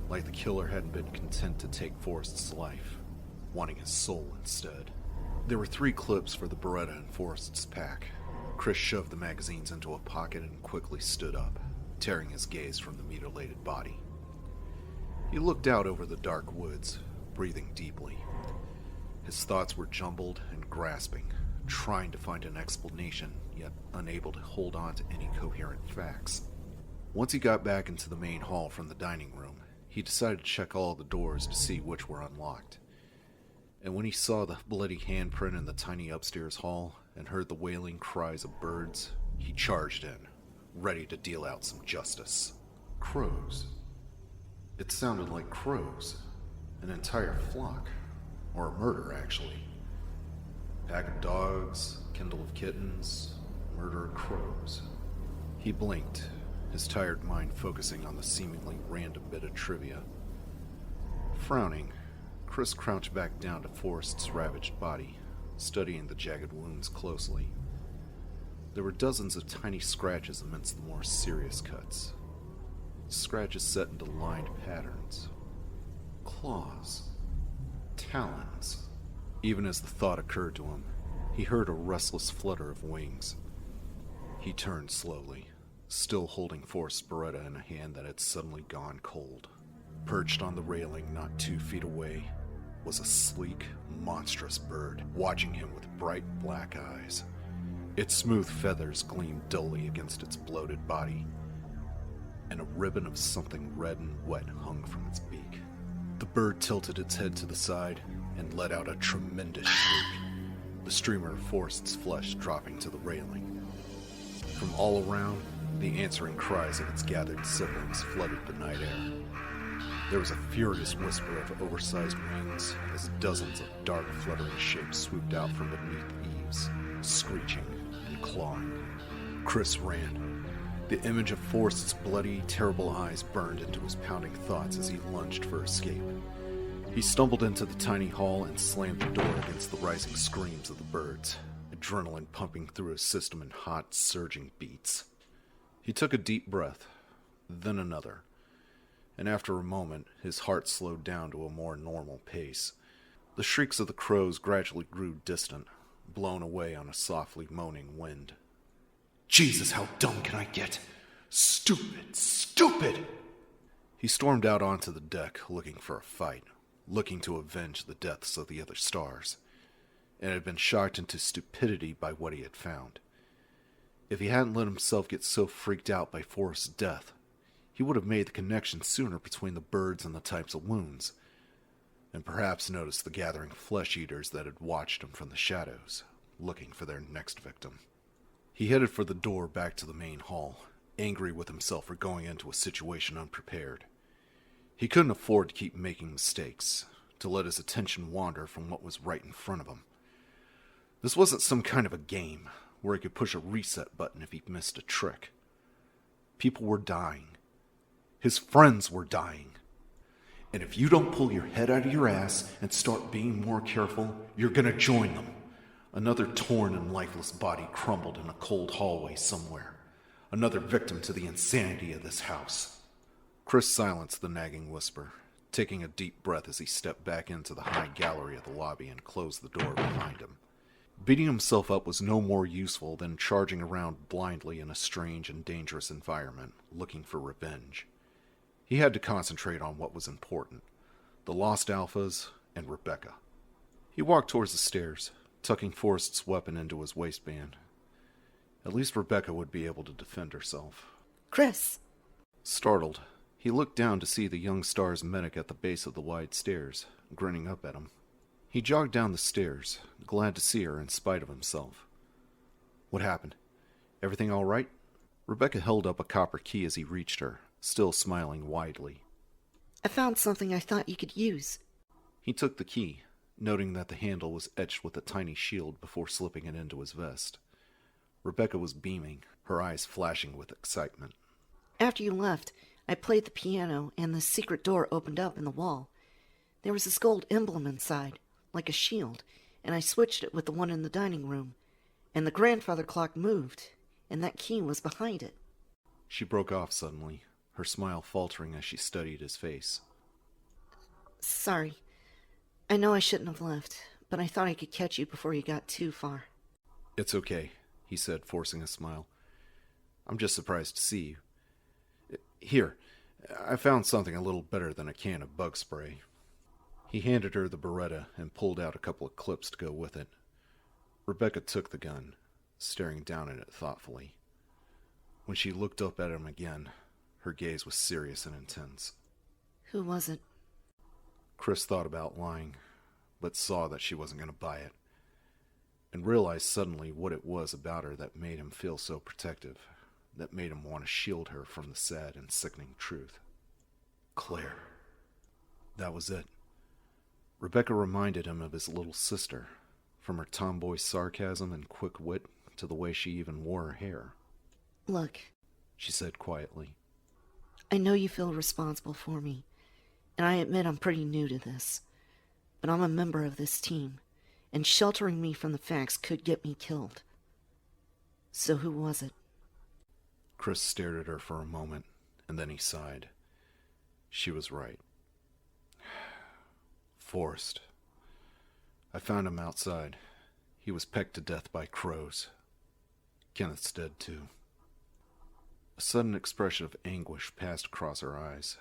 Like the killer hadn't been content to take Forrest's life, wanting his soul instead. There were 3 clips for the Beretta in Forrest's pack. Chris shoved the magazines into a pocket and quickly stood up, tearing his gaze from the mutilated body. He looked out over the dark woods, breathing deeply. His thoughts were jumbled and grasping, trying to find an explanation, yet unable to hold on to any coherent facts. Once he got back into the main hall from the dining room, he decided to check all the doors to see which were unlocked. And when he saw the bloody handprint in the tiny upstairs hall and heard the wailing cries of birds, he charged in, ready to deal out some justice. Crows. It sounded like crows. An entire flock. Or a murder, actually. Pack of dogs, kindle of kittens, murder of crows. He blinked, his tired mind focusing on the seemingly random bit of trivia. Frowning, Chris crouched back down to Forrest's ravaged body, studying the jagged wounds closely. There were dozens of tiny scratches amidst the more serious cuts. Scratches set into lined patterns. Claws. Talons. Even as the thought occurred to him, he heard a restless flutter of wings. He turned slowly, still holding Forrest's Beretta in a hand that had suddenly gone cold. Perched on the railing not 2 feet away was a sleek, monstrous bird, watching him with bright black eyes. Its smooth feathers gleamed dully against its bloated body, and a ribbon of something red and wet hung from its beak. The bird tilted its head to the side and let out a tremendous shriek, the streamer of Forrest's flesh dropping to the railing. From all around, the answering cries of its gathered siblings flooded the night air. There was a furious whisper of oversized wings as dozens of dark, fluttering shapes swooped out from beneath eaves, screeching and clawing. Chris ran. The image of Forrest's bloody, terrible eyes burned into his pounding thoughts as he lunged for escape. He stumbled into the tiny hall and slammed the door against the rising screams of the birds, adrenaline pumping through his system in hot, surging beats. He took a deep breath, then another, and after a moment, his heart slowed down to a more normal pace. The shrieks of the crows gradually grew distant, blown away on a softly moaning wind. Jesus, how dumb can I get? Stupid, stupid! He stormed out onto the deck, looking for a fight, looking to avenge the deaths of the other stars, and had been shocked into stupidity by what he had found. If he hadn't let himself get so freaked out by Forrest's death, he would have made the connection sooner between the birds and the types of wounds, and perhaps noticed the gathering flesh-eaters that had watched him from the shadows, looking for their next victim. He headed for the door back to the main hall, angry with himself for going into a situation unprepared. He couldn't afford to keep making mistakes, to let his attention wander from what was right in front of him. This wasn't some kind of a game, where he could push a reset button if he missed a trick. People were dying. His friends were dying. And if you don't pull your head out of your ass and start being more careful, you're gonna join them. Another torn and lifeless body crumbled in a cold hallway somewhere. Another victim to the insanity of this house. Chris silenced the nagging whisper, taking a deep breath as he stepped back into the high gallery of the lobby and closed the door behind him. Beating himself up was no more useful than charging around blindly in a strange and dangerous environment, looking for revenge. He had to concentrate on what was important, the lost alphas and Rebecca. He walked towards the stairs, tucking Forrest's weapon into his waistband. At least Rebecca would be able to defend herself. Chris! Startled, he looked down to see the young star's medic at the base of the wide stairs, grinning up at him. He jogged down the stairs, glad to see her in spite of himself. What happened? Everything all right? Rebecca held up a copper key as he reached her, still smiling widely. I found something I thought you could use. He took the key, noting that the handle was etched with a tiny shield before slipping it into his vest. Rebecca was beaming, her eyes flashing with excitement. After you left, I played the piano and the secret door opened up in the wall. There was this gold emblem inside, like a shield, and I switched it with the one in the dining room, and the grandfather clock moved, and that key was behind it. She broke off suddenly, her smile faltering as she studied his face. Sorry. I know I shouldn't have left, but I thought I could catch you before you got too far. It's okay, he said, forcing a smile. I'm just surprised to see you. Here, I found something a little better than a can of bug spray. He handed her the Beretta and pulled out a couple of clips to go with it. Rebecca took the gun, staring down at it thoughtfully. When she looked up at him again, her gaze was serious and intense. Who was it? Chris thought about lying, but saw that she wasn't going to buy it, and realized suddenly what it was about her that made him feel so protective, that made him want to shield her from the sad and sickening truth. Claire. That was it. Rebecca reminded him of his little sister, from her tomboy sarcasm and quick wit to the way she even wore her hair. Look, She said quietly. I know you feel responsible for me, and I admit I'm pretty new to this, but I'm a member of this team, and sheltering me from the facts could get me killed. So who was it? Chris stared at her for a moment, and then he sighed. She was right. Forrest. I found him outside. He was pecked to death by crows. Kenneth's dead, too. A sudden expression of anguish passed across her eyes,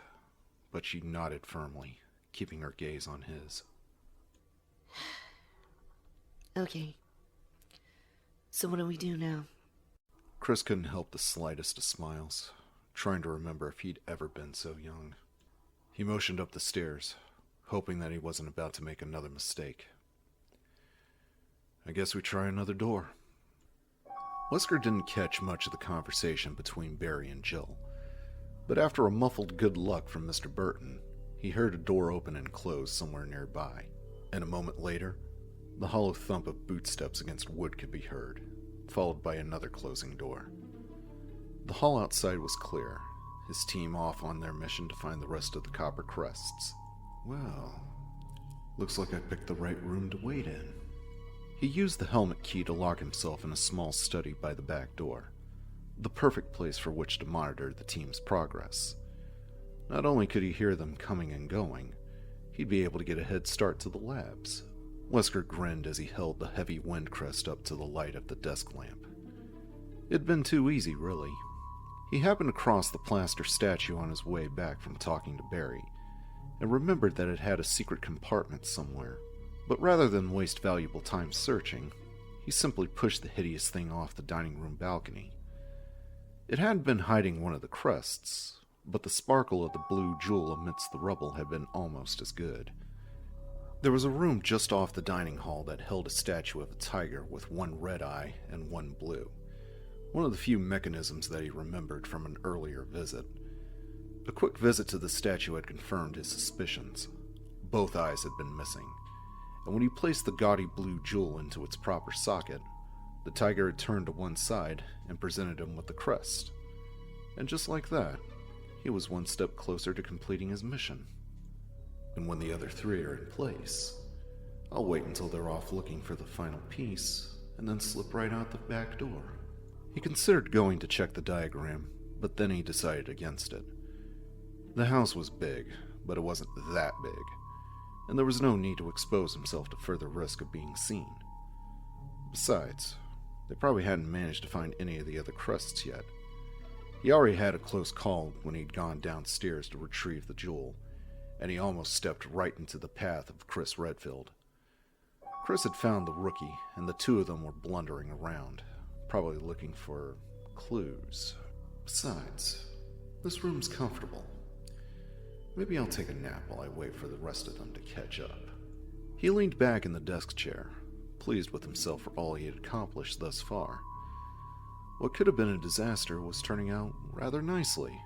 but she nodded firmly, keeping her gaze on his. Okay. So what do we do now? Chris couldn't help the slightest of smiles, trying to remember if he'd ever been so young. He motioned up the stairs, hoping that he wasn't about to make another mistake. I guess we try another door. Wesker didn't catch much of the conversation between Barry and Jill, but after a muffled good luck from Mr. Burton, he heard a door open and close somewhere nearby, and a moment later, the hollow thump of bootsteps against wood could be heard, followed by another closing door. The hall outside was clear, his team off on their mission to find the rest of the Copper Crests. Well, looks like I picked the right room to wait in. He used the helmet key to lock himself in a small study by the back door, the perfect place for which to monitor the team's progress. Not only could he hear them coming and going, he'd be able to get a head start to the labs. Wesker grinned as he held the heavy wind crest up to the light of the desk lamp. It'd been too easy, really. He happened across the plaster statue on his way back from talking to Barry, and remembered that it had a secret compartment somewhere. But rather than waste valuable time searching, he simply pushed the hideous thing off the dining room balcony. It hadn't been hiding one of the crests, but the sparkle of the blue jewel amidst the rubble had been almost as good. There was a room just off the dining hall that held a statue of a tiger with one red eye and one blue, one of the few mechanisms that he remembered from an earlier visit. A quick visit to the statue had confirmed his suspicions. Both eyes had been missing, and when he placed the gaudy blue jewel into its proper socket, the tiger had turned to one side and presented him with the crest. And just like that, he was one step closer to completing his mission. And when the other three are in place, I'll wait until they're off looking for the final piece, and then slip right out the back door. He considered going to check the diagram, but then he decided against it. The house was big, but it wasn't that big, and there was no need to expose himself to further risk of being seen. Besides, they probably hadn't managed to find any of the other crests yet. He already had a close call when he'd gone downstairs to retrieve the jewel, and he almost stepped right into the path of Chris Redfield. Chris had found the rookie, and the two of them were blundering around, probably looking for clues. Besides, this room's comfortable. Maybe I'll take a nap while I wait for the rest of them to catch up. He leaned back in the desk chair, pleased with himself for all he had accomplished thus far. What could have been a disaster was turning out rather nicely.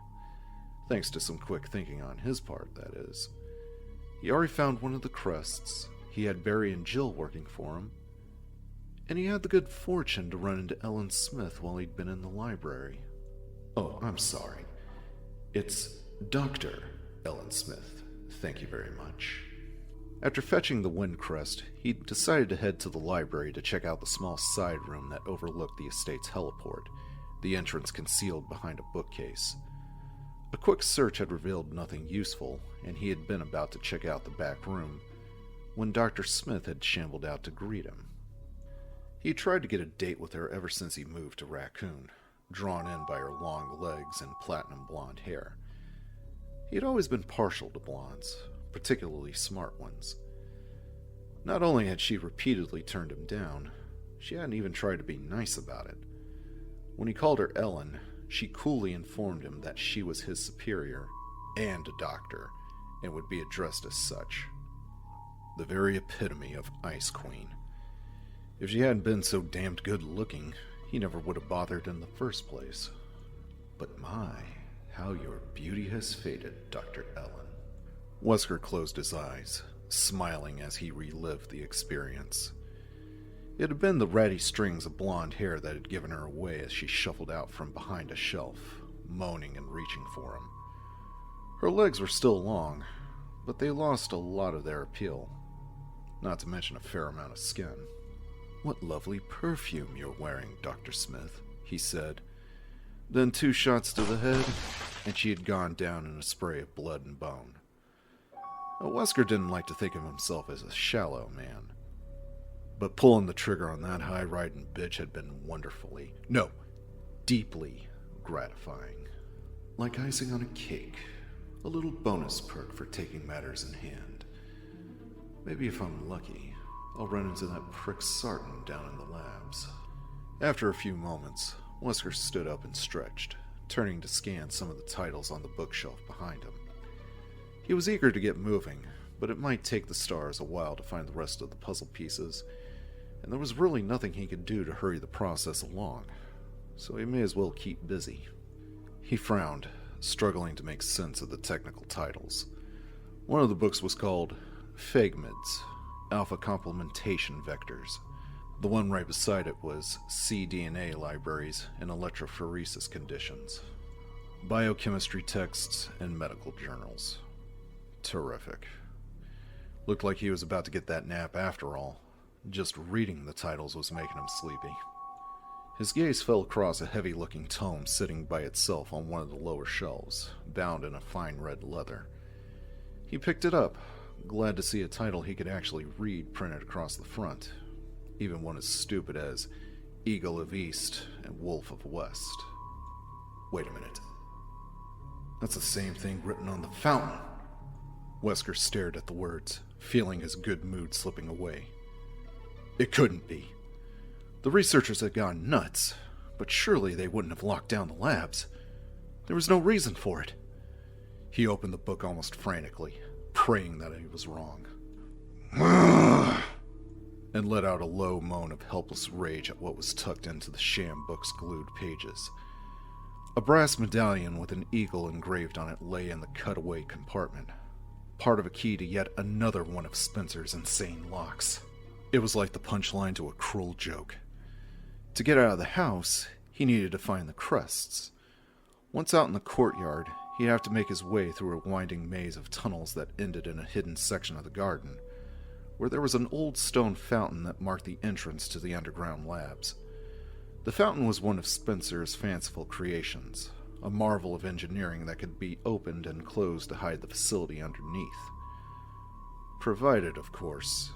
Thanks to some quick thinking on his part, that is. He already found one of the crests, he had Barry and Jill working for him, and he had the good fortune to run into Ellen Smith while he'd been in the library. Oh, I'm sorry. It's Dr. Ellen Smith. Thank you very much. After fetching the wind crest, he decided to head to the library to check out the small side room that overlooked the estate's heliport, the entrance concealed behind a bookcase. A quick search had revealed nothing useful, and he had been about to check out the back room when Dr. Smith had shambled out to greet him. He had tried to get a date with her ever since he moved to Raccoon, drawn in by her long legs and platinum blonde hair. He had always been partial to blondes, particularly smart ones. Not only had she repeatedly turned him down, she hadn't even tried to be nice about it. When he called her Ellen, she coolly informed him that she was his superior and a doctor, and would be addressed as such. The very epitome of Ice Queen. If she hadn't been so damned good looking, he never would have bothered in the first place. But my, how your beauty has faded, Dr. Ellen. Wesker closed his eyes, smiling as he relived the experience. It had been the ratty strings of blonde hair that had given her away as she shuffled out from behind a shelf, moaning and reaching for him. Her legs were still long, but they lost a lot of their appeal, not to mention a fair amount of skin. "What lovely perfume you're wearing, Dr. Smith," he said. Then 2 shots to the head, and she had gone down in a spray of blood and bone. Now, Wesker didn't like to think of himself as a shallow man, but pulling the trigger on that high-riding bitch had been wonderfully, no, deeply gratifying. Like icing on a cake, a little bonus perk for taking matters in hand. Maybe if I'm lucky, I'll run into that prick Sarton down in the labs. After a few moments, Wesker stood up and stretched, turning to scan some of the titles on the bookshelf behind him. He was eager to get moving, but it might take the stars a while to find the rest of the puzzle pieces, and there was really nothing he could do to hurry the process along, so he may as well keep busy. He frowned, struggling to make sense of the technical titles. One of the books was called Fagmids, Alpha Complementation Vectors. The one right beside it was cDNA Libraries and Electrophoresis Conditions, Biochemistry Texts, and Medical Journals. Terrific. Looked like he was about to get that nap after all. Just reading the titles was making him sleepy. His gaze fell across a heavy-looking tome sitting by itself on one of the lower shelves, bound in a fine red leather. He picked it up, glad to see a title he could actually read printed across the front, even one as stupid as Eagle of East and Wolf of West. Wait a minute. That's the same thing written on the fountain. Wesker stared at the words, feeling his good mood slipping away. It couldn't be. The researchers had gone nuts, but surely they wouldn't have locked down the labs. There was no reason for it. He opened the book almost frantically, praying that he was wrong, and let out a low moan of helpless rage at what was tucked into the sham book's glued pages. A brass medallion with an eagle engraved on it lay in the cutaway compartment, part of a key to yet another one of Spencer's insane locks. It was like the punchline to a cruel joke. To get out of the house, he needed to find the crests. Once out in the courtyard, he'd have to make his way through a winding maze of tunnels that ended in a hidden section of the garden, where there was an old stone fountain that marked the entrance to the underground labs. The fountain was one of Spencer's fanciful creations, a marvel of engineering that could be opened and closed to hide the facility underneath. Provided, of course,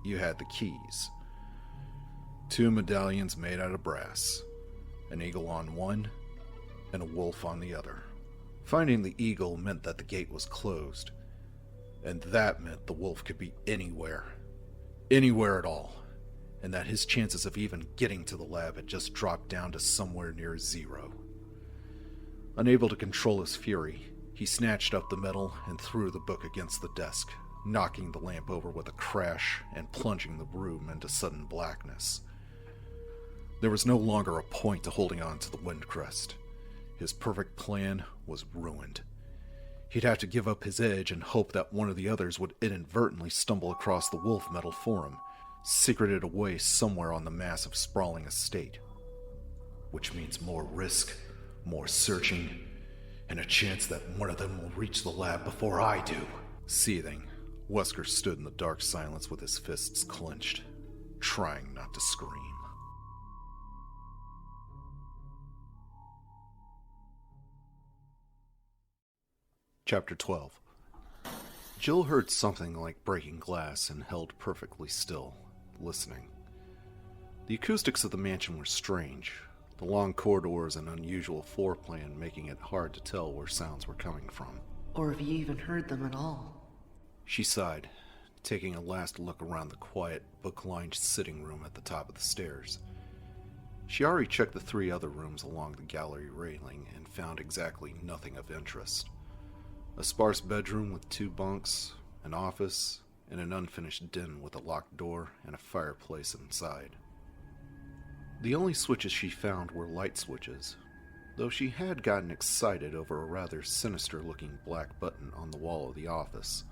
you had the keys. 2 medallions made out of brass, an eagle on one and a wolf on the other. Finding the eagle meant that the gate was closed, and that meant the wolf could be anywhere at all, and that his chances of even getting to the lab had just dropped down to somewhere near 0. Unable to control his fury, he snatched up the metal and threw the book against the desk, knocking the lamp over with a crash and plunging the room into sudden blackness. There was no longer a point to holding on to the Windcrest. His perfect plan was ruined. He'd have to give up his edge and hope that one of the others would inadvertently stumble across the wolf metal for him, secreted away somewhere on the massive sprawling estate. Which means more risk, more searching, and a chance that one of them will reach the lab before I do. Seething, Wesker stood in the dark silence with his fists clenched, trying not to scream. Chapter 12. Jill heard something like breaking glass and held perfectly still, listening. The acoustics of the mansion were strange, the long corridors and unusual floor plan making it hard to tell where sounds were coming from. Or if you even heard them at all. She sighed, taking a last look around the quiet, book-lined sitting room at the top of the stairs. She already checked the 3 other rooms along the gallery railing and found exactly nothing of interest. A sparse bedroom with 2 bunks, an office, and an unfinished den with a locked door and a fireplace inside. The only switches she found were light switches, though she had gotten excited over a rather sinister-looking black button on the wall of the office,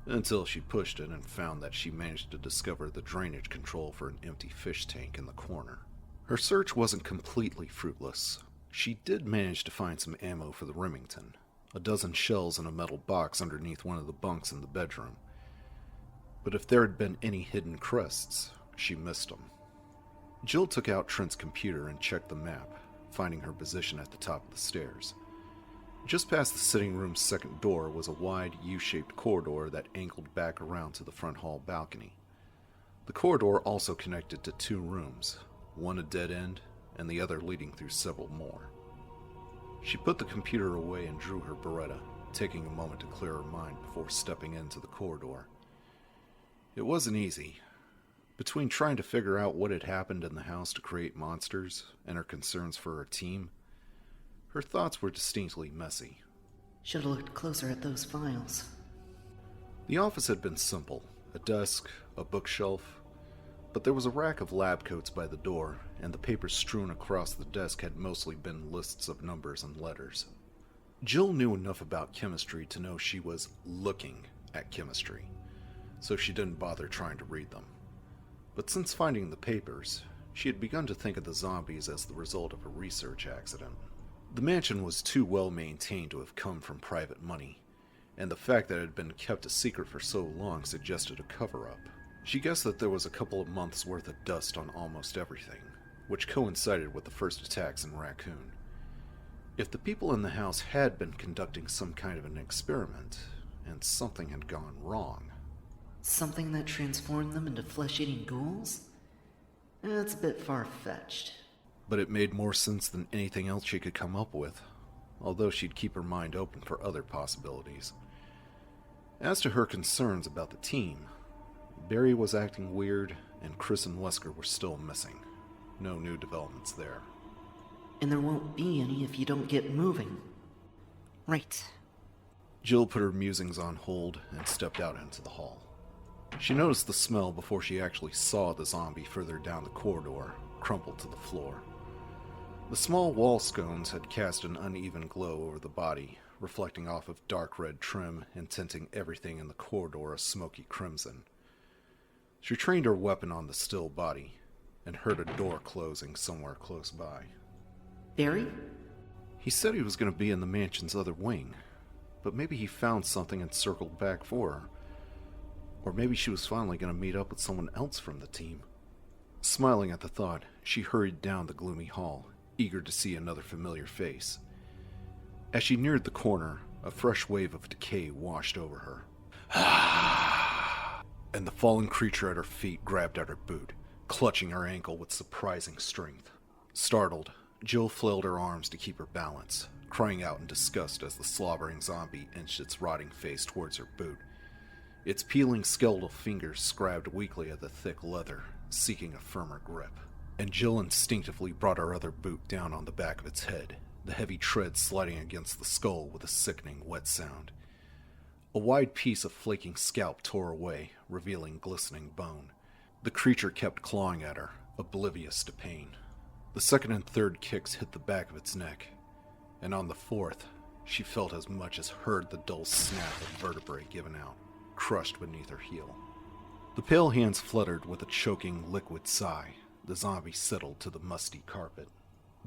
until she pushed it and found that she managed to discover the drainage control for an empty fish tank in the corner. Her search wasn't completely fruitless. She did manage to find some ammo for the Remington, a dozen shells in a metal box underneath one of the bunks in the bedroom. But if there had been any hidden crests, she missed them. Jill took out Trent's computer and checked the map, finding her position at the top of the stairs. Just past the sitting room's second door was a wide U-shaped corridor that angled back around to the front hall balcony. The corridor also connected to 2 rooms, one a dead end and the other leading through several more. She put the computer away and drew her Beretta, taking a moment to clear her mind before stepping into the corridor. It wasn't easy. Between trying to figure out what had happened in the house to create monsters and her concerns for her team, her thoughts were distinctly messy. Should have looked closer at those files. The office had been simple, a desk, a bookshelf, but there was a rack of lab coats by the door, and the papers strewn across the desk had mostly been lists of numbers and letters. Jill knew enough about chemistry to know she was looking at chemistry, so she didn't bother trying to read them. But since finding the papers, she had begun to think of the zombies as the result of a research accident. The mansion was too well maintained to have come from private money, and the fact that it had been kept a secret for so long suggested a cover-up. She guessed that there was a couple of months' worth of dust on almost everything, which coincided with the first attacks in Raccoon. If the people in the house had been conducting some kind of an experiment, and something had gone wrong... Something that transformed them into flesh-eating ghouls? That's a bit far-fetched. But it made more sense than anything else she could come up with, although she'd keep her mind open for other possibilities. As to her concerns about the team, Barry was acting weird, and Chris and Wesker were still missing. No new developments there. And there won't be any if you don't get moving. Right. Jill put her musings on hold and stepped out into the hall. She noticed the smell before she actually saw the zombie further down the corridor, crumpled to the floor. The small wall scones had cast an uneven glow over the body, reflecting off of dark red trim and tinting everything in the corridor a smoky crimson. She trained her weapon on the still body, and heard a door closing somewhere close by. Barry? He said he was going to be in the mansion's other wing, but maybe he found something and circled back for her. Or maybe she was finally going to meet up with someone else from the team. Smiling at the thought, she hurried down the gloomy hall, eager to see another familiar face. As she neared the corner, a fresh wave of decay washed over her. And the fallen creature at her feet grabbed at her boot, clutching her ankle with surprising strength. Startled, Jill flailed her arms to keep her balance, crying out in disgust as the slobbering zombie inched its rotting face towards her boot. Its peeling skeletal fingers scrabbed weakly at the thick leather, seeking a firmer grip. And Jill instinctively brought her other boot down on the back of its head, the heavy tread sliding against the skull with a sickening wet sound. A wide piece of flaking scalp tore away, revealing glistening bone. The creature kept clawing at her, oblivious to pain. The second and third kicks hit the back of its neck, and on the fourth, she felt as much as heard the dull snap of vertebrae given out, crushed beneath her heel. The pale hands fluttered with a choking, liquid sigh. The zombie settled to the musty carpet.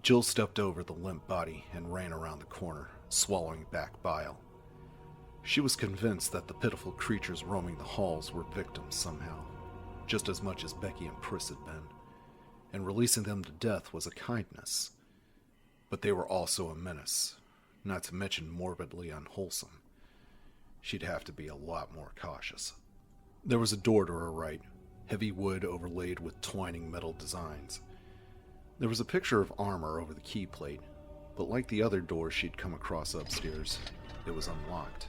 Jill stepped over the limp body and ran around the corner, swallowing back bile. She was convinced that the pitiful creatures roaming the halls were victims somehow, just as much as Becky and Pris had been, and releasing them to death was a kindness. But they were also a menace, not to mention morbidly unwholesome. she'd have to be a lot more cautious. There was a door to her right, heavy wood overlaid with twining metal designs. There was a picture of armor over the key plate, but like the other doors she'd come across upstairs, it was unlocked.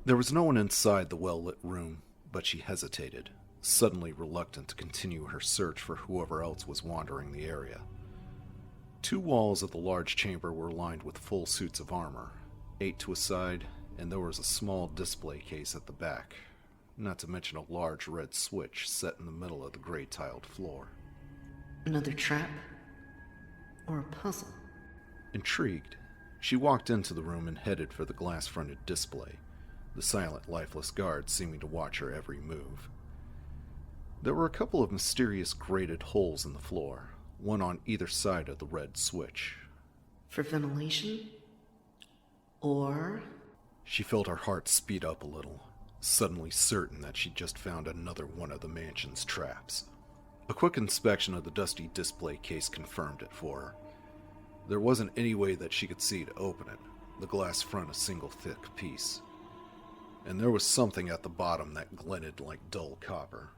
There was no one inside the well-lit room, but she hesitated, suddenly reluctant to continue her search for whoever else was wandering the area. 2 walls of the large chamber were lined with full suits of armor, 8 to a side, and there was a small display case at the back, not to mention a large red switch set in the middle of the gray tiled floor. Another trap? Or a puzzle? Intrigued, she walked into the room and headed for the glass-fronted display, the silent, lifeless guard seeming to watch her every move. There were a couple of mysterious grated holes in the floor, one on either side of the red switch. For ventilation? Or... She felt her heart speed up a little, suddenly certain that she'd just found another one of the mansion's traps. A quick inspection of the dusty display case confirmed it for her. There wasn't any way that she could see to open it, the glass front a single thick piece. And there was something at the bottom that glinted like dull copper.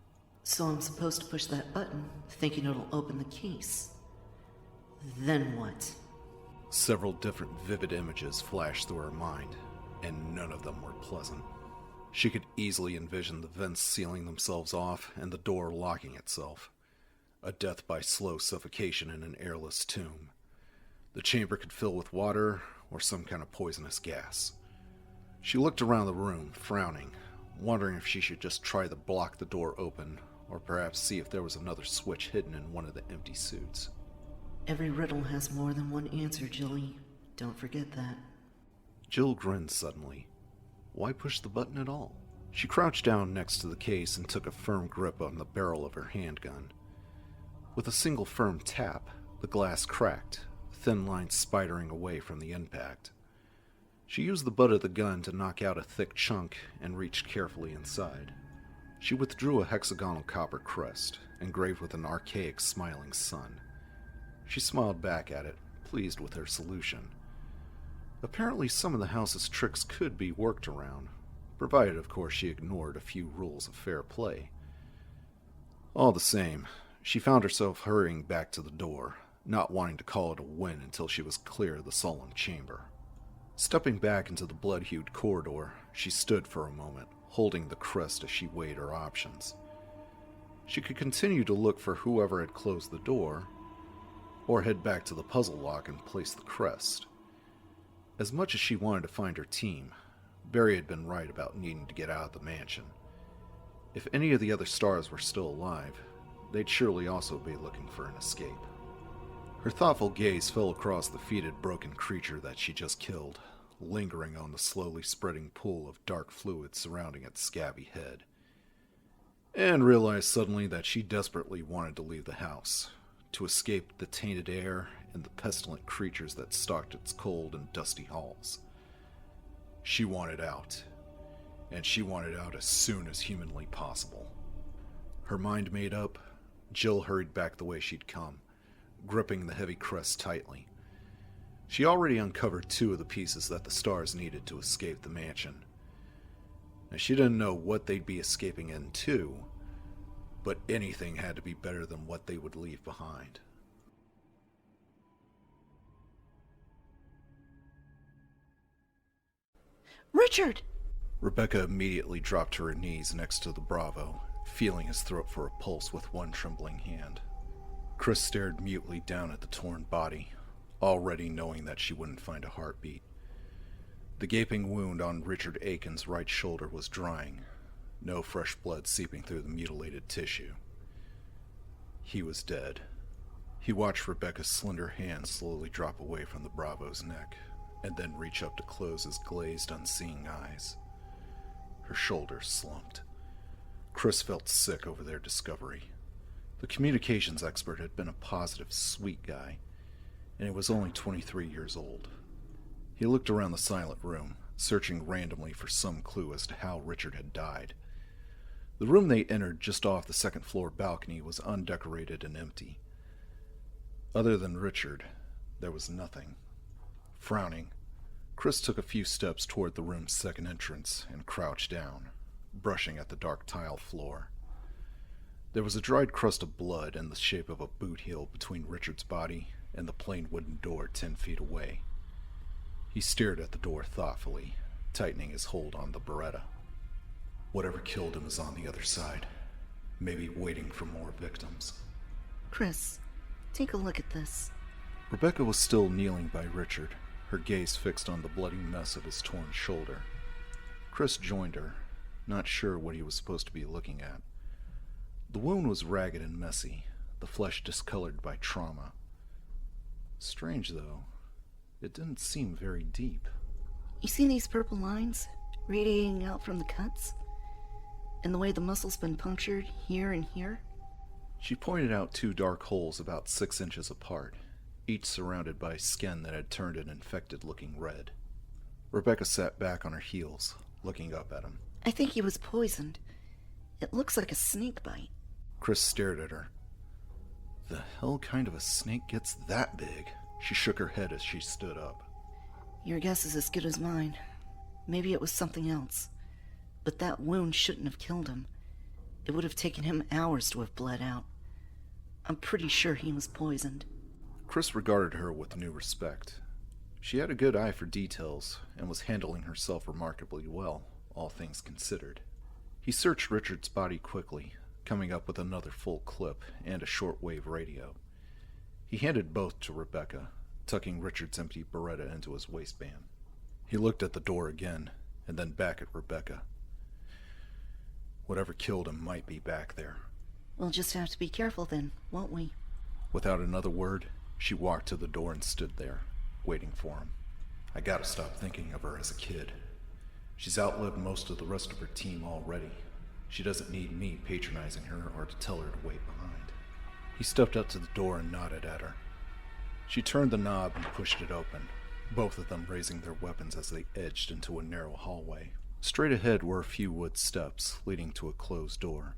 So I'm supposed to push that button, thinking it'll open the case. Then what? Several different vivid images flashed through her mind, and none of them were pleasant. She could easily envision the vents sealing themselves off and the door locking itself. A death by slow suffocation in an airless tomb. The chamber could fill with water or some kind of poisonous gas. She looked around the room, frowning, wondering if she should just try to block the door open or perhaps see if there was another switch hidden in one of the empty suits. Every riddle has more than one answer, Jilly. Don't forget that. Jill grinned suddenly. Why push the button at all? She crouched down next to the case and took a firm grip on the barrel of her handgun. With a single firm tap, the glass cracked, thin lines spidering away from the impact. She used the butt of the gun to knock out a thick chunk and reached carefully inside. She withdrew a hexagonal copper crest, engraved with an archaic smiling sun. She smiled back at it, pleased with her solution. Apparently some of the house's tricks could be worked around, provided of course she ignored a few rules of fair play. All the same, she found herself hurrying back to the door, not wanting to call it a win until she was clear of the solemn chamber. Stepping back into the blood-hued corridor, she stood for a moment, holding the crest as she weighed her options. She could continue to look for whoever had closed the door, or head back to the puzzle lock and place the crest. As much as she wanted to find her team, Barry had been right about needing to get out of the mansion. If any of the other stars were still alive, they'd surely also be looking for an escape. Her thoughtful gaze fell across the fetid, broken creature that she just killed, lingering on the slowly spreading pool of dark fluid surrounding its scabby head, and realized suddenly that she desperately wanted to leave the house, to escape the tainted air and the pestilent creatures that stalked its cold and dusty halls. She wanted out, and she wanted out as soon as humanly possible. Her mind made up, Jill hurried back the way she'd come, gripping the heavy crest tightly. She already uncovered 2 of the pieces that the stars needed to escape the mansion. Now, she didn't know what they'd be escaping into, but anything had to be better than what they would leave behind. Richard! Rebecca immediately dropped to her knees next to the Bravo, feeling his throat for a pulse with one trembling hand. Chris stared mutely down at the torn body, already knowing that she wouldn't find a heartbeat. The gaping wound on Richard Aiken's right shoulder was drying, no fresh blood seeping through the mutilated tissue. He was dead. He watched Rebecca's slender hand slowly drop away from the Bravo's neck, and then reach up to close his glazed, unseeing eyes. Her shoulders slumped. Chris felt sick over their discovery. The communications expert had been a positive, sweet guy, and he was only 23 years old. He looked around the silent room, searching randomly for some clue as to how Richard had died. The room they entered just off the second-floor balcony was undecorated and empty. Other than Richard, there was nothing. Frowning, Chris took a few steps toward the room's second entrance and crouched down, brushing at the dark tile floor. There was a dried crust of blood in the shape of a boot heel between Richard's body and the plain wooden door 10 feet away. He stared at the door thoughtfully, tightening his hold on the Beretta. Whatever killed him is on the other side, maybe waiting for more victims. Chris, take a look at this. Rebecca was still kneeling by Richard, her gaze fixed on the bloody mess of his torn shoulder. Chris joined her, not sure what he was supposed to be looking at. The wound was ragged and messy, the flesh discolored by trauma. Strange, though. It didn't seem very deep. You see these purple lines radiating out from the cuts? And the way the muscle's been punctured here and here? She pointed out 2 dark holes about 6 inches apart, each surrounded by skin that had turned an infected-looking red. Rebecca sat back on her heels, looking up at him. I think he was poisoned. It looks like a snake bite. Chris stared at her. The hell kind of a snake gets that big? She shook her head as she stood up. Your guess is as good as mine. Maybe it was something else. But that wound shouldn't have killed him. It would have taken him hours to have bled out. I'm pretty sure he was poisoned. Chris regarded her with new respect. She had a good eye for details and was handling herself remarkably well, all things considered. He searched Richard's body quickly, coming up with another full clip and a shortwave radio. He handed both to Rebecca, tucking Richard's empty Beretta into his waistband. He looked at the door again, and then back at Rebecca. Whatever killed him might be back there. We'll just have to be careful then, won't we? Without another word, she walked to the door and stood there, waiting for him. I gotta stop thinking of her as a kid. She's outlived most of the rest of her team already. She doesn't need me patronizing her or to tell her to wait behind. He stepped up to the door and nodded at her. She turned the knob and pushed it open, both of them raising their weapons as they edged into a narrow hallway. Straight ahead were a few wood steps leading to a closed door.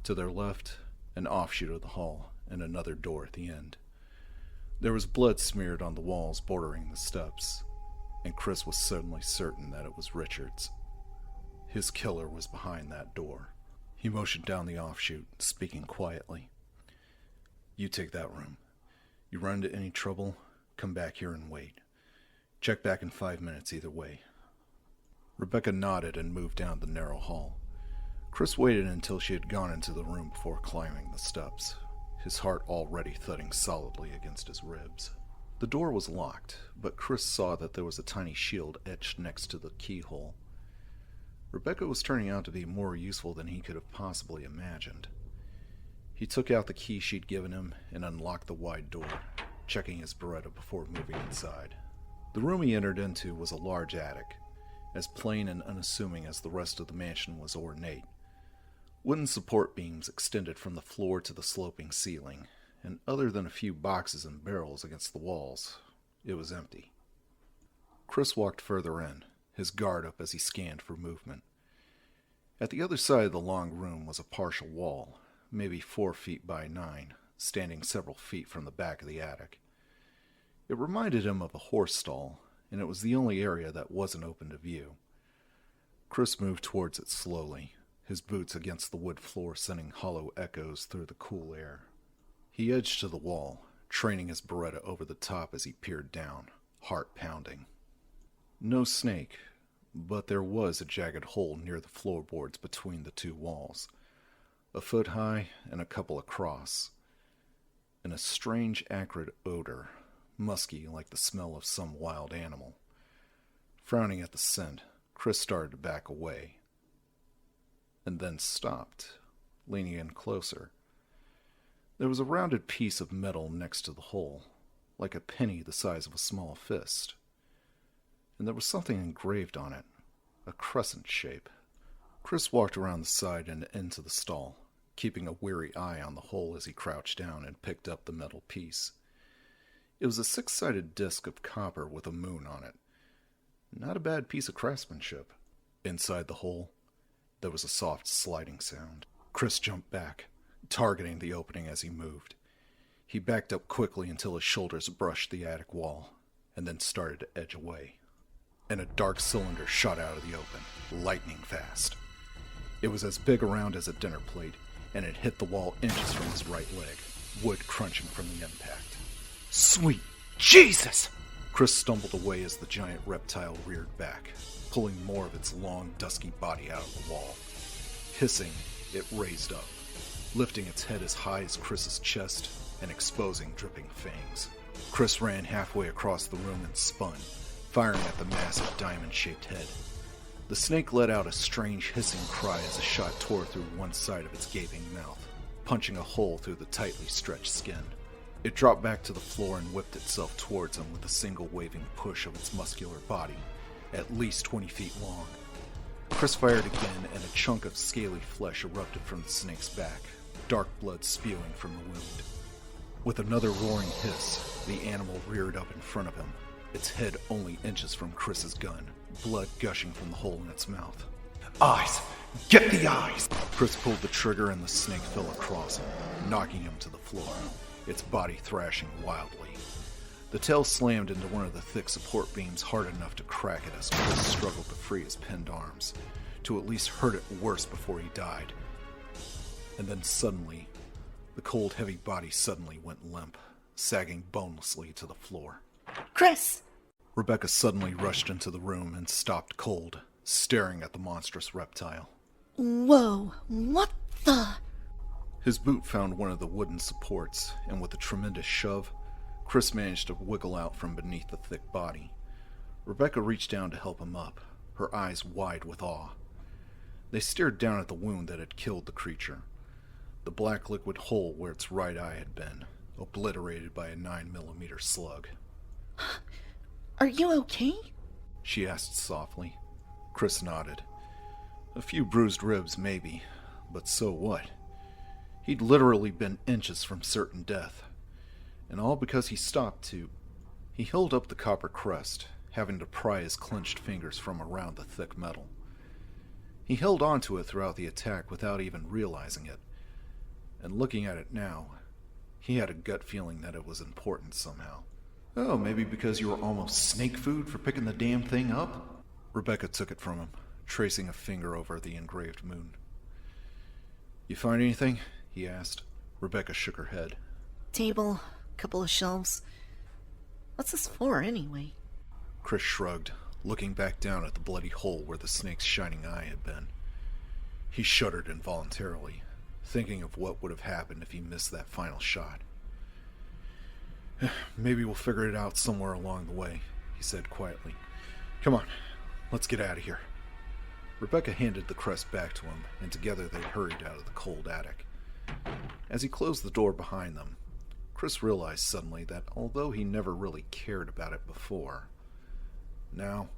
To their left, an offshoot of the hall and another door at the end. There was blood smeared on the walls bordering the steps, and Chris was suddenly certain that it was Richard's. His killer was behind that door. He motioned down the offshoot, speaking quietly. You take that room. You run into any trouble, come back here and wait. Check back in 5 minutes either way. Rebecca nodded and moved down the narrow hall. Chris waited until she had gone into the room before climbing the steps, his heart already thudding solidly against his ribs. The door was locked, but Chris saw that there was a tiny shield etched next to the keyhole. Rebecca was turning out to be more useful than he could have possibly imagined. He took out the key she'd given him and unlocked the wide door, checking his Beretta before moving inside. The room he entered into was a large attic, as plain and unassuming as the rest of the mansion was ornate. Wooden support beams extended from the floor to the sloping ceiling, and other than a few boxes and barrels against the walls, it was empty. Chris walked further in, his guard up as he scanned for movement. At the other side of the long room was a partial wall, maybe 4 feet by 9, standing several feet from the back of the attic. It reminded him of a horse stall, and it was the only area that wasn't open to view. Chris moved towards it slowly, his boots against the wood floor sending hollow echoes through the cool air. He edged to the wall, training his Beretta over the top as he peered down, heart pounding. No snake, but there was a jagged hole near the floorboards between the 2 walls, a foot high and a couple across, and a strange acrid odor, musky like the smell of some wild animal. Frowning at the scent, Chris started to back away, and then stopped, leaning in closer. There was a rounded piece of metal next to the hole, like a penny the size of a small fist, and there was something engraved on it, a crescent shape. Chris walked around the side and into the stall, keeping a weary eye on the hole as he crouched down and picked up the metal piece. It was a 6-sided disc of copper with a moon on it. Not a bad piece of craftsmanship. Inside the hole, there was a soft sliding sound. Chris jumped back, targeting the opening as he moved. He backed up quickly until his shoulders brushed the attic wall, and then started to edge away. and a dark cylinder shot out of the open, lightning fast. It was as big around as a dinner plate, and it hit the wall inches from his right leg, wood crunching from the impact. Sweet Jesus! Chris stumbled away as the giant reptile reared back, pulling more of its long, dusky body out of the wall. Hissing, it raised up, lifting its head as high as Chris's chest and exposing dripping fangs. Chris ran halfway across the room and spun, firing at the massive diamond-shaped head. The snake let out a strange hissing cry as a shot tore through one side of its gaping mouth, punching a hole through the tightly stretched skin. It dropped back to the floor and whipped itself towards him with a single waving push of its muscular body, at least 20 feet long. Chris fired again, and a chunk of scaly flesh erupted from the snake's back, dark blood spewing from the wound. With another roaring hiss, the animal reared up in front of him, its head only inches from Chris's gun, blood gushing from the hole in its mouth. Eyes! Get the eyes! Chris pulled the trigger and the snake fell across him, knocking him to the floor, its body thrashing wildly. The tail slammed into one of the thick support beams hard enough to crack it as Chris struggled to free his pinned arms, to at least hurt it worse before he died. And then suddenly, the cold, heavy body suddenly went limp, sagging bonelessly to the floor. Chris! Rebecca suddenly rushed into the room and stopped cold, staring at the monstrous reptile. Whoa, what the? His boot found one of the wooden supports, and with a tremendous shove, Chris managed to wiggle out from beneath the thick body. Rebecca reached down to help him up, her eyes wide with awe. They stared down at the wound that had killed the creature, the black liquid hole where its right eye had been, obliterated by a 9mm slug. Are you okay? She asked softly. Chris nodded. A few bruised ribs, maybe, but so what? He'd literally been inches from certain death. And all because he stopped to... He held up the copper crest, having to pry his clenched fingers from around the thick metal. He held onto it throughout the attack without even realizing it. And looking at it now, he had a gut feeling that it was important somehow. Oh, maybe because you were almost snake food for picking the damn thing up? Rebecca took it from him, tracing a finger over the engraved moon. You find anything? He asked. Rebecca shook her head. Table, couple of shelves. What's this for, anyway? Chris shrugged, looking back down at the bloody hole where the snake's shining eye had been. He shuddered involuntarily, thinking of what would have happened if he missed that final shot. Maybe we'll figure it out somewhere along the way, he said quietly. Come on, let's get out of here. Rebecca handed the crest back to him, and together they hurried out of the cold attic. As he closed the door behind them, Chris realized suddenly that although he never really cared about it before, now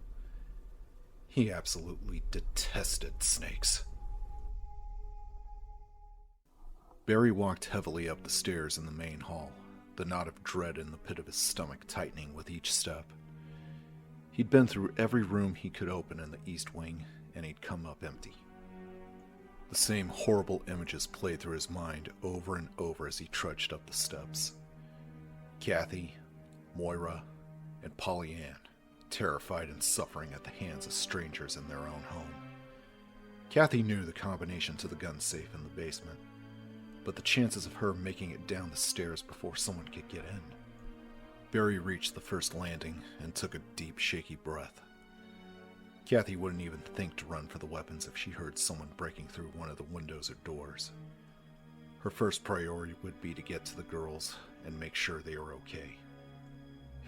he absolutely detested snakes. Barry walked heavily up the stairs in the main hall, the knot of dread in the pit of his stomach tightening with each step. He'd been through every room he could open in the East Wing, and he'd come up empty. The same horrible images played through his mind over and over as he trudged up the steps. Kathy, Moira, and Polly Ann, terrified and suffering at the hands of strangers in their own home. Kathy knew the combination to the gun safe in the basement, but the chances of her making it down the stairs before someone could get in. Barry reached the first landing and took a deep, shaky breath. Kathy wouldn't even think to run for the weapons if she heard someone breaking through one of the windows or doors. Her first priority would be to get to the girls and make sure they were okay.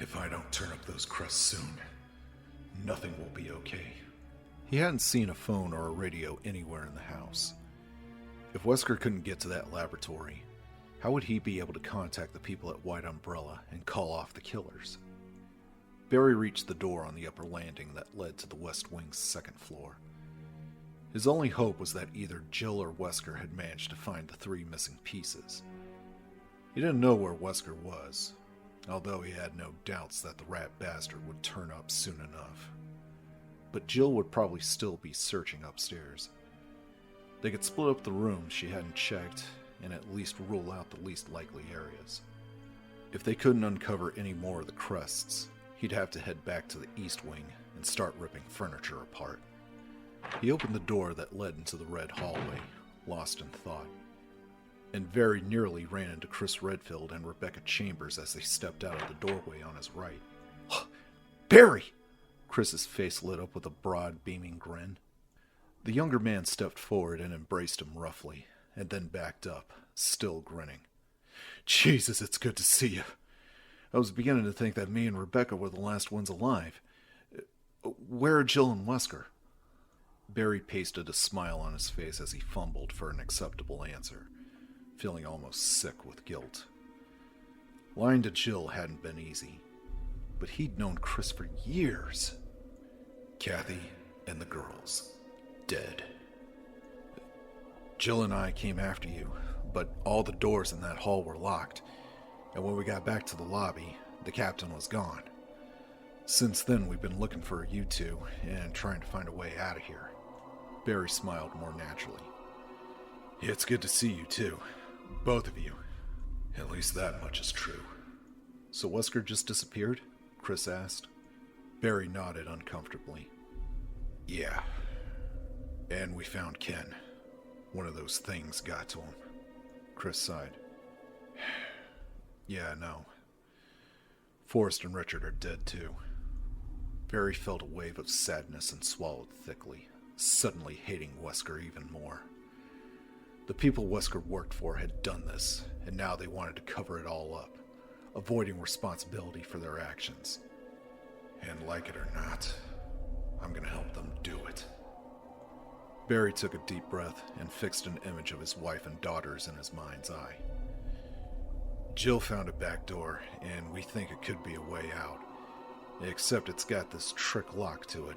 If I don't turn up those crests soon, nothing will be okay. He hadn't seen a phone or a radio anywhere in the house. If Wesker couldn't get to that laboratory, how would he be able to contact the people at White Umbrella and call off the killers? Barry reached the door on the upper landing that led to the West Wing's second floor. His only hope was that either Jill or Wesker had managed to find the 3 missing pieces. He didn't know where Wesker was, although he had no doubts that the rat bastard would turn up soon enough. But Jill would probably still be searching upstairs. They could split up the rooms she hadn't checked and at least rule out the least likely areas. If they couldn't uncover any more of the crests, he'd have to head back to the East Wing and and start ripping furniture apart. He opened the door that led into the red hallway, lost in thought, and very nearly ran into Chris Redfield and Rebecca Chambers as they stepped out of the doorway on his right. Barry! Chris's face lit up with a broad, beaming grin. The younger man stepped forward and embraced him roughly, and then backed up, still grinning. Jesus, it's good to see you. I was beginning to think that me and Rebecca were the last ones alive. Where are Jill and Wesker? Barry pasted a smile on his face as he fumbled for an acceptable answer, feeling almost sick with guilt. Lying to Jill hadn't been easy, but he'd known Chris for years. Kathy and the girls, dead. Jill and I came after you, but all the doors in that hall were locked, and when we got back to the lobby, the captain was gone. Since then, we've been looking for you two and trying to find a way out of here. Barry smiled more naturally. It's good to see you too. Both of you. At least that much is true. So Wesker just disappeared? Chris asked. Barry nodded uncomfortably. Yeah. And we found Ken. One of those things got to him. Chris sighed. Yeah, no. Forrest and Richard are dead too. Barry felt a wave of sadness and swallowed thickly, suddenly hating Wesker even more. The people Wesker worked for had done this, and now they wanted to cover it all up, avoiding responsibility for their actions. And like it or not, I'm gonna help them do it. Barry took a deep breath and fixed an image of his wife and daughters in his mind's eye. Jill found a back door, and we think it could be a way out. Except it's got this trick lock to it,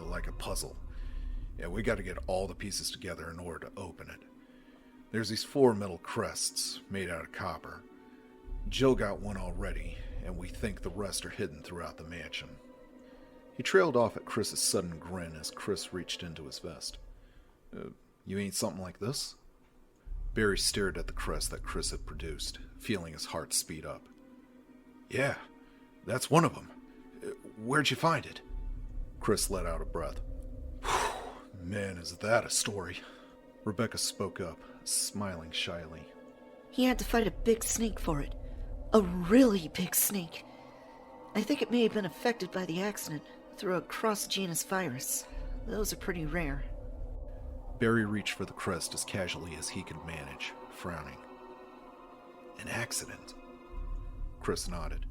like a puzzle. And we gotta get all the pieces together in order to open it. There's these 4 metal crests made out of copper. Jill got one already, and we think the rest are hidden throughout the mansion. He trailed off at Chris's sudden grin as Chris reached into his vest. You ain't something like this? Barry stared at the crest that Chris had produced, feeling his heart speed up. Yeah, that's one of them. Where'd you find it? Chris let out a breath. Man, is that a story? Rebecca spoke up, smiling shyly. He had to fight a big snake for it. A really big snake. I think it may have been affected by the accident through a cross-genus virus. Those are pretty rare. Barry reached for the crest as casually as he could manage, frowning. An accident? Chris nodded.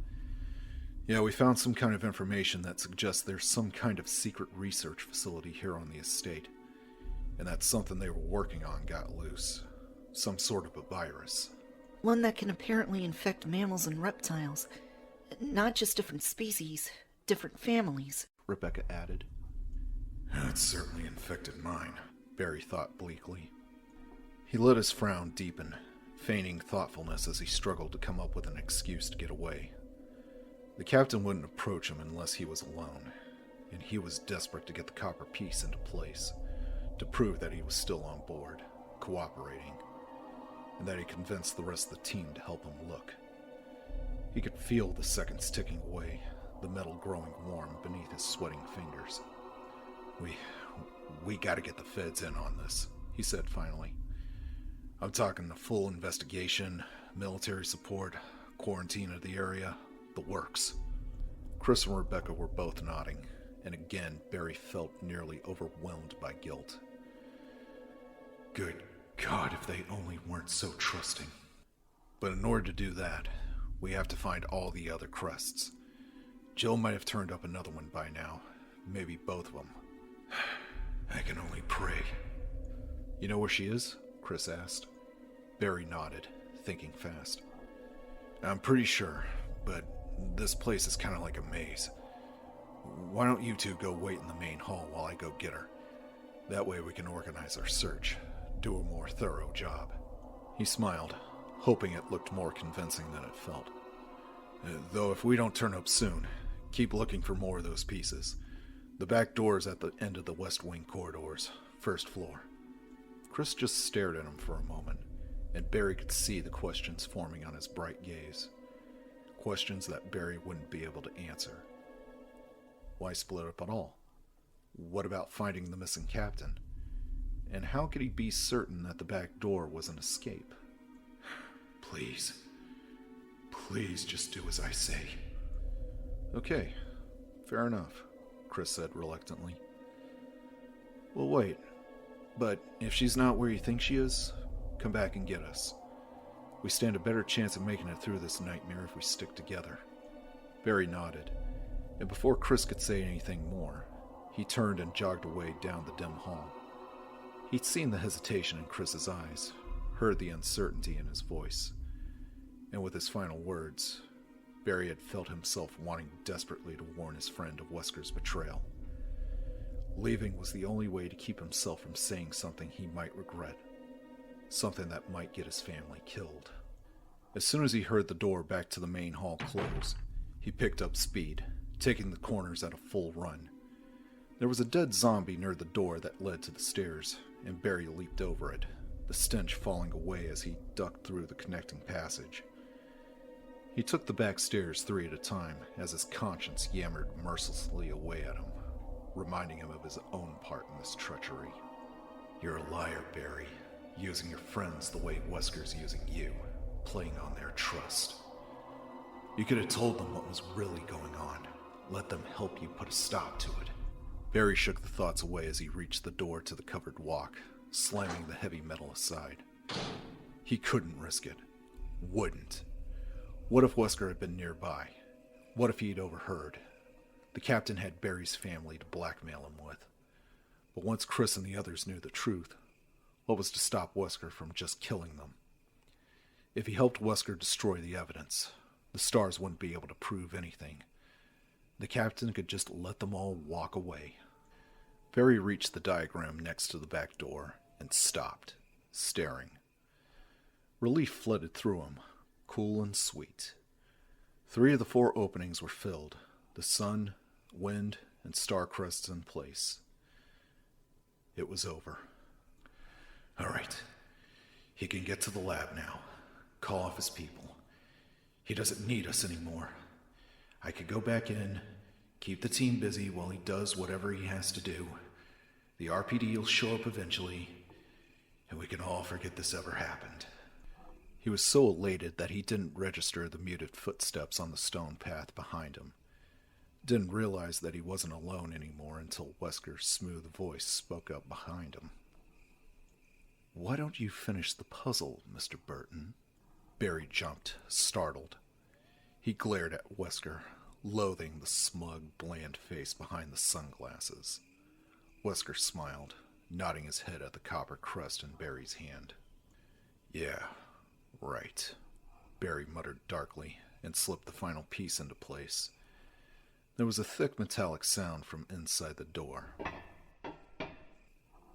Yeah, we found some kind of information that suggests there's some kind of secret research facility here on the estate, and that something they were working on got loose. Some sort of a virus. One that can apparently infect mammals and reptiles. Not just different species, different families. Rebecca added. It certainly infected mine, Barry thought bleakly. He let his frown deepen, feigning thoughtfulness as he struggled to come up with an excuse to get away. The captain wouldn't approach him unless he was alone, and he was desperate to get the copper piece into place, to prove that he was still on board, cooperating, and that he convinced the rest of the team to help him look. He could feel the seconds ticking away, the metal growing warm beneath his sweating fingers. We gotta get the feds in on this, he said finally. I'm talking a full investigation, military support, quarantine of the area, the works. Chris and Rebecca were both nodding, and again Barry felt nearly overwhelmed by guilt. Good God, if they only weren't so trusting. But in order to do that, we have to find all the other crests. Jill might have turned up another one by now, maybe both of them. I can only pray. You know where she is? Chris asked. Barry nodded, thinking fast. I'm pretty sure, but this place is kind of like a maze. Why don't you two go wait in the main hall while I go get her? That way we can organize our search, do a more thorough job. He smiled, hoping it looked more convincing than it felt. Though if we don't turn up soon, keep looking for more of those pieces. The back door's at the end of the West Wing corridors, first floor. Chris just stared at him for a moment, and Barry could see the questions forming on his bright gaze. Questions that Barry wouldn't be able to answer. Why split up at all? What about finding the missing captain? And how could he be certain that the back door was an escape? Please. Please just do as I say. Okay, fair enough, Chris said reluctantly. Well, wait. But if she's not where you think she is, come back and get us. We stand a better chance of making it through this nightmare if we stick together. Barry nodded, and before Chris could say anything more, he turned and jogged away down the dim hall. He'd seen the hesitation in Chris's eyes, heard the uncertainty in his voice, and with his final words, Barry had felt himself wanting desperately to warn his friend of Wesker's betrayal. Leaving was the only way to keep himself from saying something he might regret, something that might get his family killed. As soon as he heard the door back to the main hall close, he picked up speed, taking the corners at a full run. There was a dead zombie near the door that led to the stairs, and Barry leaped over it, the stench falling away as he ducked through the connecting passage. He took the back stairs 3 at a time as his conscience yammered mercilessly away at him, reminding him of his own part in this treachery. You're a liar, Barry, using your friends the way Wesker's using you, playing on their trust. You could have told them what was really going on, let them help you put a stop to it. Barry shook the thoughts away as he reached the door to the covered walk, slamming the heavy metal aside. He couldn't risk it. Wouldn't. What if Wesker had been nearby? What if he'd overheard? The captain had Barry's family to blackmail him with. But once Chris and the others knew the truth, what was to stop Wesker from just killing them? If he helped Wesker destroy the evidence, the stars wouldn't be able to prove anything. The captain could just let them all walk away. Barry reached the diagram next to the back door and stopped, staring. Relief flooded through him, cool and sweet. 3 of the 4 openings were filled, the sun, wind, and star crests in place. It was over. All right. He can get to the lab now. Call off his people. He doesn't need us anymore. I could go back in, keep the team busy while he does whatever he has to do. The RPD will show up eventually, and we can all forget this ever happened. He was so elated that he didn't register the muted footsteps on the stone path behind him. Didn't realize that he wasn't alone anymore until Wesker's smooth voice spoke up behind him. Why don't you finish the puzzle, Mr. Burton? Barry jumped, startled. He glared at Wesker, loathing the smug, bland face behind the sunglasses. Wesker smiled, nodding his head at the copper crest in Barry's hand. Yeah, right, Barry muttered darkly and slipped the final piece into place. There was a thick metallic sound from inside the door,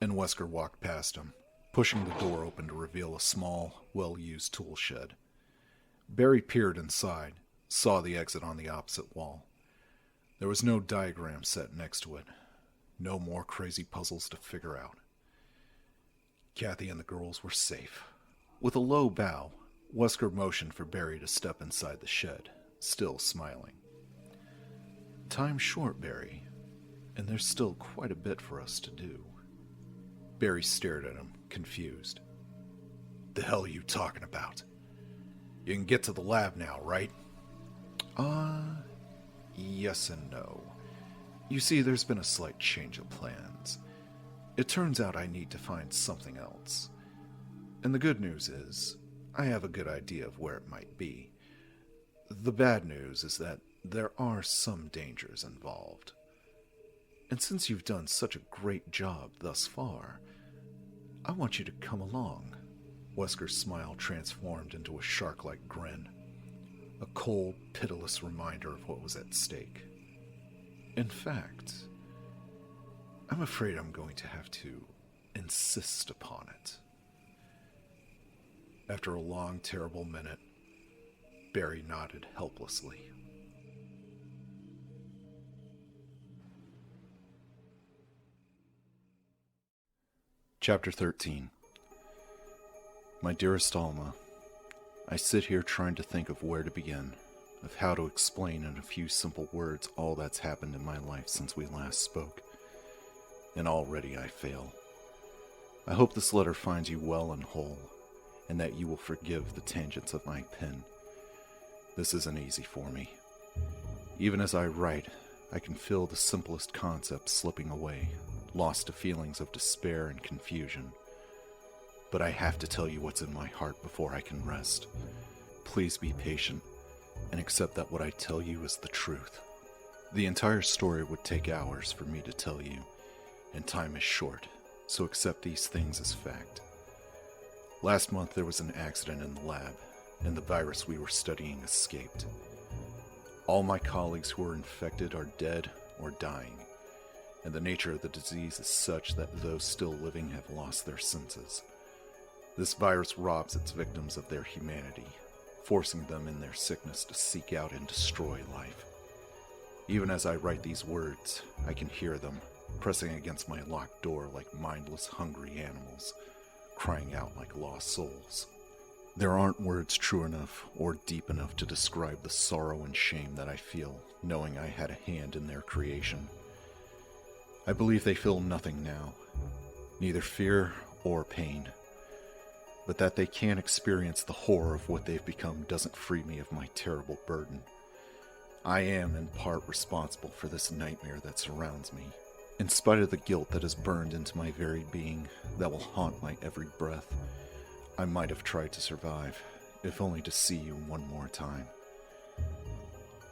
and Wesker walked past him, pushing the door open to reveal a small, well-used tool shed. Barry peered inside, saw the exit on the opposite wall. There was no diagram set next to it. No more crazy puzzles to figure out. Kathy and the girls were safe. With a low bow, Wesker motioned for Barry to step inside the shed, still smiling. Time's short, Barry, and there's still quite a bit for us to do. Barry stared at him, confused. The hell are you talking about? You can get to the lab now, right? Yes and no. You see, there's been a slight change of plans. It turns out I need to find something else. And the good news is, I have a good idea of where it might be. The bad news is that there are some dangers involved. And since you've done such a great job thus far, I want you to come along. Wesker's smile transformed into a shark-like grin, a cold, pitiless reminder of what was at stake. In fact, I'm afraid I'm going to have to insist upon it. After a long, terrible minute, Barry nodded helplessly. Chapter 13. My dearest Alma, I sit here trying to think of where to begin. of how to explain in a few simple words all that's happened in my life since we last spoke. And already I fail. I hope this letter finds you well and whole, and that you will forgive the tangents of my pen. This isn't easy for me. Even as I write, I can feel the simplest concepts slipping away, lost to feelings of despair and confusion. But I have to tell you what's in my heart before I can rest. Please be patient, and accept that what I tell you is the truth. The entire story would take hours for me to tell you, and time is short, so accept these things as fact. Last month there was an accident in the lab, and the virus we were studying escaped. All my colleagues who were infected are dead or dying, and the nature of the disease is such that those still living have lost their senses. This virus robs its victims of their humanity, forcing them in their sickness to seek out and destroy life. Even as I write these words, I can hear them pressing against my locked door like mindless, hungry animals, crying out like lost souls. There aren't words true enough or deep enough to describe the sorrow and shame that I feel, knowing I had a hand in their creation. I believe they feel nothing now, neither fear or pain. But that they can't experience the horror of what they've become doesn't free me of my terrible burden. I am, in part, responsible for this nightmare that surrounds me, in spite of the guilt that is burned into my very being, that will haunt my every breath. I might have tried to survive, if only to see you one more time.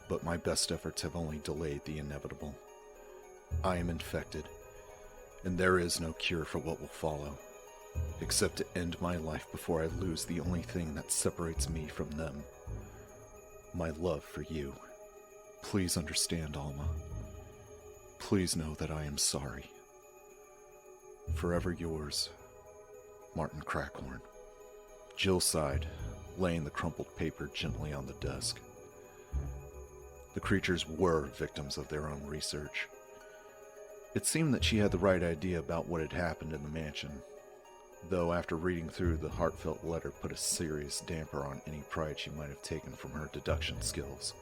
But my best efforts have only delayed the inevitable. I am infected, and there is no cure for what will follow, except to end my life before I lose the only thing that separates me from them. My love for you. Please understand, Alma. Please know that I am sorry. Forever yours, Martin Crackhorn. Jill sighed, laying the crumpled paper gently on the desk. The creatures were victims of their own research. It seemed that she had the right idea about what had happened in the mansion, though after reading through the heartfelt letter put a serious damper on any pride she might have taken from her deduction skills.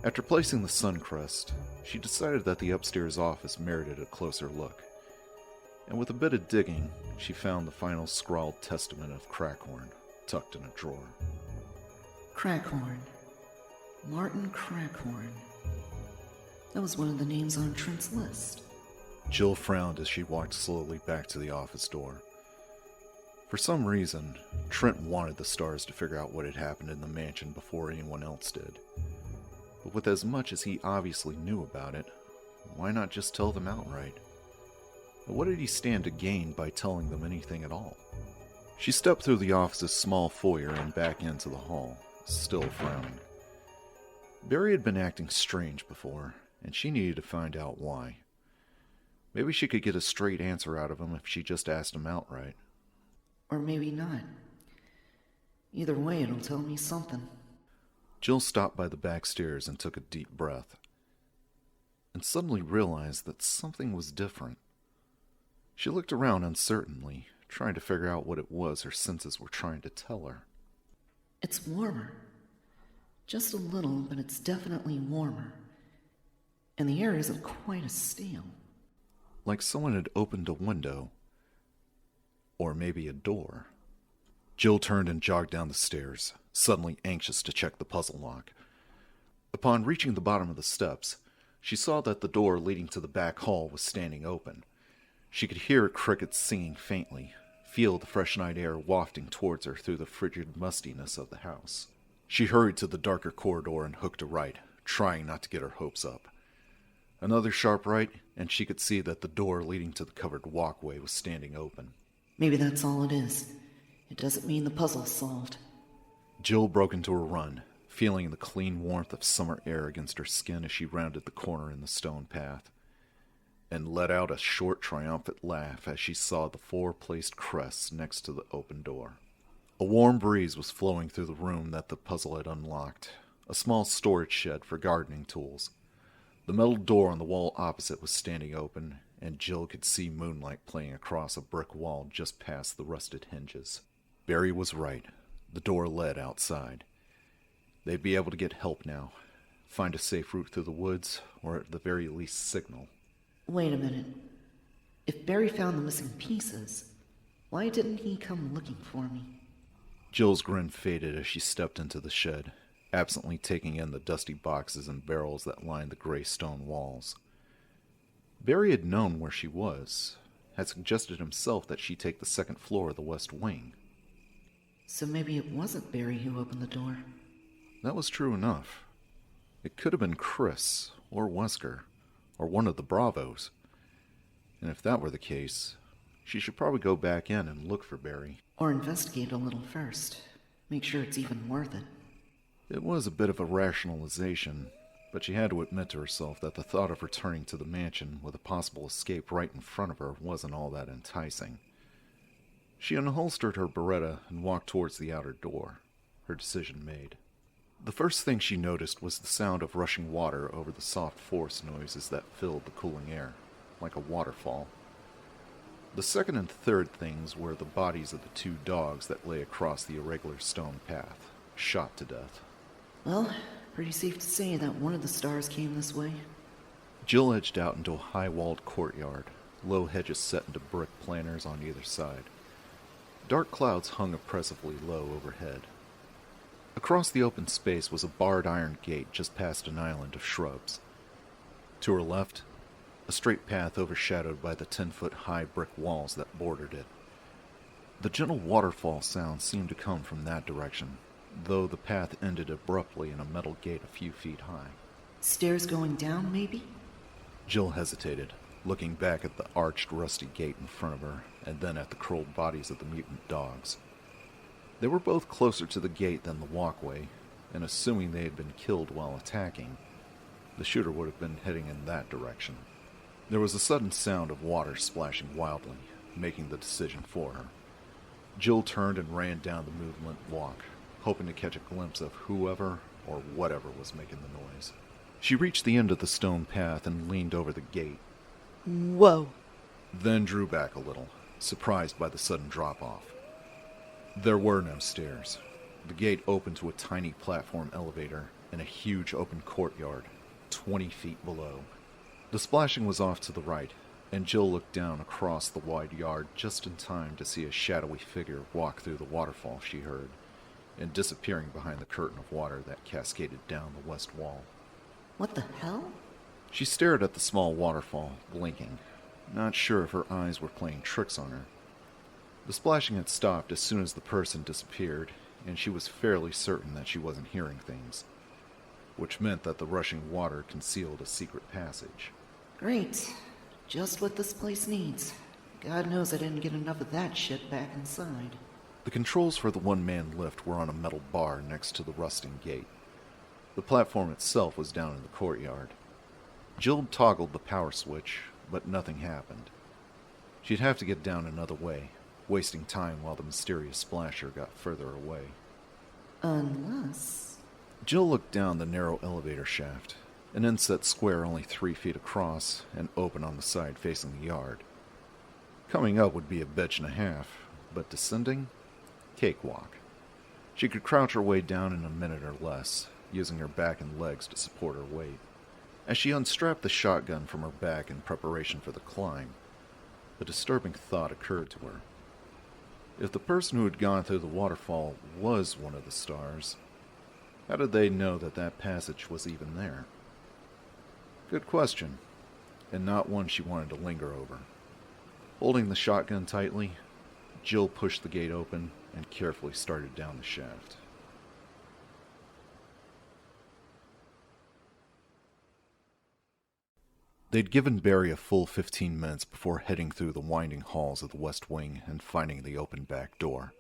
After placing the sun crest, she decided that the upstairs office merited a closer look, and with a bit of digging, she found the final scrawled testament of Crackhorn tucked in a drawer. Crackhorn. Martin Crackhorn. That was one of the names on Trent's list. Jill frowned as she walked slowly back to the office door. For some reason, Trent wanted the stars to figure out what had happened in the mansion before anyone else did. But with as much as he obviously knew about it, why not just tell them outright? And what did he stand to gain by telling them anything at all? She stepped through the office's small foyer and back into the hall, still frowning. Barry had been acting strange before, and she needed to find out why. Maybe she could get a straight answer out of him if she just asked him outright. Or maybe not. Either way, it'll tell me something. Jill stopped by the back stairs and took a deep breath, and suddenly realized that something was different. She looked around uncertainly, trying to figure out what it was her senses were trying to tell her. It's warmer. Just a little, but it's definitely warmer. And the air isn't quite as stale. Like someone had opened a window, or maybe a door. Jill turned and jogged down the stairs, suddenly anxious to check the puzzle lock. Upon reaching the bottom of the steps, she saw that the door leading to the back hall was standing open. She could hear crickets singing faintly, feel the fresh night air wafting towards her through the frigid mustiness of the house. She hurried to the darker corridor and hooked a right, trying not to get her hopes up. Another sharp right, and she could see that the door leading to the covered walkway was standing open. Maybe that's all it is. It doesn't mean the puzzle's solved. Jill broke into a run, feeling the clean warmth of summer air against her skin as she rounded the corner in the stone path, and let out a short, triumphant laugh as she saw the four placed crests next to the open door. A warm breeze was flowing through the room that the puzzle had unlocked, a small storage shed for gardening tools. The metal door on the wall opposite was standing open, and Jill could see moonlight playing across a brick wall just past the rusted hinges. Barry was right. The door led outside. They'd be able to get help now, find a safe route through the woods, or at the very least signal. Wait a minute. If Barry found the missing pieces, why didn't he come looking for me? Jill's grin faded as she stepped into the shed, absently taking in the dusty boxes and barrels that lined the gray stone walls. Barry had known where she was, had suggested himself that she take the second floor of the west wing. So maybe it wasn't Barry who opened the door. That was true enough. It could have been Chris, or Wesker, or one of the Bravos. And if that were the case, she should probably go back in and look for Barry. Or investigate a little first. Make sure it's even worth it. It was a bit of a rationalization, but she had to admit to herself that the thought of returning to the mansion with a possible escape right in front of her wasn't all that enticing. She unholstered her Beretta and walked towards the outer door, her decision made. The first thing she noticed was the sound of rushing water over the soft forest noises that filled the cooling air, like a waterfall. The second and third things were the bodies of the two dogs that lay across the irregular stone path, shot to death. Well, pretty safe to say that one of the stars came this way. Jill edged out into a high-walled courtyard, low hedges set into brick planters on either side. Dark clouds hung oppressively low overhead. Across the open space was a barred iron gate just past an island of shrubs. To her left, a straight path overshadowed by the 10-foot-high brick walls that bordered it. The gentle waterfall sound seemed to come from that direction, though the path ended abruptly in a metal gate a few feet high. Stairs going down, maybe? Jill hesitated, looking back at the arched, rusty gate in front of her, and then at the curled bodies of the mutant dogs. They were both closer to the gate than the walkway, and assuming they had been killed while attacking, the shooter would have been heading in that direction. There was a sudden sound of water splashing wildly, making the decision for her. Jill turned and ran down the movement walk, hoping to catch a glimpse of whoever or whatever was making the noise. She reached the end of the stone path and leaned over the gate, Whoa. then drew back a little, surprised by the sudden drop-off. There were no stairs. The gate opened to a tiny platform elevator in a huge open courtyard, 20 feet below. The splashing was off to the right, and Jill looked down across the wide yard just in time to see a shadowy figure walk through the waterfall she heard, and disappearing behind the curtain of water that cascaded down the west wall. What the hell? She stared at the small waterfall, blinking, not sure if her eyes were playing tricks on her. The splashing had stopped as soon as the person disappeared, and she was fairly certain that she wasn't hearing things, which meant that the rushing water concealed a secret passage. Great. Just what this place needs. God knows I didn't get enough of that shit back inside. The controls for the one-man lift were on a metal bar next to the rusting gate. The platform itself was down in the courtyard. Jill toggled the power switch, but nothing happened. She'd have to get down another way, wasting time while the mysterious splasher got further away. Unless... Jill looked down the narrow elevator shaft, an inset square only 3 feet across and open on the side facing the yard. Coming up would be a bitch and a half, but descending? Cakewalk. She could crouch her way down in a minute or less, using her back and legs to support her weight. As she unstrapped the shotgun from her back in preparation for the climb, a disturbing thought occurred to her. If the person who had gone through the waterfall was one of the stars, how did they know that that passage was even there? Good question, and not one she wanted to linger over. Holding the shotgun tightly, Jill pushed the gate open and carefully started down the shaft. They'd given Barry a full 15 minutes before heading through the winding halls of the West Wing and finding the open back door.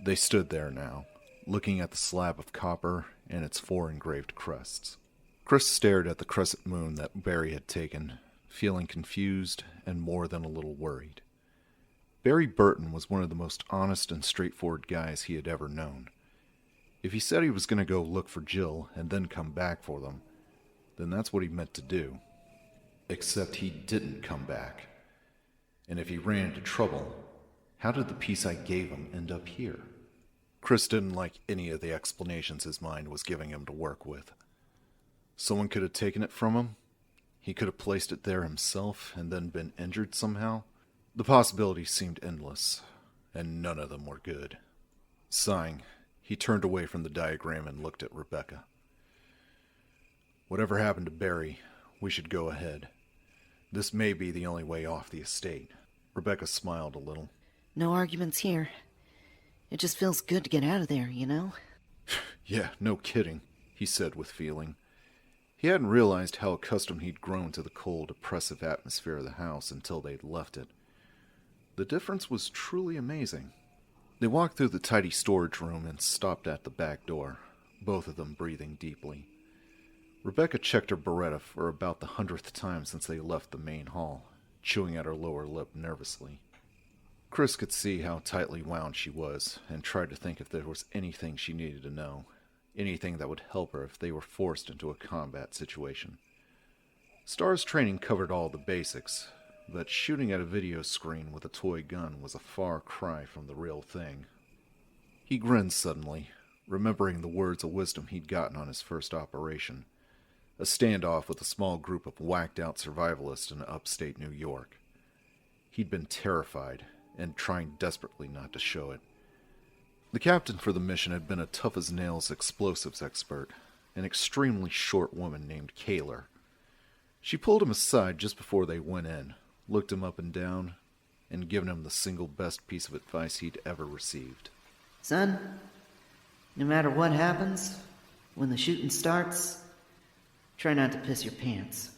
They stood there now, looking at the slab of copper and its 4 engraved crests. Chris stared at the crescent moon that Barry had taken, feeling confused and more than a little worried. Barry Burton was one of the most honest and straightforward guys he had ever known. If he said he was going to go look for Jill and then come back for them, then that's what he meant to do. Except he didn't come back. And if he ran into trouble, how did the piece I gave him end up here? Chris didn't like any of the explanations his mind was giving him to work with. Someone could have taken it from him. He could have placed it there himself and then been injured somehow. The possibilities seemed endless, and none of them were good. Sighing, he turned away from the diagram and looked at Rebecca. Whatever happened to Barry, we should go ahead. This may be the only way off the estate. Rebecca smiled a little. No arguments here. It just feels good to get out of there, you know? Yeah, no kidding, he said with feeling. He hadn't realized how accustomed he'd grown to the cold, oppressive atmosphere of the house until they'd left it. The difference was truly amazing. They walked through the tidy storage room and stopped at the back door, both of them breathing deeply. Rebecca checked her Beretta for about the 100th time since they left the main hall, chewing at her lower lip nervously. Chris could see how tightly wound she was, and tried to think if there was anything she needed to know, anything that would help her if they were forced into a combat situation. Star's training covered all the basics, but shooting at a video screen with a toy gun was a far cry from the real thing. He grinned suddenly, remembering the words of wisdom he'd gotten on his first operation, a standoff with a small group of whacked-out survivalists in upstate New York. He'd been terrified, and trying desperately not to show it. The captain for the mission had been a tough-as-nails explosives expert, an extremely short woman named Kaler. She pulled him aside just before they went in, looked him up and down, and given him the single best piece of advice he'd ever received. Son, no matter what happens, when the shooting starts, try not to piss your pants.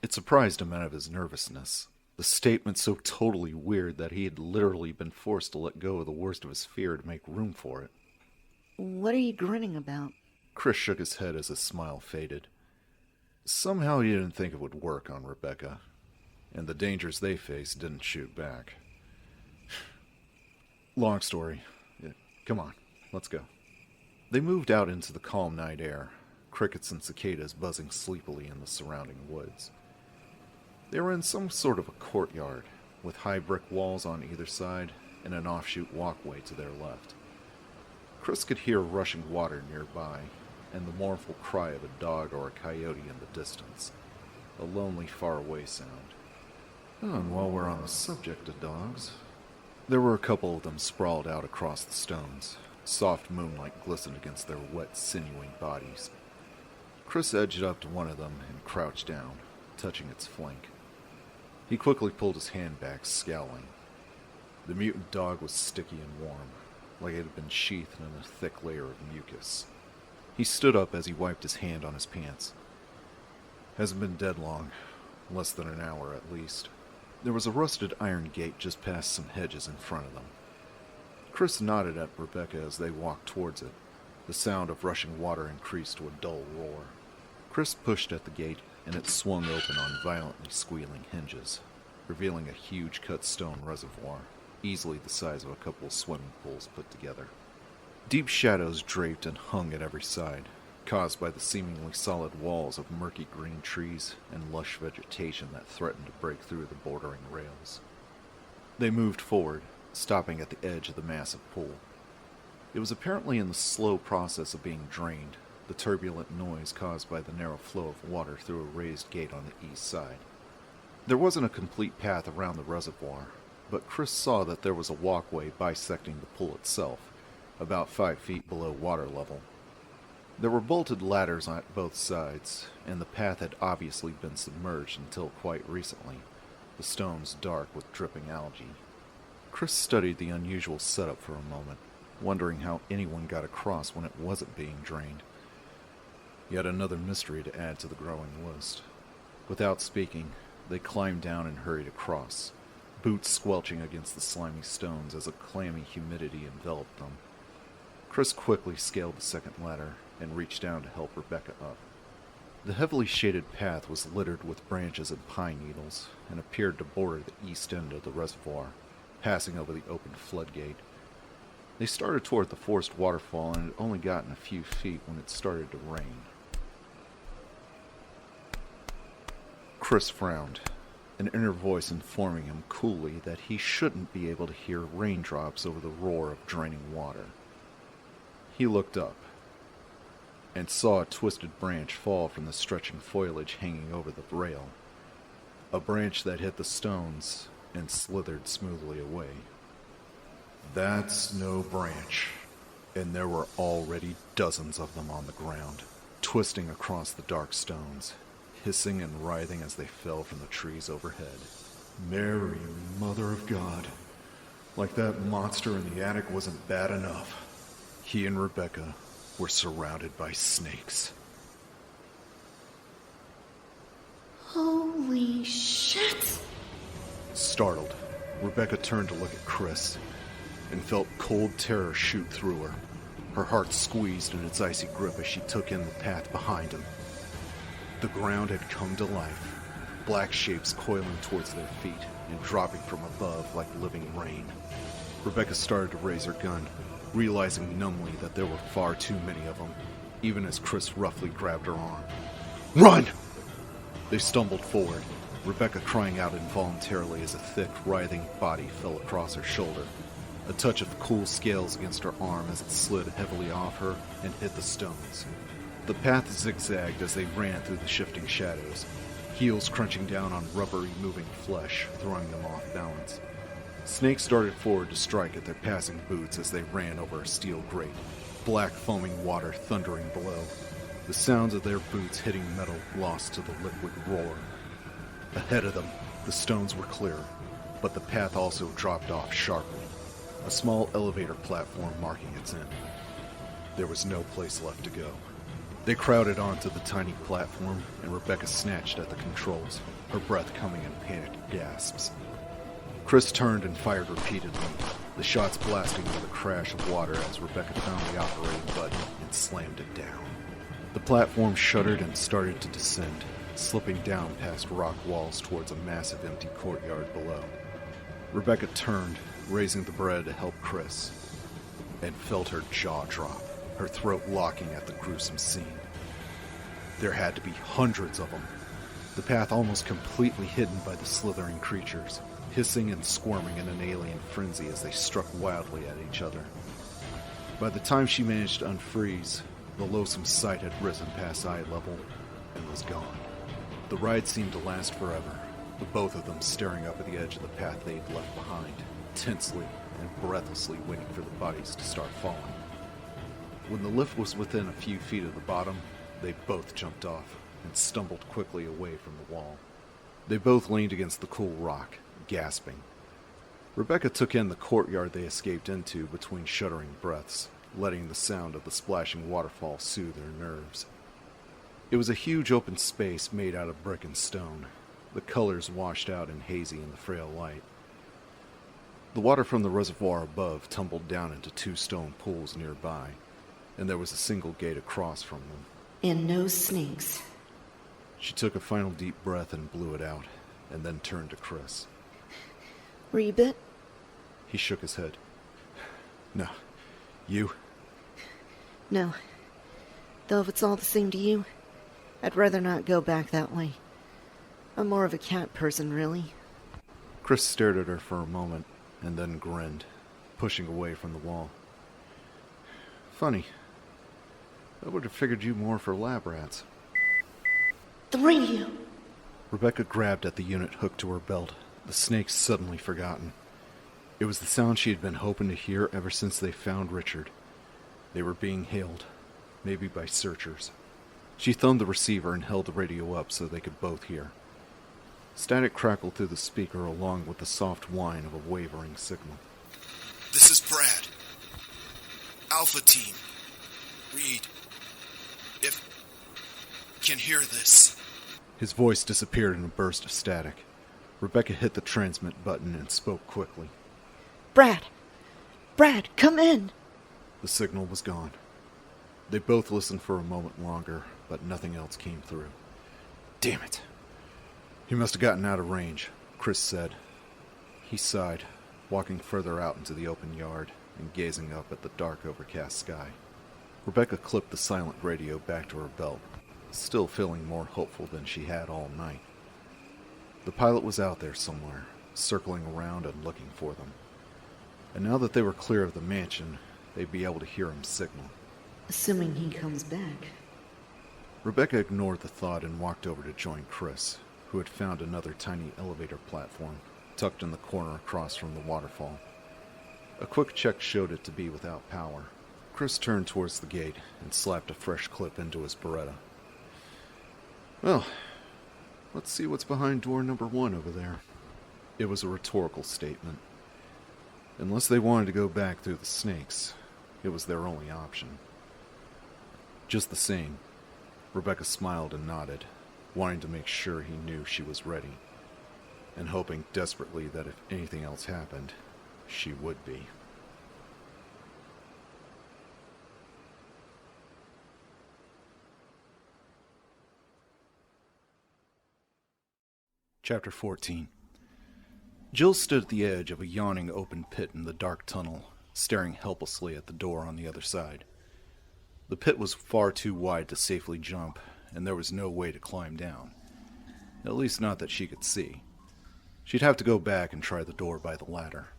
It surprised him out of his nervousness. The statement so totally weird that he had literally been forced to let go of the worst of his fear to make room for it. What are you grinning about? Chris shook his head as his smile faded. Somehow he didn't think it would work on Rebecca, and the dangers they faced didn't shoot back. Long story. Come on, let's go. They moved out into the calm night air, crickets and cicadas buzzing sleepily in the surrounding woods. They were in some sort of a courtyard, with high brick walls on either side and an offshoot walkway to their left. Chris could hear rushing water nearby, and the mournful cry of a dog or a coyote in the distance, a lonely faraway sound. Oh, and while we're on the subject of dogs, there were a couple of them sprawled out across the stones. Soft moonlight glistened against their wet, sinewy bodies. Chris edged up to one of them and crouched down, touching its flank. He quickly pulled his hand back, scowling. The mutant dog was sticky and warm, like it had been sheathed in a thick layer of mucus. He stood up as he wiped his hand on his pants. Hasn't been dead long, less than an hour at least. There was a rusted iron gate just past some hedges in front of them. Chris nodded at Rebecca as they walked towards it. The sound of rushing water increased to a dull roar. Chris pushed at the gate, and it swung open on violently squealing hinges, revealing a huge cut stone reservoir, easily the size of a couple of swimming pools put together. Deep shadows draped and hung at every side, caused by the seemingly solid walls of murky green trees and lush vegetation that threatened to break through the bordering rails. They moved forward, stopping at the edge of the massive pool. It was apparently in the slow process of being drained, the turbulent noise caused by the narrow flow of water through a raised gate on the east side. There wasn't a complete path around the reservoir, but Chris saw that there was a walkway bisecting the pool itself, about 5 feet below water level. There were bolted ladders on both sides, and the path had obviously been submerged until quite recently, the stones dark with dripping algae. Chris studied the unusual setup for a moment, wondering how anyone got across when it wasn't being drained. Yet another mystery to add to the growing list. Without speaking, they climbed down and hurried across, boots squelching against the slimy stones as a clammy humidity enveloped them. Chris quickly scaled the second ladder and reached down to help Rebecca up. The heavily shaded path was littered with branches and pine needles and appeared to border the east end of the reservoir, passing over the open floodgate. They started toward the forced waterfall and had only gotten a few feet when it started to rain. Chris frowned, an inner voice informing him coolly that he shouldn't be able to hear raindrops over the roar of draining water. He looked up and saw a twisted branch fall from the stretching foliage hanging over the rail. A branch that hit the stones and slithered smoothly away. That's no branch. And there were already dozens of them on the ground, twisting across the dark stones, hissing and writhing as they fell from the trees overhead. Mary, Mother of God. Like that monster in the attic wasn't bad enough. He and Rebecca were surrounded by snakes. Holy shit! Startled, Rebecca turned to look at Chris and felt cold terror shoot through her. Her heart squeezed in its icy grip as she took in the path behind him. The ground had come to life, black shapes coiling towards their feet and dropping from above like living rain. Rebecca started to raise her gun, realizing numbly that there were far too many of them, even as Chris roughly grabbed her arm. "Run!" They stumbled forward, Rebecca crying out involuntarily as a thick, writhing body fell across her shoulder. A touch of the cool scales against her arm as it slid heavily off her and hit the stones. The path zigzagged as they ran through the shifting shadows, heels crunching down on rubbery moving flesh, throwing them off balance. Snakes darted forward to strike at their passing boots as they ran over a steel grate, black foaming water thundering below. The sounds of their boots hitting metal lost to the liquid roar. Ahead of them, the stones were clear, but the path also dropped off sharply, a small elevator platform marking its end. There was no place left to go. They crowded onto the tiny platform, and Rebecca snatched at the controls, her breath coming in panicked gasps. Chris turned and fired repeatedly, the shots blasting with a crash of water as Rebecca found the operating button and slammed it down. The platform shuddered and started to descend, slipping down past rock walls towards a massive empty courtyard below. Rebecca turned, raising the bread to help Chris, and felt her jaw drop, her throat locking at the gruesome scene. There had to be hundreds of them, the path almost completely hidden by the slithering creatures, hissing and squirming in an alien frenzy as they struck wildly at each other. By the time she managed to unfreeze, the loathsome sight had risen past eye level and was gone. The ride seemed to last forever, the both of them staring up at the edge of the path they'd left behind, tensely and breathlessly waiting for the bodies to start falling. When the lift was within a few feet of the bottom, they both jumped off and stumbled quickly away from the wall. They both leaned against the cool rock, gasping. Rebecca took in the courtyard they escaped into between shuddering breaths, letting the sound of the splashing waterfall soothe her nerves. It was a huge open space made out of brick and stone, the colors washed out and hazy in the frail light. The water from the reservoir above tumbled down into two stone pools nearby, and there was a single gate across from them. And no snakes. She took a final deep breath and blew it out, and then turned to Chris. Were you bit? He shook his head. No. You? No. Though if it's all the same to you, I'd rather not go back that way. I'm more of a cat person, really. Chris stared at her for a moment, and then grinned, pushing away from the wall. Funny. I would have figured you more for lab rats. The radio! Rebecca grabbed at the unit hooked to her belt, the snakes suddenly forgotten. It was the sound she had been hoping to hear ever since they found Richard. They were being hailed, maybe by searchers. She thumbed the receiver and held the radio up so they could both hear. Static crackled through the speaker along with the soft whine of a wavering signal. This is Brad. Alpha Team. Read. If... can hear this. His voice disappeared in a burst of static. Rebecca hit the transmit button and spoke quickly. Brad! Brad, come in! The signal was gone. They both listened for a moment longer, but nothing else came through. Damn it. He must have gotten out of range, Chris said. He sighed, walking further out into the open yard and gazing up at the dark, overcast sky. Rebecca clipped the silent radio back to her belt, still feeling more hopeful than she had all night. The pilot was out there somewhere, circling around and looking for them. And now that they were clear of the mansion, they'd be able to hear him signal. Assuming he comes back. Rebecca ignored the thought and walked over to join Chris, who had found another tiny elevator platform tucked in the corner across from the waterfall. A quick check showed it to be without power. Chris turned towards the gate and slapped a fresh clip into his Beretta. Well, let's see what's behind door number 1 over there. It was a rhetorical statement. Unless they wanted to go back through the snakes, it was their only option. Just the same, Rebecca smiled and nodded, wanting to make sure he knew she was ready, and hoping desperately that if anything else happened, she would be. Chapter 14. Jill stood at the edge of a yawning open pit in the dark tunnel, staring helplessly at the door on the other side. The pit was far too wide to safely jump, and there was no way to climb down. At least not that she could see. She'd have to go back and try the door by the ladder.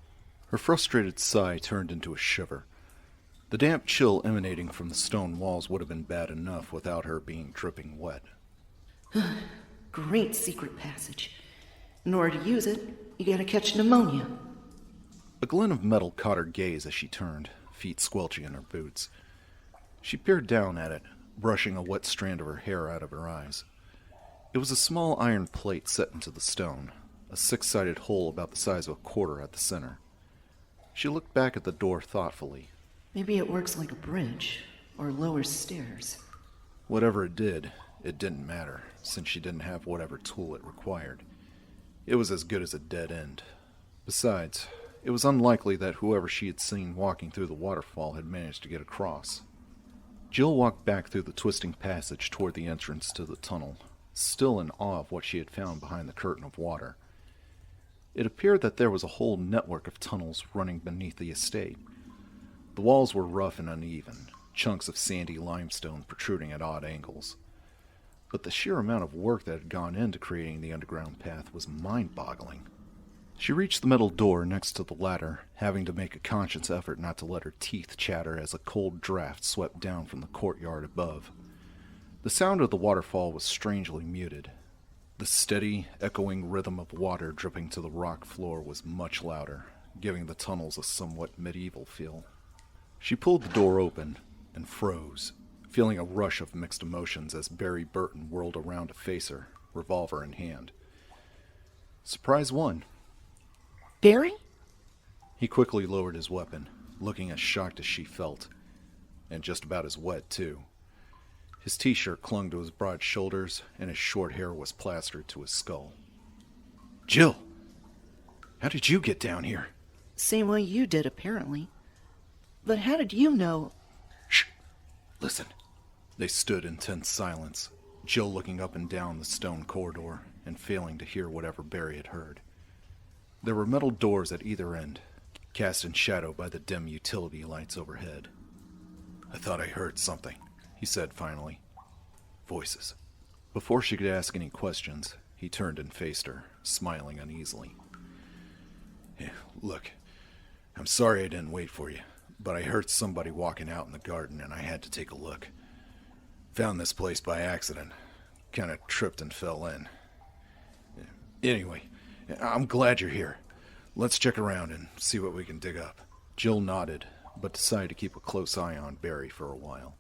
Her frustrated sigh turned into a shiver. The damp chill emanating from the stone walls would have been bad enough without her being dripping wet. Great secret passage. In order to use it, you gotta catch pneumonia. A glint of metal caught her gaze as she turned, feet squelching in her boots. She peered down at it, brushing a wet strand of her hair out of her eyes. It was a small iron plate set into the stone, a 6-sided hole about the size of a quarter at the center. She looked back at the door thoughtfully. Maybe it works like a bridge, or lowers stairs. Whatever it did, it didn't matter, since she didn't have whatever tool it required. It was as good as a dead end. Besides, it was unlikely that whoever she had seen walking through the waterfall had managed to get across. Jill walked back through the twisting passage toward the entrance to the tunnel, still in awe of what she had found behind the curtain of water. It appeared that there was a whole network of tunnels running beneath the estate. The walls were rough and uneven, chunks of sandy limestone protruding at odd angles. But the sheer amount of work that had gone into creating the underground path was mind-boggling. She reached the metal door next to the ladder, having to make a conscious effort not to let her teeth chatter as a cold draft swept down from the courtyard above. The sound of the waterfall was strangely muted. The steady, echoing rhythm of water dripping to the rock floor was much louder, giving the tunnels a somewhat medieval feel. She pulled the door open and froze, feeling a rush of mixed emotions as Barry Burton whirled around to face her, revolver in hand. Surprise 1. Barry? He quickly lowered his weapon, looking as shocked as she felt, and just about as wet, too. His t-shirt clung to his broad shoulders, and his short hair was plastered to his skull. Jill, how did you get down here? Same way you did, apparently. But how did you know? Shh! Listen. They stood in tense silence, Jill looking up and down the stone corridor and failing to hear whatever Barry had heard. There were metal doors at either end, cast in shadow by the dim utility lights overhead. I thought I heard something, he said finally. Voices. Before she could ask any questions, he turned and faced her, smiling uneasily. Yeah, look, I'm sorry I didn't wait for you, but I heard somebody walking out in the garden and I had to take a look. Found this place by accident. Kind of tripped and fell in. Anyway, I'm glad you're here. Let's check around and see what we can dig up. Jill nodded, but decided to keep a close eye on Barry for a while.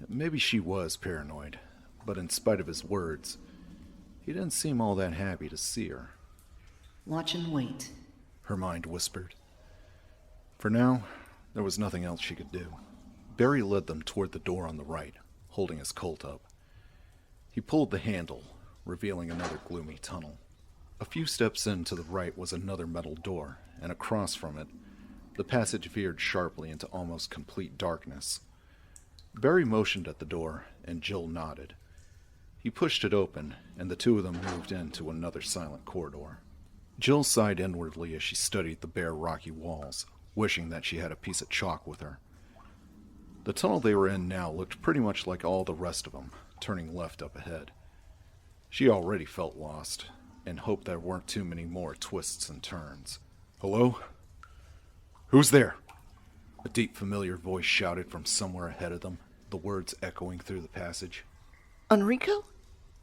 Maybe she was paranoid, but in spite of his words, he didn't seem all that happy to see her. Watch and wait, her mind whispered. For now, there was nothing else she could do. Barry led them toward the door on the right, holding his Colt up. He pulled the handle, revealing another gloomy tunnel. A few steps in to the right was another metal door, and across from it, the passage veered sharply into almost complete darkness. Barry motioned at the door, and Jill nodded. He pushed it open, and the two of them moved into another silent corridor. Jill sighed inwardly as she studied the bare rocky walls, wishing that she had a piece of chalk with her. The tunnel they were in now looked pretty much like all the rest of them, turning left up ahead. She already felt lost, and hoped there weren't too many more twists and turns. Hello? Who's there? A deep, familiar voice shouted from somewhere ahead of them, the words echoing through the passage. Enrico?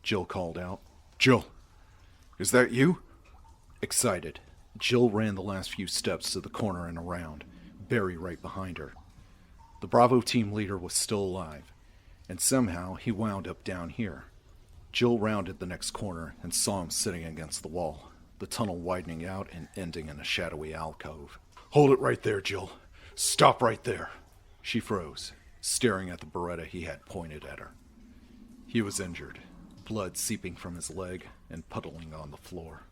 Jill called out. Jill, is that you? Excited, Jill ran the last few steps to the corner and around, Barry right behind her. The Bravo team leader was still alive, and somehow he wound up down here. Jill rounded the next corner and saw him sitting against the wall, the tunnel widening out and ending in a shadowy alcove. Hold it right there, Jill. Stop right there. She froze, staring at the Beretta he had pointed at her. He was injured, blood seeping from his leg and puddling on the floor.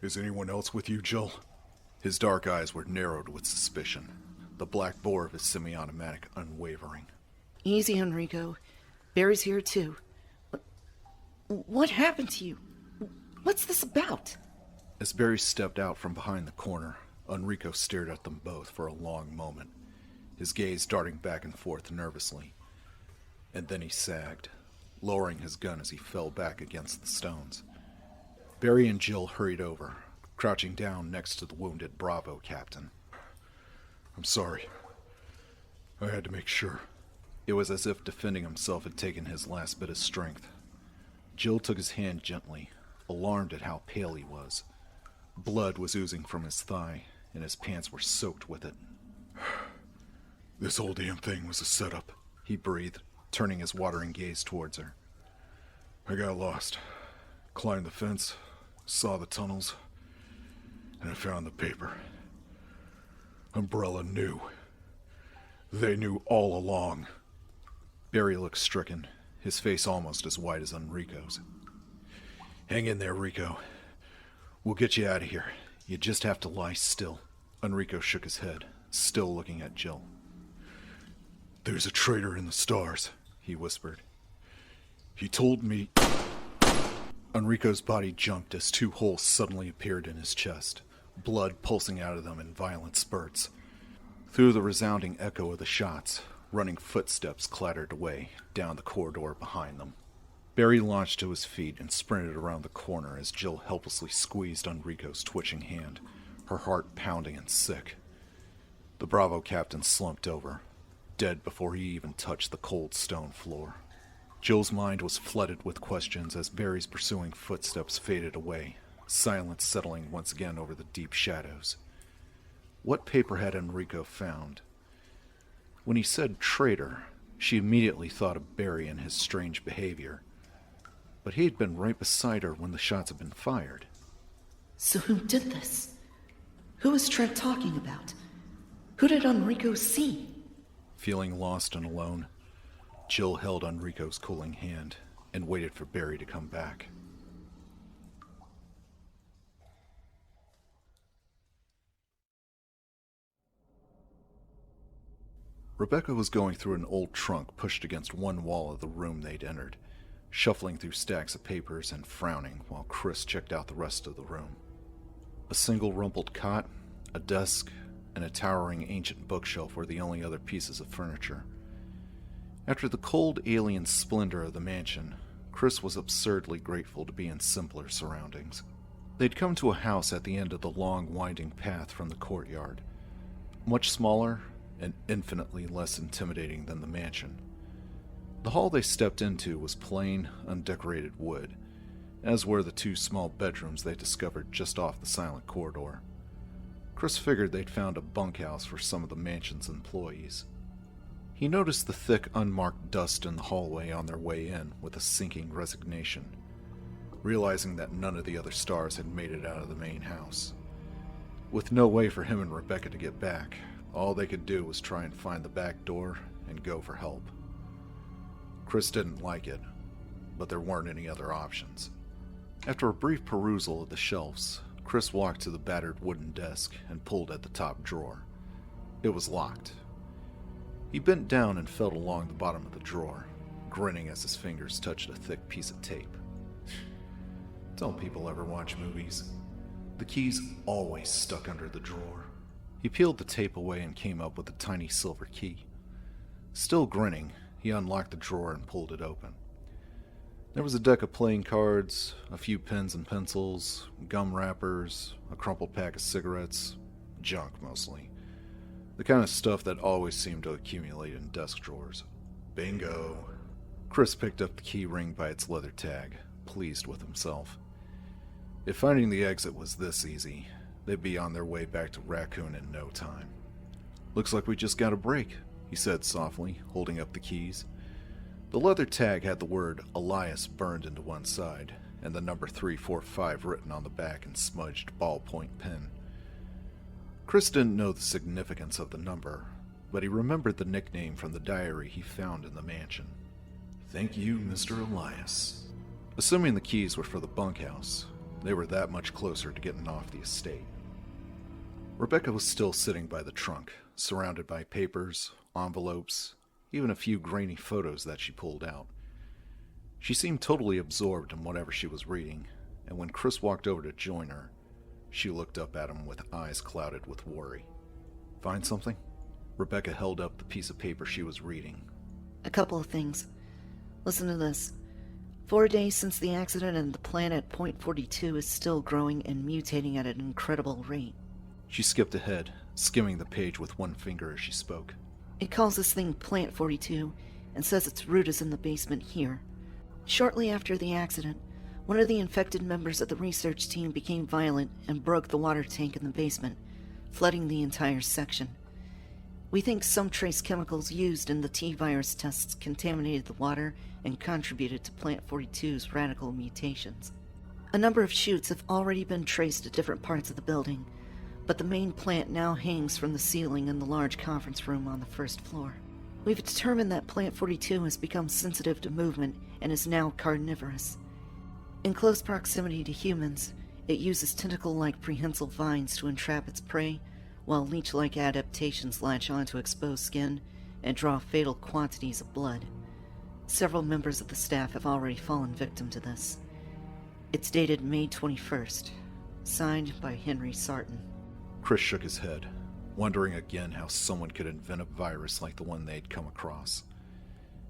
Is anyone else with you, Jill? His dark eyes were narrowed with suspicion, the black bore of his semi-automatic unwavering. Easy, Enrico. Barry's here too. What happened to you? What's this about? As Barry stepped out from behind the corner, Enrico stared at them both for a long moment, his gaze darting back and forth nervously. And then he sagged, lowering his gun as he fell back against the stones. Barry and Jill hurried over, crouching down next to the wounded Bravo captain. I'm sorry. I had to make sure. It was as if defending himself had taken his last bit of strength. Jill took his hand gently, alarmed at how pale he was. Blood was oozing from his thigh, and his pants were soaked with it. This whole damn thing was a setup, he breathed, turning his watering gaze towards her. I got lost, climbed the fence, saw the tunnels, and I found the paper. Umbrella knew. They knew all along. Barry looked stricken, his face almost as white as Enrico's. Hang in there, Rico. We'll get you out of here. You just have to lie still. Enrico shook his head, still looking at Jill. There's a traitor in the stars, he whispered. He told me... Enrico's body jumped as two holes suddenly appeared in his chest, blood pulsing out of them in violent spurts. Through the resounding echo of the shots, running footsteps clattered away down the corridor behind them. Barry launched to his feet and sprinted around the corner as Jill helplessly squeezed Enrico's twitching hand, her heart pounding and sick. The Bravo captain slumped over, dead before he even touched the cold stone floor. Jill's mind was flooded with questions as Barry's pursuing footsteps faded away, silence settling once again over the deep shadows. What paper had Enrico found? When he said traitor, she immediately thought of Barry and his strange behavior. But he had been right beside her when the shots had been fired. So who did this? Who was Trent talking about? Who did Enrico see? Feeling lost and alone, Jill held Enrico's cooling hand and waited for Barry to come back. Rebecca was going through an old trunk pushed against one wall of the room they'd entered, shuffling through stacks of papers and frowning while Chris checked out the rest of the room. A single rumpled cot, a desk, and a towering ancient bookshelf were the only other pieces of furniture. After the cold alien splendor of the mansion, Chris was absurdly grateful to be in simpler surroundings. They'd come to a house at the end of the long, winding path from the courtyard, much smaller and infinitely less intimidating than the mansion. The hall they stepped into was plain, undecorated wood, as were the two small bedrooms they discovered just off the silent corridor. Chris figured they'd found a bunkhouse for some of the mansion's employees. He noticed the thick, unmarked dust in the hallway on their way in with a sinking resignation, realizing that none of the other stars had made it out of the main house. With no way for him and Rebecca to get back, all they could do was try and find the back door and go for help. Chris didn't like it, but there weren't any other options. After a brief perusal of the shelves, Chris walked to the battered wooden desk and pulled at the top drawer. It was locked. He bent down and felt along the bottom of the drawer, grinning as his fingers touched a thick piece of tape. Don't people ever watch movies? The key's always stuck under the drawer. He peeled the tape away and came up with a tiny silver key. Still grinning, he unlocked the drawer and pulled it open. There was a deck of playing cards, a few pens and pencils, gum wrappers, a crumpled pack of cigarettes, junk mostly. The kind of stuff that always seemed to accumulate in desk drawers. Bingo. Chris picked up the key ring by its leather tag, pleased with himself. If finding the exit was this easy, they'd be on their way back to Raccoon in no time. Looks like we just got a break, he said softly, holding up the keys. The leather tag had the word Elias burned into one side, and the number 345 written on the back in smudged ballpoint pen. Chris didn't know the significance of the number, but he remembered the nickname from the diary he found in the mansion. Thank you, Mr. Elias. Assuming the keys were for the bunkhouse, they were that much closer to getting off the estate. Rebecca was still sitting by the trunk, surrounded by papers, envelopes, even a few grainy photos that she pulled out. She seemed totally absorbed in whatever she was reading, and when Chris walked over to join her, she looked up at him with eyes clouded with worry. Find something? Rebecca held up the piece of paper she was reading. A couple of things. Listen to this. 4 days since the accident, and the plant at Point 42 is still growing and mutating at an incredible rate. She skipped ahead, skimming the page with one finger as she spoke. It calls this thing Plant 42 and says its root is in the basement here. Shortly after the accident, one of the infected members of the research team became violent and broke the water tank in the basement, flooding the entire section. We think some trace chemicals used in the T-virus tests contaminated the water and contributed to Plant 42's radical mutations. A number of shoots have already been traced to different parts of the building, but the main plant now hangs from the ceiling in the large conference room on the first floor. We've determined that Plant 42 has become sensitive to movement and is now carnivorous. In close proximity to humans, it uses tentacle-like prehensile vines to entrap its prey, while leech-like adaptations latch onto exposed skin and draw fatal quantities of blood. Several members of the staff have already fallen victim to this. It's dated May 21st, signed by Henry Sarton. Chris shook his head, wondering again how someone could invent a virus like the one they'd come across.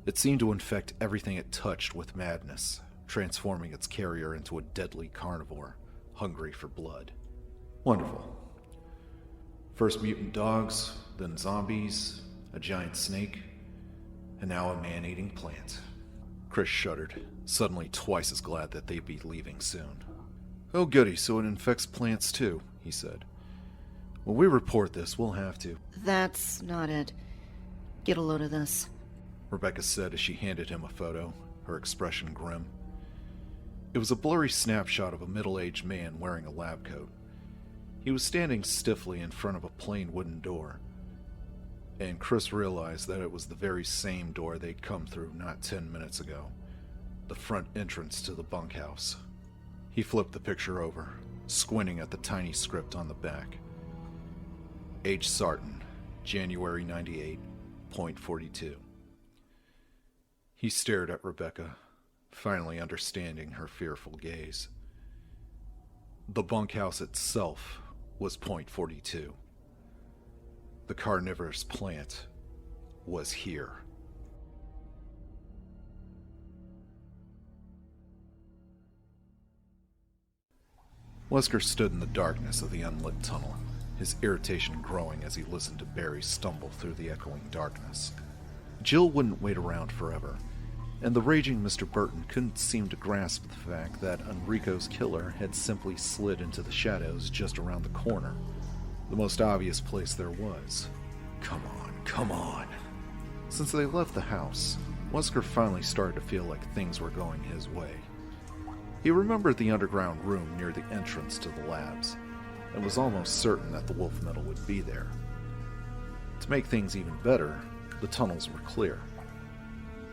It seemed to infect everything it touched with madness, transforming its carrier into a deadly carnivore, hungry for blood. Wonderful. First mutant dogs, then zombies, a giant snake, and now a man-eating plant. Chris shuddered, suddenly twice as glad that they'd be leaving soon. Oh goody, so it infects plants too, he said. When we report this, we'll have to. That's not it. Get a load of this. Rebecca said as she handed him a photo, her expression grim. It was a blurry snapshot of a middle-aged man wearing a lab coat. He was standing stiffly in front of a plain wooden door, and Chris realized that it was the very same door they'd come through not 10 minutes ago, the front entrance to the bunkhouse. He flipped the picture over, squinting at the tiny script on the back. H. Sarton, January 98, Point 42. He stared at Rebecca, finally understanding her fearful gaze. The bunkhouse itself was Point 42. The carnivorous plant was here. Wesker stood in the darkness of the unlit tunnel, his irritation growing as he listened to Barry stumble through the echoing darkness. Jill wouldn't wait around forever, and the raging Mr. Burton couldn't seem to grasp the fact that Enrico's killer had simply slid into the shadows just around the corner, the most obvious place there was. Come on, come on. Since they left the house, Wesker finally started to feel like things were going his way. He remembered the underground room near the entrance to the labs, and was almost certain that the wolf metal would be there. To make things even better, the tunnels were clear.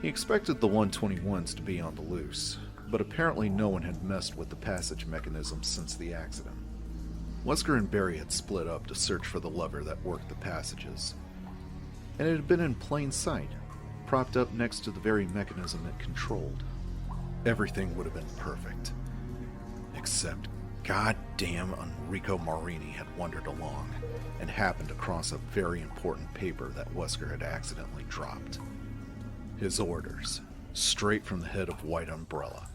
He expected the 121s to be on the loose, but apparently no one had messed with the passage mechanism since the accident. Wesker and Barry had split up to search for the lever that worked the passages, and it had been in plain sight, propped up next to the very mechanism it controlled. Everything would have been perfect, except goddamn Enrico Marini had wandered along and happened across a very important paper that Wesker had accidentally dropped. His orders, straight from the head of White Umbrella.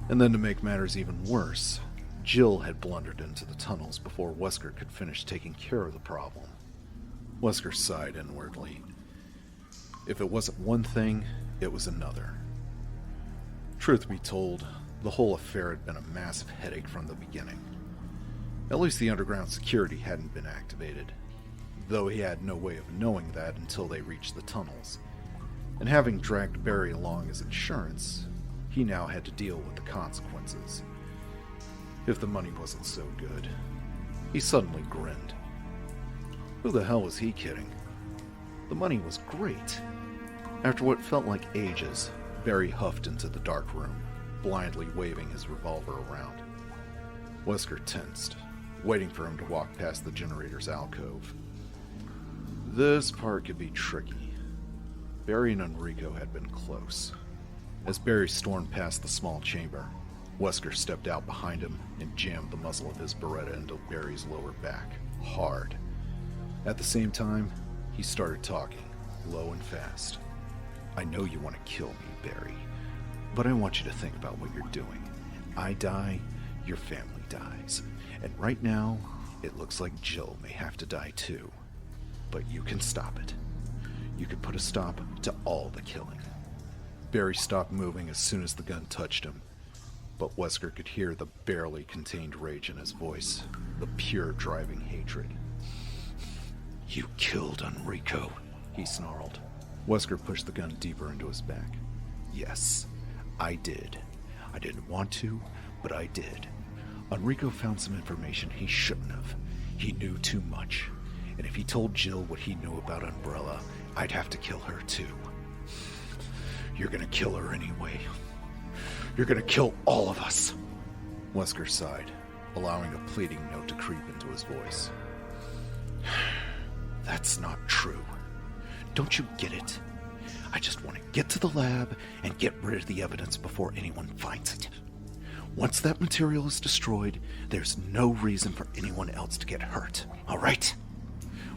And then to make matters even worse, Jill had blundered into the tunnels before Wesker could finish taking care of the problem. Wesker sighed inwardly. If it wasn't one thing, it was another. Truth be told, the whole affair had been a massive headache from the beginning. At least the underground security hadn't been activated, though he had no way of knowing that until they reached the tunnels. And having dragged Barry along as insurance, he now had to deal with the consequences. If the money wasn't so good, he suddenly grinned. Who the hell was he kidding? The money was great. After what felt like ages, Barry huffed into the dark room, blindly waving his revolver around. Wesker tensed, waiting for him to walk past the generator's alcove. This part could be tricky. Barry and Enrico had been close. As Barry stormed past the small chamber, Wesker stepped out behind him and jammed the muzzle of his Beretta into Barry's lower back, hard. At the same time, he started talking, low and fast. I know you want to kill me, Barry, but I want you to think about what you're doing. I die, your family dies. And right now, it looks like Jill may have to die too. But you can stop it. You can put a stop to all the killing. Barry stopped moving as soon as the gun touched him, but Wesker could hear the barely contained rage in his voice, the pure driving hatred. You killed Enrico, he snarled. Wesker pushed the gun deeper into his back. Yes, I did. I didn't want to, but I did. Enrico found some information he shouldn't have. He knew too much. And if he told Jill what he knew about Umbrella, I'd have to kill her too. You're gonna kill her anyway. You're gonna kill all of us. Wesker sighed, allowing a pleading note to creep into his voice. That's not true. Don't you get it? I just want to get to the lab and get rid of the evidence before anyone finds it. Once that material is destroyed, there's no reason for anyone else to get hurt, all right?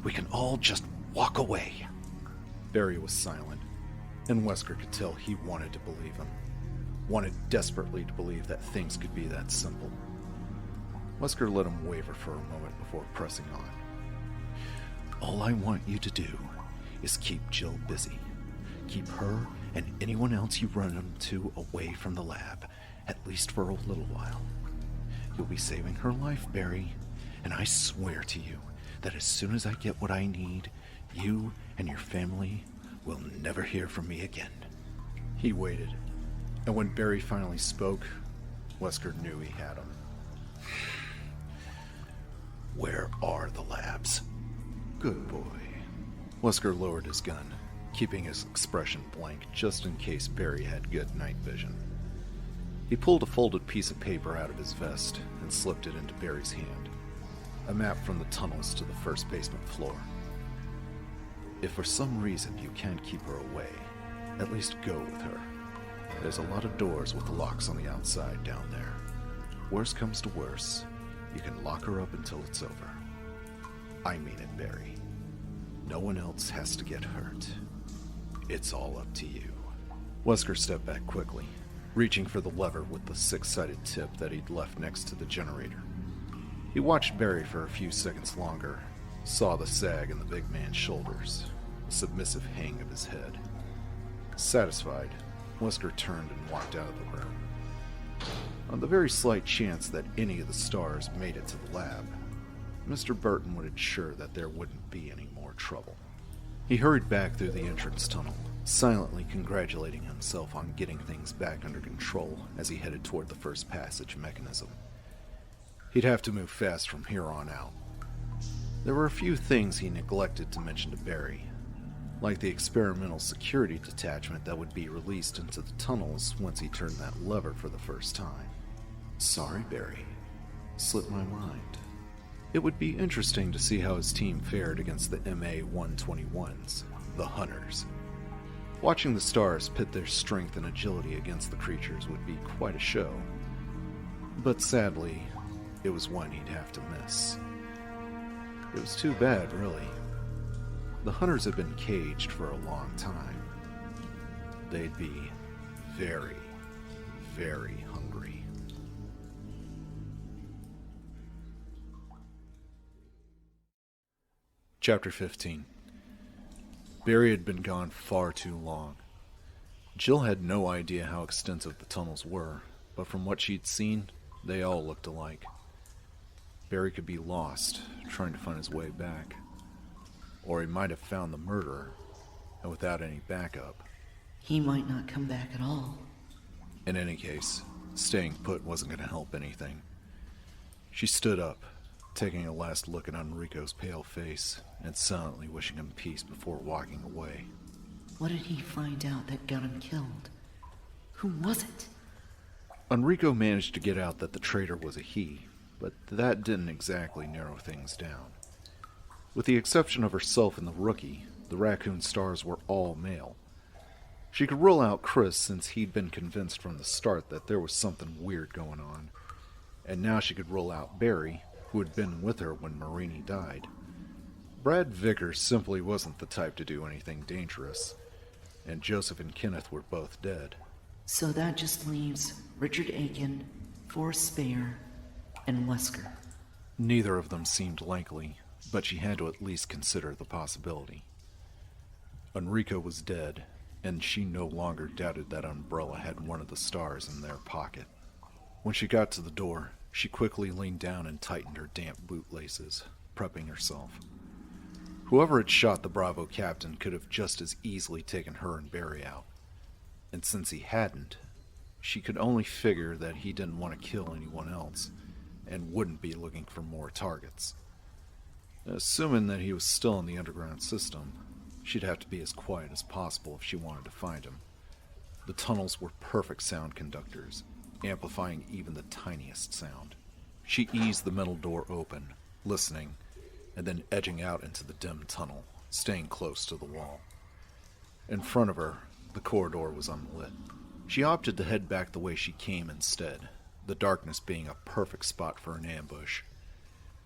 We can all just walk away. Barry was silent, and Wesker could tell he wanted to believe him. Wanted desperately to believe that things could be that simple. Wesker let him waver for a moment before pressing on. All I want you to do is keep Jill busy. Keep her and anyone else you run into away from the lab, at least for a little while. You'll be saving her life, Barry, and I swear to you that as soon as I get what I need, you and your family will never hear from me again. He waited, and when Barry finally spoke, Wesker knew he had him. Where are the labs? Good boy. Wesker lowered his gun, keeping his expression blank just in case Barry had good night vision. He pulled a folded piece of paper out of his vest and slipped it into Barry's hand. A map from the tunnels to the first basement floor. If for some reason you can't keep her away, at least go with her. There's a lot of doors with locks on the outside down there. Worst comes to worst, you can lock her up until it's over. I mean it, Barry. No one else has to get hurt. It's all up to you. Wesker stepped back quickly, reaching for the lever with the six-sided tip that he'd left next to the generator. He watched Barry for a few seconds longer, saw the sag in the big man's shoulders, the submissive hang of his head. Satisfied, Wesker turned and walked out of the room. On the very slight chance that any of the stars made it to the lab, Mr. Burton would ensure that there wouldn't be any more trouble. He hurried back through the entrance tunnel, silently congratulating himself on getting things back under control as he headed toward the first passage mechanism. He'd have to move fast from here on out. There were a few things he neglected to mention to Barry, like the experimental security detachment that would be released into the tunnels once he turned that lever for the first time. Sorry, Barry. Slipped my mind. It would be interesting to see how his team fared against the MA-121s, the Hunters. Watching the stars pit their strength and agility against the creatures would be quite a show. But sadly, it was one he'd have to miss. It was too bad, really. The Hunters had been caged for a long time. They'd be very, very hungry. Chapter 15. Barry had been gone far too long. Jill had no idea how extensive the tunnels were, but from what she'd seen, they all looked alike. Barry could be lost, trying to find his way back. Or he might have found the murderer, and without any backup. He might not come back at all. In any case, staying put wasn't going to help anything. She stood up, taking a last look at Enrico's pale face, and silently wishing him peace before walking away. What did he find out that got him killed? Who was it? Enrico managed to get out that the traitor was a he, but that didn't exactly narrow things down. With the exception of herself and the rookie, the Raccoon Stars were all male. She could rule out Chris since he'd been convinced from the start that there was something weird going on, and now she could rule out Barry, who had been with her when Marini died. Brad Vickers simply wasn't the type to do anything dangerous, and Joseph and Kenneth were both dead. So that just leaves Richard Aiken, Forrest Speyer, and Wesker. Neither of them seemed likely, but she had to at least consider the possibility. Enrico was dead, and she no longer doubted that Umbrella had one of the stars in their pocket. When she got to the door, she quickly leaned down and tightened her damp boot laces, prepping herself. Whoever had shot the Bravo captain could have just as easily taken her and Barry out. And since he hadn't, she could only figure that he didn't want to kill anyone else, and wouldn't be looking for more targets. Assuming that he was still in the underground system, she'd have to be as quiet as possible if she wanted to find him. The tunnels were perfect sound conductors, amplifying even the tiniest sound. She eased the metal door open, listening, and then edging out into the dim tunnel, staying close to the wall. In front of her, the corridor was unlit. She opted to head back the way she came instead, the darkness being a perfect spot for an ambush.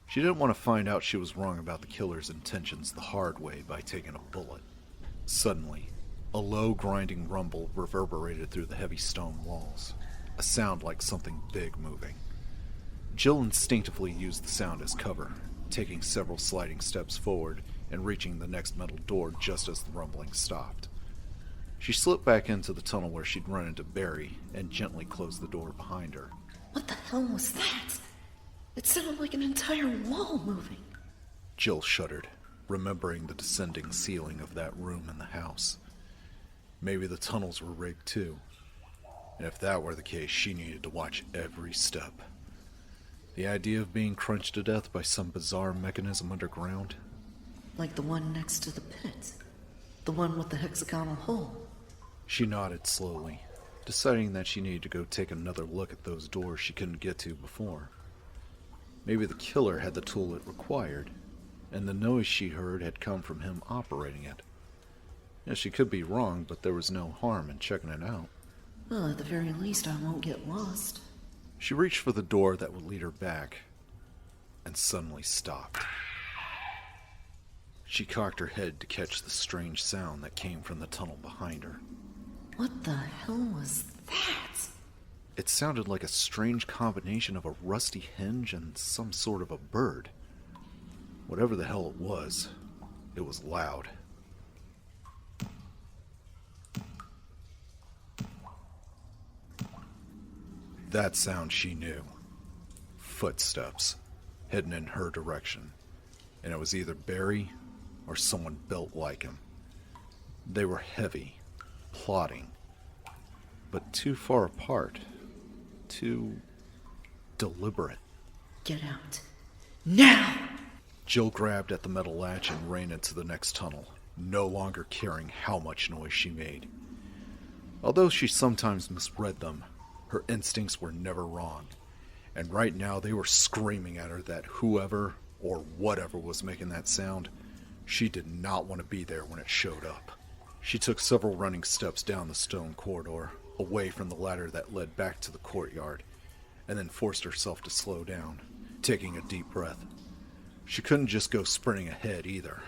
She didn't want to find out she was wrong about the killer's intentions the hard way by taking a bullet. Suddenly, a low grinding rumble reverberated through the heavy stone walls, a sound like something big moving. Jill instinctively used the sound as cover, taking several sliding steps forward and reaching the next metal door just as the rumbling stopped. She slipped back into the tunnel where she'd run into Barry and gently closed the door behind her. What the hell was that? It sounded like an entire wall moving. Jill shuddered, remembering the descending ceiling of that room in the house. Maybe the tunnels were rigged too, and if that were the case, she needed to watch every step. The idea of being crunched to death by some bizarre mechanism underground? Like the one next to the pit. The one with the hexagonal hole. She nodded slowly, deciding that she needed to go take another look at those doors she couldn't get to before. Maybe the killer had the tool it required, and the noise she heard had come from him operating it. Yeah, she could be wrong, but there was no harm in checking it out. Well, at the very least, I won't get lost. She reached for the door that would lead her back, and suddenly stopped. She cocked her head to catch the strange sound that came from the tunnel behind her. What the hell was that? It sounded like a strange combination of a rusty hinge and some sort of a bird. Whatever the hell it was loud. That sound she knew. Footsteps, heading in her direction. And it was either Barry or someone built like him. They were heavy, plodding, but too far apart. Too deliberate. Get out. Now! Jill grabbed at the metal latch and ran into the next tunnel, no longer caring how much noise she made. Although she sometimes misread them, her instincts were never wrong, and right now they were screaming at her that whoever or whatever was making that sound, she did not want to be there when it showed up. She took several running steps down the stone corridor, away from the ladder that led back to the courtyard, and then forced herself to slow down, taking a deep breath. She couldn't just go sprinting ahead either.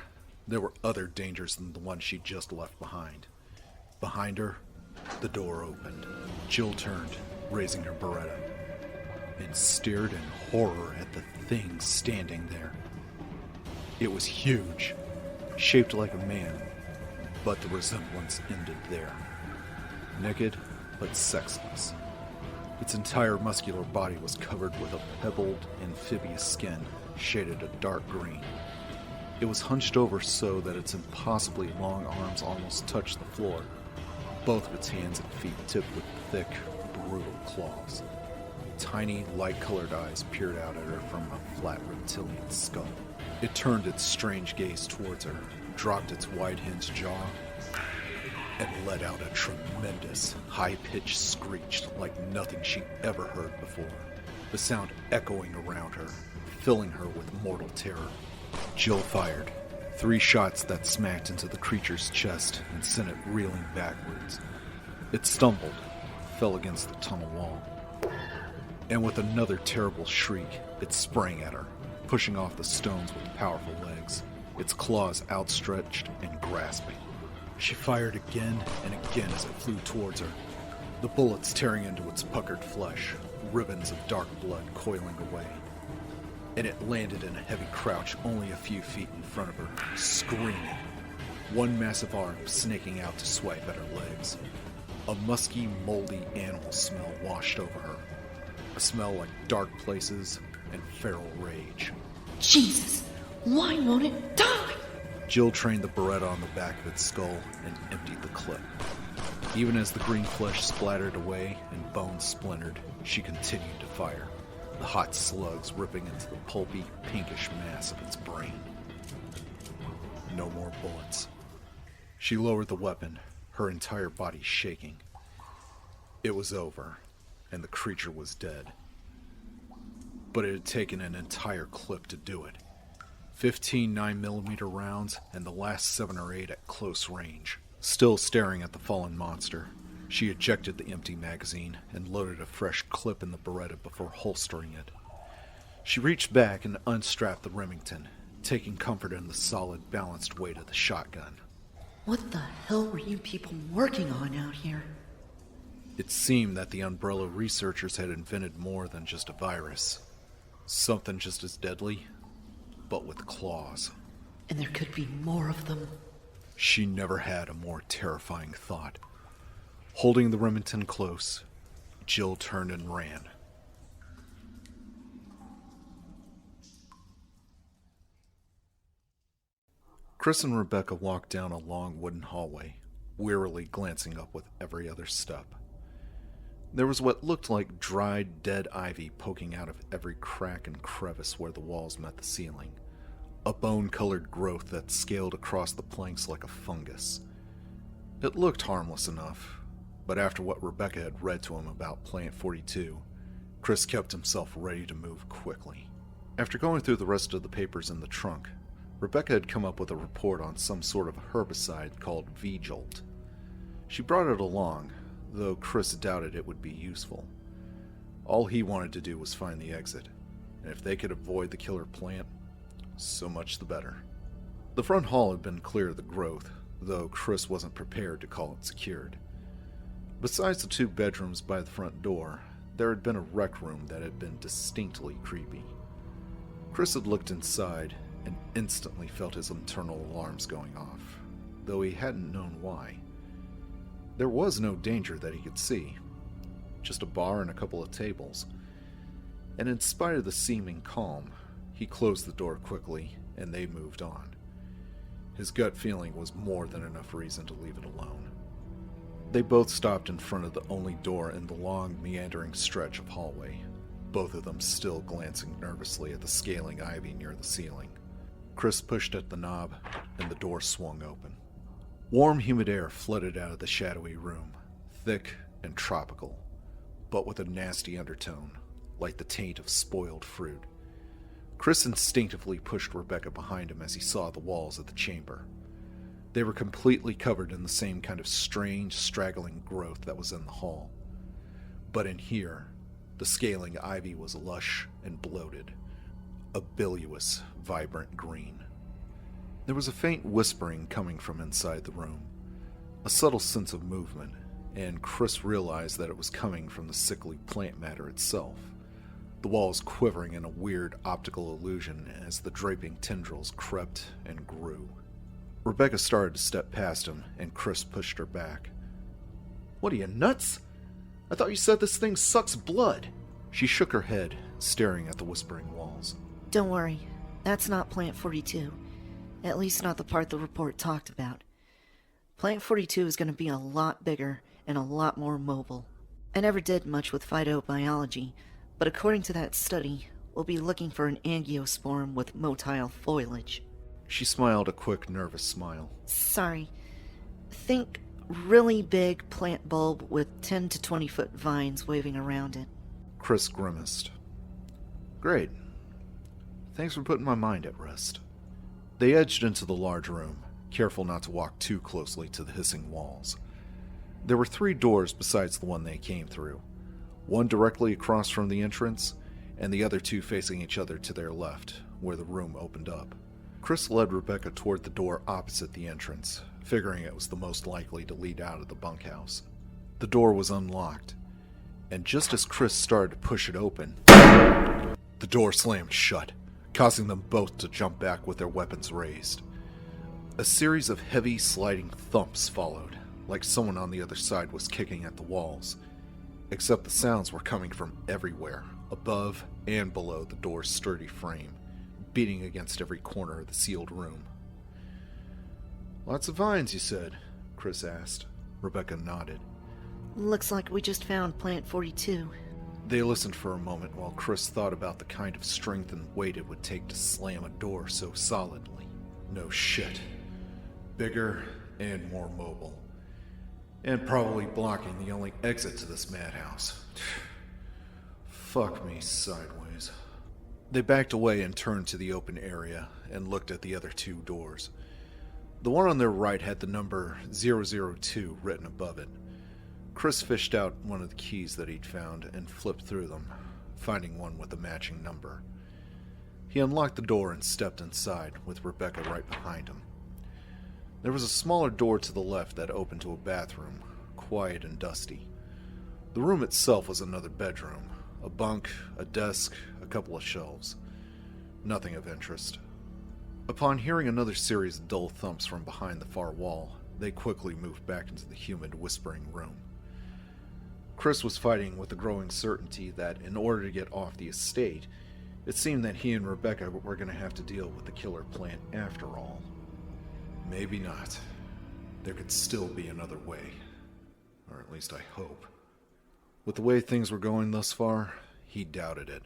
There were other dangers than the one she'd just left behind. Behind her, the door opened. Jill turned, raising her Beretta, and stared in horror at the thing standing there. It was huge, shaped like a man, but the resemblance ended there. Naked, but sexless. Its entire muscular body was covered with a pebbled, amphibious skin shaded a dark green. It was hunched over so that its impossibly long arms almost touched the floor, both of its hands and feet tipped with thick, brutal claws. Tiny, light-colored eyes peered out at her from a flat reptilian skull. It turned its strange gaze towards her, dropped its wide-hinged jaw, and let out a tremendous, high-pitched screech like nothing she'd ever heard before, the sound echoing around her, filling her with mortal terror. Jill fired 3 shots that smacked into the creature's chest and sent it reeling backwards. It stumbled, fell against the tunnel wall, and with another terrible shriek, it sprang at her, pushing off the stones with powerful legs, its claws outstretched and grasping. She fired again and again as it flew towards her, the bullets tearing into its puckered flesh, ribbons of dark blood coiling away. And it landed in a heavy crouch only a few feet in front of her, screaming, one massive arm snaking out to swipe at her legs. A musky, moldy animal smell washed over her, a smell like dark places and feral rage. Jesus, why won't it die? Jill trained the Beretta on the back of its skull and emptied the clip. Even as the green flesh splattered away and bones splintered, she continued to fire, the hot slugs ripping into the pulpy, pinkish mass of its brain. No more bullets. She lowered the weapon, her entire body shaking. It was over, and the creature was dead. But it had taken an entire clip to do it. 15 9mm rounds, and the last 7 or 8 at close range. Still staring at the fallen monster, she ejected the empty magazine and loaded a fresh clip in the Beretta before holstering it. She reached back and unstrapped the Remington, taking comfort in the solid, balanced weight of the shotgun. What the hell were you people working on out here? It seemed that the Umbrella researchers had invented more than just a virus. Something just as deadly, but with claws. And there could be more of them. She never had a more terrifying thought. Holding the Remington close, Jill turned and ran. Chris and Rebecca walked down a long wooden hallway, wearily glancing up with every other step. There was what looked like dried, dead ivy poking out of every crack and crevice where the walls met the ceiling. A bone-colored growth that scaled across the planks like a fungus. It looked harmless enough, but after what Rebecca had read to him about Plant 42, Chris kept himself ready to move quickly. After going through the rest of the papers in the trunk, Rebecca had come up with a report on some sort of herbicide called V-Jolt. She brought it along, though Chris doubted it would be useful. All he wanted to do was find the exit, and if they could avoid the killer plant, so much the better. The front hall had been clear of the growth, though Chris wasn't prepared to call it secured. Besides the 2 bedrooms by the front door, there had been a rec room that had been distinctly creepy. Chris had looked inside and instantly felt his internal alarms going off, though he hadn't known why. There was no danger that he could see, just a bar and a couple of tables, and in spite of the seeming calm, he closed the door quickly and they moved on. His gut feeling was more than enough reason to leave it alone. They both stopped in front of the only door in the long, meandering stretch of hallway, both of them still glancing nervously at the scaling ivy near the ceiling. Chris pushed at the knob, and the door swung open. Warm, humid air flooded out of the shadowy room, thick and tropical, but with a nasty undertone, like the taint of spoiled fruit. Chris instinctively pushed Rebecca behind him as he saw the walls of the chamber. They were completely covered in the same kind of strange, straggling growth that was in the hall. But in here, the scaling ivy was lush and bloated, a bilious, vibrant green. There was a faint whispering coming from inside the room, a subtle sense of movement, and Chris realized that it was coming from the sickly plant matter itself. the walls quivering in a weird optical illusion as the draping tendrils crept and grew. Rebecca started to step past him, and Chris pushed her back. "What are you, nuts? I thought you said this thing sucks blood." She shook her head, staring at the whispering walls. Don't worry, that's not Plant 42. At least not the part the report talked about. Plant 42 is going to be a lot bigger and a lot more mobile. I never did much with phytobiology, but according to that study, we'll be looking for an angiosporum with motile foliage. She smiled a quick, nervous smile. Sorry. Think really big plant bulb with 10 to 20 foot vines waving around it. Chris grimaced. "Great. Thanks for putting my mind at rest." They edged into the large room, careful not to walk too closely to the hissing walls. There were 3 doors besides the one they came through, one directly across from the entrance, and the other 2 facing each other to their left, where the room opened up. Chris led Rebecca toward the door opposite the entrance, figuring it was the most likely to lead out of the bunkhouse. The door was unlocked, and just as Chris started to push it open, the door slammed shut, causing them both to jump back with their weapons raised. A series of heavy, sliding thumps followed, like someone on the other side was kicking at the walls, except the sounds were coming from everywhere, above and below the door's sturdy frame, beating against every corner of the sealed room. "Lots of vines, you said?" Chris asked. Rebecca nodded. Looks like we just found Plant 42. They listened for a moment while Chris thought about the kind of strength and weight it would take to slam a door so solidly. No shit. Bigger and more mobile. And probably blocking the only exit to this madhouse. Fuck me sideways. They backed away and turned to the open area and looked at the other 2 doors. The one on their right had the number 002 written above it. Chris fished out one of the keys that he'd found and flipped through them, finding one with a matching number. He unlocked the door and stepped inside, with Rebecca right behind him. There was a smaller door to the left that opened to a bathroom, quiet and dusty. The room itself was another bedroom, a bunk, a desk, a couple of shelves. Nothing of interest. Upon hearing another series of dull thumps from behind the far wall, they quickly moved back into the humid, whispering room. Chris was fighting with the growing certainty that in order to get off the estate, it seemed that he and Rebecca were going to have to deal with the killer plant after all. Maybe not. There could still be another way. Or at least I hope. With the way things were going thus far, he doubted it.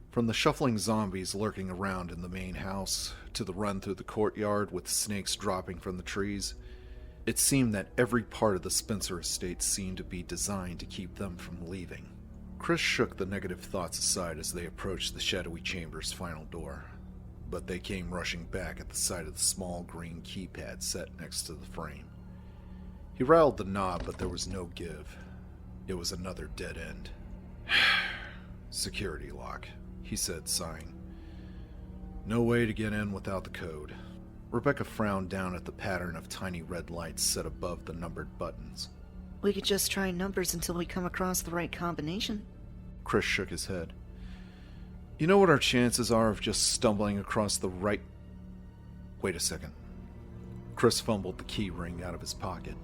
From the shuffling zombies lurking around in the main house, to the run through the courtyard with snakes dropping from the trees, it seemed that every part of the Spencer estate seemed to be designed to keep them from leaving. Chris shook the negative thoughts aside as they approached the shadowy chamber's final door, but they came rushing back at the sight of the small green keypad set next to the frame. He rattled the knob, but there was no give. It was another dead end. "Security lock," he said, sighing. "No way to get in without the code." Rebecca frowned down at the pattern of tiny red lights set above the numbered buttons. We could just try numbers until we come across the right combination. Chris shook his head. "You know what our chances are of just stumbling across the right..." Wait a second. Chris fumbled the key ring out of his pocket.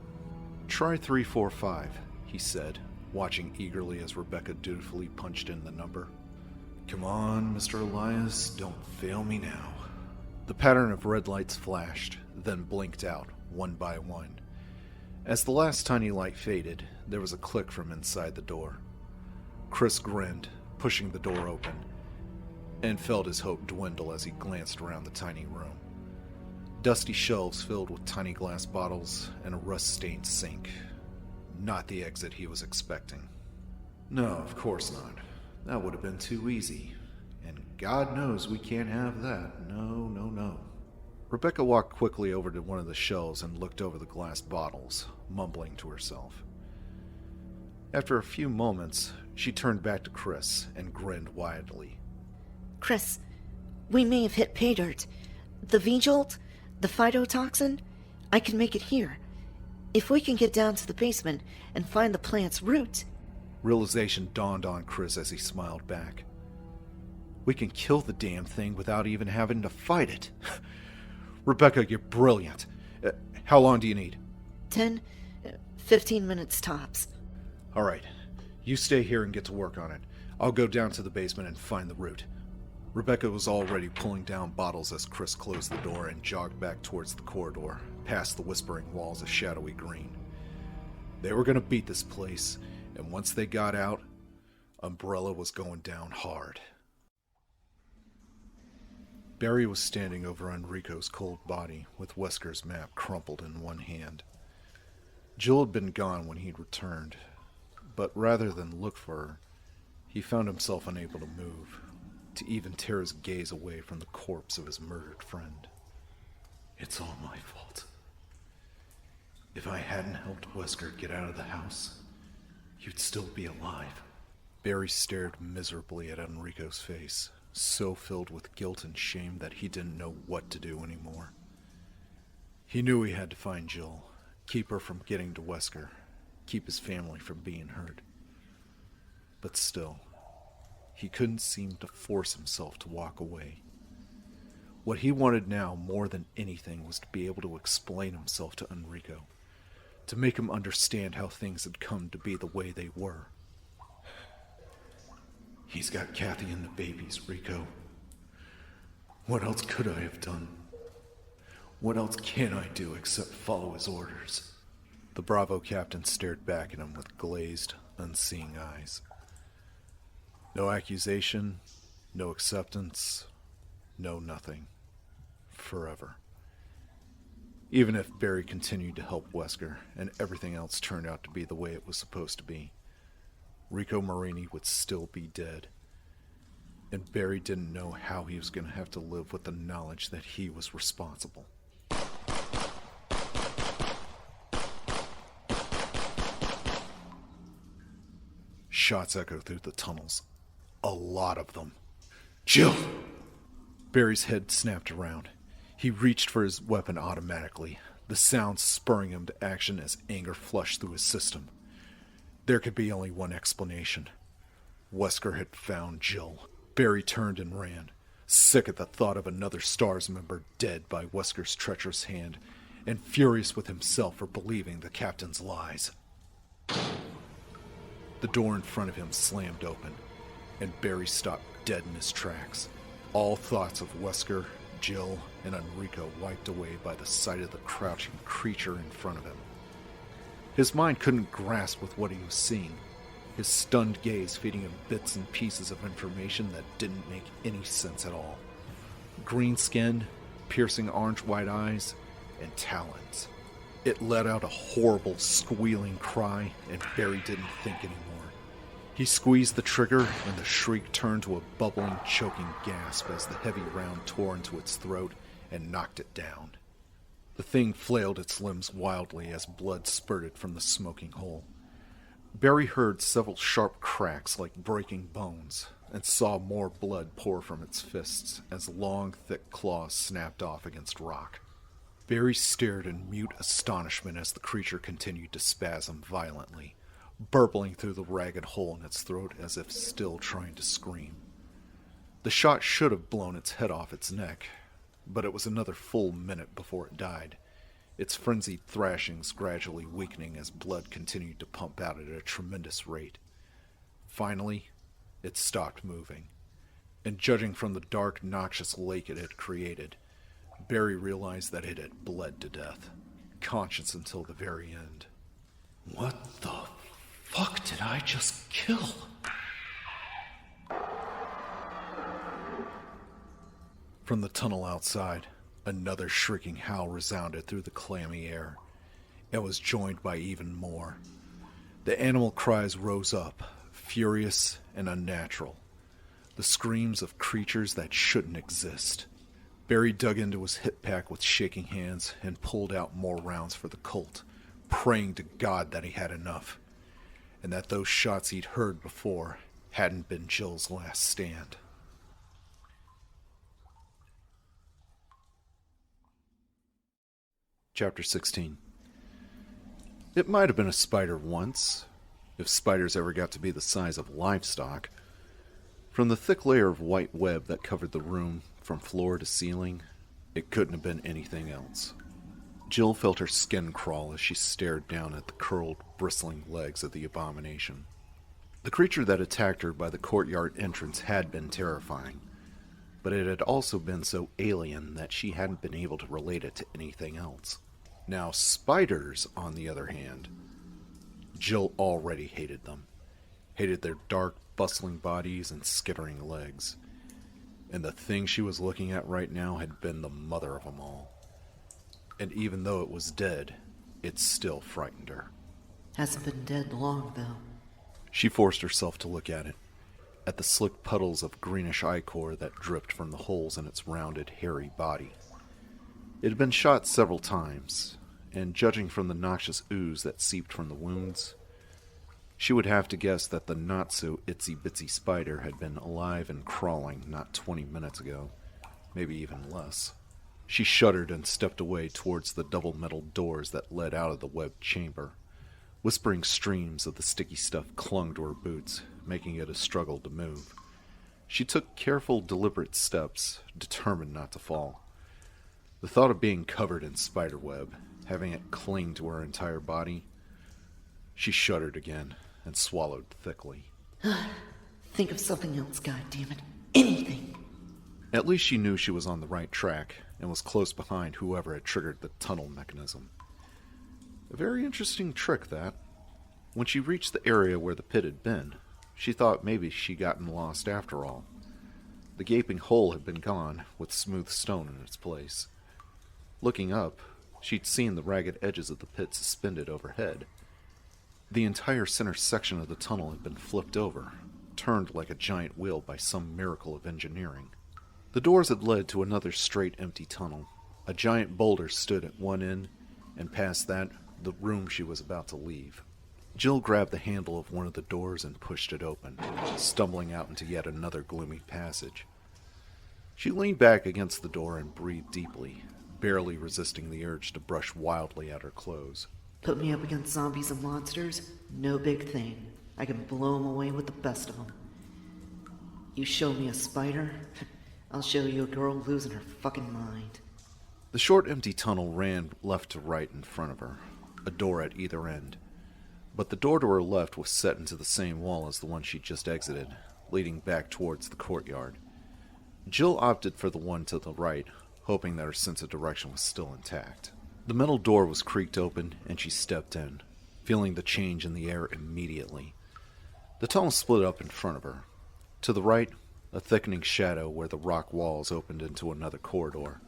"Try 345, he said, watching eagerly as Rebecca dutifully punched in the number. "Come on, Mr. Elias, don't fail me now." The pattern of red lights flashed, then blinked out, one by one. As the last tiny light faded, there was a click from inside the door. Chris grinned, pushing the door open, and felt his hope dwindle as he glanced around the tiny room. Dusty shelves filled with tiny glass bottles and a rust-stained sink. Not the exit he was expecting. No, of course not. That would have been too easy. And God knows we can't have that. No, no, no. Rebecca walked quickly over to one of the shelves and looked over the glass bottles, mumbling to herself. After a few moments, she turned back to Chris and grinned widely. Chris, we may have hit pay dirt. The V-jolt, the phytotoxin, I can make it here. If we can get down to the basement and find the plant's root... Realization dawned on Chris as he smiled back. We can kill the damn thing without even having to fight it. Rebecca, you're brilliant. How long do you need? 10, 15 minutes tops. All right. You stay here and get to work on it. I'll go down to the basement and find the route. Rebecca was already pulling down bottles as Chris closed the door and jogged back towards the corridor, past the whispering walls of shadowy green. They were going to beat this place, and once they got out, Umbrella was going down hard. Barry was standing over Enrico's cold body, with Wesker's map crumpled in one hand. Jill had been gone when he'd returned, but rather than look for her, he found himself unable to move, to even tear his gaze away from the corpse of his murdered friend. It's all my fault. If I hadn't helped Wesker get out of the house, you'd still be alive. Barry stared miserably at Enrico's face, so filled with guilt and shame that he didn't know what to do anymore. He knew he had to find Jill, keep her from getting to Wesker, keep his family from being hurt. But still, he couldn't seem to force himself to walk away. What he wanted now more than anything was to be able to explain himself to Enrico, to make him understand how things had come to be the way they were. He's got Kathy and the babies, Rico. What else could I have done? What else can I do except follow his orders? The Bravo captain stared back at him with glazed, unseeing eyes. No accusation, no acceptance, no nothing. Forever. Even if Barry continued to help Wesker, and everything else turned out to be the way it was supposed to be, Rico Marini would still be dead. And Barry didn't know how he was going to have to live with the knowledge that he was responsible. Shots echoed through the tunnels. A lot of them. Jill! Barry's head snapped around. He reached for his weapon automatically, the sound spurring him to action as anger flushed through his system. There could be only one explanation. Wesker had found Jill. Barry turned and ran, sick at the thought of another STARS member dead by Wesker's treacherous hand, and furious with himself for believing the captain's lies. The door in front of him slammed open, and Barry stopped dead in his tracks. All thoughts of Wesker, Jill, and Enrico wiped away by the sight of the crouching creature in front of him. His mind couldn't grasp with what he was seeing, his stunned gaze feeding him bits and pieces of information that didn't make any sense at all. Green skin, piercing orange-white eyes, and talons. It let out a horrible squealing cry, and Barry didn't think anymore. He squeezed the trigger, and the shriek turned to a bubbling, choking gasp as the heavy round tore into its throat and knocked it down. The thing flailed its limbs wildly as blood spurted from the smoking hole. Barry heard several sharp cracks like breaking bones, and saw more blood pour from its fists as long, thick claws snapped off against rock. Barry stared in mute astonishment as the creature continued to spasm violently, burbling through the ragged hole in its throat as if still trying to scream. The shot should have blown its head off its neck, but it was another full minute before it died, its frenzied thrashings gradually weakening as blood continued to pump out at a tremendous rate. Finally, it stopped moving, and judging from the dark, noxious lake it had created, Barry realized that it had bled to death, conscious until the very end. What the fuck did I just kill? From the tunnel outside, another shrieking howl resounded through the clammy air, and was joined by even more. The animal cries rose up, furious and unnatural, the screams of creatures that shouldn't exist. Barry dug into his hip pack with shaking hands and pulled out more rounds for the Colt, praying to God that he had enough, and that those shots he'd heard before hadn't been Jill's last stand. Chapter 16. It might have been a spider once, if spiders ever got to be the size of livestock. From the thick layer of white web that covered the room from floor to ceiling, it couldn't have been anything else. Jill felt her skin crawl as she stared down at the curled, bristling legs of the abomination. The creature that attacked her by the courtyard entrance had been terrifying, but it had also been so alien that she hadn't been able to relate it to anything else. Now, spiders, on the other hand, Jill already hated them. Hated their dark, bustling bodies and skittering legs. And the thing she was looking at right now had been the mother of them all. And even though it was dead, it still frightened her. Hasn't been dead long, though. She forced herself to look at it, at the slick puddles of greenish ichor that dripped from the holes in its rounded, hairy body. It had been shot several times, and judging from the noxious ooze that seeped from the wounds, she would have to guess that the not-so-itsy-bitsy spider had been alive and crawling not 20 minutes ago, maybe even less. She shuddered and stepped away towards the double metal doors that led out of the webbed chamber. Whispering streams of the sticky stuff clung to her boots, making it a struggle to move. She took careful, deliberate steps, determined not to fall. The thought of being covered in spiderweb, having it cling to her entire body, she shuddered again and swallowed thickly. Think of something else, goddammit. Anything. At least she knew she was on the right track and was close behind whoever had triggered the tunnel mechanism. A very interesting trick, that. When she reached the area where the pit had been, she thought maybe she'd gotten lost after all. The gaping hole had been gone, with smooth stone in its place. Looking up, she'd seen the ragged edges of the pit suspended overhead. The entire center section of the tunnel had been flipped over, turned like a giant wheel by some miracle of engineering. The doors had led to another straight, empty tunnel. A giant boulder stood at one end, and past that, the room she was about to leave. Jill grabbed the handle of one of the doors and pushed it open, stumbling out into yet another gloomy passage. She leaned back against the door and breathed deeply, barely resisting the urge to brush wildly at her clothes. Put me up against zombies and monsters, no big thing. I can blow them away with the best of them. You show me a spider, I'll show you a girl losing her fucking mind. The short, empty tunnel ran left to right in front of her, a door at either end. But the door to her left was set into the same wall as the one she'd just exited, leading back towards the courtyard. Jill opted for the one to the right, hoping that her sense of direction was still intact. The metal door was creaked open, and she stepped in, feeling the change in the air immediately. The tunnel split up in front of her. To the right, a thickening shadow where the rock walls opened into another corridor.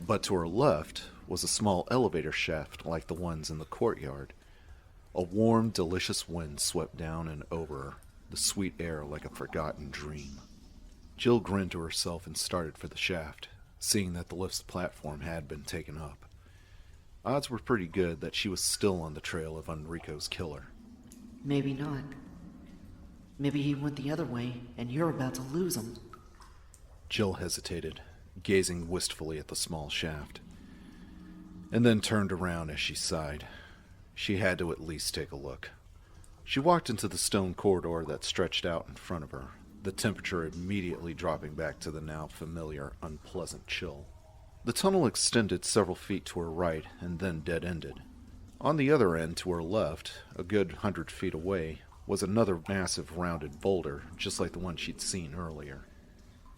But to her left was a small elevator shaft like the ones in the courtyard. A warm, delicious wind swept down and over her, the sweet air like a forgotten dream. Jill grinned to herself and started for the shaft, seeing that the lift's platform had been taken up. Odds were pretty good that she was still on the trail of Enrico's killer. Maybe not. Maybe he went the other way, and you're about to lose him. Jill hesitated, gazing wistfully at the small shaft, and then turned around as she sighed. She had to at least take a look. She walked into the stone corridor that stretched out in front of her, the temperature immediately dropping back to the now familiar, unpleasant chill. The tunnel extended several feet to her right and then dead-ended. On the other end, to her left, a good 100 feet away, was another massive rounded boulder, just like the one she'd seen earlier.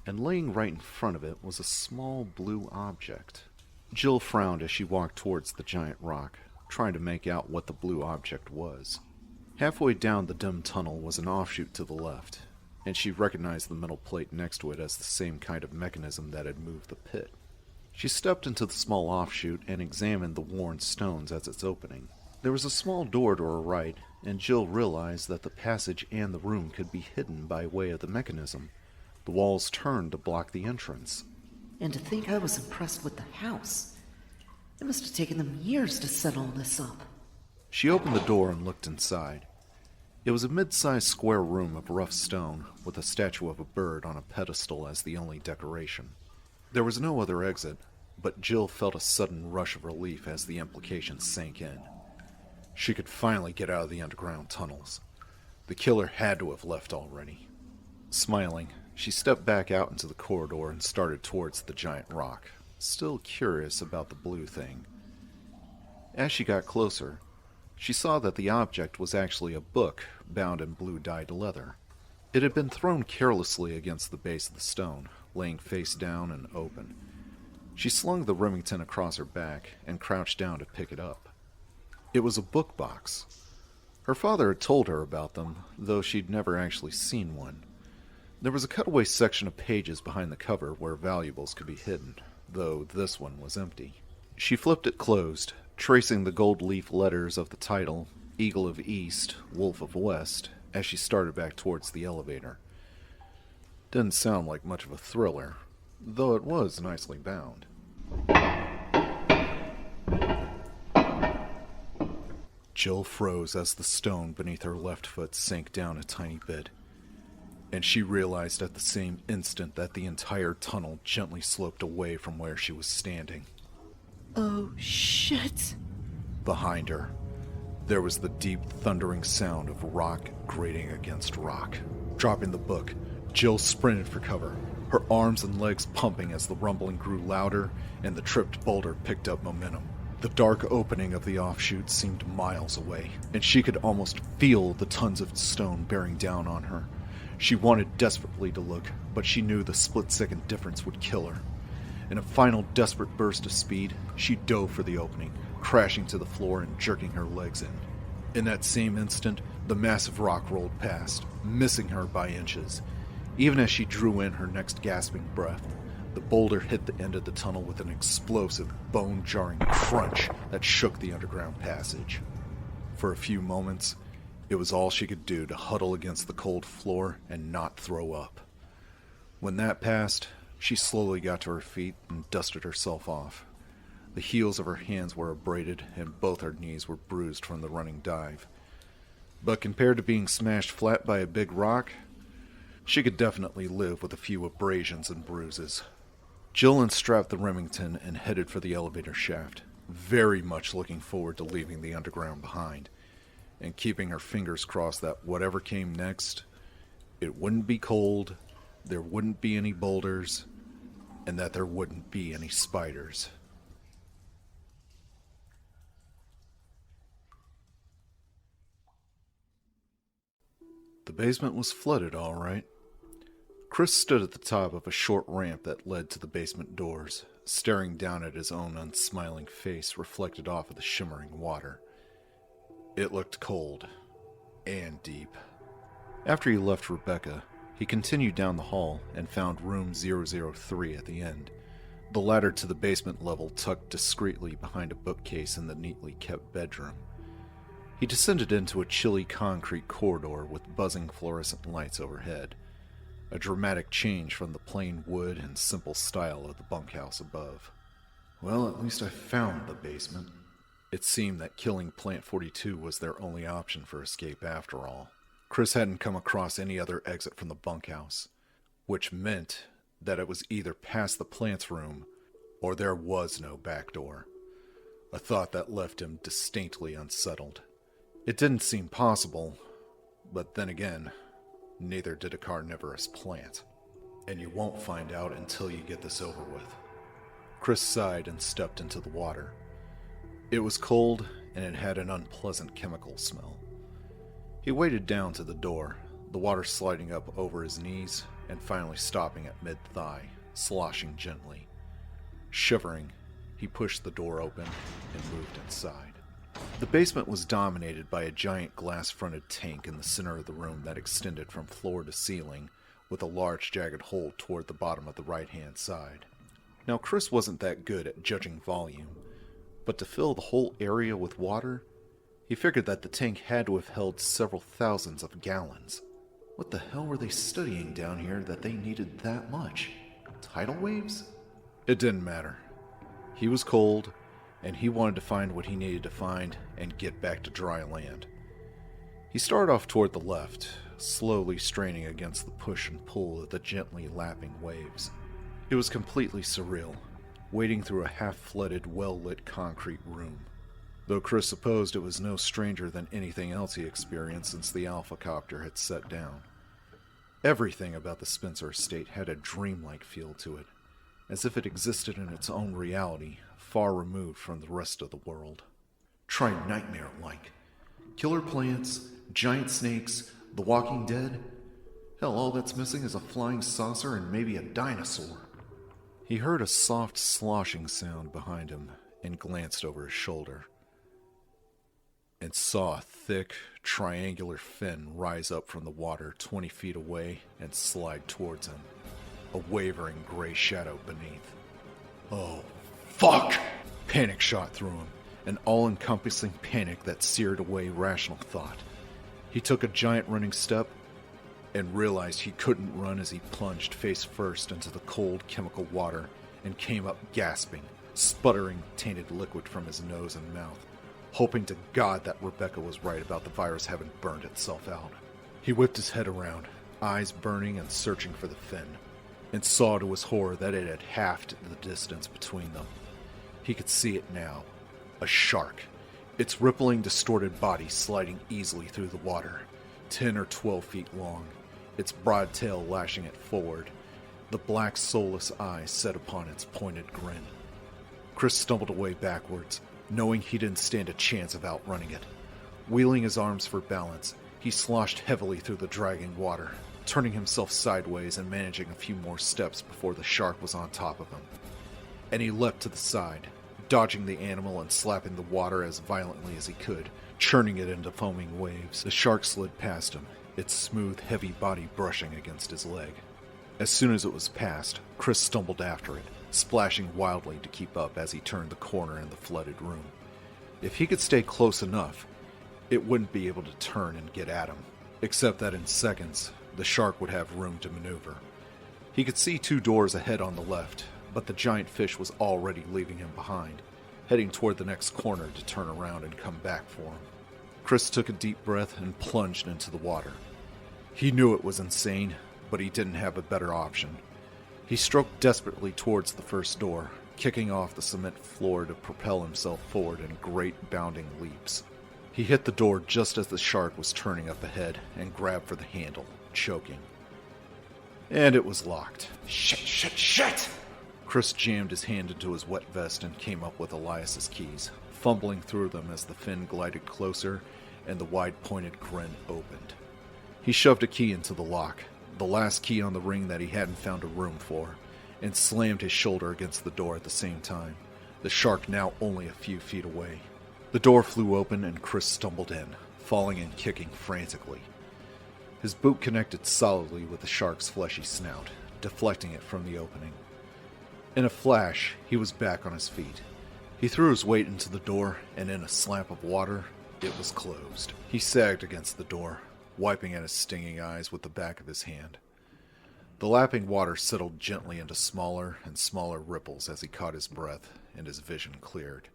And laying right in front of it was a small blue object. Jill frowned as she walked towards the giant rock, trying to make out what the blue object was. Halfway down the dim tunnel was an offshoot to the left, and she recognized the metal plate next to it as the same kind of mechanism that had moved the pit. She stepped into the small offshoot and examined the worn stones as its opening. There was a small door to her right, and Jill realized that the passage and the room could be hidden by way of the mechanism. The walls turned to block the entrance. And to think I was impressed with the house. It must have taken them years to set all this up. She opened the door and looked inside. It was a mid-sized square room of rough stone, with a statue of a bird on a pedestal as the only decoration. There was no other exit, but Jill felt a sudden rush of relief as the implication sank in. She could finally get out of the underground tunnels. The killer had to have left already. Smiling, she stepped back out into the corridor and started towards the giant rock, still curious about the blue thing. As she got closer, she saw that the object was actually a book bound in blue dyed leather. It had been thrown carelessly against the base of the stone, laying face down and open. She slung the Remington across her back and crouched down to pick it up. It was a book box. Her father had told her about them, though she'd never actually seen one. There was a cutaway section of pages behind the cover where valuables could be hidden, though this one was empty. She flipped it closed, tracing the gold leaf letters of the title, Eagle of East, Wolf of West, as she started back towards the elevator. Didn't sound like much of a thriller, though it was nicely bound. Jill froze as the stone beneath her left foot sank down a tiny bit, and she realized at the same instant that the entire tunnel gently sloped away from where she was standing. Oh, shit. Behind her, there was the deep, thundering sound of rock grating against rock. Dropping the book, Jill sprinted for cover, her arms and legs pumping as the rumbling grew louder and the tripped boulder picked up momentum. The dark opening of the offshoot seemed miles away, and she could almost feel the tons of stone bearing down on her. She wanted desperately to look, but she knew the split-second difference would kill her. In a final desperate burst of speed, she dove for the opening, crashing to the floor and jerking her legs in. In that same instant, the massive rock rolled past, missing her by inches. Even as she drew in her next gasping breath, the boulder hit the end of the tunnel with an explosive, bone-jarring crunch that shook the underground passage. For a few moments, it was all she could do to huddle against the cold floor and not throw up. When that passed, she slowly got to her feet and dusted herself off. The heels of her hands were abraded, and both her knees were bruised from the running dive. But compared to being smashed flat by a big rock, she could definitely live with a few abrasions and bruises. Jill unstrapped the Remington and headed for the elevator shaft, very much looking forward to leaving the underground behind, and keeping her fingers crossed that whatever came next, it wouldn't be cold, there wouldn't be any boulders, and that there wouldn't be any spiders. The basement was flooded, all right. Chris stood at the top of a short ramp that led to the basement doors, staring down at his own unsmiling face reflected off of the shimmering water. It looked cold and deep. After he left Rebecca, he continued down the hall and found room 003 at the end, the ladder to the basement level tucked discreetly behind a bookcase in the neatly kept bedroom. He descended into a chilly concrete corridor with buzzing fluorescent lights overhead, a dramatic change from the plain wood and simple style of the bunkhouse above. Well, at least I found the basement. It seemed that killing Plant 42 was their only option for escape after all. Chris hadn't come across any other exit from the bunkhouse, which meant that it was either past the plant's room or there was no back door, a thought that left him distinctly unsettled. It didn't seem possible, but then again, neither did a carnivorous plant. And you won't find out until you get this over with. Chris sighed and stepped into the water. It was cold, and it had an unpleasant chemical smell. He waded down to the door, the water sliding up over his knees, and finally stopping at mid-thigh, sloshing gently. Shivering, he pushed the door open and moved inside. The basement was dominated by a giant glass-fronted tank in the center of the room that extended from floor to ceiling, with a large jagged hole toward the bottom of the right-hand side. Now, Chris wasn't that good at judging volume, but to fill the whole area with water, he figured that the tank had to have held several thousands of gallons. What the hell were they studying down here that they needed that much? Tidal waves? It didn't matter. He was cold, and he wanted to find what he needed to find and get back to dry land. He started off toward the left, slowly straining against the push and pull of the gently lapping waves. It was completely surreal, wading through a half-flooded, well-lit concrete room. though Chris supposed it was no stranger than anything else he experienced since the Alpha Copter had set down. Everything about the Spencer estate had a dreamlike feel to it, as if it existed in its own reality, far removed from the rest of the world. Try nightmare-like. Killer plants, giant snakes, the Walking Dead. Hell, all that's missing is a flying saucer and maybe a dinosaur. He heard a soft sloshing sound behind him and glanced over his shoulder and saw a thick, triangular fin rise up from the water 20 feet away and slide towards him, a wavering gray shadow beneath. Oh, fuck! Panic shot through him, an all-encompassing panic that seared away rational thought. He took a giant running step and realized he couldn't run as he plunged face first into the cold chemical water and came up gasping, sputtering tainted liquid from his nose and mouth, hoping to God that Rebecca was right about the virus having burned itself out. He whipped his head around, eyes burning and searching for the fin, and saw to his horror that it had halved the distance between them. He could see it now. A shark, its rippling, distorted body sliding easily through the water, 10 or 12 feet long, its broad tail lashing it forward, the black soulless eyes set upon its pointed grin. Chris stumbled away backwards, knowing he didn't stand a chance of outrunning it. Wheeling his arms for balance, he sloshed heavily through the dragging water, turning himself sideways and managing a few more steps before the shark was on top of him. And he leapt to the side, dodging the animal and slapping the water as violently as he could, churning it into foaming waves. The shark slid past him, its smooth, heavy body brushing against his leg. As soon as it was past, Chris stumbled after it, splashing wildly to keep up as he turned the corner in the flooded room. If he could stay close enough, it wouldn't be able to turn and get at him, except that in seconds, the shark would have room to maneuver. He could see 2 doors ahead on the left, but the giant fish was already leaving him behind, heading toward the next corner to turn around and come back for him. Chris took a deep breath and plunged into the water. He knew it was insane, but he didn't have a better option. He stroked desperately towards the first door, kicking off the cement floor to propel himself forward in great bounding leaps. He hit the door just as the shark was turning up ahead and grabbed for the handle, choking. And it was locked. Shit! Chris jammed his hand into his wet vest and came up with Elias's keys, fumbling through them as the fin glided closer and the wide-pointed grin opened. He shoved a key into the lock, the last key on the ring that he hadn't found a room for, and slammed his shoulder against the door at the same time, the shark now only a few feet away. The door flew open and Chris stumbled in, falling and kicking frantically. His boot connected solidly with the shark's fleshy snout, deflecting it from the opening. In a flash, he was back on his feet. He threw his weight into the door, and in a slap of water, it was closed. He sagged against the door, wiping at his stinging eyes with the back of his hand. The lapping water settled gently into smaller and smaller ripples as he caught his breath and his vision cleared.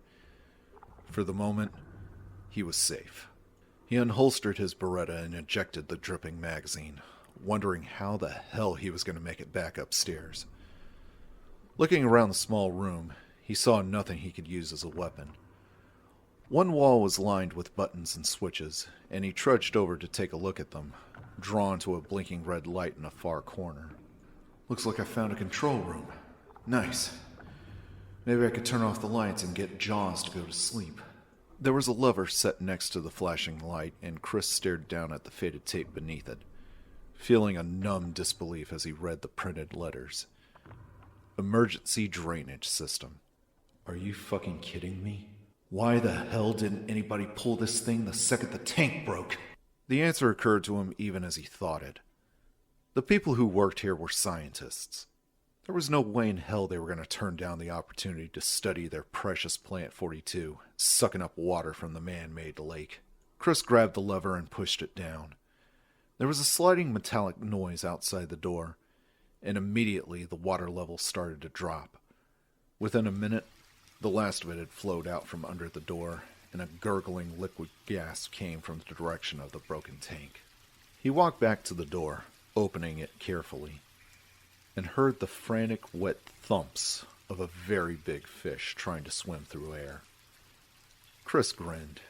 For the moment, he was safe. He unholstered his Beretta and ejected the dripping magazine, wondering how the hell he was going to make it back upstairs. Looking around the small room, he saw nothing he could use as a weapon. One wall was lined with buttons and switches, and he trudged over to take a look at them, drawn to a blinking red light in a far corner. Looks like I found a control room. Nice. Maybe I could turn off the lights and get Jaws to go to sleep. There was a lever set next to the flashing light, and Chris stared down at the faded tape beneath it, feeling a numb disbelief as he read the printed letters. Emergency drainage system. Are you fucking kidding me? Why the hell didn't anybody pull this thing the second the tank broke? The answer occurred to him even as he thought it. The people who worked here were scientists. There was no way in hell they were going to turn down the opportunity to study their precious Plant 42, sucking up water from the man-made lake. Chris grabbed the lever and pushed it down. There was a sliding metallic noise outside the door, and immediately the water level started to drop. Within a minute, the last of it had flowed out from under the door, and a gurgling liquid gas came from the direction of the broken tank. He walked back to the door, opening it carefully, and heard the frantic, wet thumps of a very big fish trying to swim through air. Chris grinned,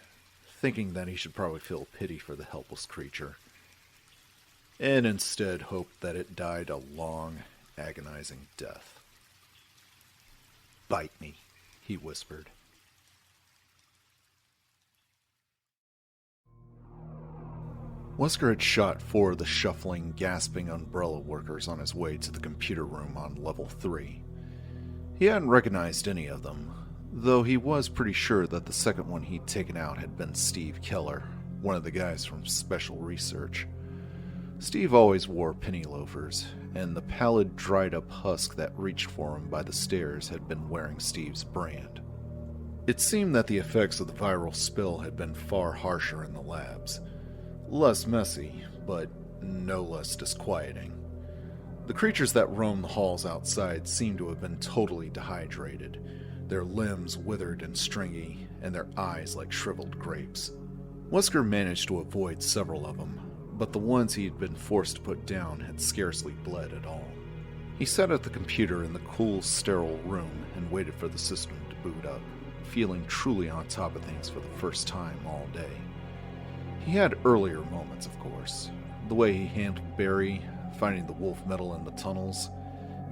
thinking that he should probably feel pity for the helpless creature, and instead hoped that it died a long, agonizing death. "Bite me," he whispered. Wesker had shot 4 of the shuffling, gasping umbrella workers on his way to the computer room on level 3. He hadn't recognized any of them, though he was pretty sure that the second one he'd taken out had been Steve Keller, one of the guys from Special Research. Steve always wore penny loafers, and the pallid, dried-up husk that reached for him by the stairs had been wearing Steve's brand. It seemed that the effects of the viral spill had been far harsher in the labs. Less messy, but no less disquieting. The creatures that roamed the halls outside seemed to have been totally dehydrated, their limbs withered and stringy, and their eyes like shriveled grapes. Wesker managed to avoid several of them, but the ones he had been forced to put down had scarcely bled at all. He sat at the computer in the cool, sterile room and waited for the system to boot up, feeling truly on top of things for the first time all day. He had earlier moments, of course. The way he handled Barry, finding the wolf metal in the tunnels,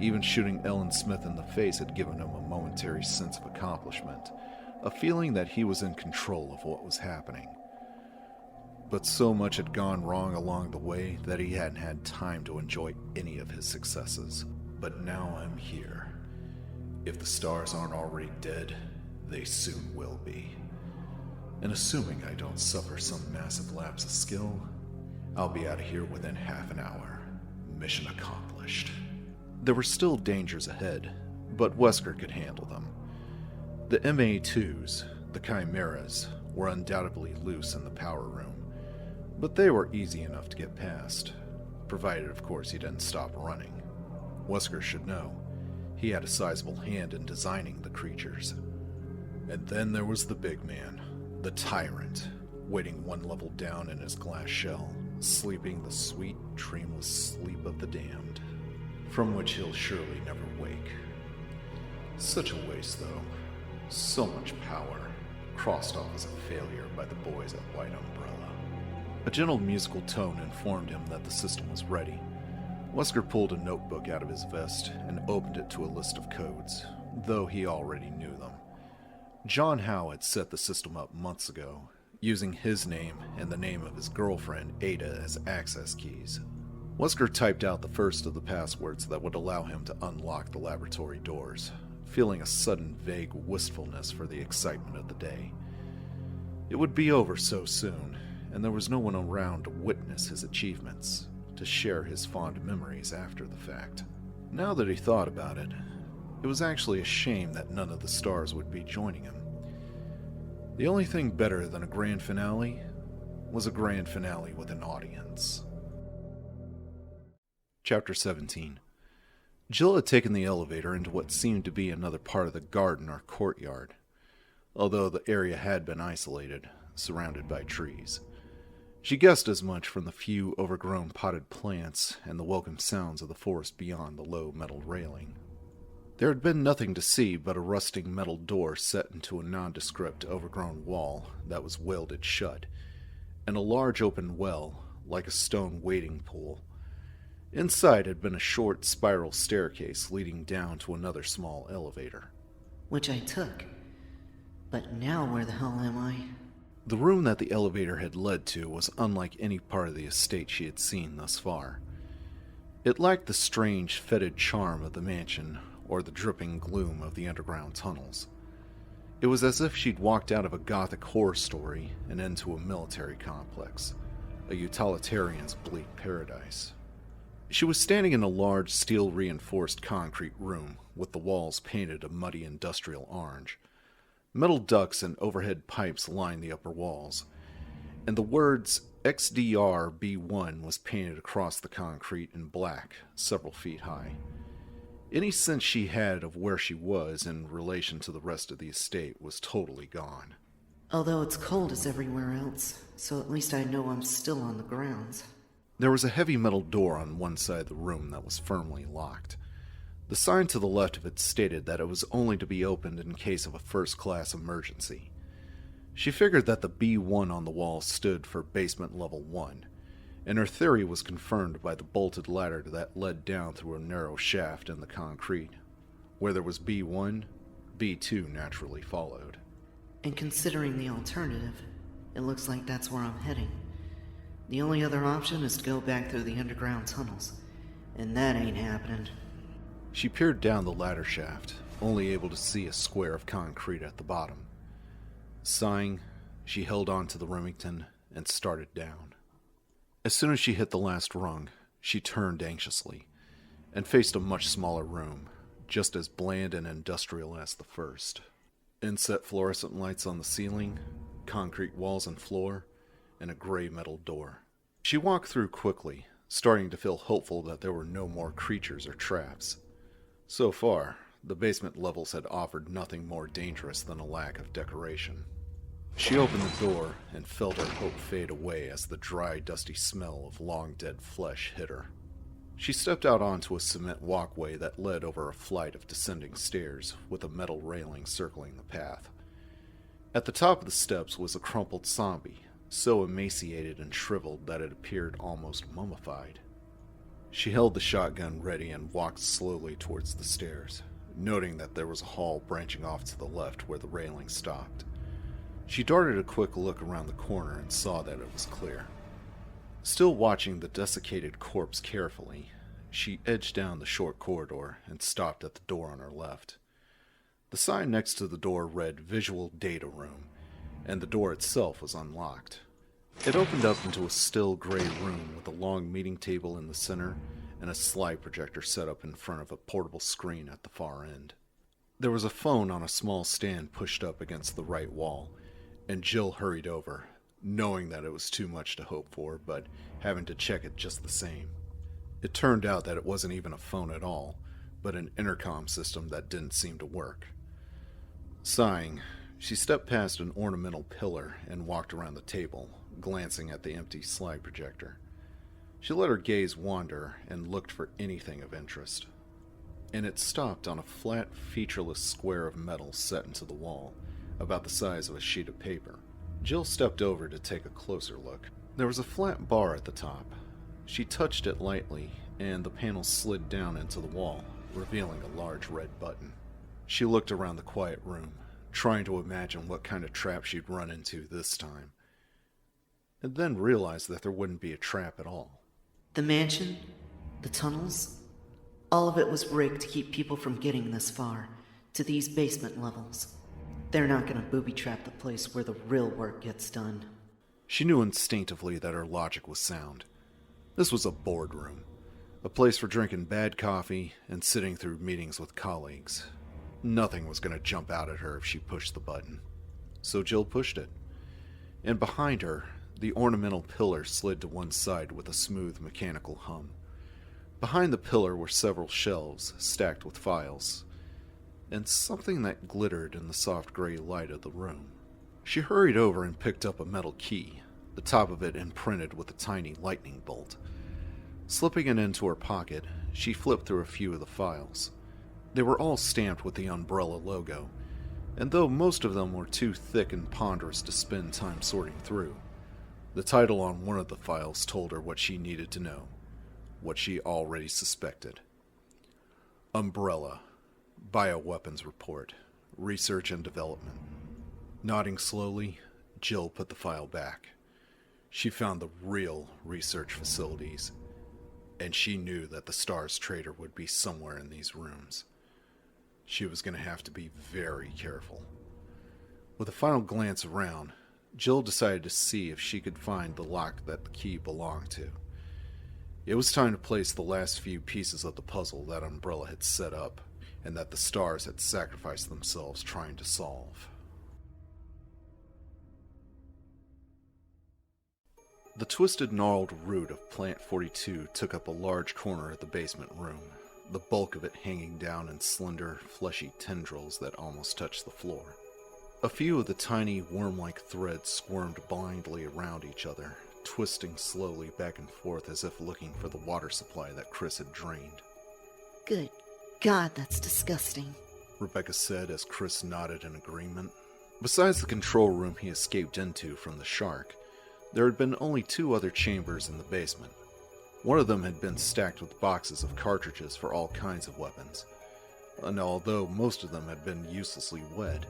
even shooting Ellen Smith in the face had given him a momentary sense of accomplishment, a feeling that he was in control of what was happening. But so much had gone wrong along the way that he hadn't had time to enjoy any of his successes. But now I'm here. If the stars aren't already dead, they soon will be. And assuming I don't suffer some massive lapse of skill, I'll be out of here within half an hour. Mission accomplished. There were still dangers ahead, but Wesker could handle them. The MA2s, the Chimeras, were undoubtedly loose in the power room, but they were easy enough to get past, provided of course he didn't stop running. Wesker should know, he had a sizable hand in designing the creatures. And then there was the big man, the tyrant, waiting one level down in his glass shell, sleeping the sweet, dreamless sleep of the damned, from which he'll surely never wake. Such a waste, though. So much power, crossed off as a failure by the boys at White Umbrella. A gentle musical tone informed him that the system was ready. Wesker pulled a notebook out of his vest and opened it to a list of codes, though he already knew them. John Howe had set the system up months ago, using his name and the name of his girlfriend, Ada, as access keys. Wesker typed out the first of the passwords that would allow him to unlock the laboratory doors, feeling a sudden vague wistfulness for the excitement of the day. It would be over so soon, and there was no one around to witness his achievements, to share his fond memories after the fact. Now that he thought about it, it was actually a shame that none of the stars would be joining him. The only thing better than a grand finale was a grand finale with an audience. Chapter 17. Jill had taken the elevator into what seemed to be another part of the garden or courtyard, although the area had been isolated, surrounded by trees. She guessed as much from the few overgrown potted plants and the welcome sounds of the forest beyond the low metal railing. There had been nothing to see but a rusting metal door set into a nondescript overgrown wall that was welded shut, and a large open well, like a stone wading pool. Inside had been a short spiral staircase leading down to another small elevator. Which I took. But now where the hell am I? The room that the elevator had led to was unlike any part of the estate she had seen thus far. It lacked the strange, fetid charm of the mansion, or the dripping gloom of the underground tunnels. It was as if she'd walked out of a gothic horror story and into a military complex, a utilitarian's bleak paradise. She was standing in a large, steel-reinforced concrete room with the walls painted a muddy industrial orange. Metal ducts and overhead pipes lined the upper walls, and the words XDR-B1 was painted across the concrete in black, several feet high. Any sense she had of where she was in relation to the rest of the estate was totally gone. Although it's cold as everywhere else, so at least I know I'm still on the grounds. There was a heavy metal door on one side of the room that was firmly locked. The sign to the left of it stated that it was only to be opened in case of a first-class emergency. She figured that the B1 on the wall stood for basement level 1, and her theory was confirmed by the bolted ladder that led down through a narrow shaft in the concrete. Where there was B1, B2 naturally followed. And considering the alternative, it looks like that's where I'm heading. The only other option is to go back through the underground tunnels, and that ain't happening. She peered down the ladder shaft, only able to see a square of concrete at the bottom. Sighing, she held on to the Remington and started down. As soon as she hit the last rung, she turned anxiously and faced a much smaller room, just as bland and industrial as the first. Inset fluorescent lights on the ceiling, concrete walls and floor, and a gray metal door. She walked through quickly, starting to feel hopeful that there were no more creatures or traps. So far, the basement levels had offered nothing more dangerous than a lack of decoration. She opened the door and felt her hope fade away as the dry, dusty smell of long-dead flesh hit her. She stepped out onto a cement walkway that led over a flight of descending stairs with a metal railing circling the path. At the top of the steps was a crumpled zombie, so emaciated and shriveled that it appeared almost mummified. She held the shotgun ready and walked slowly towards the stairs, noting that there was a hall branching off to the left where the railing stopped. She darted a quick look around the corner and saw that it was clear. Still watching the desiccated corpse carefully, she edged down the short corridor and stopped at the door on her left. The sign next to the door read Visual Data Room, and the door itself was unlocked. It opened up into a still gray room with a long meeting table in the center and a slide projector set up in front of a portable screen at the far end. There was a phone on a small stand pushed up against the right wall, and Jill hurried over, knowing that it was too much to hope for, but having to check it just the same. It turned out that it wasn't even a phone at all, but an intercom system that didn't seem to work. Sighing, she stepped past an ornamental pillar and walked around the table, glancing at the empty slide projector. She let her gaze wander and looked for anything of interest. And it stopped on a flat, featureless square of metal set into the wall, about the size of a sheet of paper. Jill stepped over to take a closer look. There was a flat bar at the top. She touched it lightly, and the panel slid down into the wall, revealing a large red button. She looked around the quiet room, trying to imagine what kind of trap she'd run into this time, and then realized that there wouldn't be a trap at all. The mansion, the tunnels, all of it was rigged to keep people from getting this far, to these basement levels. They're not going to booby-trap the place where the real work gets done. She knew instinctively that her logic was sound. This was a boardroom, a place for drinking bad coffee and sitting through meetings with colleagues. Nothing was going to jump out at her if she pushed the button. So Jill pushed it. And behind her, the ornamental pillar slid to one side with a smooth mechanical hum. Behind the pillar were several shelves stacked with files, and something that glittered in the soft gray light of the room. She hurried over and picked up a metal key, the top of it imprinted with a tiny lightning bolt. Slipping it into her pocket, she flipped through a few of the files. They were all stamped with the Umbrella logo, and though most of them were too thick and ponderous to spend time sorting through, the title on one of the files told her what she needed to know, what she already suspected. Umbrella, Bioweapons Report, Research and Development. Nodding slowly, Jill put the file back. She found the real research facilities, and she knew that the STARS trader would be somewhere in these rooms. She was going to have to be very careful. With a final glance around, Jill decided to see if she could find the lock that the key belonged to. It was time to place the last few pieces of the puzzle that Umbrella had set up, and that the STARS had sacrificed themselves trying to solve. The twisted, gnarled root of Plant 42 took up a large corner of the basement room, the bulk of it hanging down in slender, fleshy tendrils that almost touched the floor. A few of the tiny, worm-like threads squirmed blindly around each other, twisting slowly back and forth as if looking for the water supply that Chris had drained. Good God, that's disgusting. Rebecca said as Chris nodded in agreement. Besides the control room he escaped into from the shark, there had been only 2 other chambers in the basement. One of them had been stacked with boxes of cartridges for all kinds of weapons, and although most of them had been uselessly wet,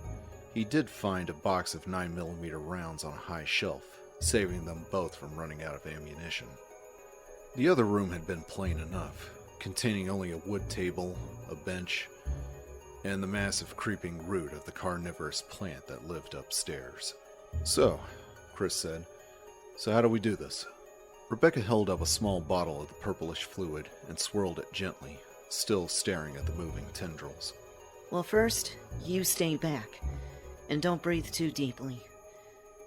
he did find a box of 9mm rounds on a high shelf, saving them both from running out of ammunition. The other room had been plain enough, containing only a wood table, a bench, and the massive creeping root of the carnivorous plant that lived upstairs. "So," Chris said, "so how do we do this?" Rebecca held up a small bottle of the purplish fluid and swirled it gently, still staring at the moving tendrils. Well, first, you stay back, and don't breathe too deeply.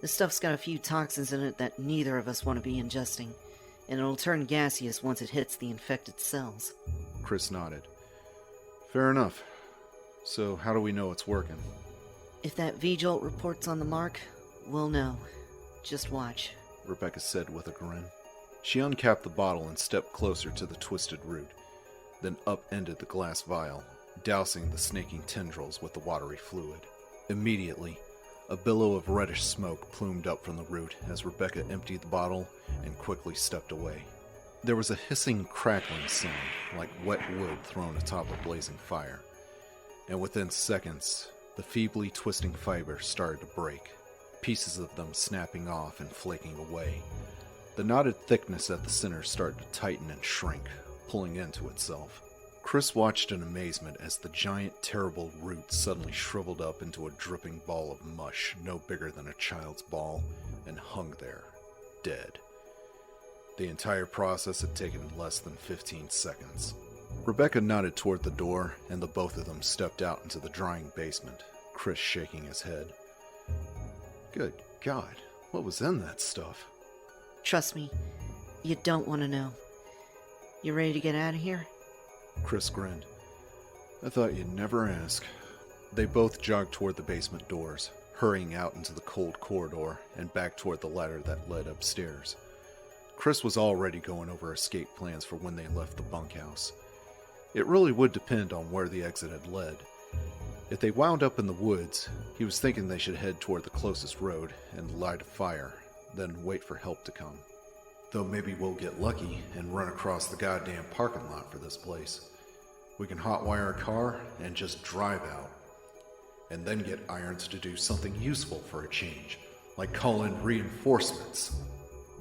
The stuff's got a few toxins in it that neither of us want to be ingesting, and it'll turn gaseous once it hits the infected cells. Chris nodded. "Fair enough. So how do we know it's working?" If that V-jolt report's on the mark, we'll know. Just watch," Rebecca said with a grin. She uncapped the bottle and stepped closer to the twisted root, then upended the glass vial, dousing the snaking tendrils with the watery fluid. Immediately, a billow of reddish smoke plumed up from the root as Rebecca emptied the bottle and quickly stepped away. There was a hissing, crackling sound, like wet wood thrown atop a blazing fire, and within seconds, the feebly twisting fibers started to break, pieces of them snapping off and flaking away. The knotted thickness at the center started to tighten and shrink, pulling into itself. Chris watched in amazement as the giant, terrible root suddenly shriveled up into a dripping ball of mush no bigger than a child's ball and hung there, dead. The entire process had taken less than 15 seconds. Rebecca nodded toward the door, and the both of them stepped out into the drying basement, Chris shaking his head. "Good God, what was in that stuff?" Trust me, you don't want to know. You ready to get out of here? Chris grinned. "I thought you'd never ask." They both jogged toward the basement doors, hurrying out into the cold corridor and back toward the ladder that led upstairs. Chris was already going over escape plans for when they left the bunkhouse. It really would depend on where the exit had led. If they wound up in the woods, he was thinking they should head toward the closest road and light a fire, then wait for help to come. Though maybe we'll get lucky and run across the goddamn parking lot for this place. We can hotwire a car and just drive out. And then get Irons to do something useful for a change, like call in reinforcements.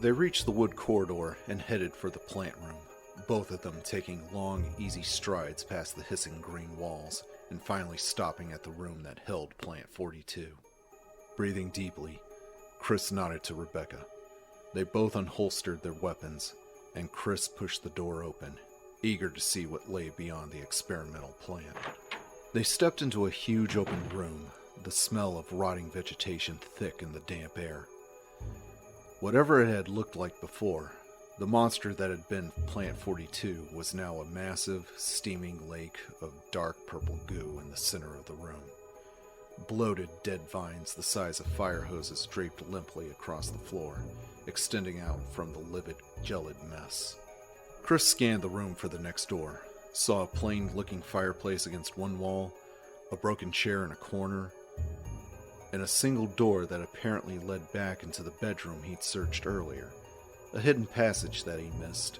They reached the wood corridor and headed for the plant room, both of them taking long, easy strides past the hissing green walls and finally stopping at the room that held Plant 42. Breathing deeply, Chris nodded to Rebecca. They both unholstered their weapons, and Chris pushed the door open, eager to see what lay beyond the experimental plant. They stepped into a huge open room, the smell of rotting vegetation thick in the damp air. Whatever it had looked like before, the monster that had been Plant 42 was now a massive, steaming lake of dark purple goo in the center of the room. Bloated dead vines the size of fire hoses draped limply across the floor, extending out from the livid, gelid mess. Chris scanned the room for the next door, saw a plain-looking fireplace against one wall, a broken chair in a corner, and a single door that apparently led back into the bedroom he'd searched earlier, a hidden passage that he missed,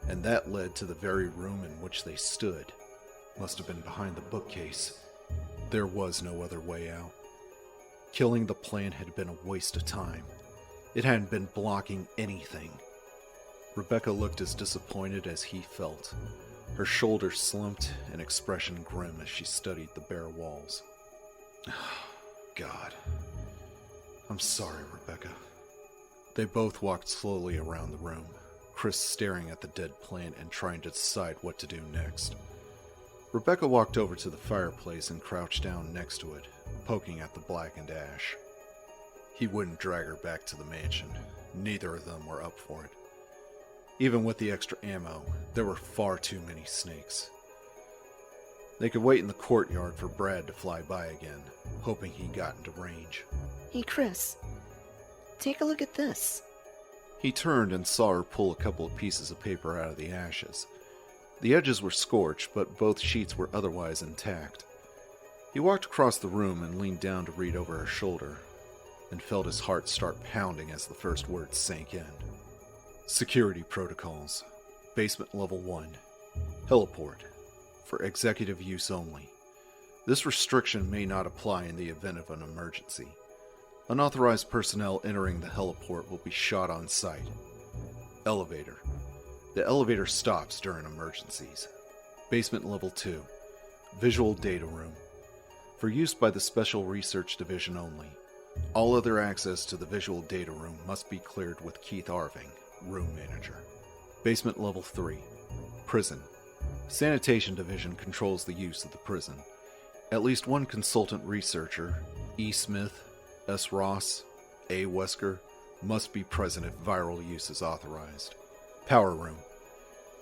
and that led to the very room in which they stood. Must have been behind the bookcase. There was no other way out. Killing the plant had been a waste of time. It hadn't been blocking anything. Rebecca looked as disappointed as he felt, her shoulders slumped and expression grim as she studied the bare walls. God. I'm sorry, Rebecca. They both walked slowly around the room, Chris staring at the dead plant and trying to decide what to do next. Rebecca walked over to the fireplace and crouched down next to it, poking at the blackened ash. He wouldn't drag her back to the mansion. Neither of them were up for it. Even with the extra ammo, there were far too many snakes. They could wait in the courtyard for Brad to fly by again, hoping he got into range. Hey, Chris. Take a look at this. He turned and saw her pull a couple of pieces of paper out of the ashes. The edges were scorched, but both sheets were otherwise intact. He walked across the room and leaned down to read over her shoulder, and felt his heart start pounding as the first words sank in. Security protocols. Basement level 1. Heliport. For executive use only. This restriction may not apply in the event of an emergency. Unauthorized personnel entering the heliport will be shot on sight. Elevator. The elevator stops during emergencies. Basement level 2. Visual data room. For use by the Special Research Division only. All other access to the visual data room must be cleared with Keith Arving, room manager. Basement level 3. Prison. Sanitation Division controls the use of the prison. At least one consultant researcher, E. Smith, S. Ross, A. Wesker, must be present if viral use is authorized. Power room.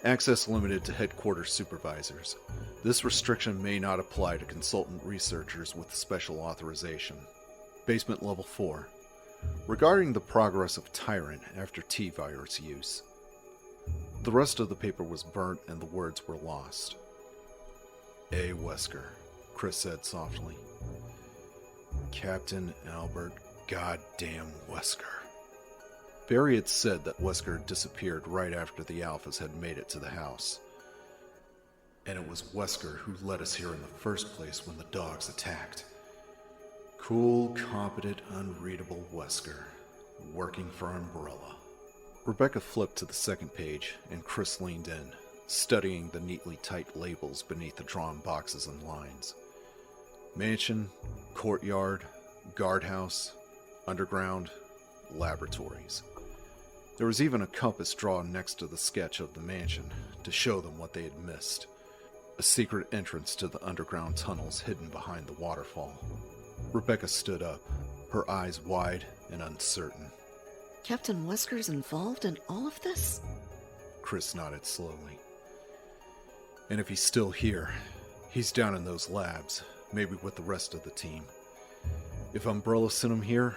Access limited to headquarters supervisors. This restriction may not apply to consultant researchers with special authorization. Basement level 4. Regarding the progress of Tyrant after T-virus use. The rest of the paper was burnt and the words were lost. A. Wesker, Chris said softly. Captain Albert Goddamn Wesker. Barry had said that Wesker disappeared right after the Alphas had made it to the house. And it was Wesker who led us here in the first place when the dogs attacked. Cool, competent, unreadable Wesker, working for Umbrella. Rebecca flipped to the second page, and Chris leaned in, studying the neatly typed labels beneath the drawn boxes and lines. Mansion, courtyard, guardhouse, underground, laboratories. There was even a compass drawn next to the sketch of the mansion to show them what they had missed. A secret entrance to the underground tunnels hidden behind the waterfall. Rebecca stood up, her eyes wide and uncertain. Captain Wesker's involved in all of this? Chris nodded slowly. And if he's still here, he's down in those labs, maybe with the rest of the team. If Umbrella sent him here,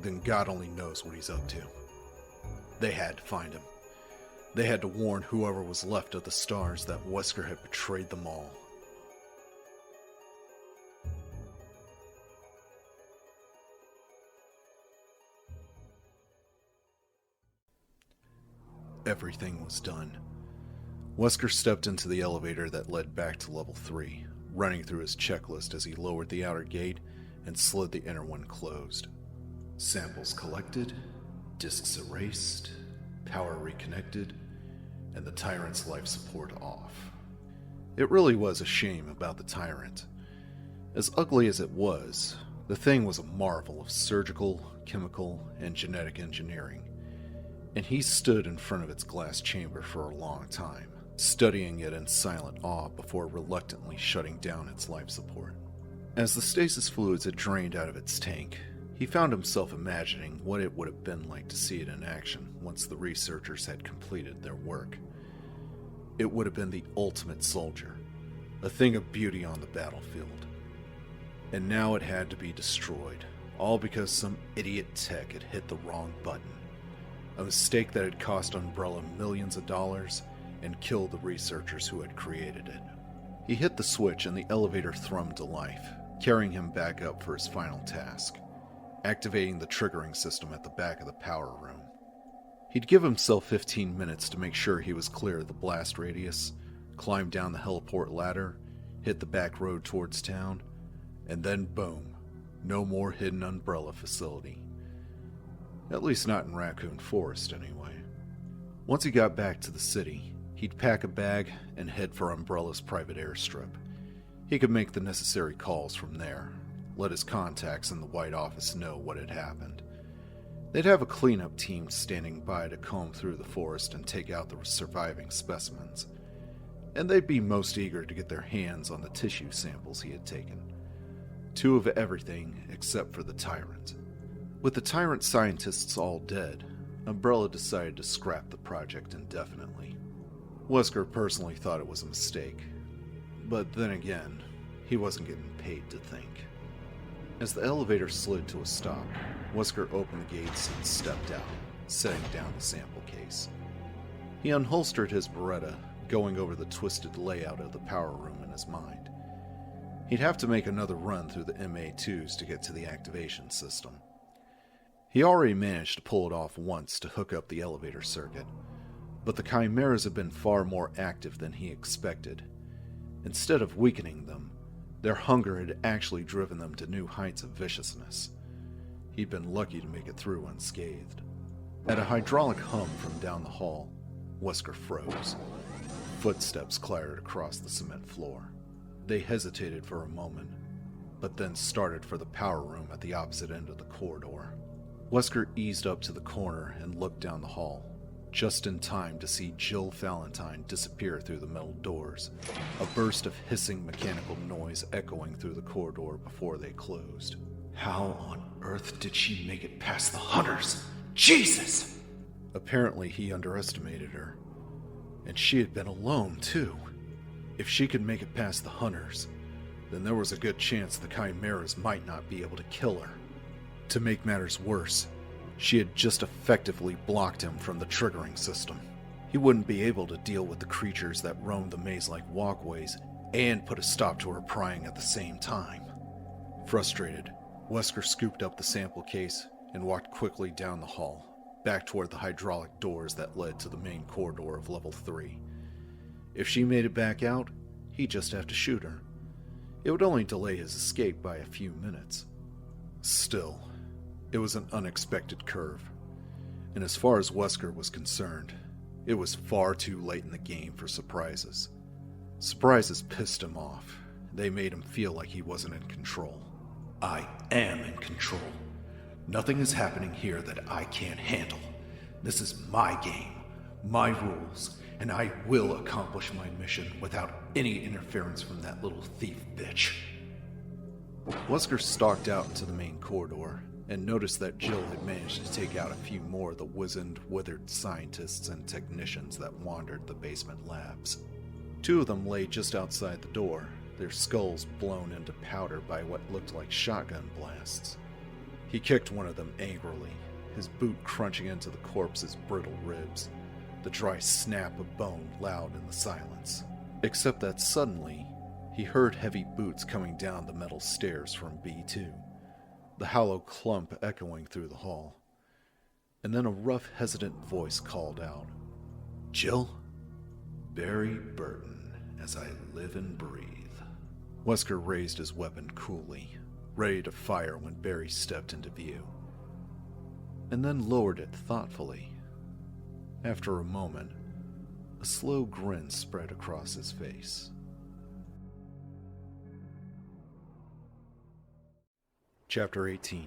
then God only knows what he's up to. They had to find him. They had to warn whoever was left of the stars that Wesker had betrayed them all. Everything was done. Wesker stepped into the elevator that led back to level 3, running through his checklist as he lowered the outer gate and slid the inner one closed. Samples collected, disks erased, power reconnected, and the Tyrant's life support off. It really was a shame about the Tyrant. As ugly as it was, the thing was a marvel of surgical, chemical, and genetic engineering. And he stood in front of its glass chamber for a long time, studying it in silent awe before reluctantly shutting down its life support. As the stasis fluids had drained out of its tank, he found himself imagining what it would have been like to see it in action once the researchers had completed their work. It would have been the ultimate soldier, a thing of beauty on the battlefield. And now it had to be destroyed, all because some idiot tech had hit the wrong button. A mistake that had cost Umbrella millions of dollars and killed the researchers who had created it. He hit the switch and the elevator thrummed to life, carrying him back up for his final task, activating the triggering system at the back of the power room. He'd give himself 15 minutes to make sure he was clear of the blast radius, climb down the heliport ladder, hit the back road towards town, and then boom, no more hidden Umbrella facility. At least not in Raccoon Forest, anyway. Once he got back to the city, he'd pack a bag and head for Umbrella's private airstrip. He could make the necessary calls from there, let his contacts in the White Office know what had happened. They'd have a cleanup team standing by to comb through the forest and take out the surviving specimens. And they'd be most eager to get their hands on the tissue samples he had taken. 2 of everything except for the Tyrant. With the Tyrant scientists all dead, Umbrella decided to scrap the project indefinitely. Wesker personally thought it was a mistake, but then again, he wasn't getting paid to think. As the elevator slid to a stop, Wesker opened the gates and stepped out, setting down the sample case. He unholstered his Beretta, going over the twisted layout of the power room in his mind. He'd have to make another run through the MA2s to get to the activation system. He already managed to pull it off once to hook up the elevator circuit, but the chimeras had been far more active than he expected. Instead of weakening them, their hunger had actually driven them to new heights of viciousness. He'd been lucky to make it through unscathed. At a hydraulic hum from down the hall, Wesker froze. Footsteps clattered across the cement floor. They hesitated for a moment, but then started for the power room at the opposite end of the corridor. Wesker eased up to the corner and looked down the hall, just in time to see Jill Valentine disappear through the metal doors, a burst of hissing mechanical noise echoing through the corridor before they closed. How on earth did she make it past the hunters? Jesus! Apparently he underestimated her, and she had been alone too. If she could make it past the hunters, then there was a good chance the chimeras might not be able to kill her. To make matters worse, she had just effectively blocked him from the triggering system. He wouldn't be able to deal with the creatures that roamed the maze-like walkways and put a stop to her prying at the same time. Frustrated, Wesker scooped up the sample case and walked quickly down the hall, back toward the hydraulic doors that led to the main corridor of Level 3. If she made it back out, he'd just have to shoot her. It would only delay his escape by a few minutes. Still, it was an unexpected curve, and as far as Wesker was concerned, it was far too late in the game for surprises. Surprises pissed him off. They made him feel like he wasn't in control. I am in control. Nothing is happening here that I can't handle. This is my game, my rules, and I will accomplish my mission without any interference from that little thief bitch. Wesker stalked out into the main corridor and noticed that Jill had managed to take out a few more of the wizened, withered scientists and technicians that wandered the basement labs. Two of them lay just outside the door, their skulls blown into powder by what looked like shotgun blasts. He kicked one of them angrily, his boot crunching into the corpse's brittle ribs, the dry snap of bone loud in the silence. Except that suddenly, he heard heavy boots coming down the metal stairs from B2, the hollow clump echoing through the hall. And then a rough, hesitant voice called out, "Jill?" Barry Burton, as I live and breathe. Wesker raised his weapon coolly, ready to fire when Barry stepped into view, and then lowered it thoughtfully. After a moment, a slow grin spread across his face. Chapter 18.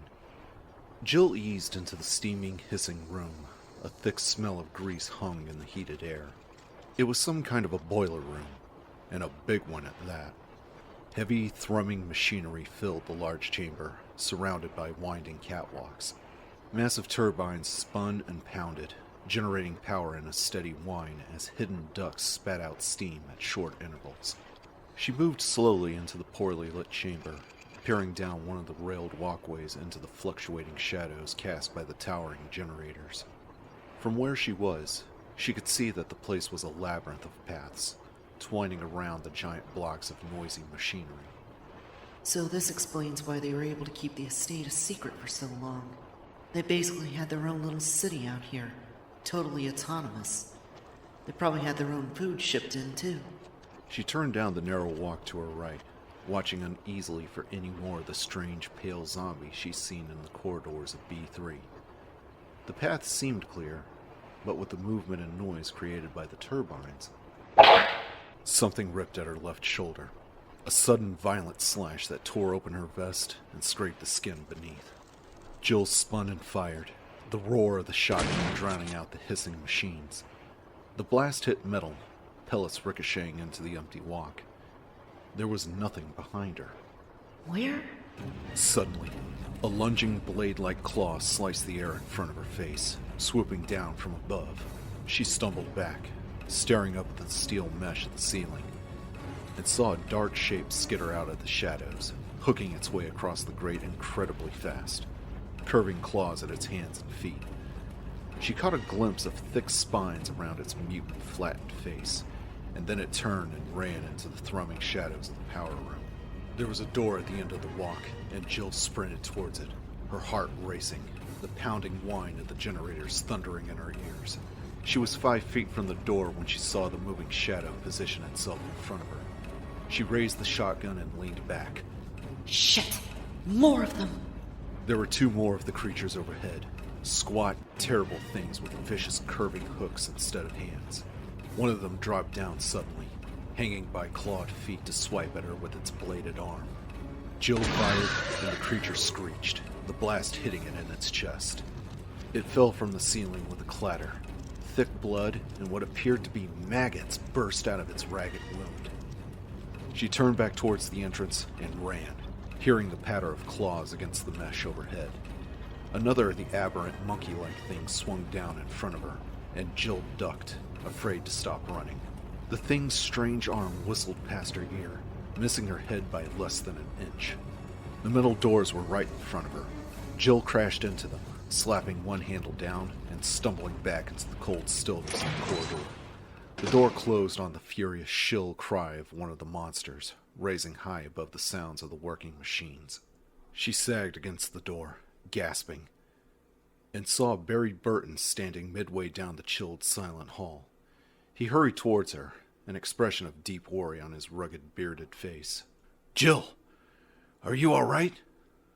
Jill eased into the steaming, hissing room. A thick smell of grease hung in the heated air. It was some kind of a boiler room, and a big one at that. Heavy, thrumming machinery filled the large chamber, surrounded by winding catwalks. Massive turbines spun and pounded, generating power in a steady whine as hidden ducts spat out steam at short intervals. She moved slowly into the poorly lit chamber, peering down one of the railed walkways into the fluctuating shadows cast by the towering generators. From where she was, she could see that the place was a labyrinth of paths, twining around the giant blocks of noisy machinery. So this explains why they were able to keep the estate a secret for so long. They basically had their own little city out here, totally autonomous. They probably had their own food shipped in, too. She turned down the narrow walk to her right, watching uneasily for any more of the strange, pale zombies she'd seen in the corridors of B3. The path seemed clear, but with the movement and noise created by the turbines, something ripped at her left shoulder. A sudden, violent slash that tore open her vest and scraped the skin beneath. Jill spun and fired, the roar of the shotgun drowning out the hissing machines. The blast hit metal, pellets ricocheting into the empty walk. There was nothing behind her. Where? Suddenly, a lunging blade-like claw sliced the air in front of her face, swooping down from above. She stumbled back, staring up at the steel mesh at the ceiling, and saw a dark shape skitter out of the shadows, hooking its way across the grate incredibly fast, curving claws at its hands and feet. She caught a glimpse of thick spines around its mutant, flattened face, and then it turned and ran into the thrumming shadows of the power room. There was a door at the end of the walk, and Jill sprinted towards it, her heart racing, the pounding whine of the generators thundering in her ears. She was 5 feet from the door when she saw the moving shadow position itself in front of her. She raised the shotgun and leaned back. Shit! More of them! There were 2 more of the creatures overhead, squat, terrible things with vicious curving hooks instead of hands. One of them dropped down suddenly, hanging by clawed feet to swipe at her with its bladed arm. Jill fired, and the creature screeched, the blast hitting it in its chest. It fell from the ceiling with a clatter. Thick blood and what appeared to be maggots burst out of its ragged wound. She turned back towards the entrance and ran, hearing the patter of claws against the mesh overhead. Another of the aberrant monkey-like things swung down in front of her, and Jill ducked, afraid to stop running. The thing's strange arm whistled past her ear, missing her head by less than an inch. The metal doors were right in front of her. Jill crashed into them, slapping one handle down and stumbling back into the cold stillness of the corridor. The door closed on the furious shrill cry of one of the monsters, raising high above the sounds of the working machines. She sagged against the door, gasping, and saw Barry Burton standing midway down the chilled, silent hall. He hurried towards her, an expression of deep worry on his rugged, bearded face. Jill, are you all right?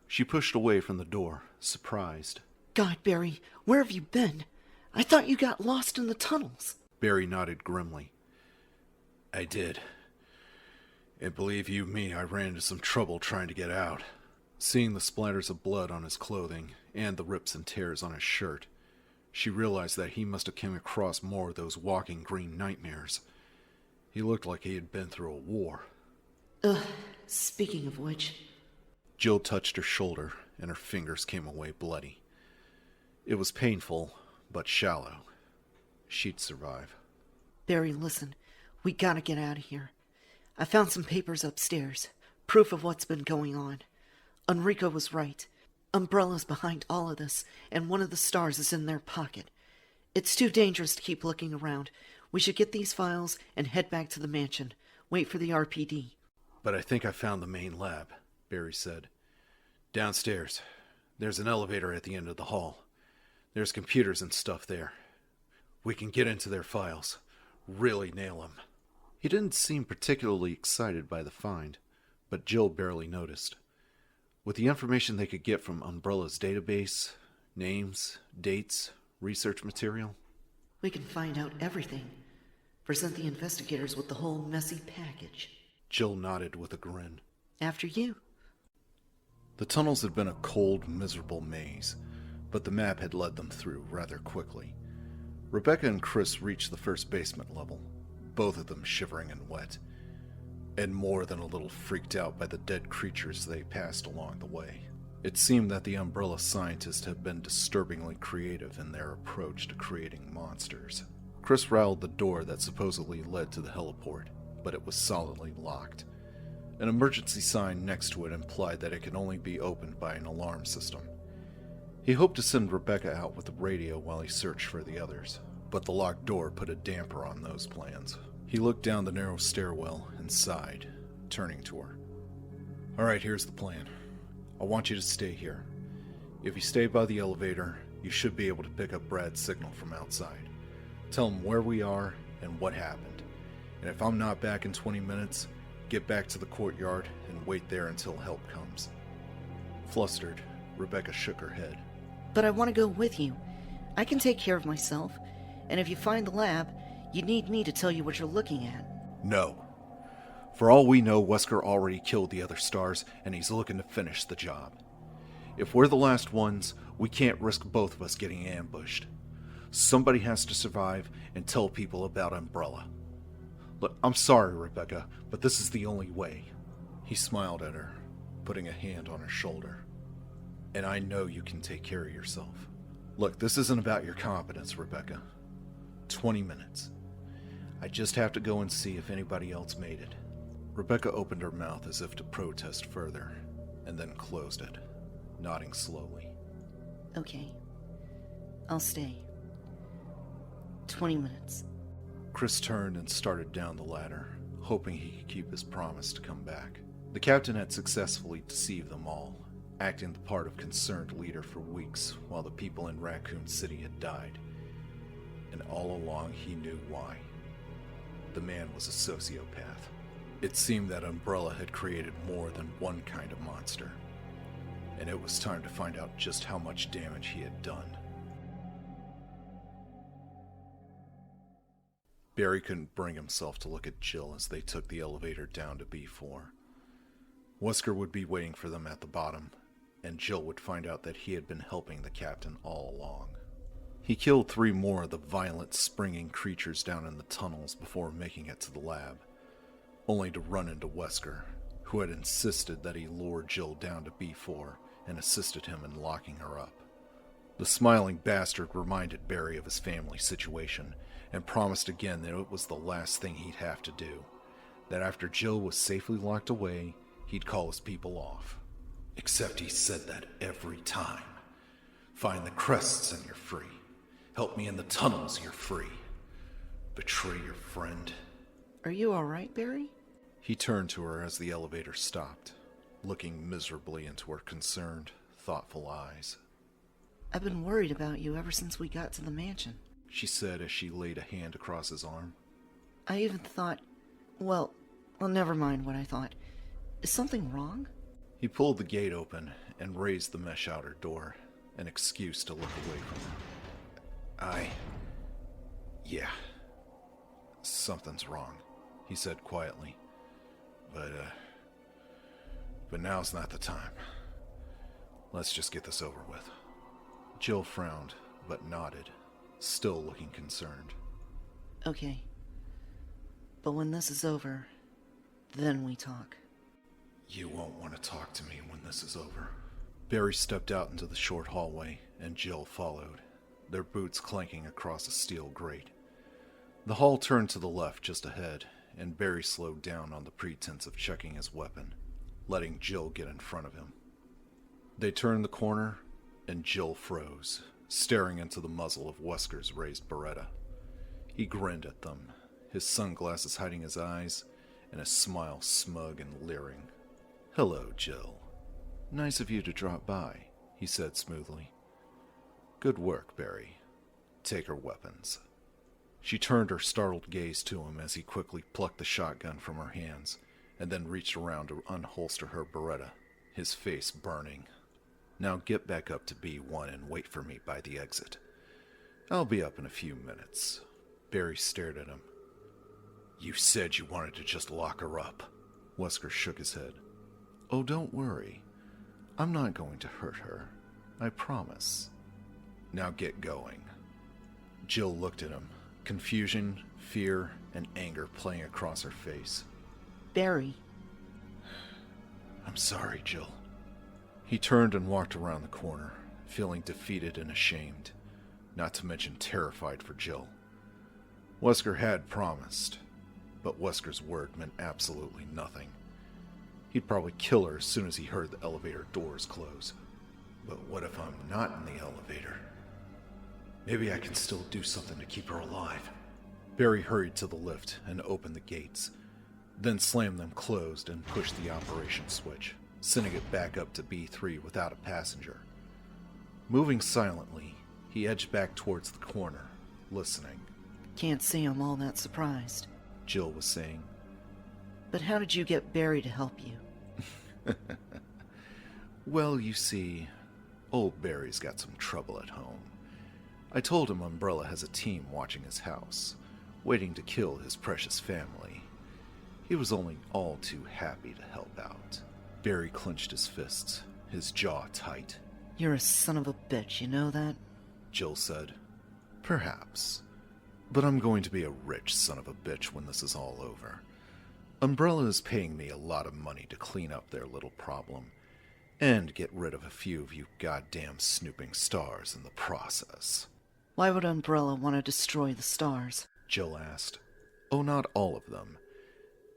She pushed away from the door, surprised. God, Barry, where have you been? I thought you got lost in the tunnels. Barry nodded grimly. I did. And believe you me, I ran into some trouble trying to get out. Seeing the splatters of blood on his clothing and the rips and tears on his shirt, she realized that he must have come across more of those walking green nightmares. He looked like he had been through a war. Speaking of which... Jill touched her shoulder, and her fingers came away bloody. It was painful, but shallow. She'd survive. Barry, listen. We gotta get out of here. I found some papers upstairs. Proof of what's been going on. Enrico was right. Umbrella's behind all of this, and one of the stars is in their pocket. It's too dangerous to keep looking around. We should get these files and head back to the mansion. Wait for the RPD. But I think I found the main lab, Barry said. Downstairs. There's an elevator at the end of the hall. There's computers and stuff there. We can get into their files. Really nail them. He didn't seem particularly excited by the find, but Jill barely noticed. With the information they could get from Umbrella's database, names, dates, research material, we can find out everything. Present the investigators with the whole messy package. Jill nodded with a grin. After you. The tunnels had been a cold, miserable maze, but the map had led them through rather quickly. Rebecca and Chris reached the first basement level, both of them shivering and wet, and more than a little freaked out by the dead creatures they passed along the way. It seemed that the Umbrella scientists had been disturbingly creative in their approach to creating monsters. Chris rattled the door that supposedly led to the heliport, but it was solidly locked. An emergency sign next to it implied that it could only be opened by an alarm system. He hoped to send Rebecca out with the radio while he searched for the others, but the locked door put a damper on those plans. He looked down the narrow stairwell and sighed, turning to her. All right, here's the plan. I want you to stay here. If you stay by the elevator, you should be able to pick up Brad's signal from outside. Tell him where we are and what happened. And if I'm not back in 20 minutes, get back to the courtyard and wait there until help comes. Flustered, Rebecca shook her head. But I want to go with you. I can take care of myself. And if you find the lab, you need me to tell you what you're looking at. No. For all we know, Wesker already killed the other stars, and he's looking to finish the job. If we're the last ones, we can't risk both of us getting ambushed. Somebody has to survive and tell people about Umbrella. Look, I'm sorry, Rebecca, but this is the only way. He smiled at her, putting a hand on her shoulder. And I know you can take care of yourself. Look, this isn't about your competence, Rebecca. 20 minutes. I just have to go and see if anybody else made it. Rebecca opened her mouth as if to protest further, and then closed it, nodding slowly. Okay. I'll stay. 20 minutes. Chris turned and started down the ladder, hoping he could keep his promise to come back. The captain had successfully deceived them all, acting the part of concerned leader for weeks while the people in Raccoon City had died. And all along he knew why. The man was a sociopath. It seemed that Umbrella had created more than one kind of monster, and it was time to find out just how much damage he had done. Barry couldn't bring himself to look at Jill as they took the elevator down to B4. Wesker would be waiting for them at the bottom, and Jill would find out that he had been helping the captain all along. He killed 3 more of the violent, springing creatures down in the tunnels before making it to the lab, only to run into Wesker, who had insisted that he lure Jill down to B4 and assisted him in locking her up. The smiling bastard reminded Barry of his family situation and promised again that it was the last thing he'd have to do, that after Jill was safely locked away, he'd call his people off. Except he said that every time. Find the crests and you're free. Help me in the tunnels, you're free. Betray your friend. Are you all right, Barry? He turned to her as the elevator stopped, looking miserably into her concerned, thoughtful eyes. I've been worried about you ever since we got to the mansion, she said as she laid a hand across his arm. I even thought, well, never mind what I thought. Is something wrong? He pulled the gate open and raised the mesh outer door, an excuse to look away from her. Yeah, something's wrong, he said quietly. But now's not the time. Let's just get this over with. Jill frowned, but nodded, still looking concerned. Okay. But when this is over, then we talk. You won't want to talk to me when this is over. Barry stepped out into the short hallway, and Jill followed, their boots clanking across a steel grate. The hall turned to the left just ahead, and Barry slowed down on the pretense of checking his weapon, letting Jill get in front of him. They turned the corner, and Jill froze, staring into the muzzle of Wesker's raised Beretta. He grinned at them, his sunglasses hiding his eyes, and his smile smug and leering. "Hello, Jill. Nice of you to drop by," he said smoothly. "Good work, Barry. Take her weapons." She turned her startled gaze to him as he quickly plucked the shotgun from her hands, and then reached around to unholster her Beretta, his face burning. "Now get back up to B1 and wait for me by the exit. I'll be up in a few minutes." Barry stared at him. You said you wanted to just lock her up. Wesker shook his head. "Oh, don't worry. I'm not going to hurt her. I promise. Now get going." Jill looked at him, confusion, fear, and anger playing across her face. Barry. "I'm sorry, Jill." He turned and walked around the corner, feeling defeated and ashamed, not to mention terrified for Jill. Wesker had promised, but Wesker's word meant absolutely nothing. He'd probably kill her as soon as he heard the elevator doors close. But what if I'm not in the elevator? Maybe I can still do something to keep her alive. Barry hurried to the lift and opened the gates, then slammed them closed and pushed the operation switch, sending it back up to B3 without a passenger. Moving silently, he edged back towards the corner, listening. Can't see I'm all that surprised. Jill was saying. But how did you get Barry to help you? Well, you see, old Barry's got some trouble at home. I told him Umbrella has a team watching his house, waiting to kill his precious family. He was only all too happy to help out. Barry clenched his fists, his jaw tight. You're a son of a bitch, you know that? Jill said. Perhaps. But I'm going to be a rich son of a bitch when this is all over. Umbrella is paying me a lot of money to clean up their little problem, and get rid of a few of you goddamn snooping stars in the process. Why would Umbrella want to destroy the stars? Jill asked. Oh, not all of them.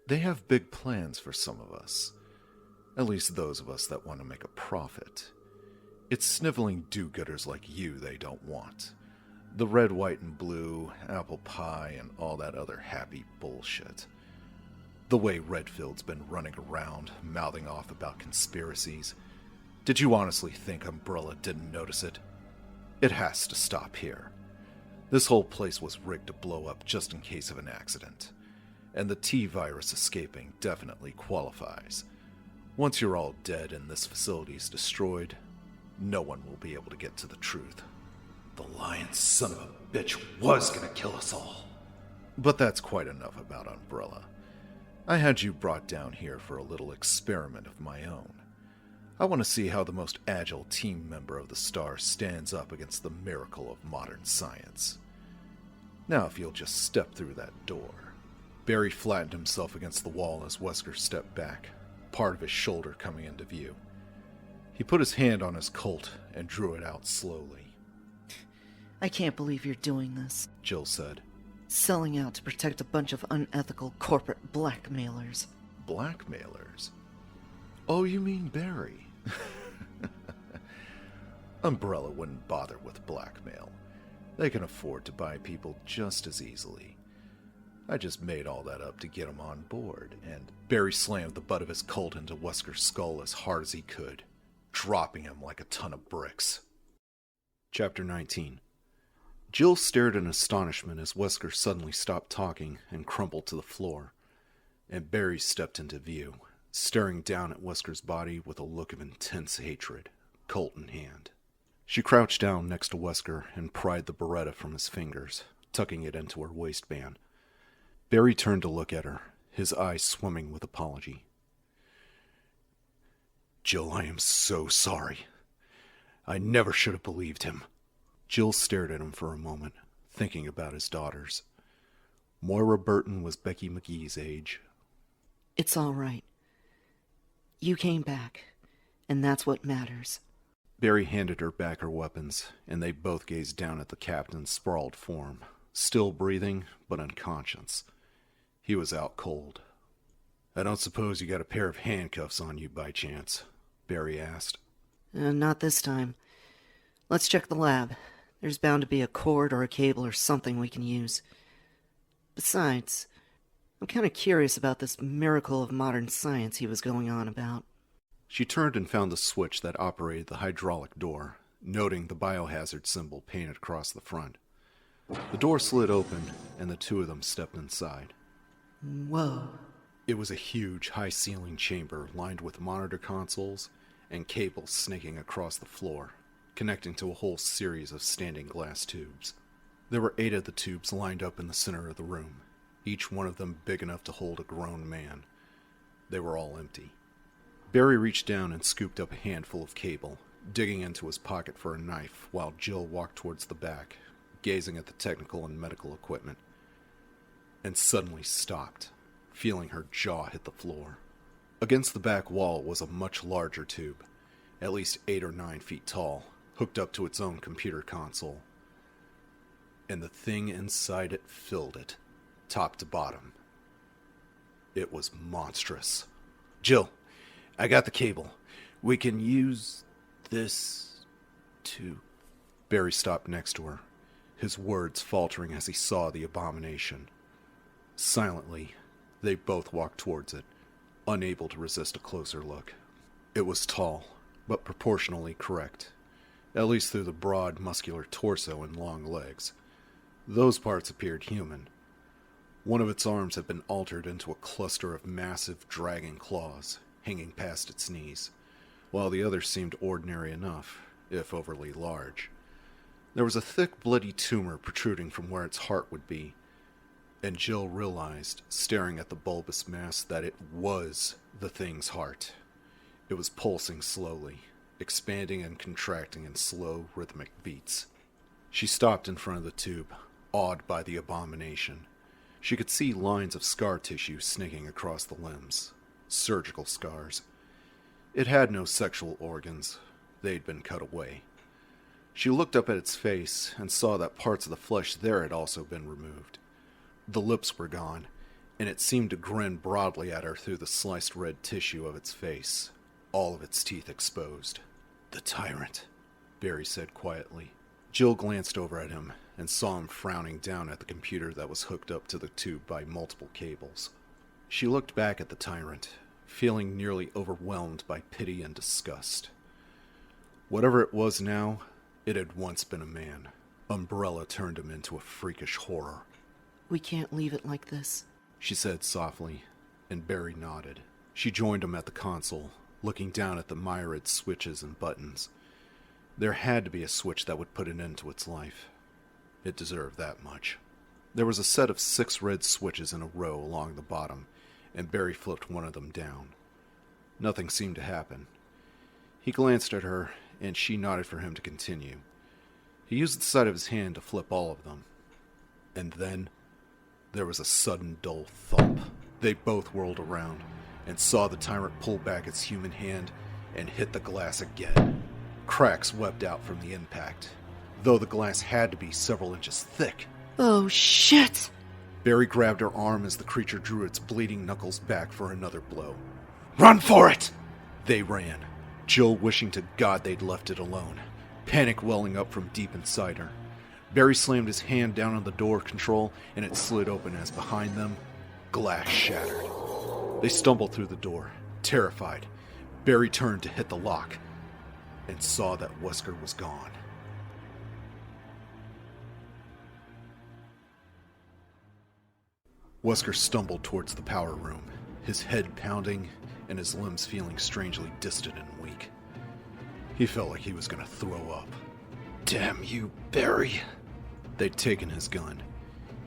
They have big plans for some of us. At least those of us that want to make a profit. It's sniveling do-gooders like you they don't want. The red, white, and blue, apple pie, and all that other happy bullshit. The way Redfield's been running around, mouthing off about conspiracies. Did you honestly think Umbrella didn't notice it? It has to stop here. This whole place was rigged to blow up just in case of an accident. And the T-virus escaping definitely qualifies. Once you're all dead and this facility's destroyed, no one will be able to get to the truth. The lion son of a bitch was gonna kill us all. But that's quite enough about Umbrella. I had you brought down here for a little experiment of my own. I want to see how the most agile team member of the Star stands up against the miracle of modern science. Now if you'll just step through that door. Barry flattened himself against the wall as Wesker stepped back, part of his shoulder coming into view. He put his hand on his Colt and drew it out slowly. I can't believe you're doing this. Jill said. Selling out to protect a bunch of unethical corporate blackmailers. Blackmailers? Oh, you mean Barry? Umbrella wouldn't bother with blackmail. They can afford to buy people just as easily. I just made all that up to get him on board, and Barry slammed the butt of his Colt into Wesker's skull as hard as he could, dropping him like a ton of bricks. Chapter 19. Jill stared in astonishment as Wesker suddenly stopped talking and crumpled to the floor, and Barry stepped into view, staring down at Wesker's body with a look of intense hatred, Colt in hand. She crouched down next to Wesker and pried the Beretta from his fingers, tucking it into her waistband. Barry turned to look at her, his eyes swimming with apology. Jill, I am so sorry. I never should have believed him. Jill stared at him for a moment, thinking about his daughters. Moira Burton was Becky McGee's age. It's all right. You came back, and that's what matters. Barry handed her back her weapons, and they both gazed down at the captain's sprawled form, still breathing, but unconscious. He was out cold. I don't suppose you got a pair of handcuffs on you by chance? Barry asked. Not this time. Let's check the lab. There's bound to be a cord or a cable or something we can use. Besides, I'm kind of curious about this miracle of modern science he was going on about. She turned and found the switch that operated the hydraulic door, noting the biohazard symbol painted across the front. The door slid open, and the two of them stepped inside. Whoa. It was a huge, high-ceiling chamber lined with monitor consoles and cables snaking across the floor, connecting to a whole series of standing glass tubes. There were 8 of the tubes lined up in the center of the room, each one of them big enough to hold a grown man. They were all empty. Barry reached down and scooped up a handful of cable, digging into his pocket for a knife while Jill walked towards the back, gazing at the technical and medical equipment, and suddenly stopped, feeling her jaw hit the floor. Against the back wall was a much larger tube, at least 8 or 9 feet tall, hooked up to its own computer console. And the thing inside it filled it, top to bottom. It was monstrous. Jill, I got the cable. We can use this to... Barry stopped next to her, his words faltering as he saw the abomination. Silently, they both walked towards it, unable to resist a closer look. It was tall, but proportionally correct, at least through the broad, muscular torso and long legs. Those parts appeared human. One of its arms had been altered into a cluster of massive, dragging claws, hanging past its knees, while the other seemed ordinary enough, if overly large. There was a thick, bloody tumor protruding from where its heart would be, and Jill realized, staring at the bulbous mass, that it was the thing's heart. It was pulsing slowly, expanding and contracting in slow, rhythmic beats. She stopped in front of the tube, awed by the abomination. She could see lines of scar tissue snaking across the limbs, surgical scars. It had no sexual organs. They'd been cut away. She looked up at its face and saw that parts of the flesh there had also been removed. The lips were gone, and it seemed to grin broadly at her through the sliced red tissue of its face, all of its teeth exposed. "The tyrant," Barry said quietly. Jill glanced over at him and saw him frowning down at the computer that was hooked up to the tube by multiple cables. She looked back at the tyrant, feeling nearly overwhelmed by pity and disgust. Whatever it was now, it had once been a man. Umbrella turned him into a freakish horror. We can't leave it like this, she said softly, and Barry nodded. She joined him at the console, looking down at the myriad switches and buttons. There had to be a switch that would put an end to its life. It deserved that much. There was a set of 6 red switches in a row along the bottom, and Barry flipped one of them down. Nothing seemed to happen. He glanced at her, and she nodded for him to continue. He used the side of his hand to flip all of them. And then, there was a sudden dull thump. They both whirled around, and saw the tyrant pull back its human hand and hit the glass again. Cracks webbed out from the impact, though the glass had to be several inches thick. Oh, shit! Barry grabbed her arm as the creature drew its bleeding knuckles back for another blow. "Run for it!" They ran, Jill wishing to God they'd left it alone, panic welling up from deep inside her. Barry slammed his hand down on the door control, and it slid open as behind them, glass shattered. They stumbled through the door, terrified. Barry turned to hit the lock, and saw that Wesker was gone. Wesker stumbled towards the power room, his head pounding and his limbs feeling strangely distant and weak. He felt like he was going to throw up. "Damn you, Barry!" They'd taken his gun.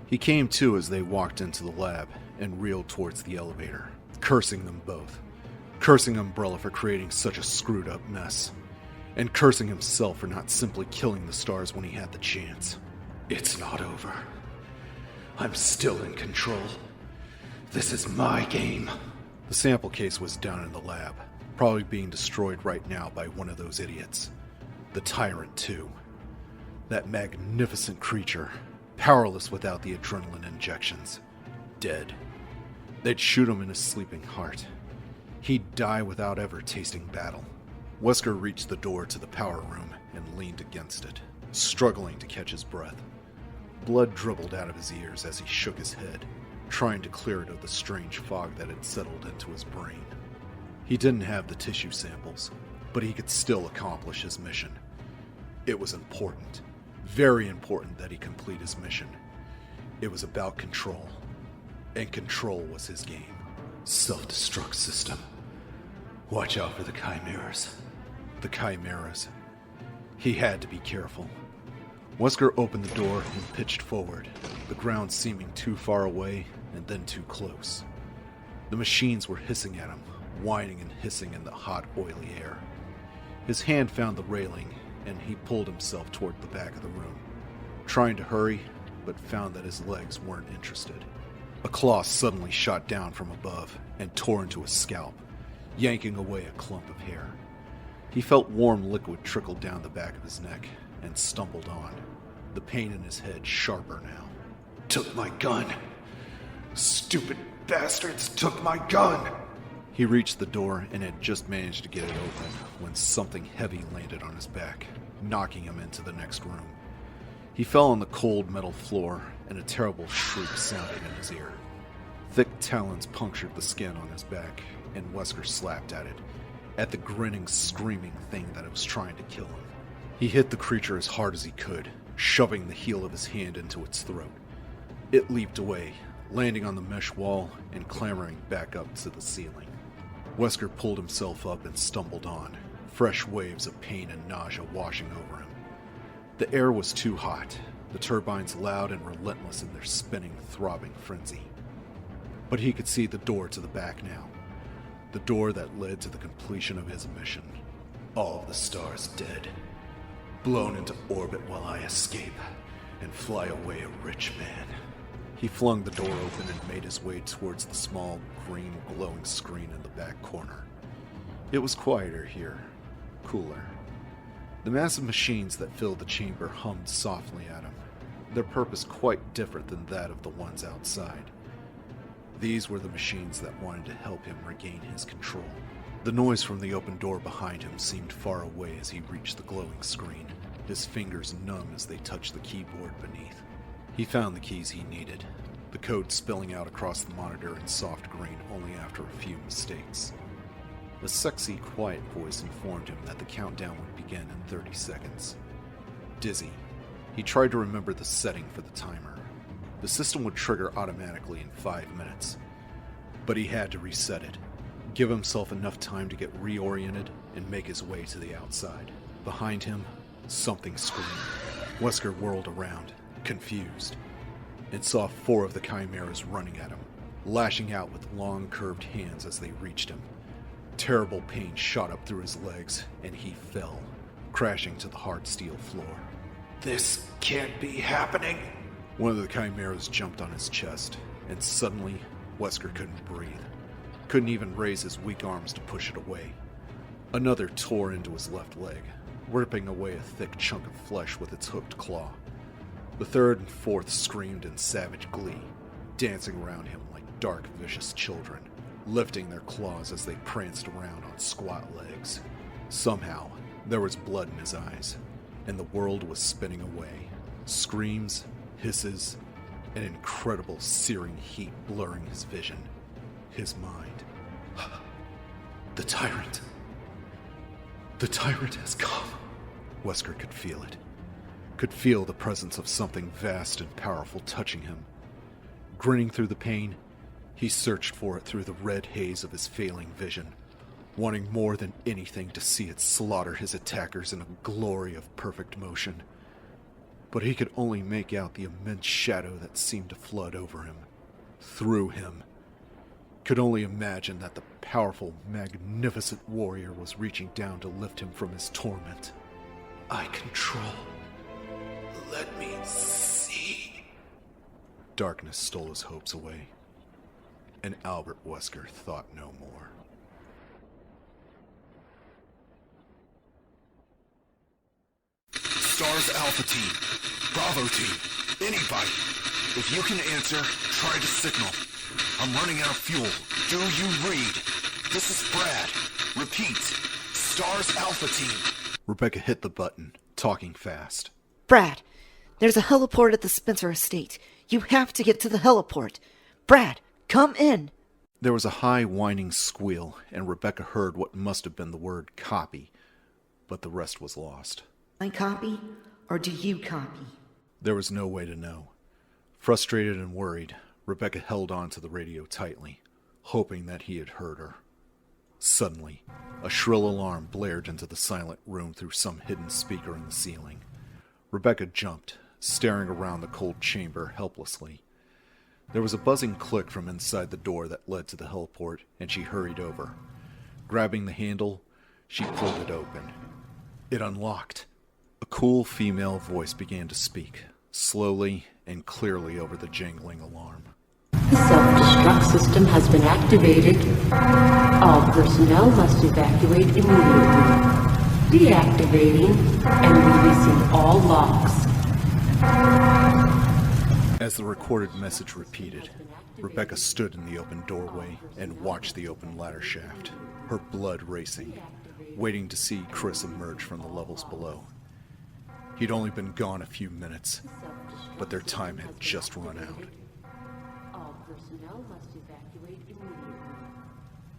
He came to as they walked into the lab and reeled towards the elevator, cursing them both. Cursing Umbrella for creating such a screwed up mess, and cursing himself for not simply killing the stars when he had the chance. It's not over. I'm still in control. This is my game. The sample case was down in the lab, probably being destroyed right now by one of those idiots. The tyrant, too. That magnificent creature, powerless without the adrenaline injections. Dead. They'd shoot him in his sleeping heart. He'd die without ever tasting battle. Wesker reached the door to the power room and leaned against it, struggling to catch his breath. Blood dribbled out of his ears as he shook his head, trying to clear it of the strange fog that had settled into his brain. He didn't have the tissue samples, but he could still accomplish his mission. It was important, very important that he complete his mission. It was about control, and control was his game. Self-destruct system. Watch out for the chimeras. The chimeras. He had to be careful. Wesker opened the door and pitched forward, the ground seeming too far away and then too close. The machines were hissing at him, whining and hissing in the hot, oily air. His hand found the railing, and he pulled himself toward the back of the room, trying to hurry, but found that his legs weren't interested. A claw suddenly shot down from above and tore into his scalp, yanking away a clump of hair. He felt warm liquid trickle down the back of his neck and stumbled on, the pain in his head sharper now. Took my gun. Stupid bastards took my gun. He reached the door and had just managed to get it open when something heavy landed on his back, knocking him into the next room. He fell on the cold metal floor, and a terrible shriek sounded in his ear. Thick talons punctured the skin on his back, and Wesker slapped at the grinning, screaming thing that was trying to kill him. He hit the creature as hard as he could, shoving the heel of his hand into its throat. It leaped away, landing on the mesh wall and clambering back up to the ceiling. Wesker pulled himself up and stumbled on, fresh waves of pain and nausea washing over him. The air was too hot, the turbines loud and relentless in their spinning, throbbing frenzy. But he could see the door to the back now, the door that led to the completion of his mission. All the stars dead, blown into orbit while I escape and fly away a rich man. He flung the door open and made his way towards the small, green, glowing screen in the back corner. It was quieter here, cooler. The massive machines that filled the chamber hummed softly at him, their purpose quite different than that of the ones outside. These were the machines that wanted to help him regain his control. The noise from the open door behind him seemed far away as he reached the glowing screen, his fingers numb as they touched the keyboard beneath. He found the keys he needed, the code spilling out across the monitor in soft green only after a few mistakes. A sexy, quiet voice informed him that the countdown would begin in 30 seconds. Dizzy, he tried to remember the setting for the timer. The system would trigger automatically in 5 minutes. But he had to reset it, give himself enough time to get reoriented and make his way to the outside. Behind him, something screamed. Wesker whirled around, confused, and saw 4 of the chimeras running at him, lashing out with long curved hands as they reached him. Terrible pain shot up through his legs, and he fell, crashing to the hard steel floor. This can't be happening. One of the chimeras jumped on his chest, and suddenly, Wesker couldn't breathe. Couldn't even raise his weak arms to push it away. Another tore into his left leg, ripping away a thick chunk of flesh with its hooked claw. The third and fourth screamed in savage glee, dancing around him like dark, vicious children, lifting their claws as they pranced around on squat legs. Somehow, there was blood in his eyes, and the world was spinning away. Screams, hisses, an incredible searing heat blurring his vision, his mind. The tyrant. The tyrant has come. Wesker could feel it. Could feel the presence of something vast and powerful touching him. Grinning through the pain, he searched for it through the red haze of his failing vision, wanting more than anything to see it slaughter his attackers in a glory of perfect motion. But he could only make out the immense shadow that seemed to flood over him, through him. Could only imagine that the powerful, magnificent warrior was reaching down to lift him from his torment. I control. Let me see. Darkness stole his hopes away, and Albert Wesker thought no more. Stars Alpha Team, Bravo Team, anybody. If you can answer, try to signal. I'm running out of fuel. Do you read? This is Brad. Repeat. Stars Alpha Team. Rebecca hit the button, talking fast. Brad, there's a heliport at the Spencer estate. You have to get to the heliport. Brad, come in. There was a high, whining squeal, and Rebecca heard what must have been the word copy, but the rest was lost. I copy, or do you copy? There was no way to know. Frustrated and worried, Rebecca held on to the radio tightly, hoping that he had heard her. Suddenly, a shrill alarm blared into the silent room through some hidden speaker in the ceiling. Rebecca jumped, staring around the cold chamber helplessly. There was a buzzing click from inside the door that led to the heliport, and she hurried over. Grabbing the handle, she pulled it open. It unlocked. A cool female voice began to speak, slowly and clearly over the jangling alarm. The self-destruct system has been activated. All personnel must evacuate immediately. Deactivating and releasing all locks. As the recorded message repeated, Rebecca stood in the open doorway and watched the open ladder shaft, her blood racing, waiting to see Chris emerge from the levels below. He'd only been gone a few minutes, but their time had just run out. All personnel must evacuate immediately.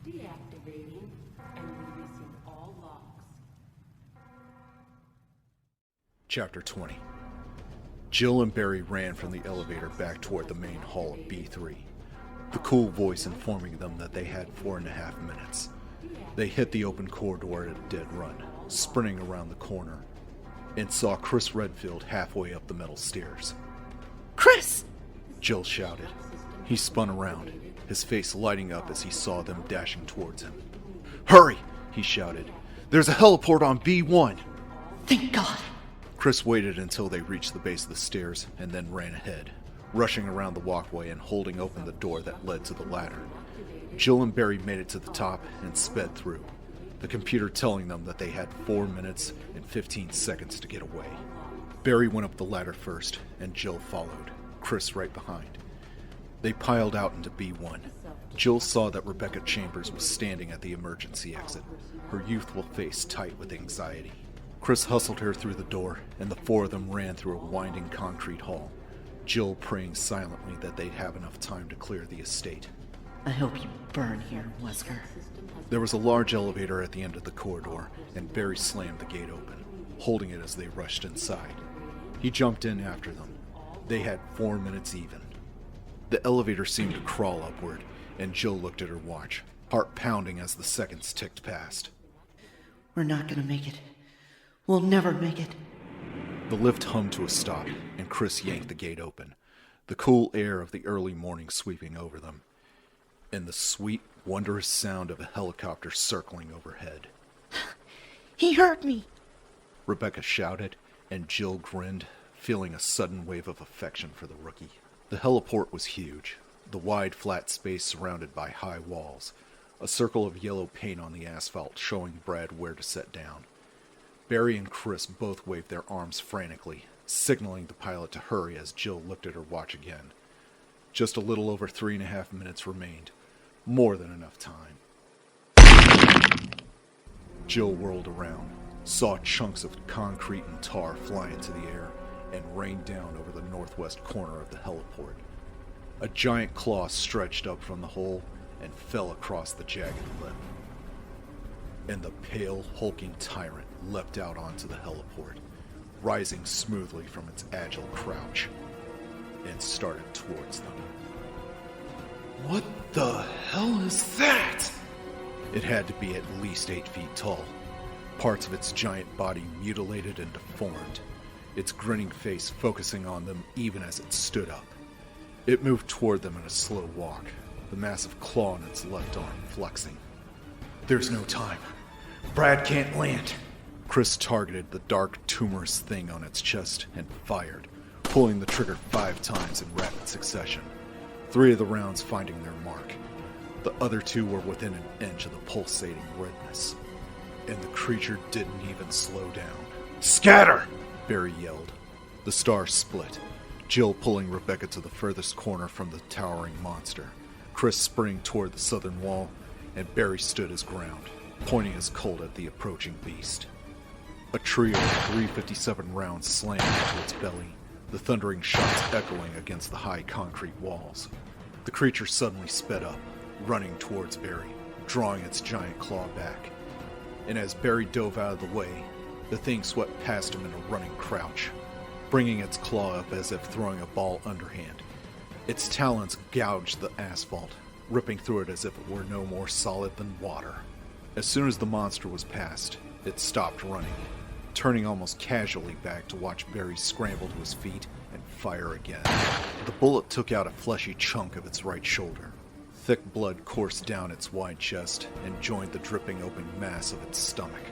Deactivating and releasing all locks. Chapter 20. Jill and Barry ran from the elevator back toward the main hall of B3, the cool voice informing them that they had 4.5 minutes. They hit the open corridor at a dead run, sprinting around the corner, and saw Chris Redfield halfway up the metal stairs. Chris! Jill shouted. He spun around, his face lighting up as he saw them dashing towards him. "Hurry!" he shouted. "There's a heliport on B1! Thank God! Chris waited until they reached the base of the stairs and then ran ahead, rushing around the walkway and holding open the door that led to the ladder. Jill and Barry made it to the top and sped through, the computer telling them that they had 4 minutes and 15 seconds to get away. Barry went up the ladder first, and Jill followed, Chris right behind. They piled out into B1. Jill saw that Rebecca Chambers was standing at the emergency exit, her youthful face tight with anxiety. Chris hustled her through the door, and the 4 of them ran through a winding concrete hall. Jill praying silently that they'd have enough time to clear the estate. I hope you burn here, Wesker. There was a large elevator at the end of the corridor, and Barry slammed the gate open, holding it as they rushed inside. He jumped in after them. They had 4 minutes even. The elevator seemed to crawl upward, and Jill looked at her watch, heart pounding as the seconds ticked past. We're not gonna make it. We'll never make it. The lift hummed to a stop, and Chris yanked the gate open, the cool air of the early morning sweeping over them, and the sweet, wondrous sound of a helicopter circling overhead. He heard me! Rebecca shouted, and Jill grinned, feeling a sudden wave of affection for the rookie. The heliport was huge, the wide, flat space surrounded by high walls, a circle of yellow paint on the asphalt showing Brad where to set down. Barry and Chris both waved their arms frantically, signaling the pilot to hurry as Jill looked at her watch again. Just a little over 3.5 minutes remained. More than enough time. Jill whirled around, saw chunks of concrete and tar fly into the air, and rain down over the northwest corner of the heliport. A giant claw stretched up from the hole and fell across the jagged lip. And the pale, hulking tyrant leapt out onto the heliport, rising smoothly from its agile crouch, and started towards them. What the hell is that? It had to be at least 8 feet tall, parts of its giant body mutilated and deformed, its grinning face focusing on them even as it stood up. It moved toward them in a slow walk, the massive claw on its left arm flexing. There's no time. Brad can't land. Chris targeted the dark, tumorous thing on its chest and fired, pulling the trigger 5 times in rapid succession, 3 of the rounds finding their mark. The other 2 were within an inch of the pulsating redness. And the creature didn't even slow down. Scatter! Barry yelled. The stars split, Jill pulling Rebecca to the furthest corner from the towering monster, Chris sprinting toward the southern wall, and Barry stood his ground, pointing his Colt at the approaching beast. A trio of .357 rounds slammed into its belly, the thundering shots echoing against the high concrete walls. The creature suddenly sped up, running towards Barry, drawing its giant claw back. And as Barry dove out of the way, the thing swept past him in a running crouch, bringing its claw up as if throwing a ball underhand. Its talons gouged the asphalt, ripping through it as if it were no more solid than water. As soon as the monster was past, it stopped running, turning almost casually back to watch Barry scramble to his feet and fire again. The bullet took out a fleshy chunk of its right shoulder. Thick blood coursed down its wide chest and joined the dripping open mass of its stomach.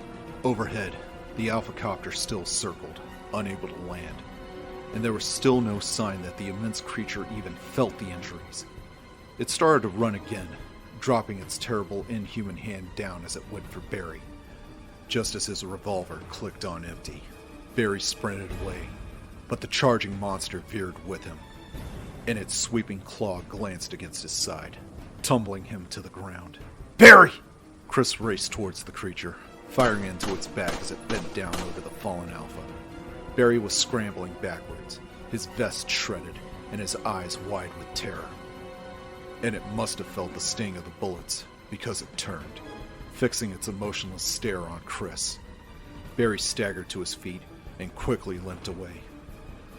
Overhead, the Alpha Copter still circled, unable to land, and there was still no sign that the immense creature even felt the injuries. It started to run again, dropping its terrible, inhuman hand down as it went for Barry. Just as his revolver clicked on empty, Barry sprinted away, but the charging monster veered with him, and its sweeping claw glanced against his side, tumbling him to the ground. Barry! Chris raced towards the creature, firing into its back as it bent down over the fallen Alpha. Barry was scrambling backwards, his vest shredded, and his eyes wide with terror. And it must have felt the sting of the bullets, because it turned, fixing its emotionless stare on Chris. Barry staggered to his feet and quickly limped away.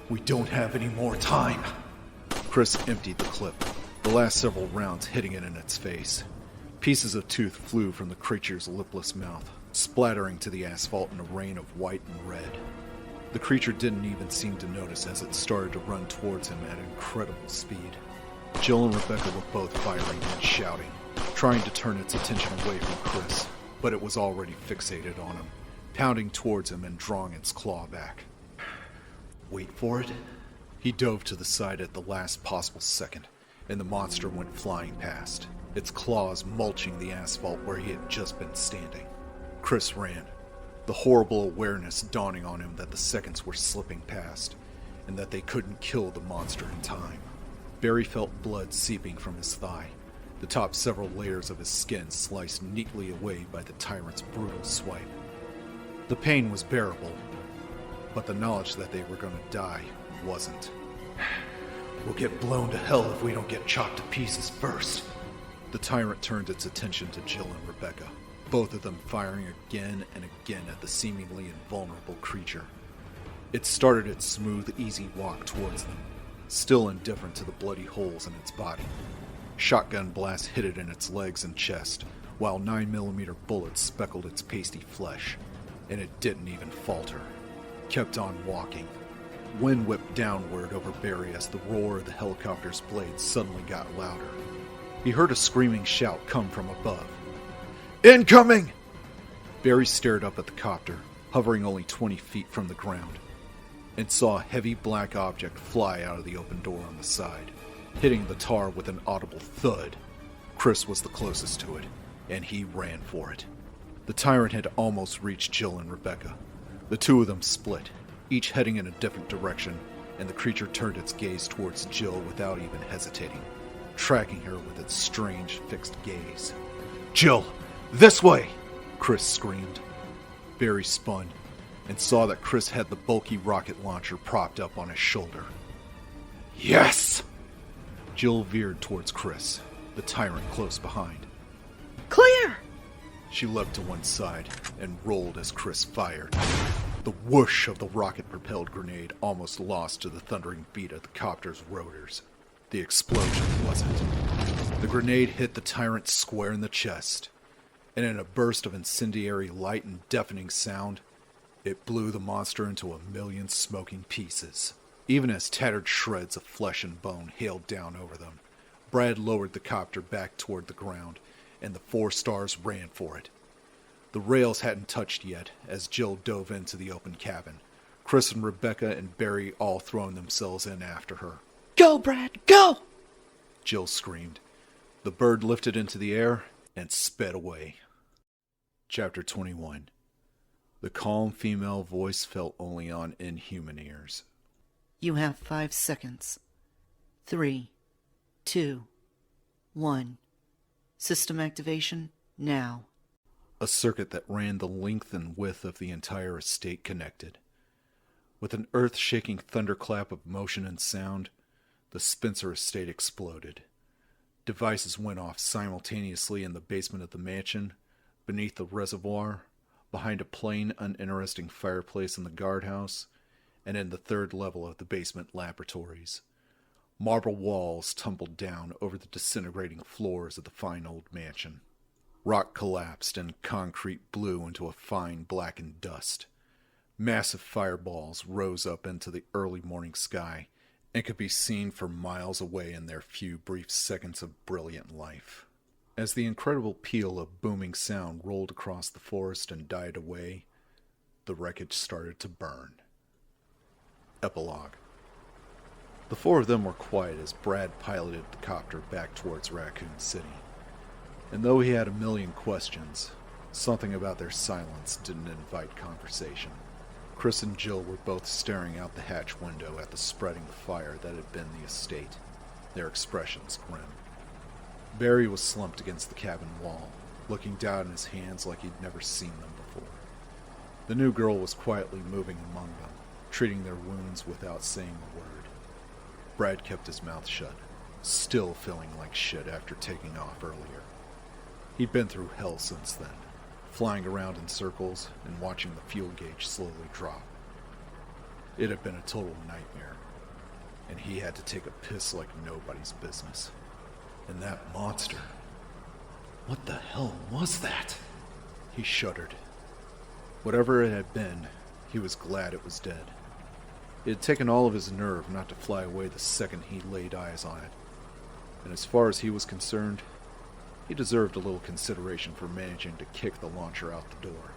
We don't have any more time. Chris emptied the clip, the last several rounds hitting it in its face. Pieces of tooth flew from the creature's lipless mouth, splattering to the asphalt in a rain of white and red. The creature didn't even seem to notice as it started to run towards him at incredible speed. Jill and Rebecca were both firing and shouting, trying to turn its attention away from Chris, but it was already fixated on him, pounding towards him and drawing its claw back. Wait for it. He dove to the side at the last possible second, and the monster went flying past, its claws mulching the asphalt where he had just been standing. Chris ran, the horrible awareness dawning on him that the seconds were slipping past, and that they couldn't kill the monster in time. Barry felt blood seeping from his thigh, the top several layers of his skin sliced neatly away by the tyrant's brutal swipe. The pain was bearable, but the knowledge that they were going to die wasn't. We'll get blown to hell if we don't get chopped to pieces first. The tyrant turned its attention to Jill and Rebecca, both of them firing again and again at the seemingly invulnerable creature. It started its smooth, easy walk towards them, still indifferent to the bloody holes in its body. Shotgun blasts hit it in its legs and chest, while 9mm bullets speckled its pasty flesh, and it didn't even falter. Kept on walking. Wind whipped downward over Barry as the roar of the helicopter's blades suddenly got louder. He heard a screaming shout come from above. "Incoming!" Barry stared up at the copter, hovering only 20 feet from the ground, and saw a heavy black object fly out of the open door on the side, hitting the tar with an audible thud. Chris was the closest to it, and he ran for it. The tyrant had almost reached Jill and Rebecca. The two of them split, each heading in a different direction, and the creature turned its gaze towards Jill without even hesitating, tracking her with its strange, fixed gaze. "Jill, this way!" Chris screamed. Barry spun and saw that Chris had the bulky rocket launcher propped up on his shoulder. "Yes!" Jill veered towards Chris, the tyrant close behind. Clear! She leapt to one side and rolled as Chris fired. The whoosh of the rocket-propelled grenade almost lost to the thundering beat of the copter's rotors. The explosion wasn't. The grenade hit the tyrant square in the chest, and in a burst of incendiary light and deafening sound, it blew the monster into a million smoking pieces. Even as tattered shreds of flesh and bone hailed down over them, Brad lowered the copter back toward the ground, and the 4 stars ran for it. The rails hadn't touched yet as Jill dove into the open cabin, Chris and Rebecca and Barry all throwing themselves in after her. Go, Brad, go! Jill screamed. The bird lifted into the air and sped away. Chapter 21. The calm female voice fell only on inhuman ears. You have 5 seconds. 3, 2, 1. System activation now. A circuit that ran the length and width of the entire estate connected. With an earth-shaking thunderclap of motion and sound, the Spencer estate exploded. Devices went off simultaneously in the basement of the mansion, beneath the reservoir, behind a plain, uninteresting fireplace in the guardhouse, and in the 3rd level of the basement laboratories. Marble walls tumbled down over the disintegrating floors of the fine old mansion. Rock collapsed and concrete blew into a fine blackened dust. Massive fireballs rose up into the early morning sky and could be seen for miles away in their few brief seconds of brilliant life. As the incredible peal of booming sound rolled across the forest and died away, the wreckage started to burn. Epilogue. The 4 of them were quiet as Brad piloted the copter back towards Raccoon City. And though he had a million questions, something about their silence didn't invite conversation. Chris and Jill were both staring out the hatch window at the spreading fire that had been the estate, their expressions grim. Barry was slumped against the cabin wall, looking down at his hands like he'd never seen them before. The new girl was quietly moving among them, treating their wounds without saying a word. Brad kept his mouth shut, still feeling like shit after taking off earlier. He'd been through hell since then, flying around in circles and watching the fuel gauge slowly drop. It had been a total nightmare, and he had to take a piss like nobody's business. And that monster, what the hell was that? He shuddered. Whatever it had been, he was glad it was dead. It had taken all of his nerve not to fly away the second he laid eyes on it, and as far as he was concerned, he deserved a little consideration for managing to kick the launcher out the door.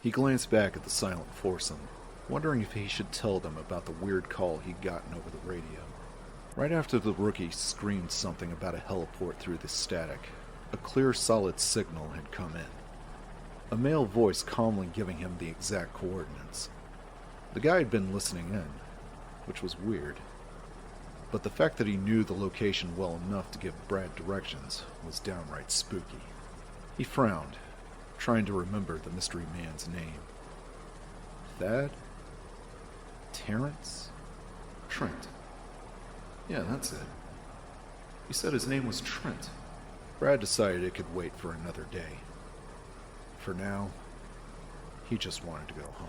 He glanced back at the silent foursome, wondering if he should tell them about the weird call he'd gotten over the radio. Right after the rookie screamed something about a heliport through the static, a clear, solid signal had come in. A male voice calmly giving him the exact coordinates. The guy had been listening in, which was weird. But the fact that he knew the location well enough to give Brad directions was downright spooky. He frowned, trying to remember the mystery man's name. Thad? Terrence? Trent? Yeah, that's it. He said his name was Trent. Brad decided it could wait for another day. For now, he just wanted to go home.